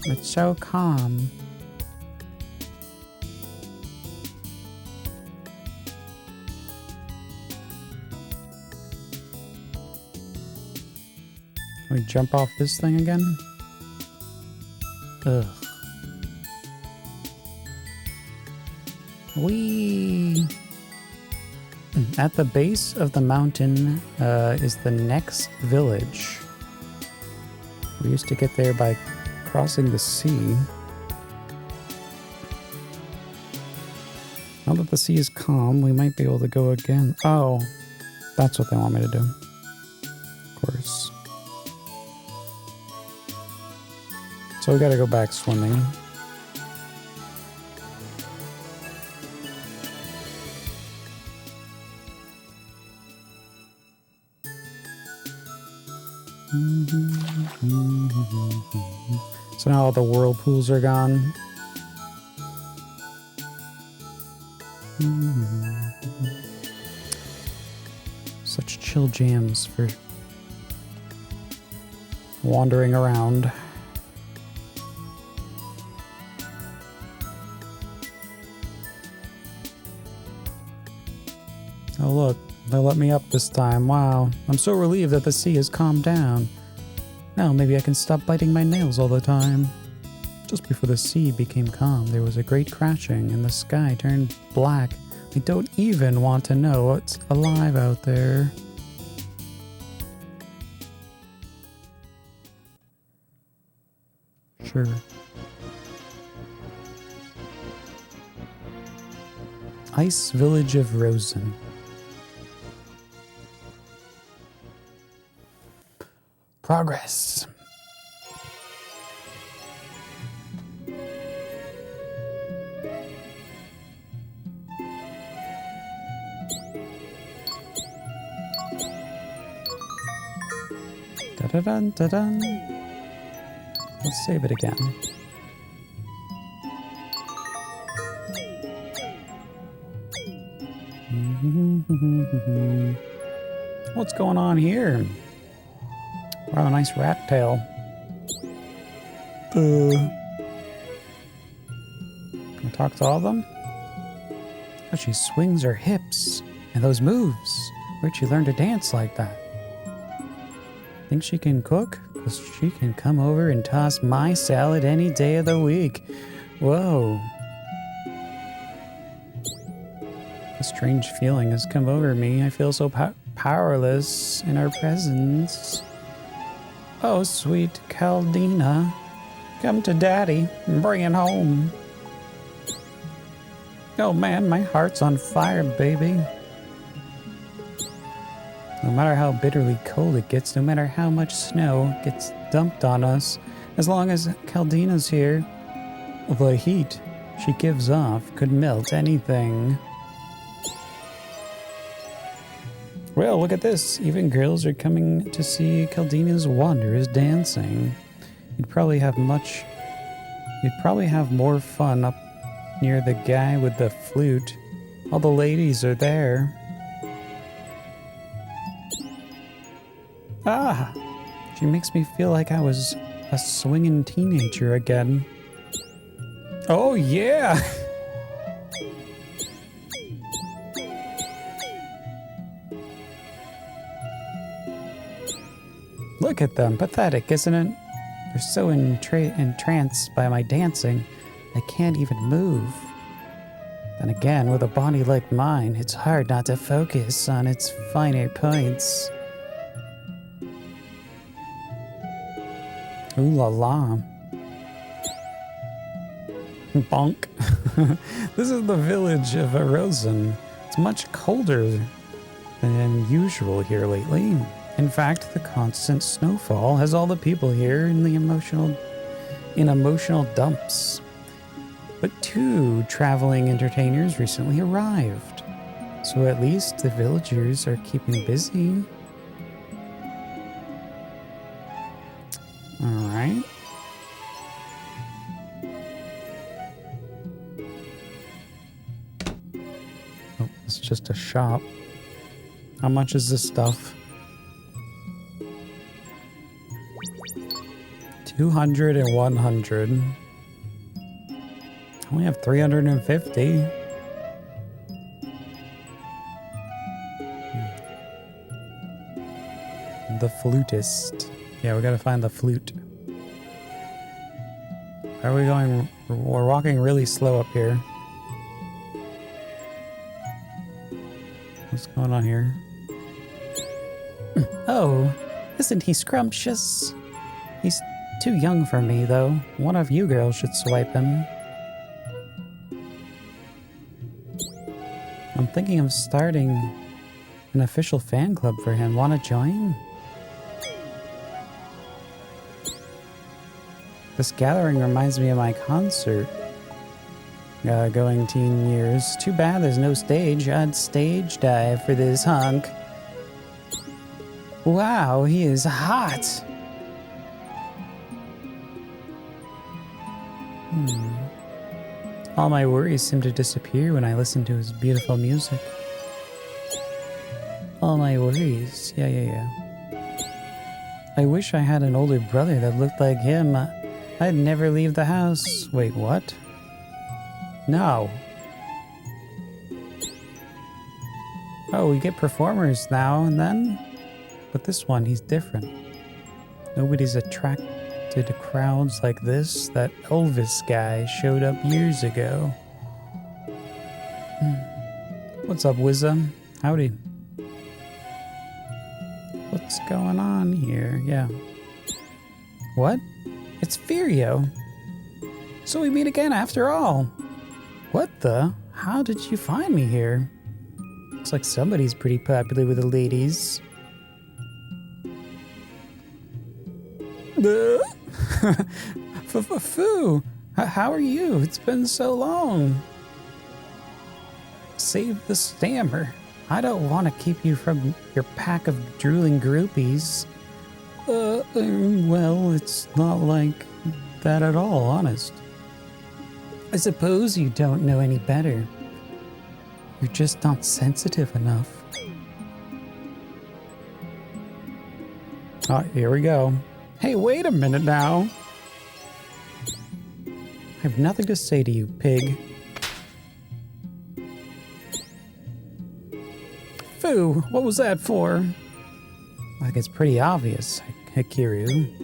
It's so calm. Can we jump off this thing again? Ugh. Whee! At the base of the mountain is the next village. We used to get there by crossing the sea. Now that the sea is calm, we might be able to go again. Oh, that's what they want me to do. Of course. So we gotta go back swimming. So now all the whirlpools are gone. Such chill jams for wandering around. Oh look, they let me up this time. Wow, I'm so relieved that the sea has calmed down. Now maybe I can stop biting my nails all the time. Just before the sea became calm, there was a great crashing and the sky turned black. I don't even want to know what's alive out there. Sure. Ice Village of Rosen. Progress. Da-da-dun, da-dun. Let's save it again. What's going on here? Wow, a nice rat tail. Can I talk to all of them? Oh, she swings her hips. And those moves. Where'd she learn to dance like that? Think she can cook? Because she can come over and toss my salad any day of the week. Whoa. A strange feeling has come over me. I feel so powerless in her presence. Oh, sweet Caldina, come to Daddy and bring it home. Oh man, my heart's on fire, baby. No matter how bitterly cold it gets, no matter how much snow gets dumped on us, as long as Caldina's here, the heat she gives off could melt anything. Well, look at this. Even girls are coming to see Caldina's wondrous dancing. You'd probably have more fun up near the guy with the flute. All the ladies are there. Ah, she makes me feel like I was a swinging teenager again. Oh yeah! Look at them, pathetic, isn't it? They're so entranced by my dancing, I can't even move. Then again, with a body like mine, it's hard not to focus on its finer points. Ooh la la. Bonk. This is the village of Erosin. It's much colder than usual here lately. In fact, the constant snowfall has all the people here in emotional dumps. But 2 traveling entertainers recently arrived, so at least the villagers are keeping busy. All right. Oh, it's just a shop. How much is this stuff? 200 and 100. I only have 350. The flutist. Yeah, we gotta find the flute. Are we going? We're walking really slow up here. What's going on here? Oh, isn't he scrumptious? He's too young for me, though. One of you girls should swipe him. I'm thinking of starting an official fan club for him. Want to join? This gathering reminds me of my concert going teen years. Too bad there's no stage. I'd stage dive for this hunk. Wow, he is hot. All my worries seem to disappear when I listen to his beautiful music. All my worries. Yeah. I wish I had an older brother that looked like him. I'd never leave the house. Wait, what? No. Oh, we get performers now and then? But this one, he's different. Nobody's attracted to crowds like this. That Elvis guy showed up years ago. What's up, Wizza? Howdy. What's going on here? Yeah. What? It's Furio. So we meet again after all. What the? How did you find me here? Looks like somebody's pretty popular with the ladies. Foo, how are you? It's been so long. Save the stammer. I don't want to keep you from your pack of drooling groupies. Well, it's not like that at all, honest. I suppose you don't know any better. You're just not sensitive enough. Oh, here we go. Hey, wait a minute now. I have nothing to say to you, pig. Foo, what was that for? Like, it's pretty obvious, Hikiryu.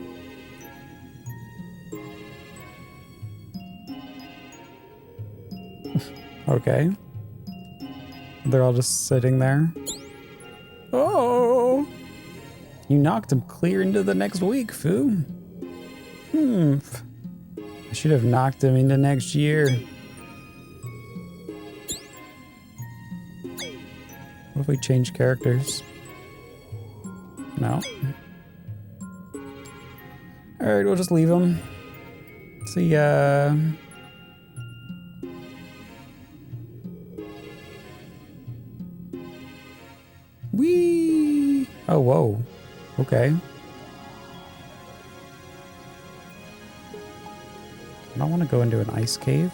Okay. They're all just sitting there. Oh! You knocked him clear into the next week, Foo. I should have knocked him into next year. What if we change characters? No. Alright, we'll just leave him. See ya. Whee! Oh, whoa. Okay. I don't want to go into an ice cave.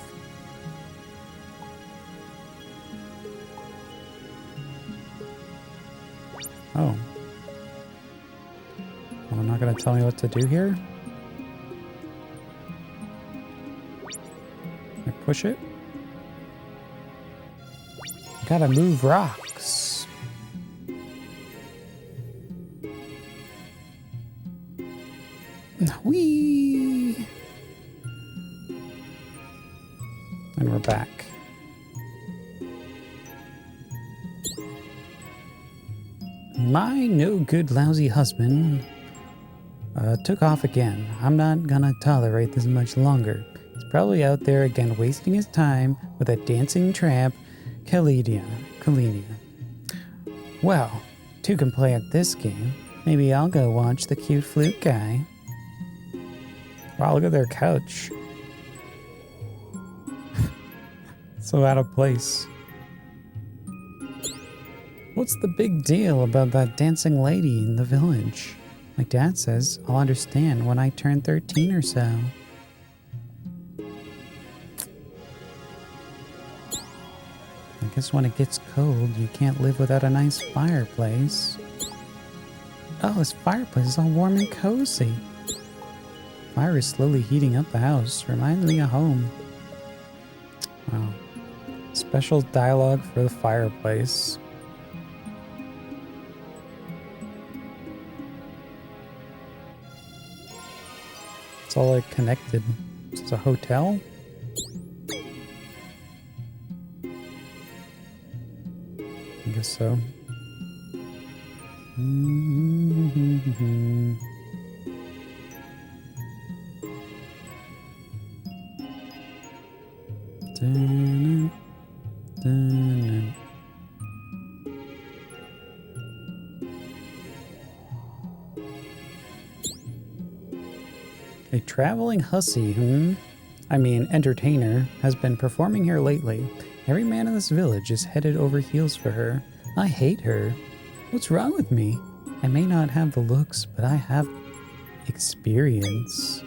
Oh. I'm not gonna tell me what to do here. I push it. Gotta move rocks. Whee! And we're back. My no good lousy husband took off again. I'm not gonna tolerate this much longer. He's probably out there again wasting his time with that dancing tramp, Kalinia. Well, two can play at this game. Maybe I'll go watch the cute flute guy. Wow, look at their couch. So out of place. What's the big deal about that dancing lady in the village? My dad says I'll understand when I turn 13 or so. I guess when it gets cold, you can't live without a nice fireplace. Oh, this fireplace is all warm and cozy. Fire is slowly heating up the house. Reminds me of home. Wow. Special dialogue for the fireplace. It's all like connected. Is this a hotel? I guess so. A traveling hussy, I mean, entertainer, has been performing here lately. Every man in this village is headed over heels for her. I hate her. What's wrong with me? I may not have the looks, but I have experience.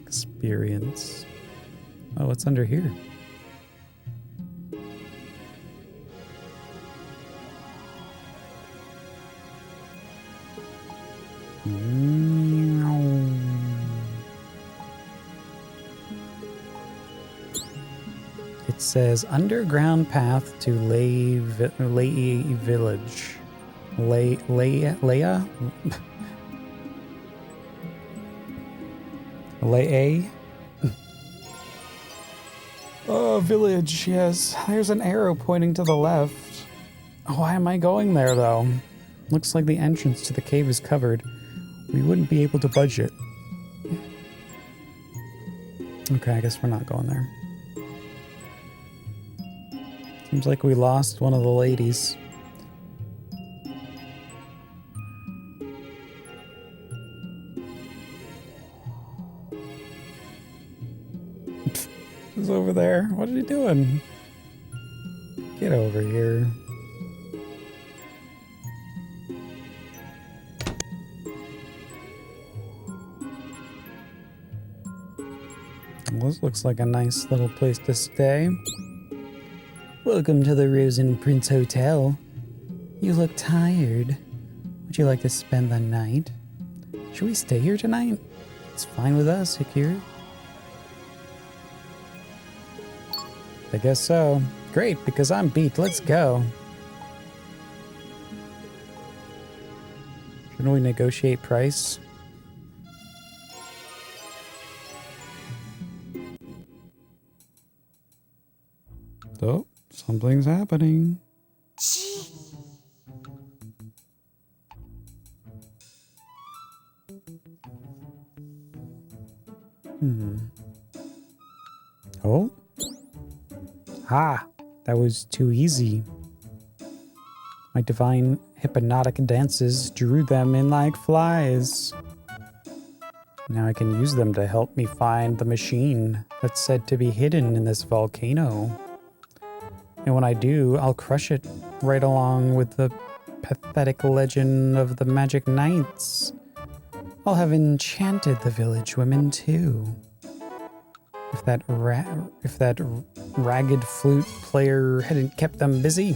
Experience. Oh, what's under here? It says underground path to Lay Village. Leia? Lay? Oh, village, yes. There's an arrow pointing to the left. Why am I going there, though? Looks like the entrance to the cave is covered. We wouldn't be able to budge it. Okay, I guess we're not going there. Seems like we lost one of the ladies. He's over there. What are you doing? Get over here. Well, this looks like a nice little place to stay. Welcome to the Rose and Prince Hotel. You look tired. Would you like to spend the night? Should we stay here tonight? It's fine with us, Akira. I guess so. Great, because I'm beat. Let's go. Shouldn't we negotiate price? Oh, something's happening. Oh? Ah, that was too easy. My divine hypnotic dances drew them in like flies. Now I can use them to help me find the machine that's said to be hidden in this volcano. And when I do, I'll crush it right along with the pathetic legend of the Magic Knights. I'll have enchanted the village women too. If that ragged flute player hadn't kept them busy.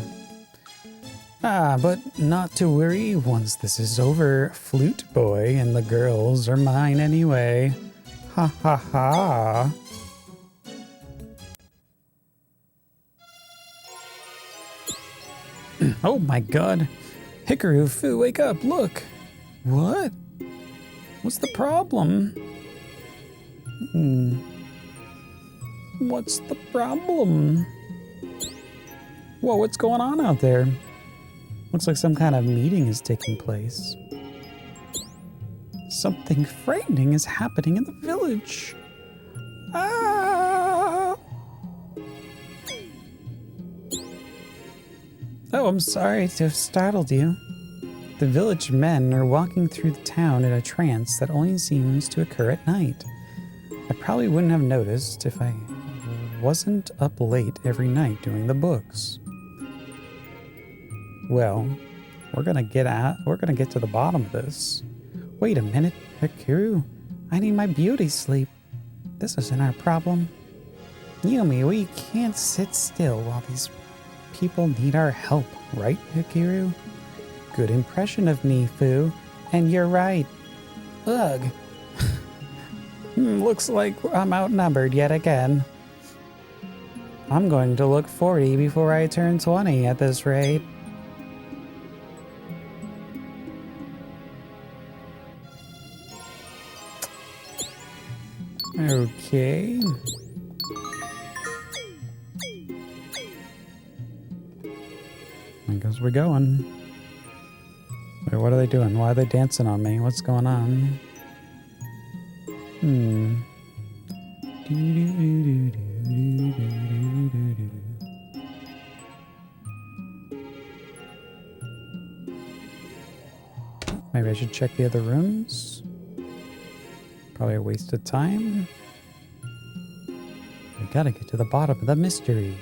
Ah, but not to worry. Once this is over, Flute Boy and the girls are mine anyway. Ha ha ha. Oh my god. Hikaru, Fu, wake up, look. What? What's the problem? What's the problem? Whoa, what's going on out there? Looks like some kind of meeting is taking place. Something frightening is happening in the village. Ah! Oh, I'm sorry to have startled you. The village men are walking through the town in a trance that only seems to occur at night. I probably wouldn't have noticed if I wasn't up late every night doing the books. Well, we're gonna get to the bottom of this. Wait a minute, Hikaru. I need my beauty sleep. This isn't our problem. Yumi, we can't sit still while these people need our help, right, Hikaru? Good impression of me, Fu. And you're right. Ugh. Looks like I'm outnumbered yet again. I'm going to look 40 before I turn 20 at this rate. Okay. I guess we're going. Wait, what are they doing? Why are they dancing on me? What's going on? Maybe I should check the other rooms. Probably a waste of time. We gotta get to the bottom of the mystery.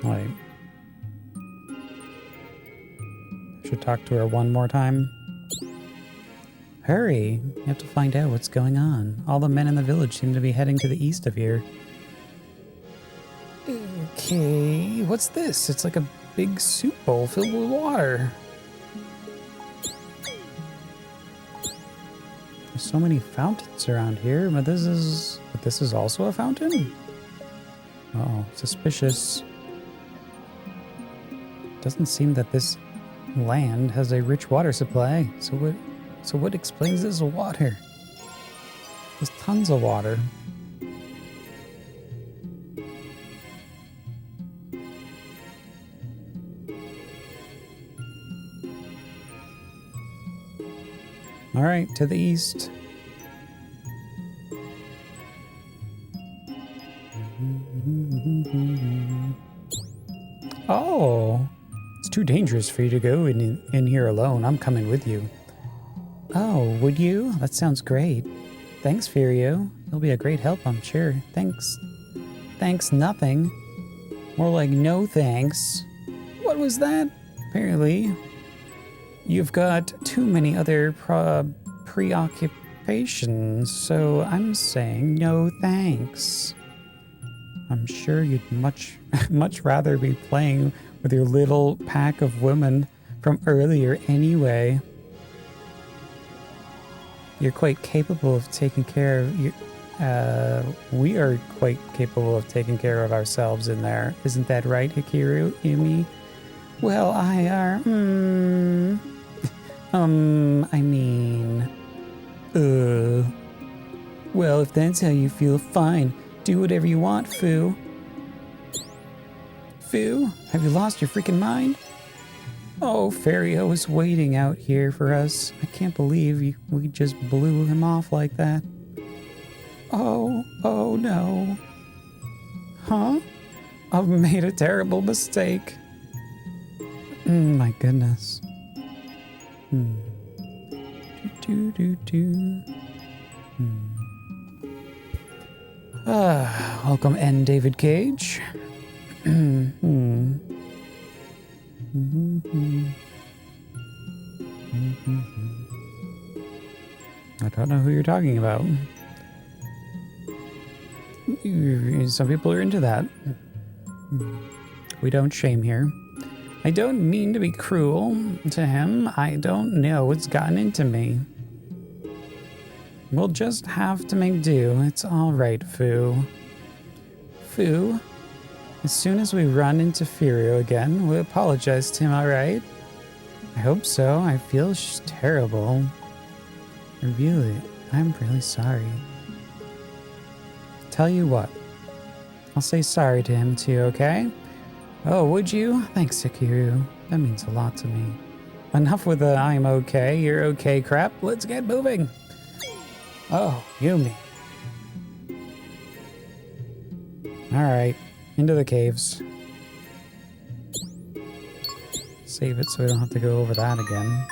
Wait. Should talk to her one more time. Hurry! You have to find out what's going on. All the men in the village seem to be heading to the east of here. Okay, what's this? It's like a big soup bowl filled with water. There's so many fountains around here, but this is also a fountain? Oh, suspicious. Doesn't seem that this land has a rich water supply. So what explains this water? There's tons of water. All right, to the east. Oh, it's too dangerous for you to go in here alone. I'm coming with you. Oh, would you? That sounds great. Thanks, Furio. You'll be a great help, I'm sure. Thanks. Thanks nothing. More like no thanks. What was that? Apparently, you've got too many other preoccupations, so I'm saying no thanks. I'm sure you'd much rather be playing with your little pack of women from earlier anyway. You're quite capable of taking care of you. We are quite capable of taking care of ourselves in there. Isn't that right, Hikaru, Yumi? Well, well, if that's how you feel, fine. Do whatever you want, Fu. Fu, have you lost your freaking mind? Oh, Fario is waiting out here for us. I can't believe we just blew him off like that. Oh no. Huh? I've made a terrible mistake. My goodness. Welcome, N. David Cage. I don't know who you're talking about. Some people are into that. We don't shame here. I don't mean to be cruel to him. I don't know what's gotten into me. We'll just have to make do. It's all right, Fu. Fu, as soon as we run into Furio again, we'll apologize to him, all right? I hope so. I feel terrible. I'm really sorry. Tell you what, I'll say sorry to him too, okay? Oh, would you? Thanks, Sekiru. That means a lot to me. Enough with the I'm okay, you're okay crap. Let's get moving. Oh, Yumi. Alright, into the caves. Save it so we don't have to go over that again.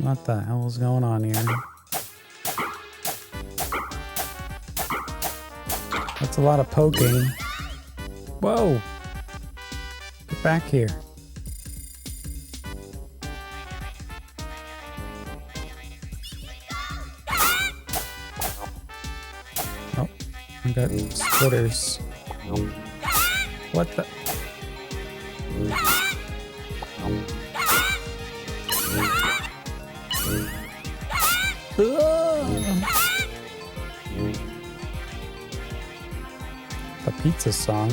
What the hell is going on here? That's a lot of poking. Whoa! Get back here. Oh, I got splitters. What the? The pizza song.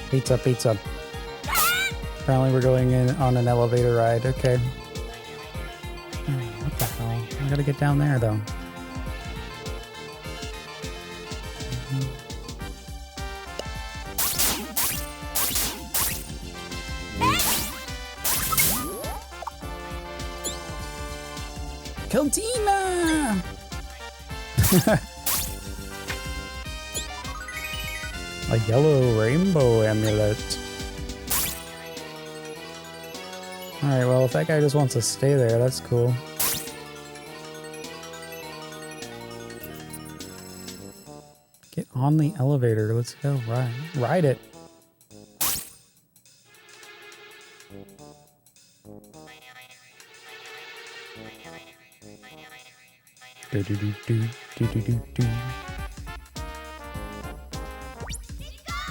Pizza, pizza. Apparently we're going in on an elevator ride. Okay. Oh, what the hell? I gotta get down there though. Cantina! A yellow rainbow amulet. Alright, well, if that guy just wants to stay there, that's cool. Get on the elevator. Let's go ride it. Do.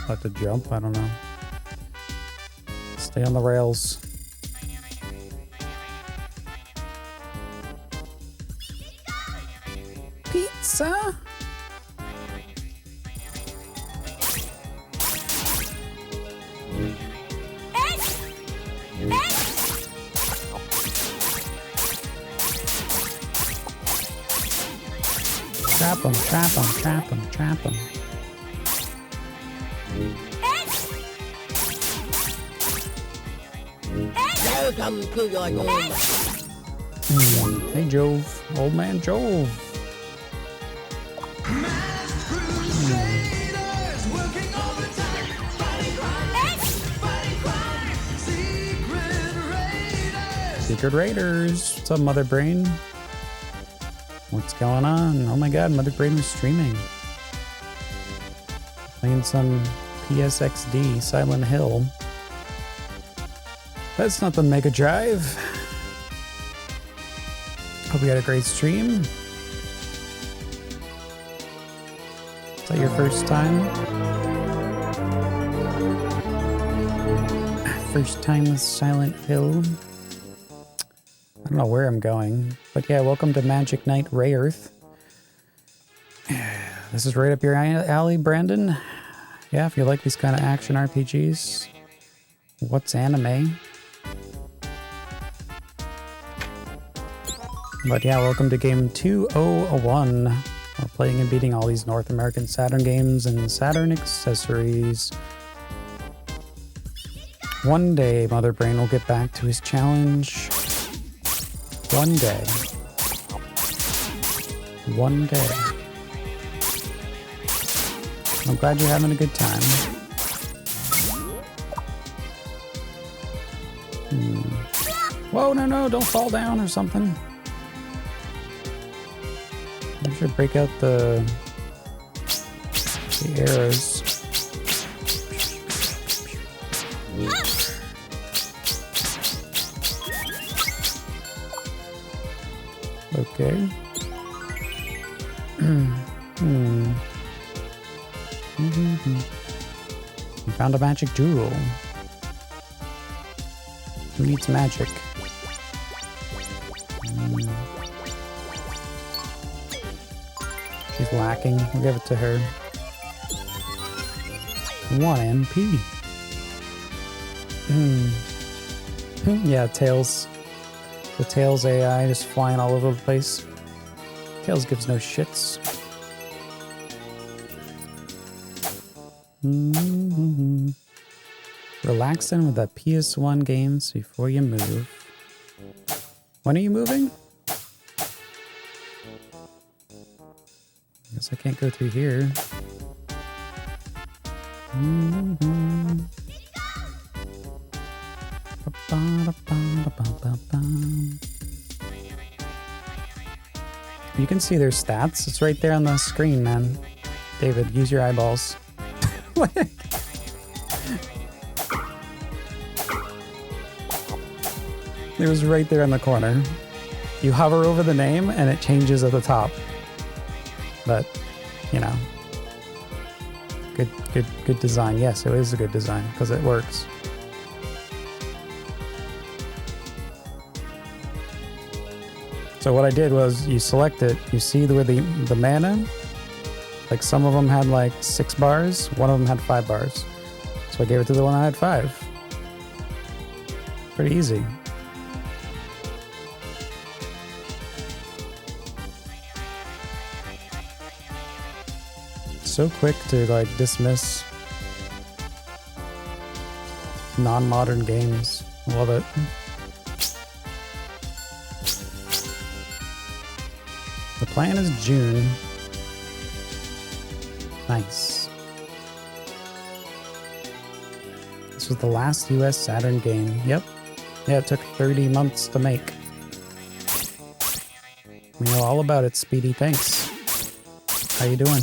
Have to jump? I don't know. Stay on the rails. Pizza? Trap him, trap him, trap him, trap him. Welcome to your home. Hey, Jove. Old man Jove. Secret Raiders. What's up, Mother Brain? What's going on? Oh my god, Mother Brain was streaming. Playing some PSXD, Silent Hill. That's not the Mega Drive. Hope you had a great stream. Is that your first time? First time with Silent Hill. I don't know where I'm going, but yeah, welcome to Magic Knight Rayearth. This is right up your alley, Brandon. Yeah, if you like these kind of action RPGs. What's anime? But yeah, welcome to game 201. We're playing and beating all these North American Saturn games and Saturn accessories. One day, Mother Brain will get back to his challenge. One day. One day. I'm glad you're having a good time. Whoa, no, don't fall down or something. I should break out the arrows. Okay. We found a magic jewel. Who needs magic? She's lacking. We'll give it to her. 1 MP. Yeah, Tails. The Tails AI just flying all over the place. Tails gives no shits. Relaxing with the PS1 games before you move. When are you moving? Guess I can't go through here. You can see their stats. It's right there on the screen, man. David, use your eyeballs. It was right there in the corner. You hover over the name and it changes at the top. But, you know, good design. Yes, it is a good design because it works. So what I did was you select it, you see where the mana, like some of them had like 6 bars, one of them had 5 bars. So I gave it to the one that had 5. Pretty easy. So quick to like dismiss non-modern games. Love it. The plan is June. Nice. This was the last US Saturn game. Yep. Yeah, it took 30 months to make. We know all about it, Speedy. Thanks. How you doing?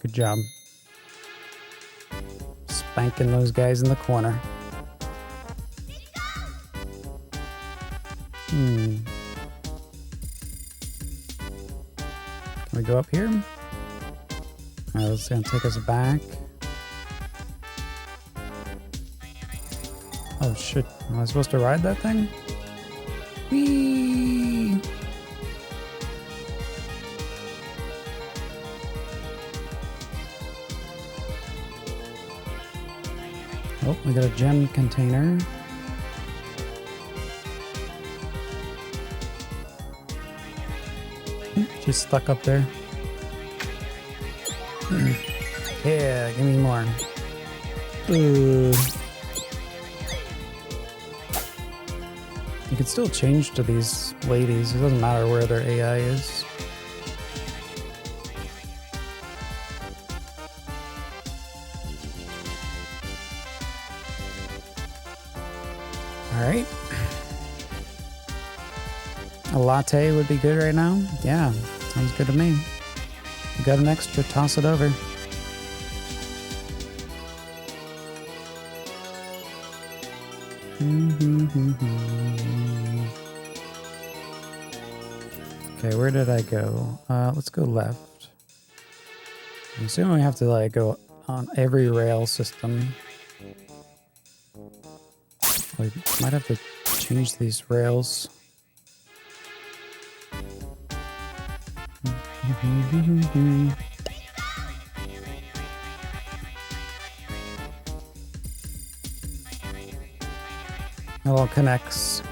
Good job. Spanking those guys in the corner. Can we go up here? Alright, that's gonna take us back. Oh shit, am I supposed to ride that thing? Whee! Oh, we got a gem container. She's stuck up there. Yeah, give me more. You can still change to these ladies. It doesn't matter where their AI is. Alright. A latte would be good right now? Yeah, sounds good to me. You got an extra, toss it over. Okay, where did I go? Let's go left. I'm assuming we have to like go on every rail system. We might have to change these rails. It all connects.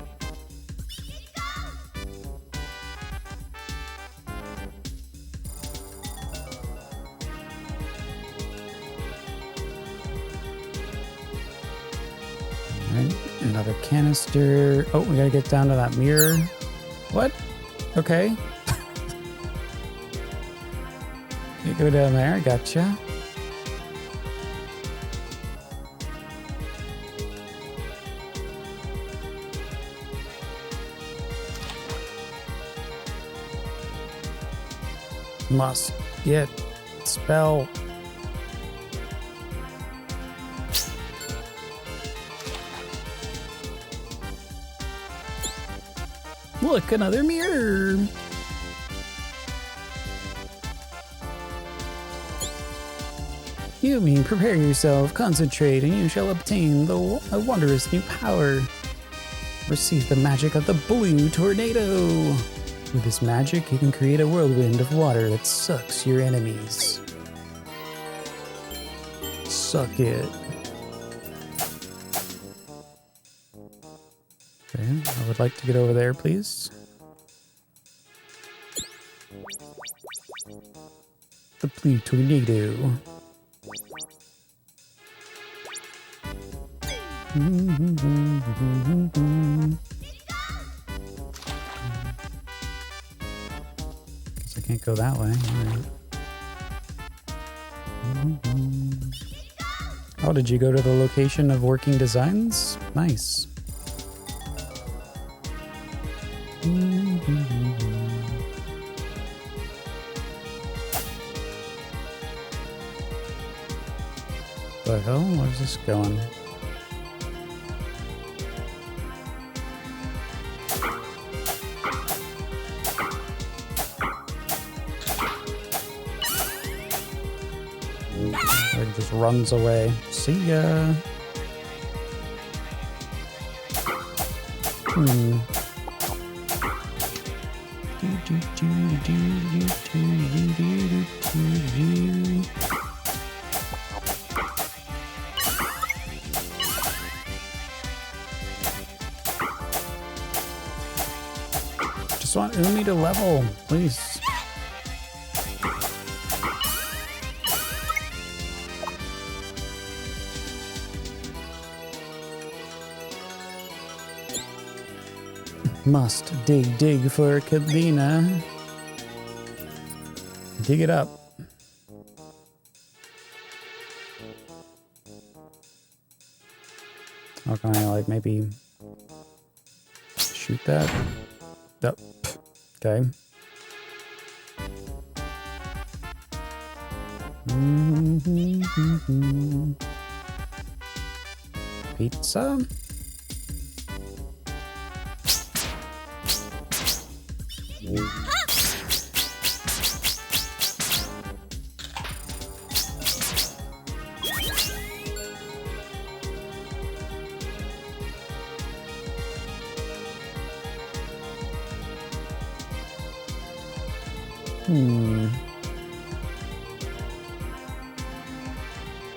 Alright, another canister. Oh, we gotta get down to that mirror. What? Okay. You go down there, gotcha. Must get spell. Look, another mirror. You mean prepare yourself, concentrate, and you shall obtain a wondrous new power. Receive the magic of the blue tornado. With this magic, you can create a whirlwind of water that sucks your enemies. Suck it. Okay, I would like to get over there, please. The blue tornado. Guess I can't go that way. All right. Oh, did you go to the location of working designs? Nice. The hell? Where's this going? It just runs away. See ya. Just want Umi to level, please. Must dig for Kalina. Dig it up. How can I, like, maybe shoot that? Yep. Okay. Pizza?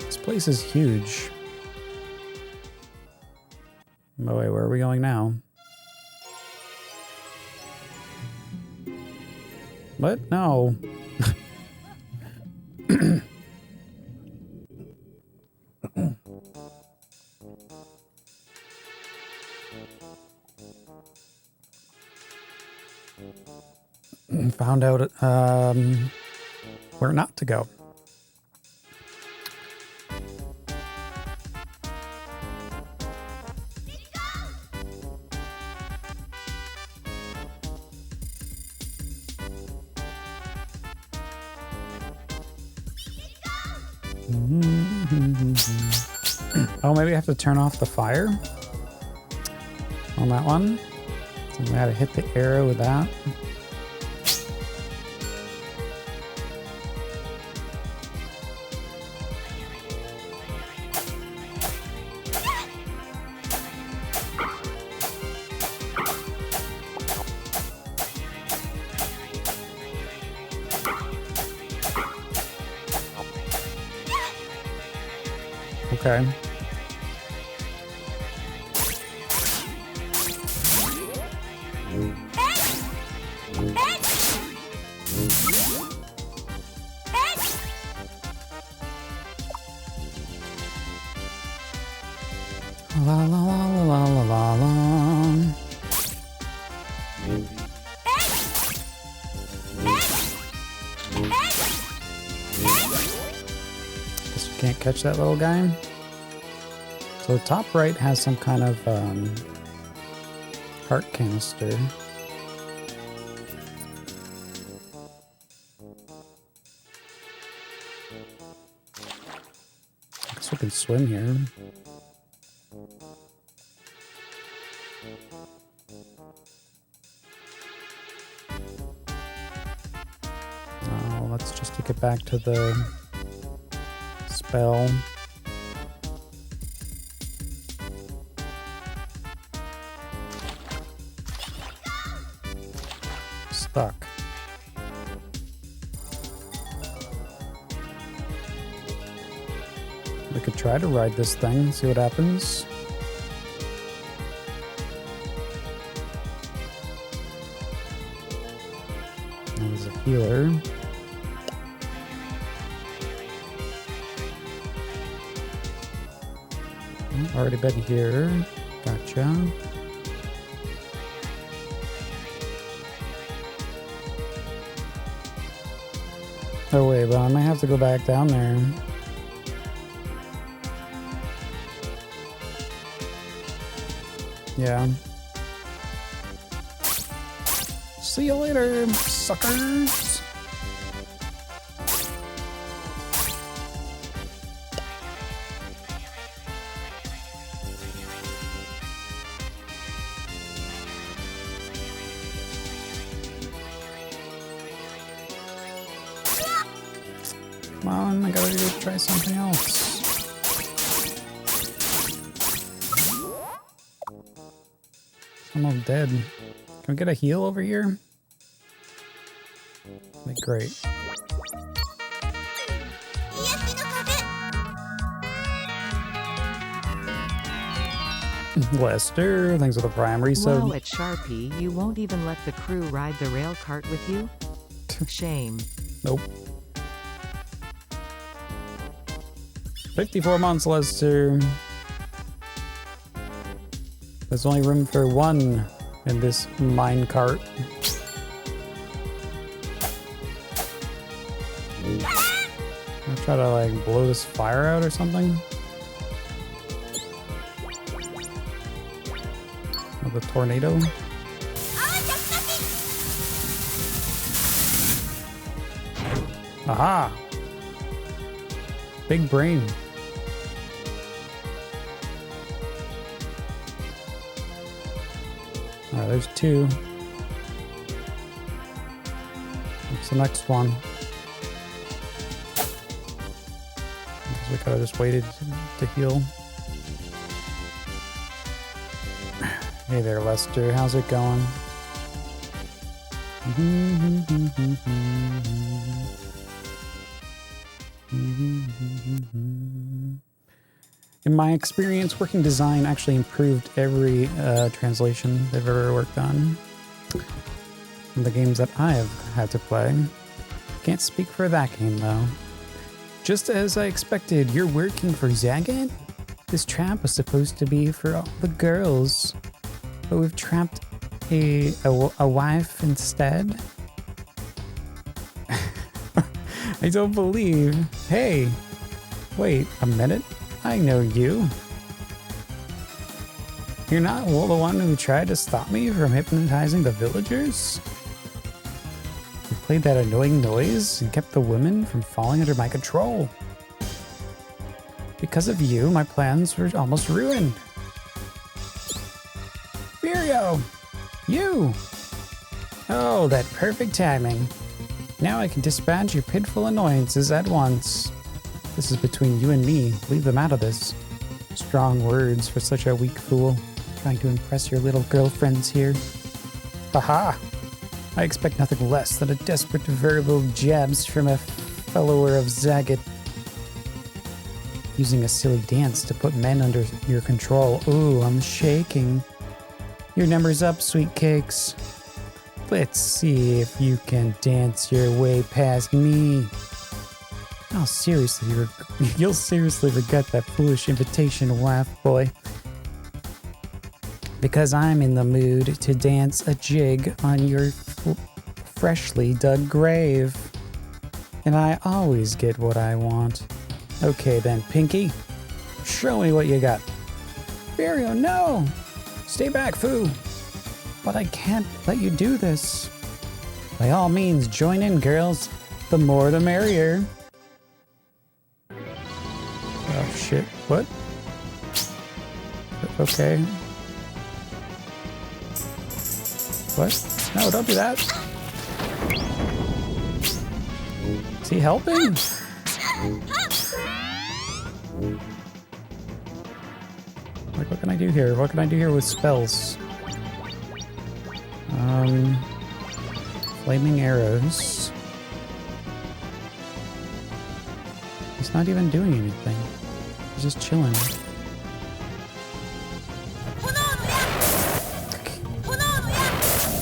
This place is huge. Oh wait, where are we going now? What? No. Found out where not to go. Oh, maybe I have to turn off the fire on that one. So I gotta hit the arrow with that. Okay. La la la la la la la. Can't catch that little guy. So the top right has some kind of heart canister. I guess we can swim here. Oh, let's just take it back to the spell. Stuck. We could try to ride this thing, see what happens. There's a healer. Oh, already been here. Gotcha. Oh wait, but I might have to go back down there. Yeah. See you later, suckers! Come on, I gotta go try something else. I'm almost dead. Can we get a heal over here? Like, great. Lester, thanks for the prime resub. Whoa, at Sharpie, you won't even let the crew ride the rail cart with you? Shame. Nope. 54 months, Lester. There's only room for one in this mine cart. I'll try to like blow this fire out or something. With a tornado. Aha! Big brain. Alright, there's two. What's the next one? Because we could have just waited to heal. Hey there, Lester. How's it going? In my experience, working design actually improved every translation they've ever worked on. From the games that I have had to play. Can't speak for that game, though. Just as I expected, you're working for Zagat? This trap was supposed to be for all the girls, but we've trapped a wife instead? I don't believe. Hey, wait a minute. I know you. You're not the one who tried to stop me from hypnotizing the villagers? You played that annoying noise and kept the women from falling under my control. Because of you, my plans were almost ruined. Virio! You! Oh, that perfect timing. Now I can dispatch your pitiful annoyances at once. This is between you and me. Leave them out of this. Strong words for such a weak fool. Trying to impress your little girlfriends here. Aha! I expect nothing less than a desperate verbal jabs from a follower of Zagat. Using a silly dance to put men under your control. Ooh, I'm shaking. Your number's up, sweet cakes. Let's see if you can dance your way past me. Oh, seriously, you'll seriously regret that foolish invitation, wife boy. Because I'm in the mood to dance a jig on your freshly dug grave. And I always get what I want. Okay then, Pinky. Show me what you got. Vario, no! Stay back, Foo! But I can't let you do this. By all means, join in, girls. The more the merrier. Oh shit, what? Okay. What? No, don't do that. Is he helping? Like, what can I do here? What can I do here with spells? Flaming arrows. He's not even doing anything. He's just chilling.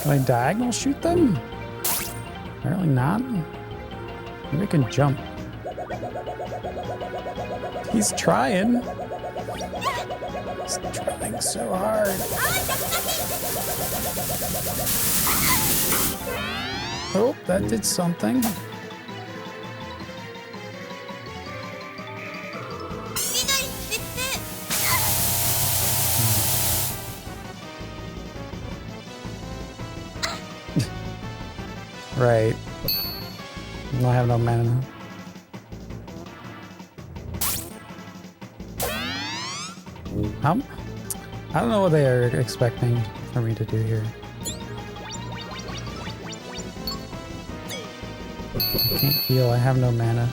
Can I diagonal shoot them? Apparently not. Maybe I can jump. He's trying. He's trying so hard. Oh, that did something. Right. I have no mana. I don't know what they are expecting for me to do here. I can't heal, I have no mana.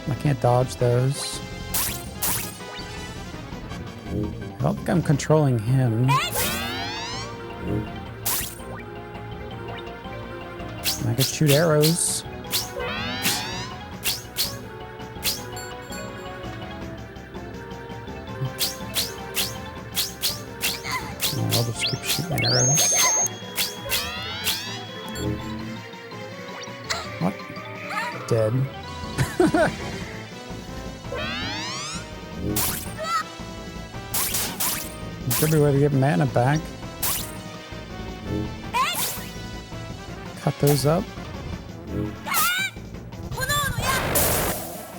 I can't dodge those. I don't think I'm controlling him. I could shoot arrows. I'll just keep shooting arrows. What? Dead. Should be a way to get mana back. Cut those up.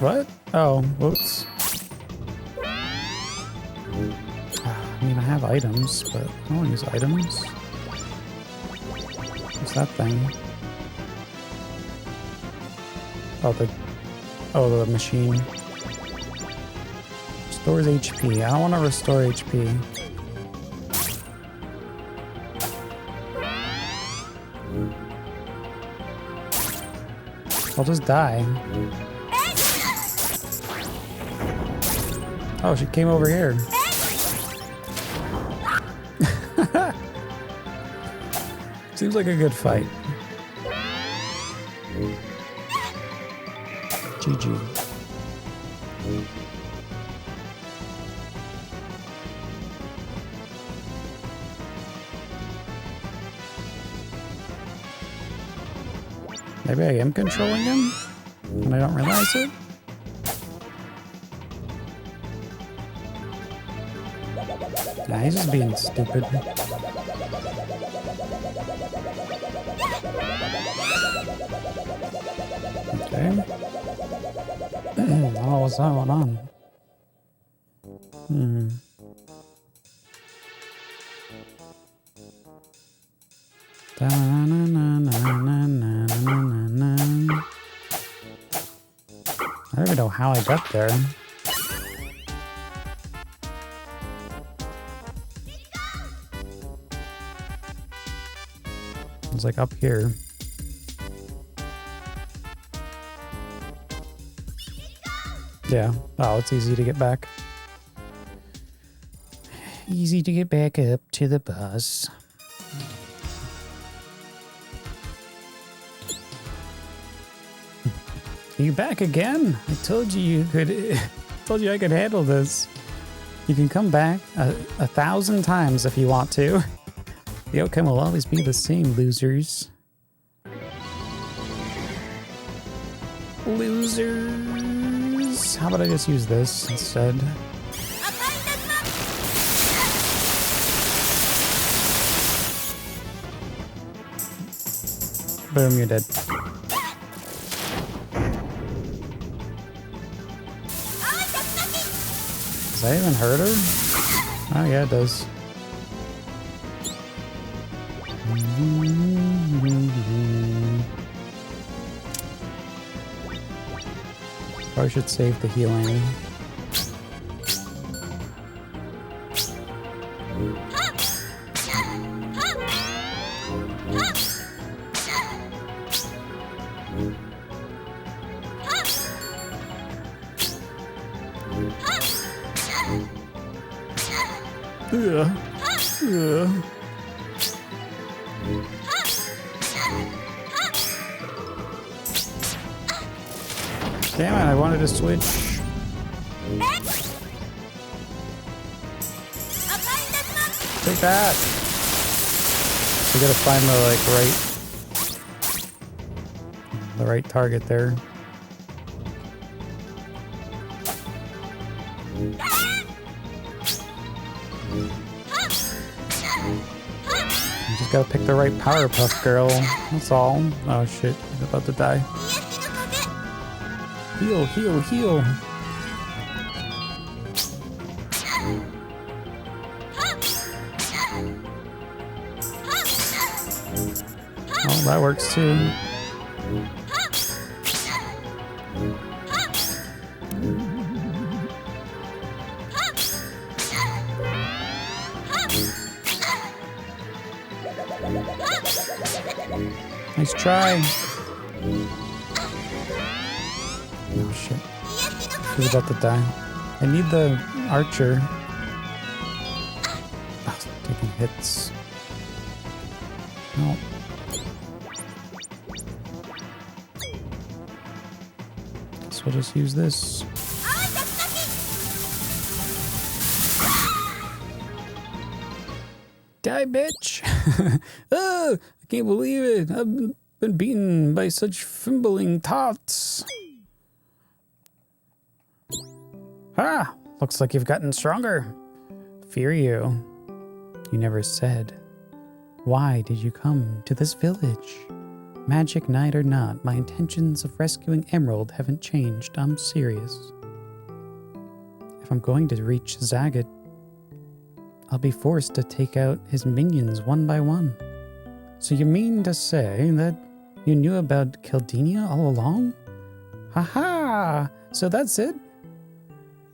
What? Oh, whoops. I mean, I have items, but I don't want to use items. What's that thing? Oh, the machine. Restores HP. I don't want to restore HP. I'll just die. Oh, she came over here. Seems like a good fight. GG. Maybe I am controlling him and I don't realize it. Nah, he's just being stupid. Okay. Oh, what's going on? I don't even know how I got there. It's like up here. Yeah. Oh, it's easy to get back. Easy to get back up to the bus. You back again? I told you you could. Told you I could handle this. You can come back 1,000 times if you want to. The outcome will always be the same, losers. Losers. How about I just use this instead? Boom, you're dead. that even hurt her? Oh yeah, it does. Probably should save the healing. Damn it, I wanted to switch. Take that. We gotta find the right target there. You just gotta pick the right Powerpuff Girl. That's all. Oh shit, he's about to die. Heal, heal, heal. Oh, that works too. Nice try. Oh shit. He's about to die. I need the archer. Oh, taking hits. No. Guess we'll just use this. Die, bitch! Oh, I can't believe it. I've been beaten by such fimbling tots. Ah, looks like you've gotten stronger. Fear you. You never said. Why did you come to this village? Magic night or not, my intentions of rescuing Emerald haven't changed. I'm serious. If I'm going to reach Zagat, I'll be forced to take out his minions one by one. So you mean to say that you knew about Keldenia all along? Haha! So that's it?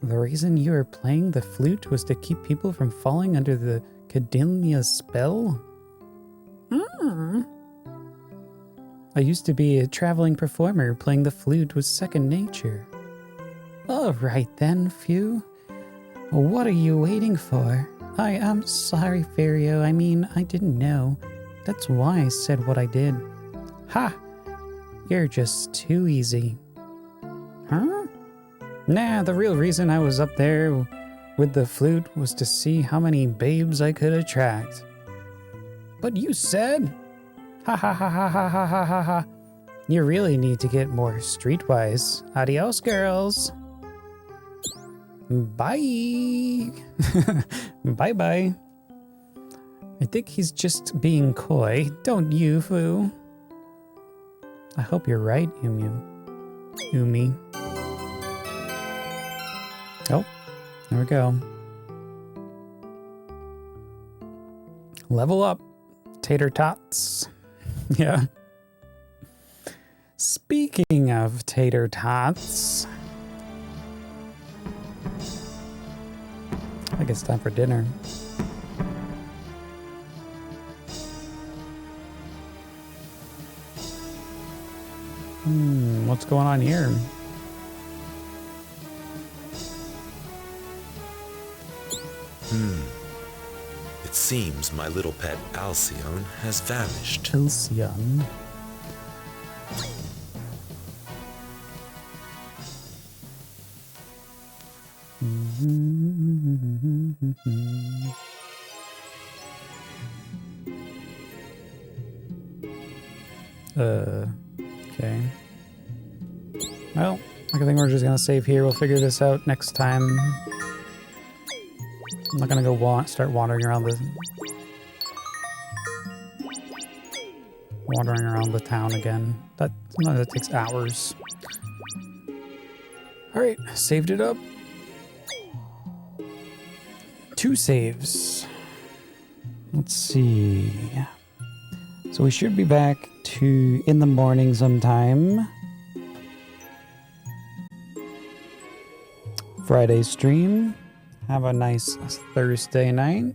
The reason you were playing the flute was to keep people from falling under the Keldenia spell? I used to be a traveling performer. Playing the flute was second nature. All right then, Phew. What are you waiting for? I'm sorry, Fario. I mean, I didn't know. That's why I said what I did. Ha! You're just too easy. Huh? Nah, the real reason I was up there with the flute was to see how many babes I could attract. But you said... Ha ha ha ha ha ha ha ha ha. You really need to get more streetwise. Adios, girls. Bye. Bye-bye. I think he's just being coy. Don't you, Foo? I hope you're right, Umi. Oh, there we go. Level up, tater tots. Yeah. Speaking of tater tots, I guess it's time for dinner. What's going on here? It seems my little pet Alcyone has vanished. Alcyone? Okay. Well, I think we're just gonna save here. We'll figure this out next time. I'm not gonna go start wandering around the town again. That takes hours. All right, saved it up. 2 saves. Let's see. So we should be back to in the morning sometime. Friday stream. Have a nice Thursday night.